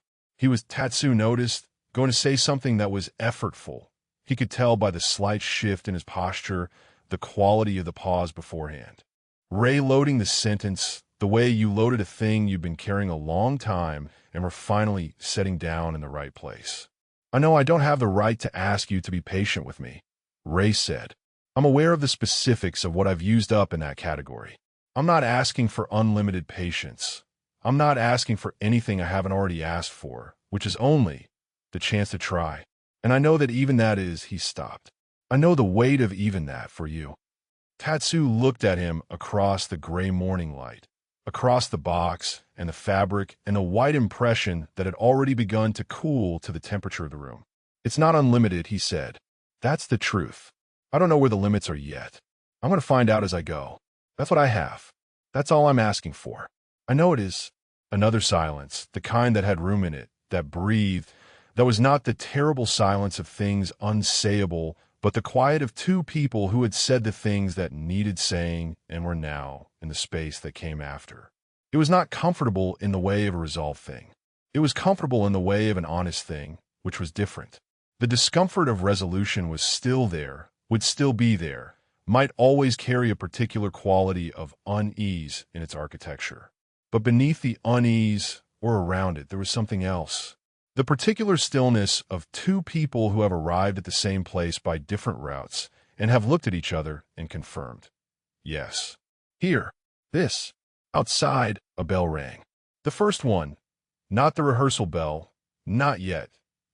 Tatsu noticed, going to say something that was effortful. He could tell by the slight shift in his posture, the quality of the pause beforehand. Rei loading the sentence, the way you loaded a thing you've been carrying a long time and were finally setting down in the right place. I know I don't have the right to ask you to be patient with me, Rei said. I'm aware of the specifics of what I've used up in that category. I'm not asking for unlimited patience. I'm not asking for anything I haven't already asked for, which is only the chance to try. And I know that even that is, he stopped. I know the weight of even that for you. Tatsu looked at him across the gray morning light, across the box and the fabric and the white impression that had already begun to cool to the temperature of the room. It's not unlimited, he said. That's the truth. I don't know where the limits are yet. I'm going to find out as I go. That's what I have. That's all I'm asking for. I know it is. Another silence, the kind that had room in it, that breathed, that was not the terrible silence of things unsayable, but the quiet of two people who had said the things that needed saying and were now in the space that came after. It was not comfortable in the way of a resolved thing. It was comfortable in the way of an honest thing, which was different. The discomfort of resolution was still there, would still be there, might always carry a particular quality of unease in its architecture. But beneath the unease, or around it, there was something else. The particular stillness of two people who have arrived at the same place by different routes and have looked at each other and confirmed. Yes. Here. This. Outside, a bell rang. The first one. Not the rehearsal bell. Not yet.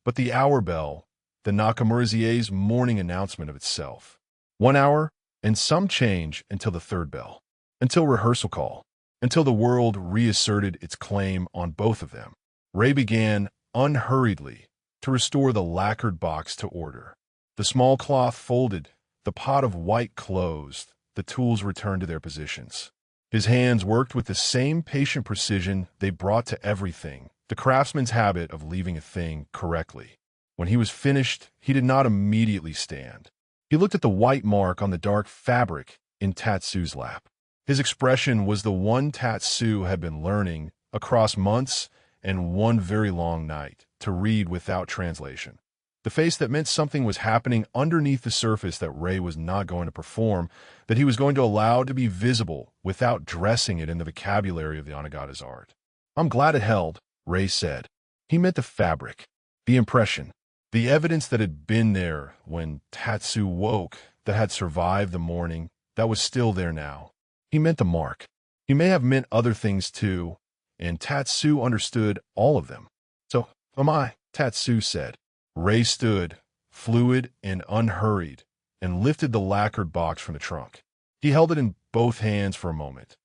But the hour bell. The Nakamura-za's morning announcement of itself. 1 hour, and some change until the third bell. Until rehearsal call. Until the world reasserted its claim on both of them. Rei began, unhurriedly, to restore the lacquered box to order. The small cloth folded, the pot of white closed, the tools returned to their positions. His hands worked with the same patient precision they brought to everything, the craftsman's habit of leaving a thing correctly. When he was finished, he did not immediately stand. He looked at the white mark on the dark fabric in Tatsu's lap. His expression was the one Tatsu had been learning, across months and one very long night, to read without translation. The face that meant something was happening underneath the surface that Rei was not going to perform, that he was going to allow to be visible without dressing it in the vocabulary of the onnagata's art. I'm glad it held, Rei said. He meant the fabric, the impression, the evidence that had been there when Tatsu woke, that had survived the morning, that was still there now. He meant the mark. He may have meant other things too, and Tatsu understood all of them. So am I, Tatsu said. Rei stood, fluid and unhurried, and lifted the lacquered box from the trunk. He held it in both hands for a moment,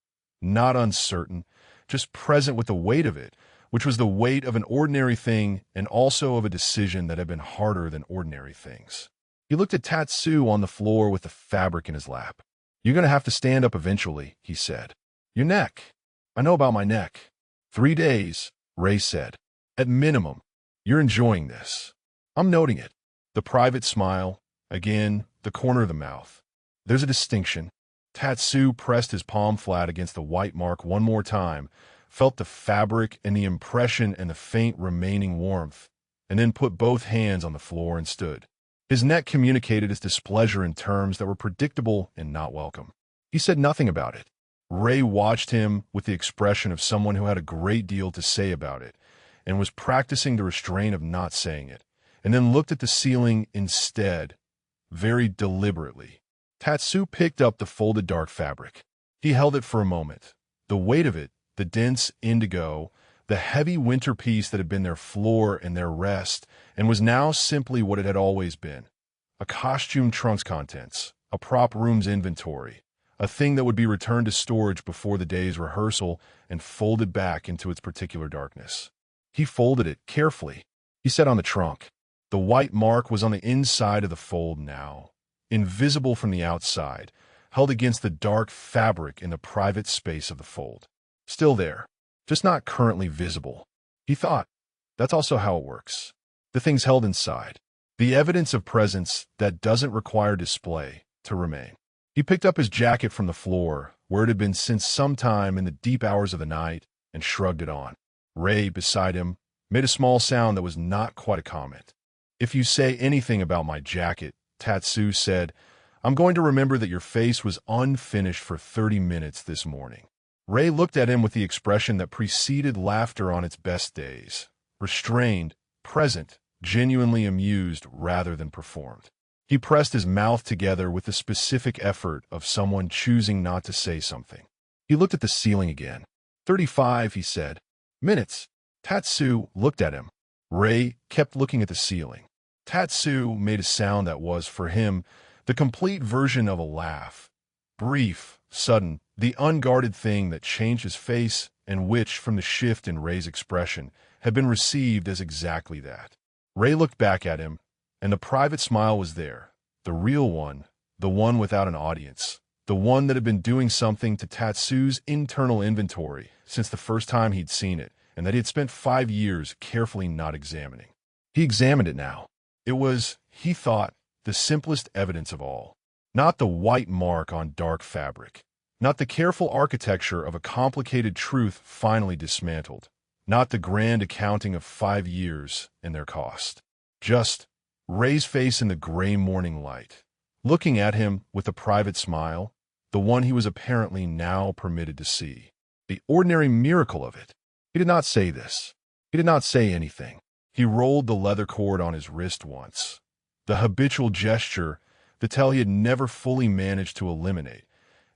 not uncertain, just present with the weight of it, which was the weight of an ordinary thing and also of a decision that had been harder than ordinary things. He looked at Tatsu on the floor with the fabric in his lap. You're going to have to stand up eventually, he said. Your neck. I know about my neck. 3 days, Rei said. At minimum. You're enjoying this. I'm noting it. The private smile. Again, the corner of the mouth. There's a distinction. Tatsu pressed his palm flat against the white mark one more time, felt the fabric and the impression and the faint remaining warmth, and then put both hands on the floor and stood. His neck communicated his displeasure in terms that were predictable and not welcome. He said nothing about it. Rei watched him with the expression of someone who had a great deal to say about it and was practicing the restraint of not saying it, and then looked at the ceiling instead, very deliberately. Tatsu picked up the folded dark fabric. He held it for a moment. The weight of it, the dense indigo, the heavy winter piece that had been their floor and their rest, and was now simply what it had always been. A costume trunk's contents, a prop room's inventory, a thing that would be returned to storage before the day's rehearsal and folded back into its particular darkness. He folded it carefully. He set on the trunk. The white mark was on the inside of the fold now, invisible from the outside, held against the dark fabric in the private space of the fold. Still there, just not currently visible. He thought, that's also how it works. The thing's held inside. The evidence of presence that doesn't require display to remain. He picked up his jacket from the floor, where it had been since some time in the deep hours of the night, and shrugged it on. Rei, beside him, made a small sound that was not quite a comment. "If you say anything about my jacket," Tatsu said, "I'm going to remember that your face was unfinished for 30 minutes this morning." Rei looked at him with the expression that preceded laughter on its best days. Restrained, present, genuinely amused rather than performed. He pressed his mouth together with the specific effort of someone choosing not to say something. He looked at the ceiling again. 35, he said. Minutes. Tatsu looked at him. Rei kept looking at the ceiling. Tatsu made a sound that was, for him, the complete version of a laugh. Brief, sudden, the unguarded thing that changed his face and which, from the shift in Rei's expression, had been received as exactly that. Rei looked back at him, and the private smile was there, the real one, the one without an audience, the one that had been doing something to Tatsu's internal inventory since the first time he'd seen it, and that he had spent 5 years carefully not examining. He examined it now. It was, he thought, the simplest evidence of all. Not the white mark on dark fabric. Not the careful architecture of a complicated truth finally dismantled. Not the grand accounting of 5 years and their cost. Just Rei's face in the gray morning light, looking at him with a private smile, the one he was apparently now permitted to see. The ordinary miracle of it. He did not say this. He did not say anything. He rolled the leather cord on his wrist once. The habitual gesture, the tell he had never fully managed to eliminate,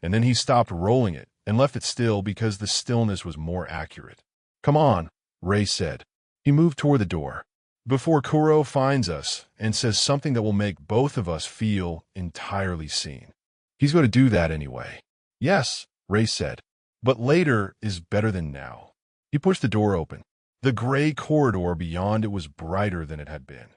and then he stopped rolling it and left it still because the stillness was more accurate. "Come on," Rei said. He moved toward the door. "Before Kuro finds us and says something that will make both of us feel entirely seen." "He's going to do that anyway." "Yes," Rei said. "But later is better than now." He pushed the door open. The gray corridor beyond it was brighter than it had been.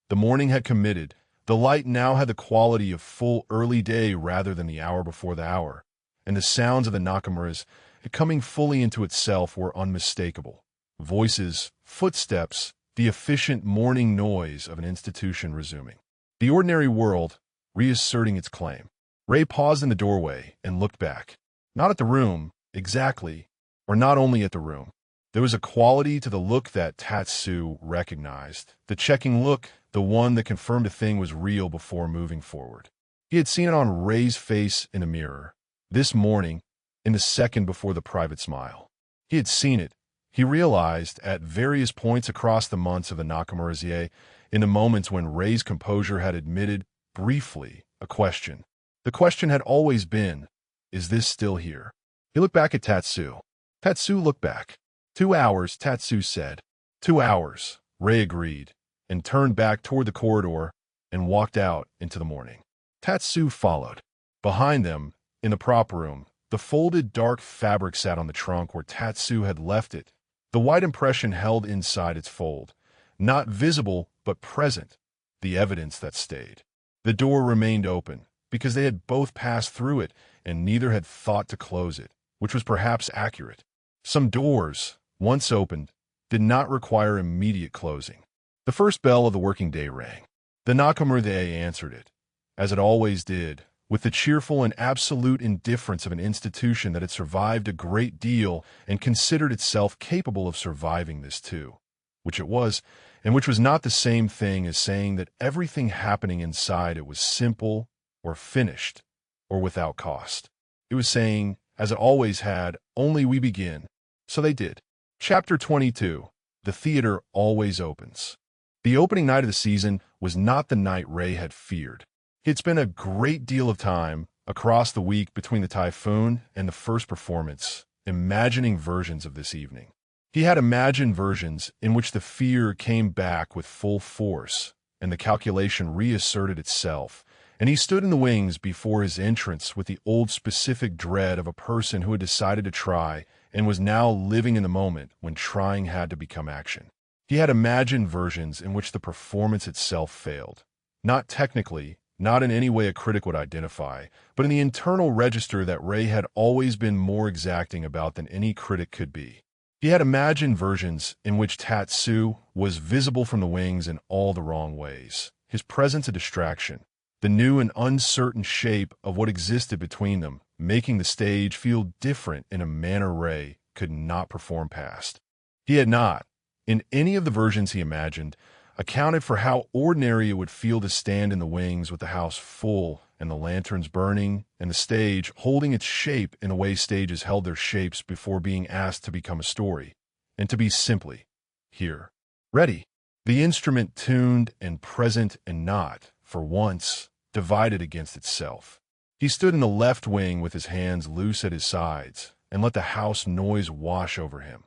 The morning had committed. The light now had the quality of full early day rather than the hour before the hour, and the sounds of the Nakamuras, coming fully into itself, were unmistakable. Voices, footsteps, the efficient morning noise of an institution resuming. The ordinary world, reasserting its claim. Rei paused in the doorway and looked back. Not at the room, exactly, or not only at the room. There was a quality to the look that Tatsu recognized, the checking look, the one that confirmed a thing was real before moving forward. He had seen it on Rei's face in a mirror, this morning, in the second before the private smile. He had seen it, he realized, at various points across the months of the Nakamura-za, in the moments when Rei's composure had admitted, briefly, a question. The question had always been, is this still here? He looked back at Tatsu. Tatsu looked back. 2 hours, Tatsu said. 2 hours, Rei agreed, and turned back toward the corridor and walked out into the morning. Tatsu followed. Behind them, in the prop room, the folded dark fabric sat on the trunk where Tatsu had left it, the white impression held inside its fold, not visible but present, the evidence that stayed. The door remained open, because they had both passed through it and neither had thought to close it, which was perhaps accurate. Some doors, once opened, did not require immediate closing. The first bell of the working day rang. The Nakamura-za answered it, as it always did, with the cheerful and absolute indifference of an institution that had survived a great deal and considered itself capable of surviving this too, which it was, and which was not the same thing as saying that everything happening inside it was simple or finished or without cost. It was saying, as it always had, only we begin. So they did. Chapter 22. The theater always opens. The opening night of the season was not the night Rei had feared. He had spent a great deal of time, across the week between the typhoon and the first performance, imagining versions of this evening. He had imagined versions in which the fear came back with full force, and the calculation reasserted itself, and he stood in the wings before his entrance with the old specific dread of a person who had decided to try and was now living in the moment when trying had to become action. He had imagined versions in which the performance itself failed. Not technically, not in any way a critic would identify, but in the internal register that Rei had always been more exacting about than any critic could be. He had imagined versions in which Tatsu was visible from the wings in all the wrong ways, his presence a distraction, the new and uncertain shape of what existed between them, making the stage feel different in a manner Rei, could not perform past. He had not, in any of the versions he imagined, accounted for how ordinary it would feel to stand in the wings with the house full and the lanterns burning and the stage holding its shape in the way stages held their shapes before being asked to become a story, and to be simply here, ready, the instrument tuned and present and not, for once, divided against itself. He stood in the left wing with his hands loose at his sides and let the house noise wash over him.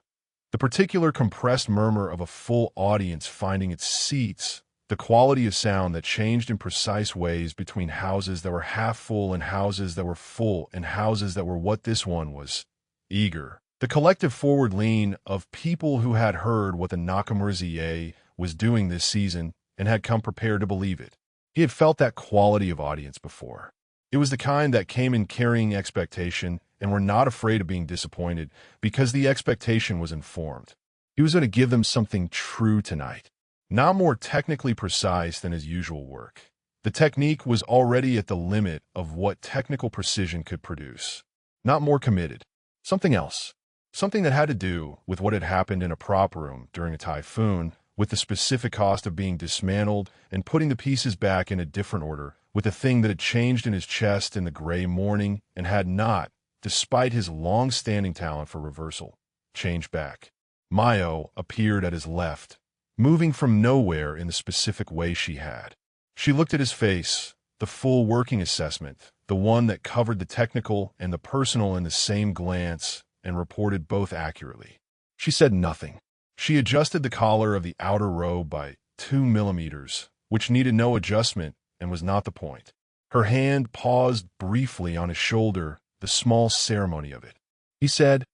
The particular compressed murmur of a full audience finding its seats, the quality of sound that changed in precise ways between houses that were half full and houses that were full and houses that were what this one was, eager. The collective forward lean of people who had heard what the Nakamura-za was doing this season and had come prepared to believe it. He had felt that quality of audience before. It was the kind that came in carrying expectation and were not afraid of being disappointed because the expectation was informed. He was going to give them something true tonight, not more technically precise than his usual work. The technique was already at the limit of what technical precision could produce. Not more committed. Something else. Something that had to do with what had happened in a prop room during a typhoon, with the specific cost of being dismantled and putting the pieces back in a different order, with the thing that had changed in his chest in the gray morning and had not, despite his long-standing talent for reversal, changed back. Mayo appeared at his left, moving from nowhere in the specific way she had. She looked at his face, the full working assessment, the one that covered the technical and the personal in the same glance, and reported both accurately. She said nothing. She adjusted the collar of the outer robe by 2 millimeters, which needed no adjustment and was not the point. Her hand paused briefly on his shoulder, the small ceremony of it. He said,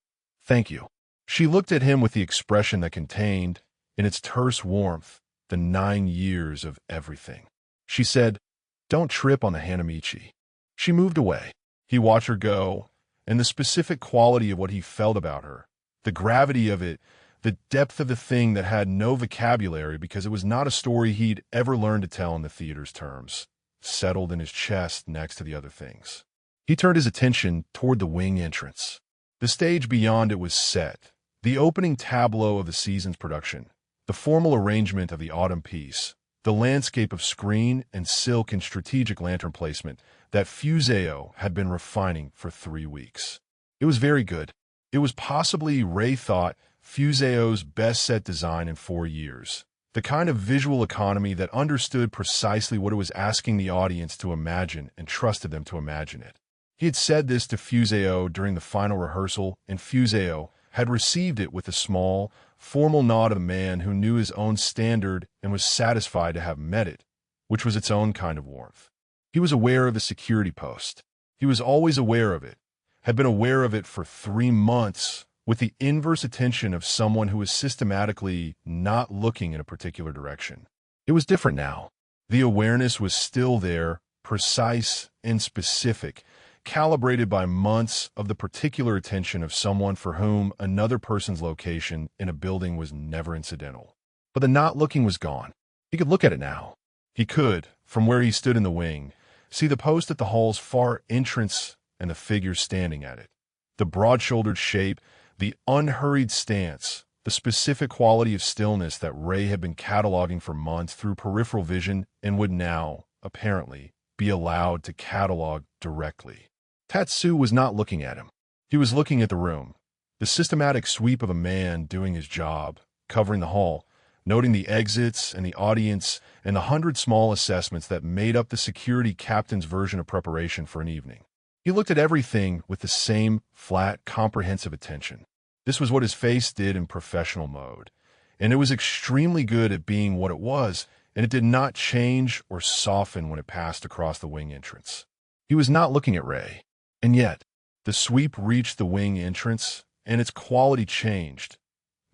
"Thank you." She looked at him with the expression that contained, in its terse warmth, the 9 years of everything. She said, "Don't trip on the Hanamichi." She moved away. He watched her go, and the specific quality of what he felt about her, the gravity of it, the depth of the thing that had no vocabulary because it was not a story he'd ever learned to tell in the theater's terms, settled in his chest next to the other things. He turned his attention toward the wing entrance. The stage beyond it was set, the opening tableau of the season's production, the formal arrangement of the autumn piece, the landscape of screen and silk and strategic lantern placement that Fuseo had been refining for 3 weeks. It was very good. It was possibly, Rei thought, Fuseo's best set design in 4 years. The kind of visual economy that understood precisely what it was asking the audience to imagine and trusted them to imagine it. He had said this to Fuseo during the final rehearsal, and Fuseo had received it with a small, formal nod of a man who knew his own standard and was satisfied to have met it, which was its own kind of warmth. He was aware of the security post. He was always aware of it, had been aware of it for 3 months, with the inverse attention of someone who was systematically not looking in a particular direction. It was different now. The awareness was still there, precise and specific, calibrated by months of the particular attention of someone for whom another person's location in a building was never incidental. But the not looking was gone. He could look at it now. He could, from where he stood in the wing, see the post at the hall's far entrance and the figure standing at it. The broad-shouldered shape, the unhurried stance, the specific quality of stillness that Rei had been cataloging for months through peripheral vision and would now, apparently, be allowed to catalog directly. Tatsu was not looking at him. He was looking at the room, the systematic sweep of a man doing his job, covering the hall, noting the exits and the audience and the 100 small assessments that made up the security captain's version of preparation for an evening. He looked at everything with the same flat, comprehensive attention. This was what his face did in professional mode, and it was extremely good at being what it was, and it did not change or soften when it passed across the wing entrance. He was not looking at Rei, and yet the sweep reached the wing entrance, and its quality changed.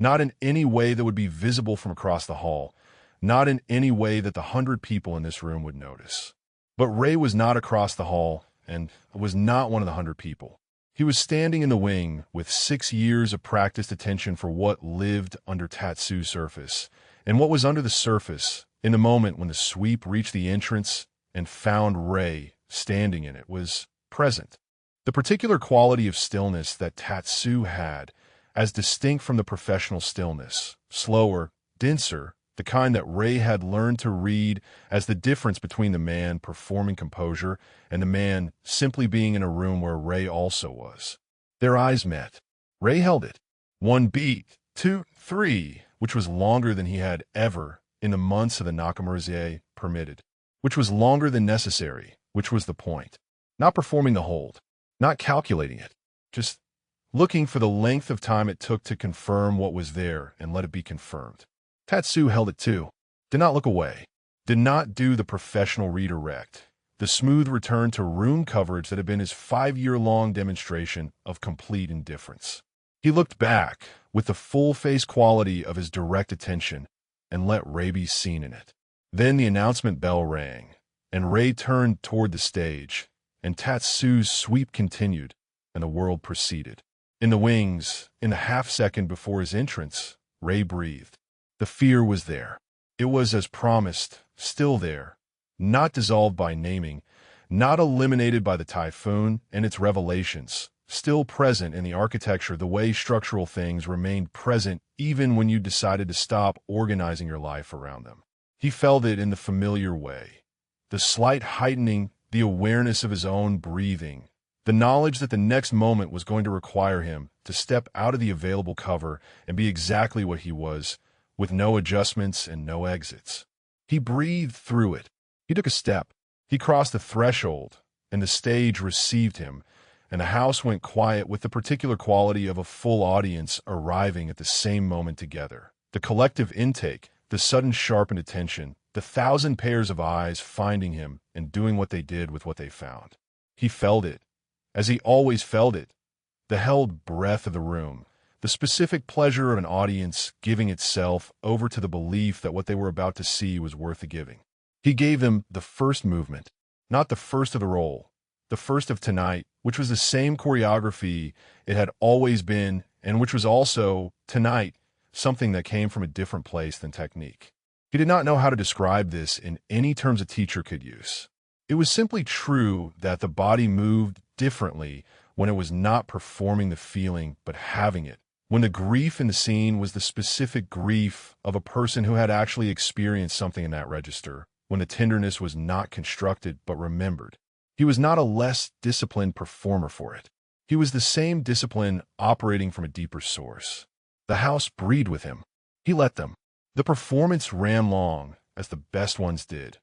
Not in any way that would be visible from across the hall, not in any way that the 100 people in this room would notice. But Rei was not across the hall, and was not one of the 100 people. He was standing in the wing with 6 years of practiced attention for what lived under Tatsu's surface, and what was under the surface in the moment when the sweep reached the entrance and found Rei standing in it was present. The particular quality of stillness that Tatsu had, as distinct from the professional stillness, slower, denser, the kind that Rei had learned to read as the difference between the man performing composure and the man simply being in a room where Rei also was. Their eyes met. Rei held it. One beat, two, three, which was longer than he had ever in the months of the Nakamura-za permitted, which was longer than necessary, which was the point. Not performing the hold, not calculating it, just looking for the length of time it took to confirm what was there and let it be confirmed. Tatsu held it too. Did not look away. Did not do the professional redirect. The smooth return to room coverage that had been his 5-year-long demonstration of complete indifference. He looked back with the full-face quality of his direct attention and let Rei be seen in it. Then the announcement bell rang, and Rei turned toward the stage, and Tatsu's sweep continued, and the world proceeded. In the wings, in the half-second before his entrance, Rei breathed. The fear was there. It was as promised, still there, not dissolved by naming, not eliminated by the typhoon and its revelations, still present in the architecture the way structural things remained present even when you decided to stop organizing your life around them. He felt it in the familiar way, the slight heightening, the awareness of his own breathing, the knowledge that the next moment was going to require him to step out of the available cover and be exactly what he was, with no adjustments and no exits. He breathed through it. He took a step. He crossed the threshold, and the stage received him, and the house went quiet with the particular quality of a full audience arriving at the same moment together. The collective intake, the sudden sharpened attention, the 1,000 pairs of eyes finding him and doing what they did with what they found. He felt it, as he always felt it, the held breath of the room, the specific pleasure of an audience giving itself over to the belief that what they were about to see was worth the giving. He gave them the first movement, not the first of the role, the first of tonight, which was the same choreography it had always been, and which was also, tonight, something that came from a different place than technique. He did not know how to describe this in any terms a teacher could use. It was simply true that the body moved differently when it was not performing the feeling but having it, when the grief in the scene was the specific grief of a person who had actually experienced something in that register, when the tenderness was not constructed but remembered. He was not a less disciplined performer for it. He was the same discipline operating from a deeper source. The house breathed with him. He let them. The performance ran long, as the best ones did.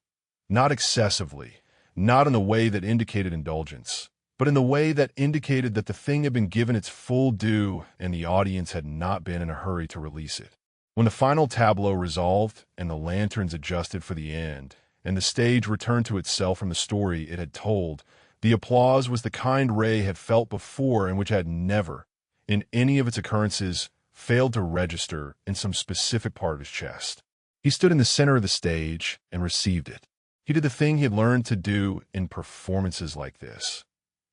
Not excessively, not in the way that indicated indulgence, but in the way that indicated that the thing had been given its full due and the audience had not been in a hurry to release it. When the final tableau resolved and the lanterns adjusted for the end, and the stage returned to itself from the story it had told, the applause was the kind Rei had felt before and which had never, in any of its occurrences, failed to register in some specific part of his chest. He stood in the center of the stage and received it. He did the thing he had learned to do in performances like this.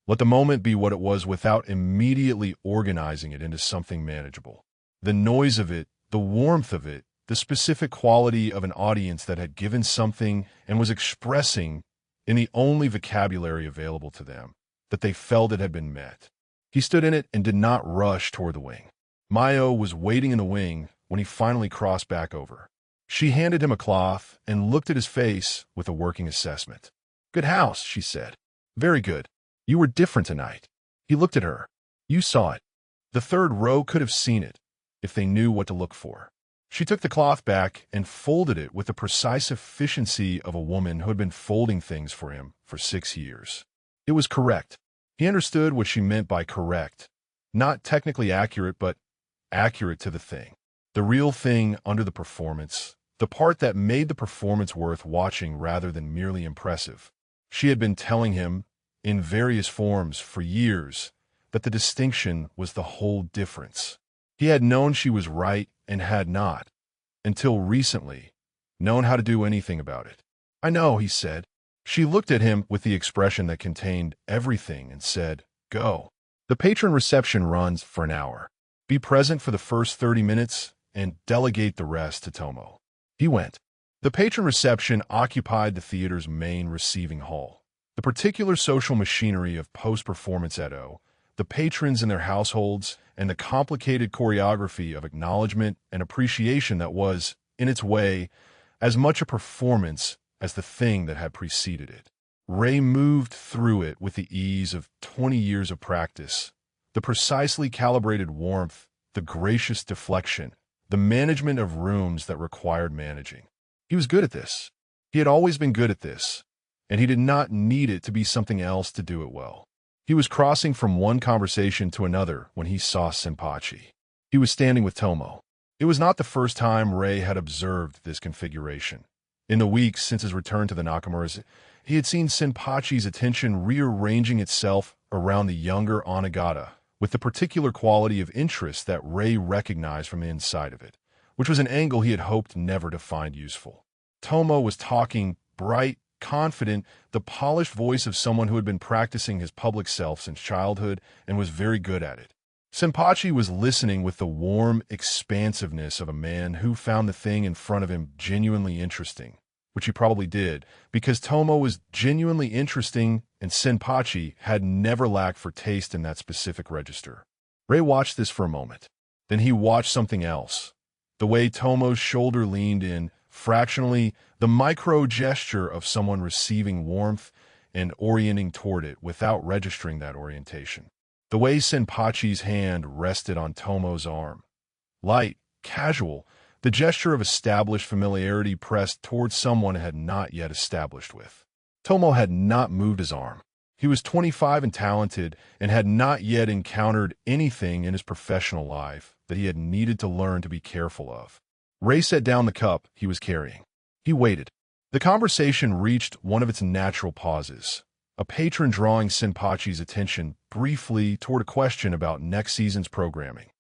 Let the moment be what it was without immediately organizing it into something manageable. The noise of it, the warmth of it, the specific quality of an audience that had given something and was expressing in the only vocabulary available to them, that they felt it had been met. He stood in it and did not rush toward the wing. Mayo was waiting in the wing when he finally crossed back over. She handed him a cloth and looked at his face with a working assessment. "Good house," she said. "Very good. You were different tonight." He looked at her. "You saw it. The third row could have seen it, if they knew what to look for." She took the cloth back and folded it with the precise efficiency of a woman who had been folding things for him for 6 years. It was correct. He understood what she meant by correct. Not technically accurate, but accurate to the thing. The real thing under the performance. The part that made the performance worth watching rather than merely impressive. She had been telling him, in various forms for years, that the distinction was the whole difference. He had known she was right and had not, until recently, known how to do anything about it. "I know," he said. She looked at him with the expression that contained everything and said, "Go." The patron reception runs for an hour. Be present for the first 30 minutes and delegate the rest to Tomo. He went. The patron reception occupied the theater's main receiving hall. The particular social machinery of post-performance Edo, the patrons and their households, and the complicated choreography of acknowledgement and appreciation that was, in its way, as much a performance as the thing that had preceded it. Rei moved through it with the ease of 20 years of practice, the precisely calibrated warmth, the gracious deflection, the management of rooms that required managing. He was good at this. He had always been good at this, and he did not need it to be something else to do it well. He was crossing from one conversation to another when he saw Senpachi. He was standing with Tomo. It was not the first time Rei had observed this configuration. In the weeks since his return to the Nakamura-za, he had seen Senpachi's attention rearranging itself around the younger onnagata, with the particular quality of interest that Rei recognized from the inside of it, which was an angle he had hoped never to find useful. Tomo was talking, bright, confident, the polished voice of someone who had been practicing his public self since childhood and was very good at it. Senpachi was listening with the warm expansiveness of a man who found the thing in front of him genuinely interesting, which he probably did, because Tomo was genuinely interesting and Senpachi had never lacked for taste in that specific register. Rei watched this for a moment. Then he watched something else. The way Tomo's shoulder leaned in, fractionally, the micro gesture of someone receiving warmth and orienting toward it without registering that orientation. The way Senpachi's hand rested on Tomo's arm. Light, casual, the gesture of established familiarity pressed toward someone it had not yet established with. Tomo had not moved his arm. He was 25 and talented and had not yet encountered anything in his professional life that he had needed to learn to be careful of. Rei set down the cup he was carrying. He waited. The conversation reached one of its natural pauses, a patron drawing Senpachi's attention briefly toward a question about next season's programming,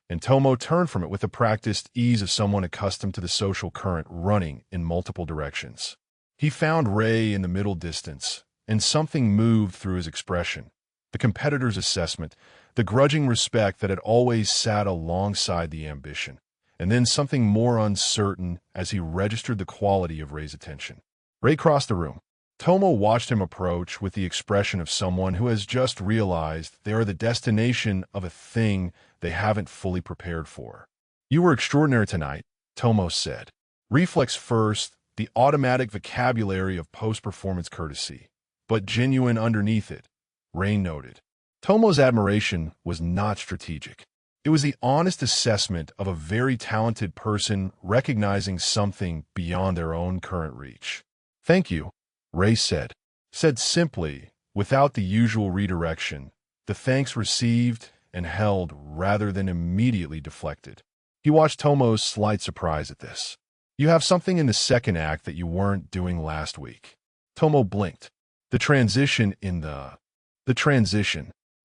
and Tomo turned from it with the practiced ease of someone accustomed to the social current running in multiple directions. He found Rei in the middle distance, and something moved through his expression, the competitor's assessment, the grudging respect that had always sat alongside the ambition, and then something more uncertain as he registered the quality of Rei's attention. Rei crossed the room. Tomo watched him approach with the expression of someone who has just realized they are the destination of a thing they haven't fully prepared for. "You were extraordinary tonight," Tomo said. Reflex first, the automatic vocabulary of post-performance courtesy, but genuine underneath it, Rei noted. Tomo's admiration was not strategic. It was the honest assessment of a very talented person recognizing something beyond their own current reach. "Thank you," Rei said simply, without the usual redirection, the thanks received and held rather than immediately deflected. He watched Tomo's slight surprise at this. "You have something in the second act that you weren't doing last week." Tomo blinked. The transition.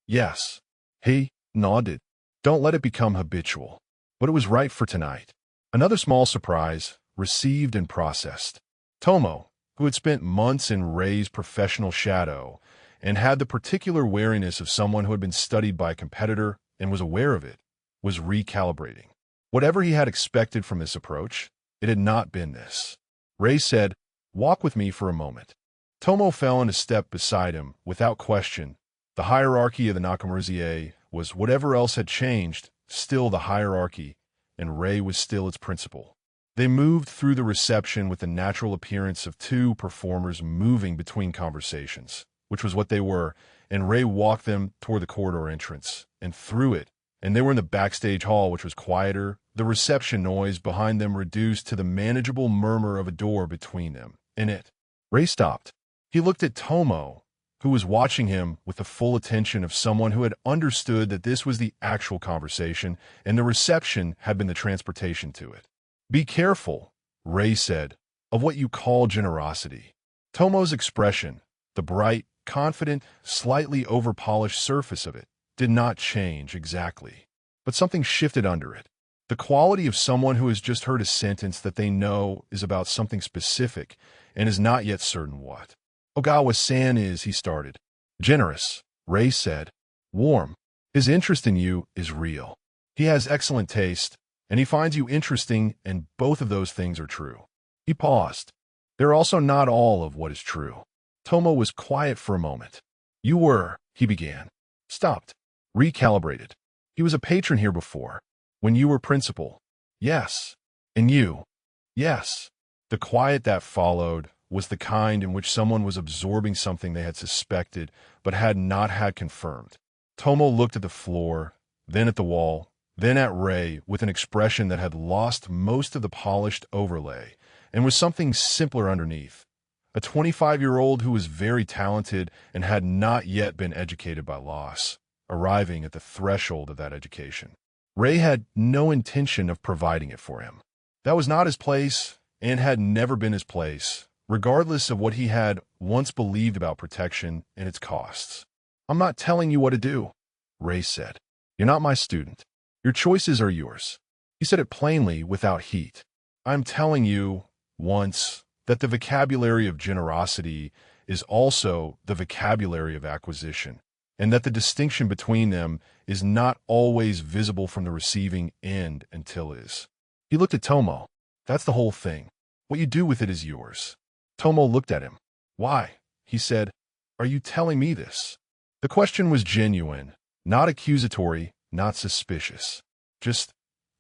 Yes. He nodded. "Don't let it become habitual." But it was right for tonight. Another small surprise, received and processed. Tomo, who had spent months in Rei's professional shadow and had the particular wariness of someone who had been studied by a competitor and was aware of it, was recalibrating. Whatever he had expected from this approach, it had not been this. Rei said, "Walk with me for a moment." Tomo fell into step beside him, without question. The hierarchy of the Nakamura-za was, whatever else had changed, still the hierarchy, and Rei was still its principal. They moved through the reception with the natural appearance of two performers moving between conversations, which was what they were, and Rei walked them toward the corridor entrance, and through it, and they were in the backstage hall, which was quieter, the reception noise behind them reduced to the manageable murmur of a door between them, and it. Rei stopped. He looked at Tomo, who was watching him with the full attention of someone who had understood that this was the actual conversation, and the reception had been the transportation to it. "Be careful," Rei said, "of what you call generosity." Tomo's expression, the bright, confident, slightly overpolished surface of it, did not change exactly, but something shifted under it. The quality of someone who has just heard a sentence that they know is about something specific and is not yet certain what. "Ogawa-san is," he started. "Generous," Rei said. "Warm. His interest in you is real. He has excellent taste, and he finds you interesting, and both of those things are true." He paused. "They're also not all of what is true." Tomo was quiet for a moment. "You were," he began. Stopped. Recalibrated. He was a patron here before. When you were principal. Yes. And you. Yes. The quiet that followed was the kind in which someone was absorbing something they had suspected but had not had confirmed. Tomo looked at the floor, then at the wall, then at Rei with an expression that had lost most of the polished overlay and was something simpler underneath. A 25-year-old who was very talented and had not yet been educated by loss, arriving at the threshold of that education. Rei had no intention of providing it for him. That was not his place and had never been his place, regardless of what he had once believed about protection and its costs. I'm not telling you what to do, Rei said. You're not my student. Your choices are yours. He said it plainly without heat. I'm telling you, once, that the vocabulary of generosity is also the vocabulary of acquisition, and that the distinction between them is not always visible from the receiving end until it is. He looked at Tomo. That's the whole thing. What you do with it is yours. Tomo looked at him. Why? He said. Are you telling me this? The question was genuine, not accusatory, not suspicious. Just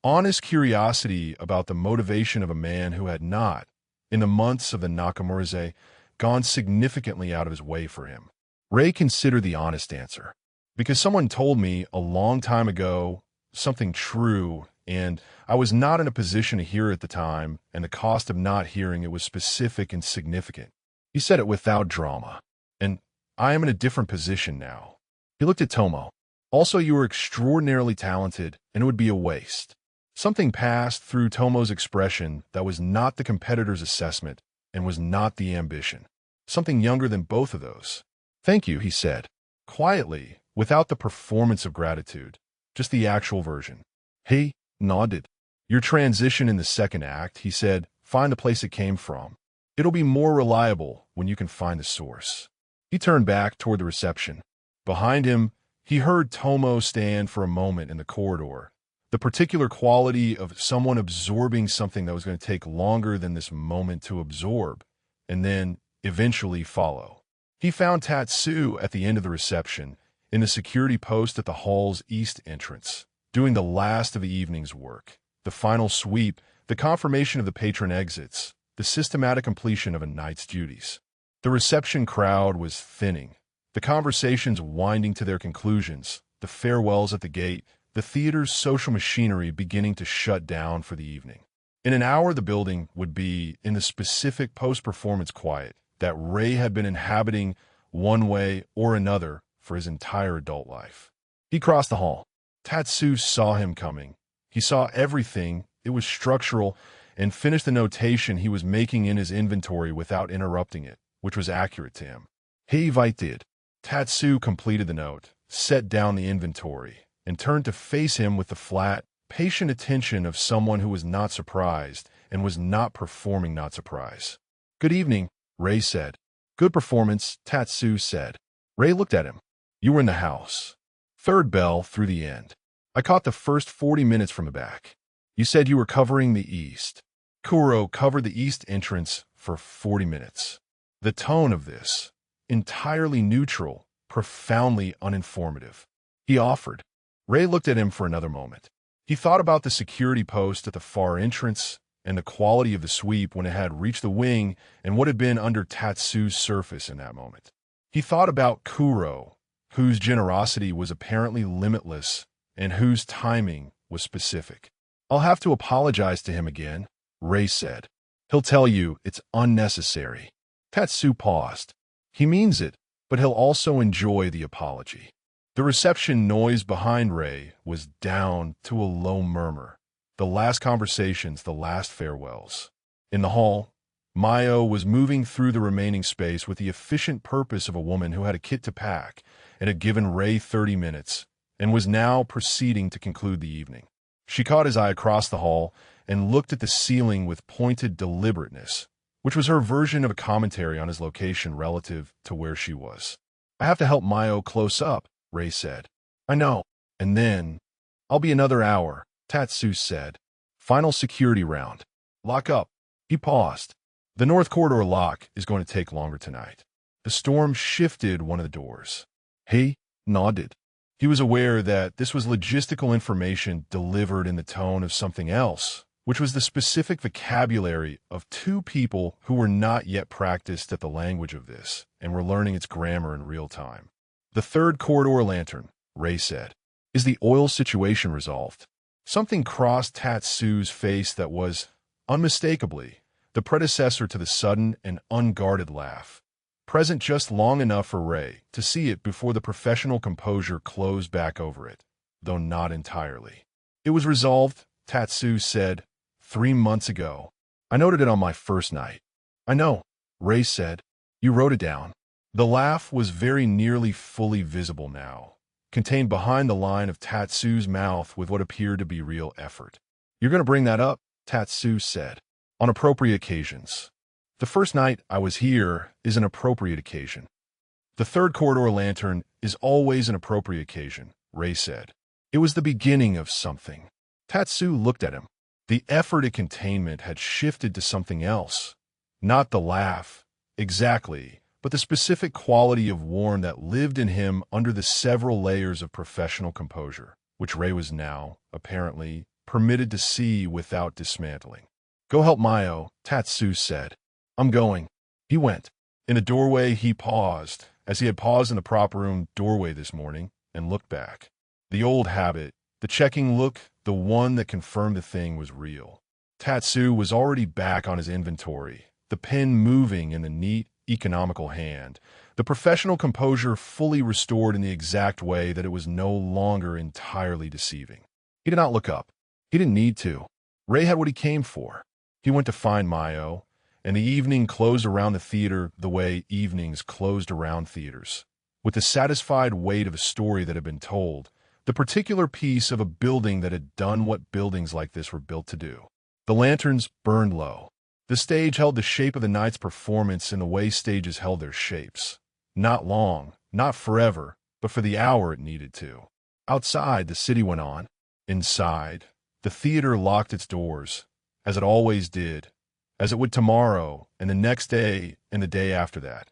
honest curiosity about the motivation of a man who had not, in the months of the Nakamura-za, gone significantly out of his way for him. Rei considered the honest answer. Because someone told me a long time ago something true, and I was not in a position to hear it at the time, and the cost of not hearing it was specific and significant. He said it without drama. And I am in a different position now. He looked at Tomo. Also, you are extraordinarily talented, and it would be a waste. Something passed through Tomo's expression that was not the competitor's assessment and was not the ambition. Something younger than both of those. Thank you, he said, quietly, without the performance of gratitude, just the actual version. He nodded. Your transition in the second act, he said, find the place it came from. It'll be more reliable when you can find the source. He turned back toward the reception. Behind him, he heard Tomo stand for a moment in the corridor. The particular quality of someone absorbing something that was going to take longer than this moment to absorb, and then eventually follow. He found Tatsu at the end of the reception, in the security post at the hall's east entrance, doing the last of the evening's work, the final sweep, the confirmation of the patron exits, the systematic completion of a night's duties. The reception crowd was thinning, the conversations winding to their conclusions, the farewells at the gate, the theater's social machinery beginning to shut down for the evening. In an hour, the building would be in the specific post-performance quiet that Rei had been inhabiting one way or another for his entire adult life. He crossed the hall. Tatsu saw him coming. He saw everything, it was structural, and finished the notation he was making in his inventory without interrupting it, which was accurate to him. He did. Tatsu completed the note, set down the inventory, and turned to face him with the flat, patient attention of someone who was not surprised and was not performing not surprise. Good evening, Rei said. Good performance, Tatsu said. Rei looked at him. You were in the house. Third bell through the end. I caught the first 40 minutes from the back. You said you were covering the east. Kuro covered the east entrance for 40 minutes. The tone of this, entirely neutral, profoundly uninformative. He offered. Rei looked at him for another moment. He thought about the security post at the far entrance and the quality of the sweep when it had reached the wing and what had been under Tatsu's surface in that moment. He thought about Kuro, whose generosity was apparently limitless and whose timing was specific. I'll have to apologize to him again, Rei said. He'll tell you it's unnecessary. Tatsu paused. He means it, but he'll also enjoy the apology. The reception noise behind Rei was down to a low murmur. The last conversations, the last farewells. In the hall, Mayo was moving through the remaining space with the efficient purpose of a woman who had a kit to pack and had given Rei 30 minutes and was now proceeding to conclude the evening. She caught his eye across the hall and looked at the ceiling with pointed deliberateness, which was her version of a commentary on his location relative to where she was. I have to help Mayo close up, Rei said. I know. And then, I'll be another hour, Tatsu said. Final security round. Lock up. He paused. The north corridor lock is going to take longer tonight. The storm shifted one of the doors. He nodded. He was aware that this was logistical information delivered in the tone of something else, which was the specific vocabulary of two people who were not yet practiced at the language of this and were learning its grammar in real time. The third corridor lantern, Rei said. Is the oil situation resolved? Something crossed Tatsu's face that was, unmistakably, the predecessor to the sudden and unguarded laugh, present just long enough for Rei to see it before the professional composure closed back over it, though not entirely. It was resolved, Tatsu said, 3 months ago. I noted it on my first night. I know, Rei said. You wrote it down. The laugh was very nearly fully visible now, contained behind the line of Tatsu's mouth with what appeared to be real effort. You're going to bring that up, Tatsu said. On appropriate occasions. The first night I was here is an appropriate occasion. The third corridor lantern is always an appropriate occasion, Rei said. It was the beginning of something. Tatsu looked at him. The effort at containment had shifted to something else. Not the laugh, exactly, but the specific quality of warmth that lived in him under the several layers of professional composure, which Rei was now, apparently, permitted to see without dismantling. Go help Mayo, Tatsu said. I'm going. He went. In a doorway he paused, as he had paused in the prop room doorway this morning, and looked back. The old habit, the checking look, the one that confirmed the thing was real. Tatsu was already back on his inventory, the pen moving in the neat, economical hand, the professional composure fully restored in the exact way that it was no longer entirely deceiving. He did not look up. He didn't need to. Rei had what he came for. He went to find Mayo, and the evening closed around the theater the way evenings closed around theaters, with the satisfied weight of a story that had been told, the particular piece of a building that had done what buildings like this were built to do. The lanterns burned low. The stage held the shape of the night's performance in the way stages held their shapes. Not long, not forever, but for the hour it needed to. Outside, the city went on. Inside, the theater locked its doors, as it always did, as it would tomorrow, and the next day, and the day after that,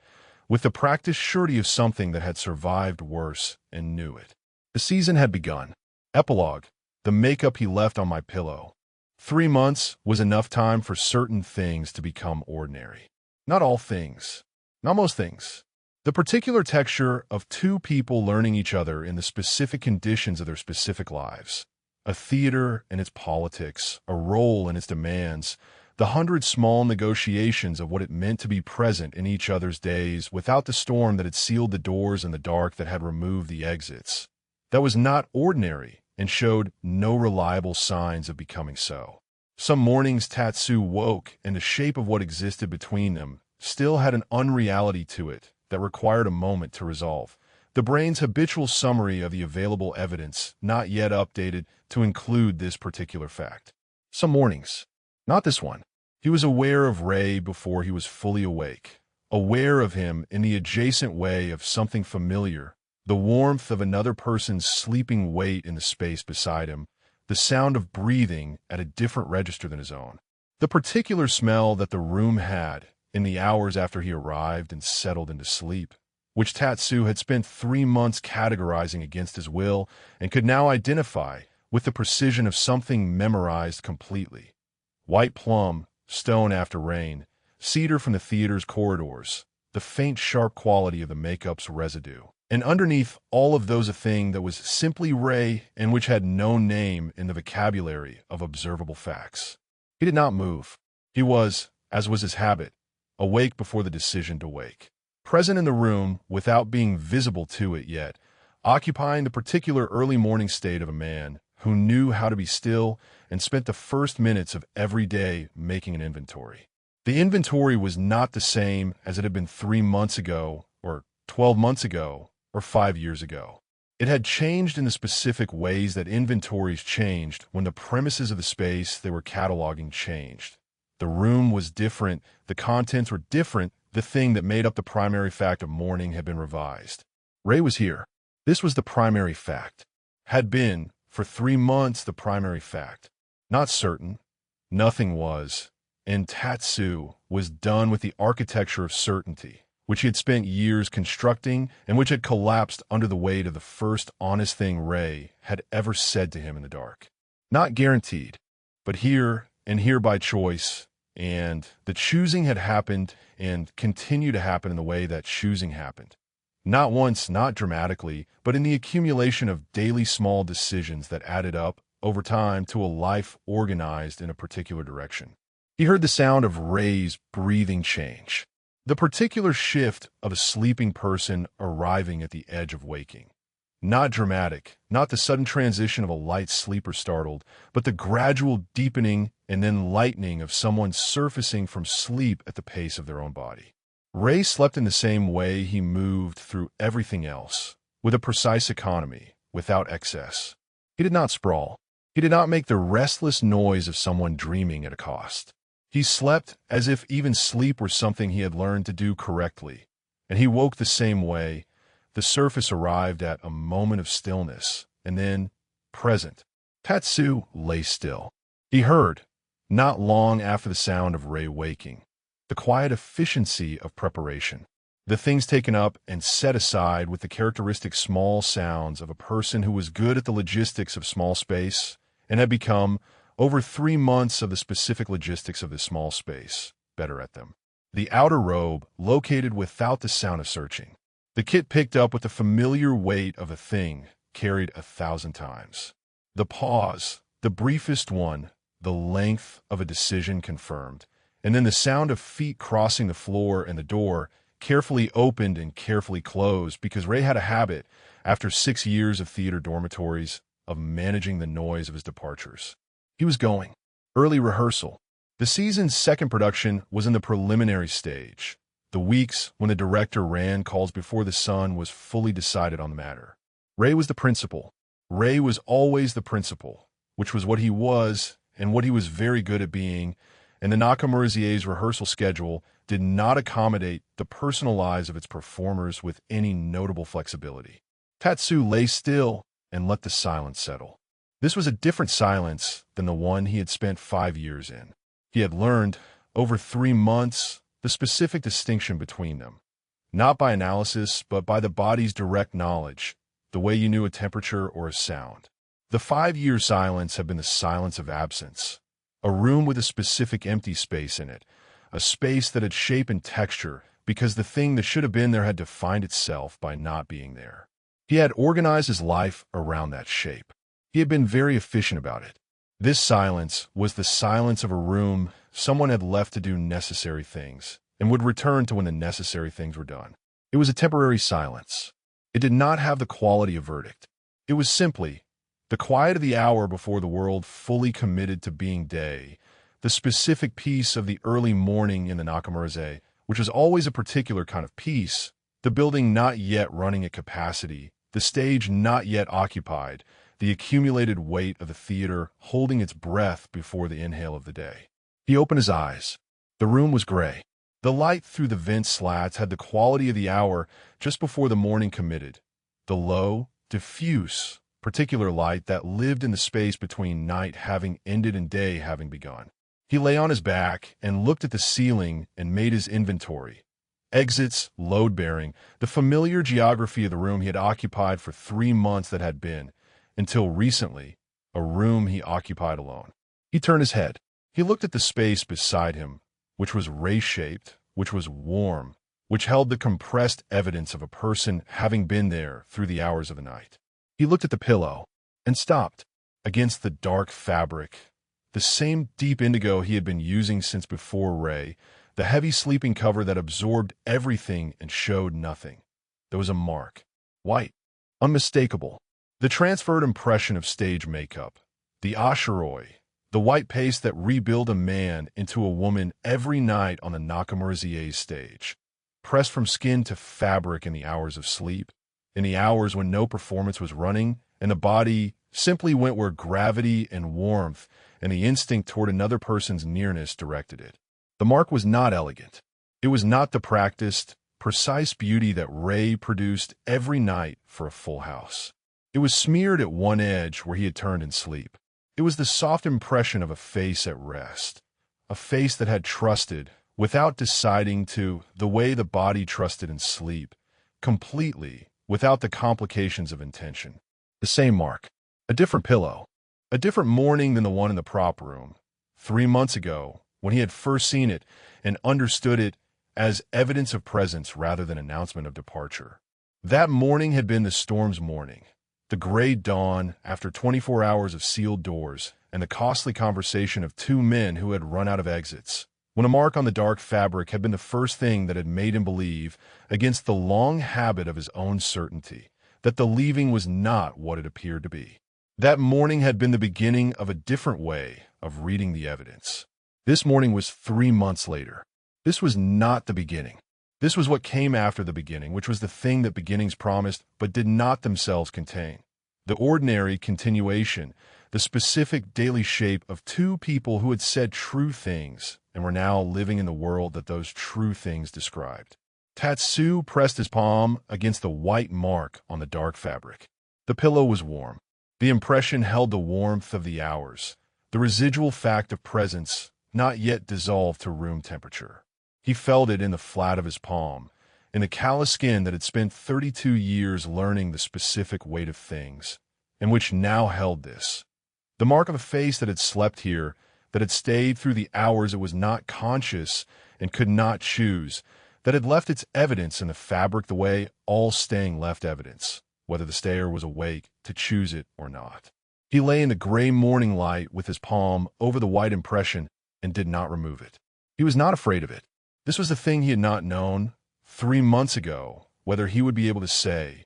with the practiced surety of something that had survived worse and knew it. The season had begun. Epilogue. The makeup he left on my pillow. 3 months was enough time for certain things to become ordinary. Not all things. Not most things. The particular texture of two people learning each other in the specific conditions of their specific lives. A theater and its politics, a role and its demands, the 100 small negotiations of what it meant to be present in each other's days without the storm that had sealed the doors and the dark that had removed the exits. That was not ordinary and showed no reliable signs of becoming so. Some mornings Tatsu woke, and the shape of what existed between them still had an unreality to it that required a moment to resolve. The brain's habitual summary of the available evidence not yet updated to include this particular fact. Some mornings. Not this one. He was aware of Rei before he was fully awake, aware of him in the adjacent way of something familiar, the warmth of another person's sleeping weight in the space beside him, the sound of breathing at a different register than his own, the particular smell that the room had in the hours after he arrived and settled into sleep, which Tatsu had spent 3 months categorizing against his will and could now identify with the precision of something memorized completely. White plum, stone after rain, cedar from the theater's corridors, the faint sharp quality of the makeup's residue. And underneath all of those a thing that was simply Rei and which had no name in the vocabulary of observable facts. He did not move. He was, as was his habit, awake before the decision to wake. Present in the room without being visible to it yet, occupying the particular early morning state of a man who knew how to be still and spent the first minutes of every day making an inventory. The inventory was not the same as it had been 3 months ago, or 12 months ago, or 5 years ago. It had changed in the specific ways that inventories changed when the premises of the space they were cataloging changed. The room was different, the contents were different, the thing that made up the primary fact of mourning had been revised. Rei was here. This was the primary fact. Had been, for 3 months, the primary fact. Not certain. Nothing was. And Tatsu was done with the architecture of certainty, which he had spent years constructing and which had collapsed under the weight of the first honest thing Rei had ever said to him in the dark. Not guaranteed, but here and here by choice, and the choosing had happened and continued to happen in the way that choosing happened. Not once, not dramatically, but in the accumulation of daily small decisions that added up over time to a life organized in a particular direction. He heard the sound of Rei's breathing change, the particular shift of a sleeping person arriving at the edge of waking. Not dramatic, not the sudden transition of a light sleeper startled, but the gradual deepening and then lightening of someone surfacing from sleep at the pace of their own body. Rei slept in the same way he moved through everything else, with a precise economy, without excess. He did not sprawl. He did not make the restless noise of someone dreaming at a cost. He slept as if even sleep were something he had learned to do correctly, and he woke the same way. The surface arrived at a moment of stillness, and then, present. Tatsu lay still. He heard, not long after the sound of Rei waking, the quiet efficiency of preparation, the things taken up and set aside with the characteristic small sounds of a person who was good at the logistics of small space and had become, over 3 months of the specific logistics of this small space, better at them. The outer robe, located without the sound of searching. The kit picked up with the familiar weight of a thing carried 1,000 times. The pause, the briefest one, the length of a decision confirmed, and then the sound of feet crossing the floor and the door, carefully opened and carefully closed, because Rei had a habit, after 6 years of theater dormitories, of managing the noise of his departures. He was going. Early rehearsal. The season's second production was in the preliminary stage, the weeks when the director ran calls before the sun was fully decided on the matter. Rei was the principal. Rei was always the principal, which was what he was and what he was very good at being, and the Nakamura-za's rehearsal schedule did not accommodate the personal lives of its performers with any notable flexibility. Tatsu lay still and let the silence settle. This was a different silence than the one he had spent 5 years in. He had learned, over 3 months, the specific distinction between them, not by analysis, but by the body's direct knowledge, the way you knew a temperature or a sound. The 5-year silence had been the silence of absence, a room with a specific empty space in it, a space that had shape and texture because the thing that should have been there had defined itself by not being there. He had organized his life around that shape. He had been very efficient about it. This silence was the silence of a room someone had left to do necessary things and would return to when the necessary things were done. It was a temporary silence. It did not have the quality of verdict. It was simply the quiet of the hour before the world fully committed to being day, the specific peace of the early morning in the Nakamura-za, which was always a particular kind of peace, the building not yet running at capacity, the stage not yet occupied, the accumulated weight of the theater holding its breath before the inhale of the day. He opened his eyes. The room was gray. The light through the vent slats had the quality of the hour just before the morning committed, the low, diffuse, particular light that lived in the space between night having ended and day having begun. He lay on his back and looked at the ceiling and made his inventory. Exits, load-bearing, the familiar geography of the room he had occupied for 3 months that had been, until recently, a room he occupied alone. He turned his head. He looked at the space beside him, which was ray-shaped, which was warm, which held the compressed evidence of a person having been there through the hours of the night. He looked at the pillow and stopped. Against the dark fabric, the same deep indigo he had been using since before Rei, the heavy sleeping cover that absorbed everything and showed nothing. There was a mark, white, unmistakable, the transferred impression of stage makeup, the ashiroi, the white paste that rebuilt a man into a woman every night on the Nakamura-za's stage, pressed from skin to fabric in the hours of sleep, in the hours when no performance was running, and the body simply went where gravity and warmth and the instinct toward another person's nearness directed it. The mark was not elegant. It was not the practiced, precise beauty that Rei produced every night for a full house. It was smeared at one edge where he had turned in sleep. It was the soft impression of a face at rest, a face that had trusted, without deciding to, the way the body trusted in sleep, completely, without the complications of intention. The same mark. A different pillow. A different morning than the one in the prop room. 3 months ago, when he had first seen it and understood it as evidence of presence rather than announcement of departure. That morning had been the storm's morning, the gray dawn after 24 hours of sealed doors and the costly conversation of 2 men who had run out of exits, when a mark on the dark fabric had been the first thing that had made him believe, against the long habit of his own certainty, that the leaving was not what it appeared to be. That morning had been the beginning of a different way of reading the evidence. This morning was 3 months later. This was not the beginning. This was what came after the beginning, which was the thing that beginnings promised but did not themselves contain. The ordinary continuation, the specific daily shape of 2 people who had said true things and were now living in the world that those true things described. Tatsu pressed his palm against the white mark on the dark fabric. The pillow was warm. The impression held the warmth of the hours, the residual fact of presence not yet dissolved to room temperature. He felt it in the flat of his palm, in the callous skin that had spent 32 years learning the specific weight of things, and which now held this. The mark of a face that had slept here, that had stayed through the hours it was not conscious and could not choose, that had left its evidence in the fabric the way all staying left evidence, whether the stayer was awake to choose it or not. He lay in the gray morning light with his palm over the white impression and did not remove it. He was not afraid of it. This was the thing he had not known 3 months ago, whether he would be able to say.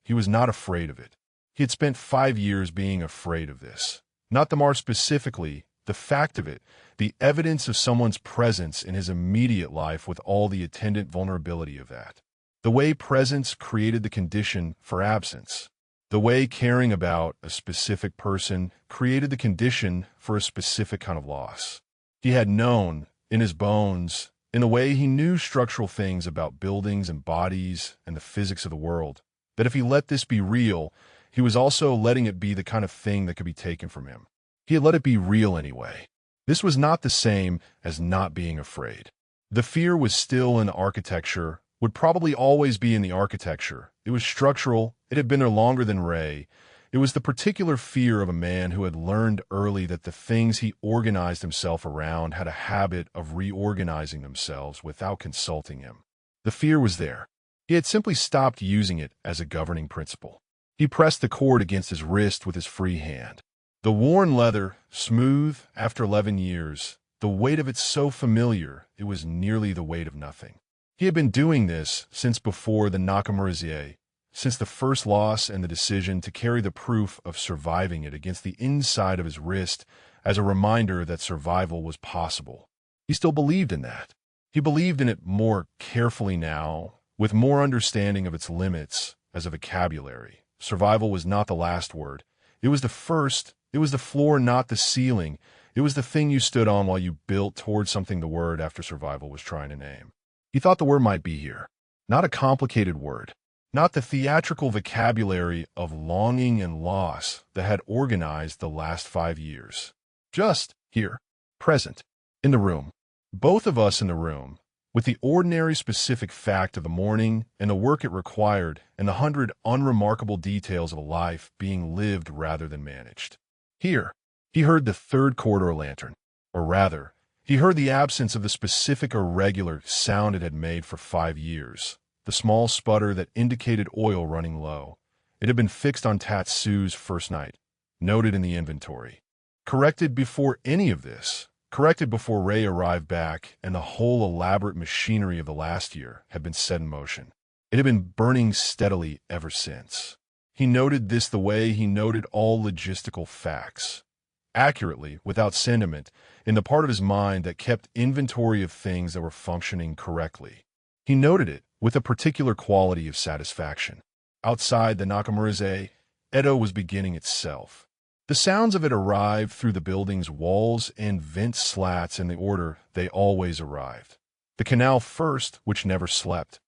He was not afraid of it. He had spent 5 years being afraid of this. Not the mark specifically, the fact of it, the evidence of someone's presence in his immediate life with all the attendant vulnerability of that. The way presence created the condition for absence. The way caring about a specific person created the condition for a specific kind of loss. He had known, in his bones, in the way he knew structural things about buildings and bodies and the physics of the world, that if he let this be real, he was also letting it be the kind of thing that could be taken from him. He had let it be real anyway. This was not the same as not being afraid. The fear was still in the architecture, would probably always be in the architecture. It was structural. It had been there longer than Rei. It was the particular fear of a man who had learned early that the things he organized himself around had a habit of reorganizing themselves without consulting him. The fear was there. He had simply stopped using it as a governing principle. He pressed the cord against his wrist with his free hand. The worn leather, smooth after 11 years, the weight of it so familiar, it was nearly the weight of nothing. He had been doing this since before the Nakamura-za, since the first loss and the decision to carry the proof of surviving it against the inside of his wrist as a reminder that survival was possible. He still believed in that. He believed in it more carefully now, with more understanding of its limits as a vocabulary. Survival was not the last word. It was the first. It was the floor, not the ceiling. It was the thing you stood on while you built towards something the word after survival was trying to name. He thought the word might be here. Not a complicated word. Not the theatrical vocabulary of longing and loss that had organized the last 5 years. Just here, present, in the room. Both of us in the room, with the ordinary specific fact of the morning and the work it required and the 100 unremarkable details of a life being lived rather than managed. Here, he heard the third corridor lantern, or rather, he heard the absence of the specific irregular sound it had made for 5 years, the small sputter that indicated oil running low. It had been fixed on Tatsu's first night, noted in the inventory. Corrected before any of this, corrected before Rei arrived back and the whole elaborate machinery of the last year had been set in motion. It had been burning steadily ever since. He noted this the way he noted all logistical facts, accurately, without sentiment, in the part of his mind that kept inventory of things that were functioning correctly. He noted it with a particular quality of satisfaction. Outside the Nakamura-za, Edo was beginning itself. The sounds of it arrived through the building's walls and vent slats in the order they always arrived. The canal first, which never slept.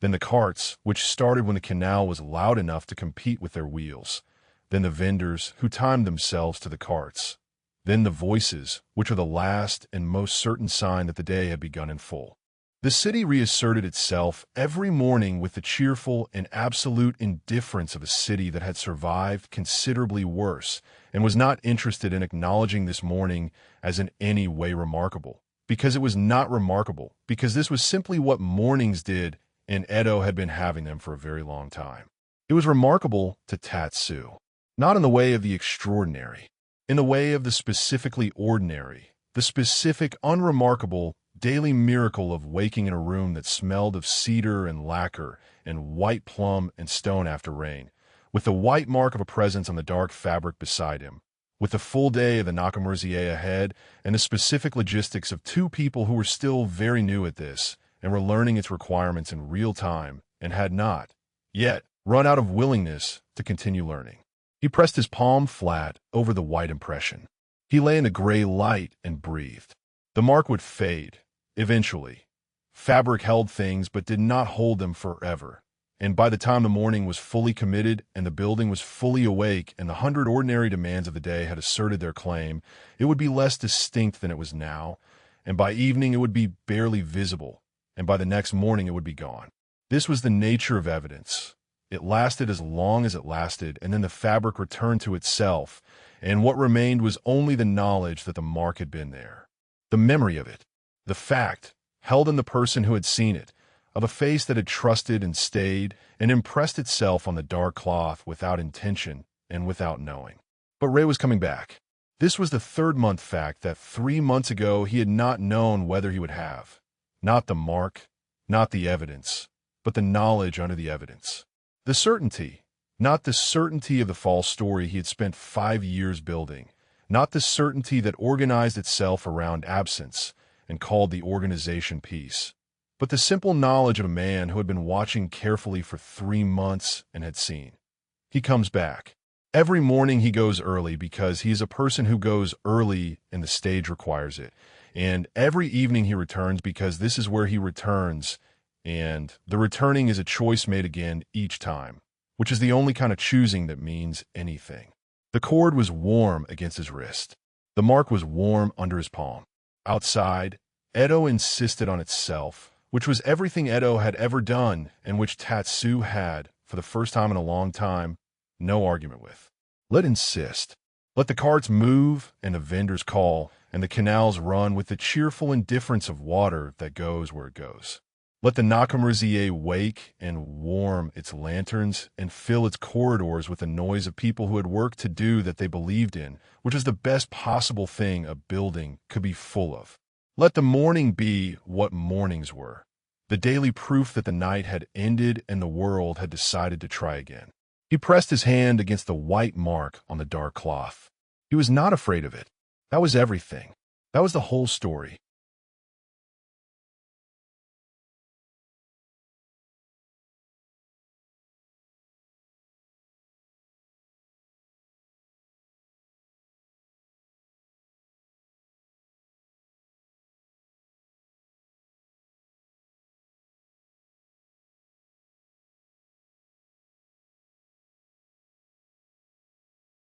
Then the carts, which started when the canal was loud enough to compete with their wheels. Then the vendors, who timed themselves to the carts. Then the voices, which are the last and most certain sign that the day had begun in full. The city reasserted itself every morning with the cheerful and absolute indifference of a city that had survived considerably worse and was not interested in acknowledging this morning as in any way remarkable. Because it was not remarkable, because this was simply what mornings did, and Edo had been having them for a very long time. It was remarkable to Tatsu, not in the way of the extraordinary, in the way of the specifically ordinary, the specific, unremarkable, daily miracle of waking in a room that smelled of cedar and lacquer and white plum and stone after rain, with the white mark of a presence on the dark fabric beside him, with the full day of the Nakamura-za ahead and the specific logistics of two people who were still very new at this and were learning its requirements in real time and had not, yet, run out of willingness to continue learning. He pressed his palm flat over the white impression. He lay in the gray light and breathed. The mark would fade, eventually. Fabric held things but did not hold them forever. And by the time the morning was fully committed and the building was fully awake and the 100 ordinary demands of the day had asserted their claim, it would be less distinct than it was now, and by evening it would be barely visible, and by the next morning it would be gone. This was the nature of evidence. It lasted as long as it lasted, and then the fabric returned to itself, and what remained was only the knowledge that the mark had been there. The memory of it, the fact, held in the person who had seen it, of a face that had trusted and stayed and impressed itself on the dark cloth without intention and without knowing. But Rei was coming back. This was the third-month fact that 3 months ago he had not known whether he would have. Not the mark, not the evidence, but the knowledge under the evidence. The certainty, not the certainty of the false story he had spent 5 years building, not the certainty that organized itself around absence and called the organization peace, but the simple knowledge of a man who had been watching carefully for 3 months and had seen. He comes back. Every morning he goes early because he is a person who goes early and the stage requires it. And every evening he returns because this is where he returns, and the returning is a choice made again each time, which is the only kind of choosing that means anything. The cord was warm against his wrist. The mark was warm under his palm. Outside, Edo insisted on itself, which was everything Edo had ever done and which Tatsu had, for the first time in a long time, no argument with. Let insist. Let the carts move and the vendors call and the canals run with the cheerful indifference of water that goes where it goes. Let the Nakamura-za wake and warm its lanterns and fill its corridors with the noise of people who had work to do that they believed in, which was the best possible thing a building could be full of. Let the morning be what mornings were, the daily proof that the night had ended and the world had decided to try again. He pressed his hand against the white mark on the dark cloth. He was not afraid of it. That was everything. That was the whole story.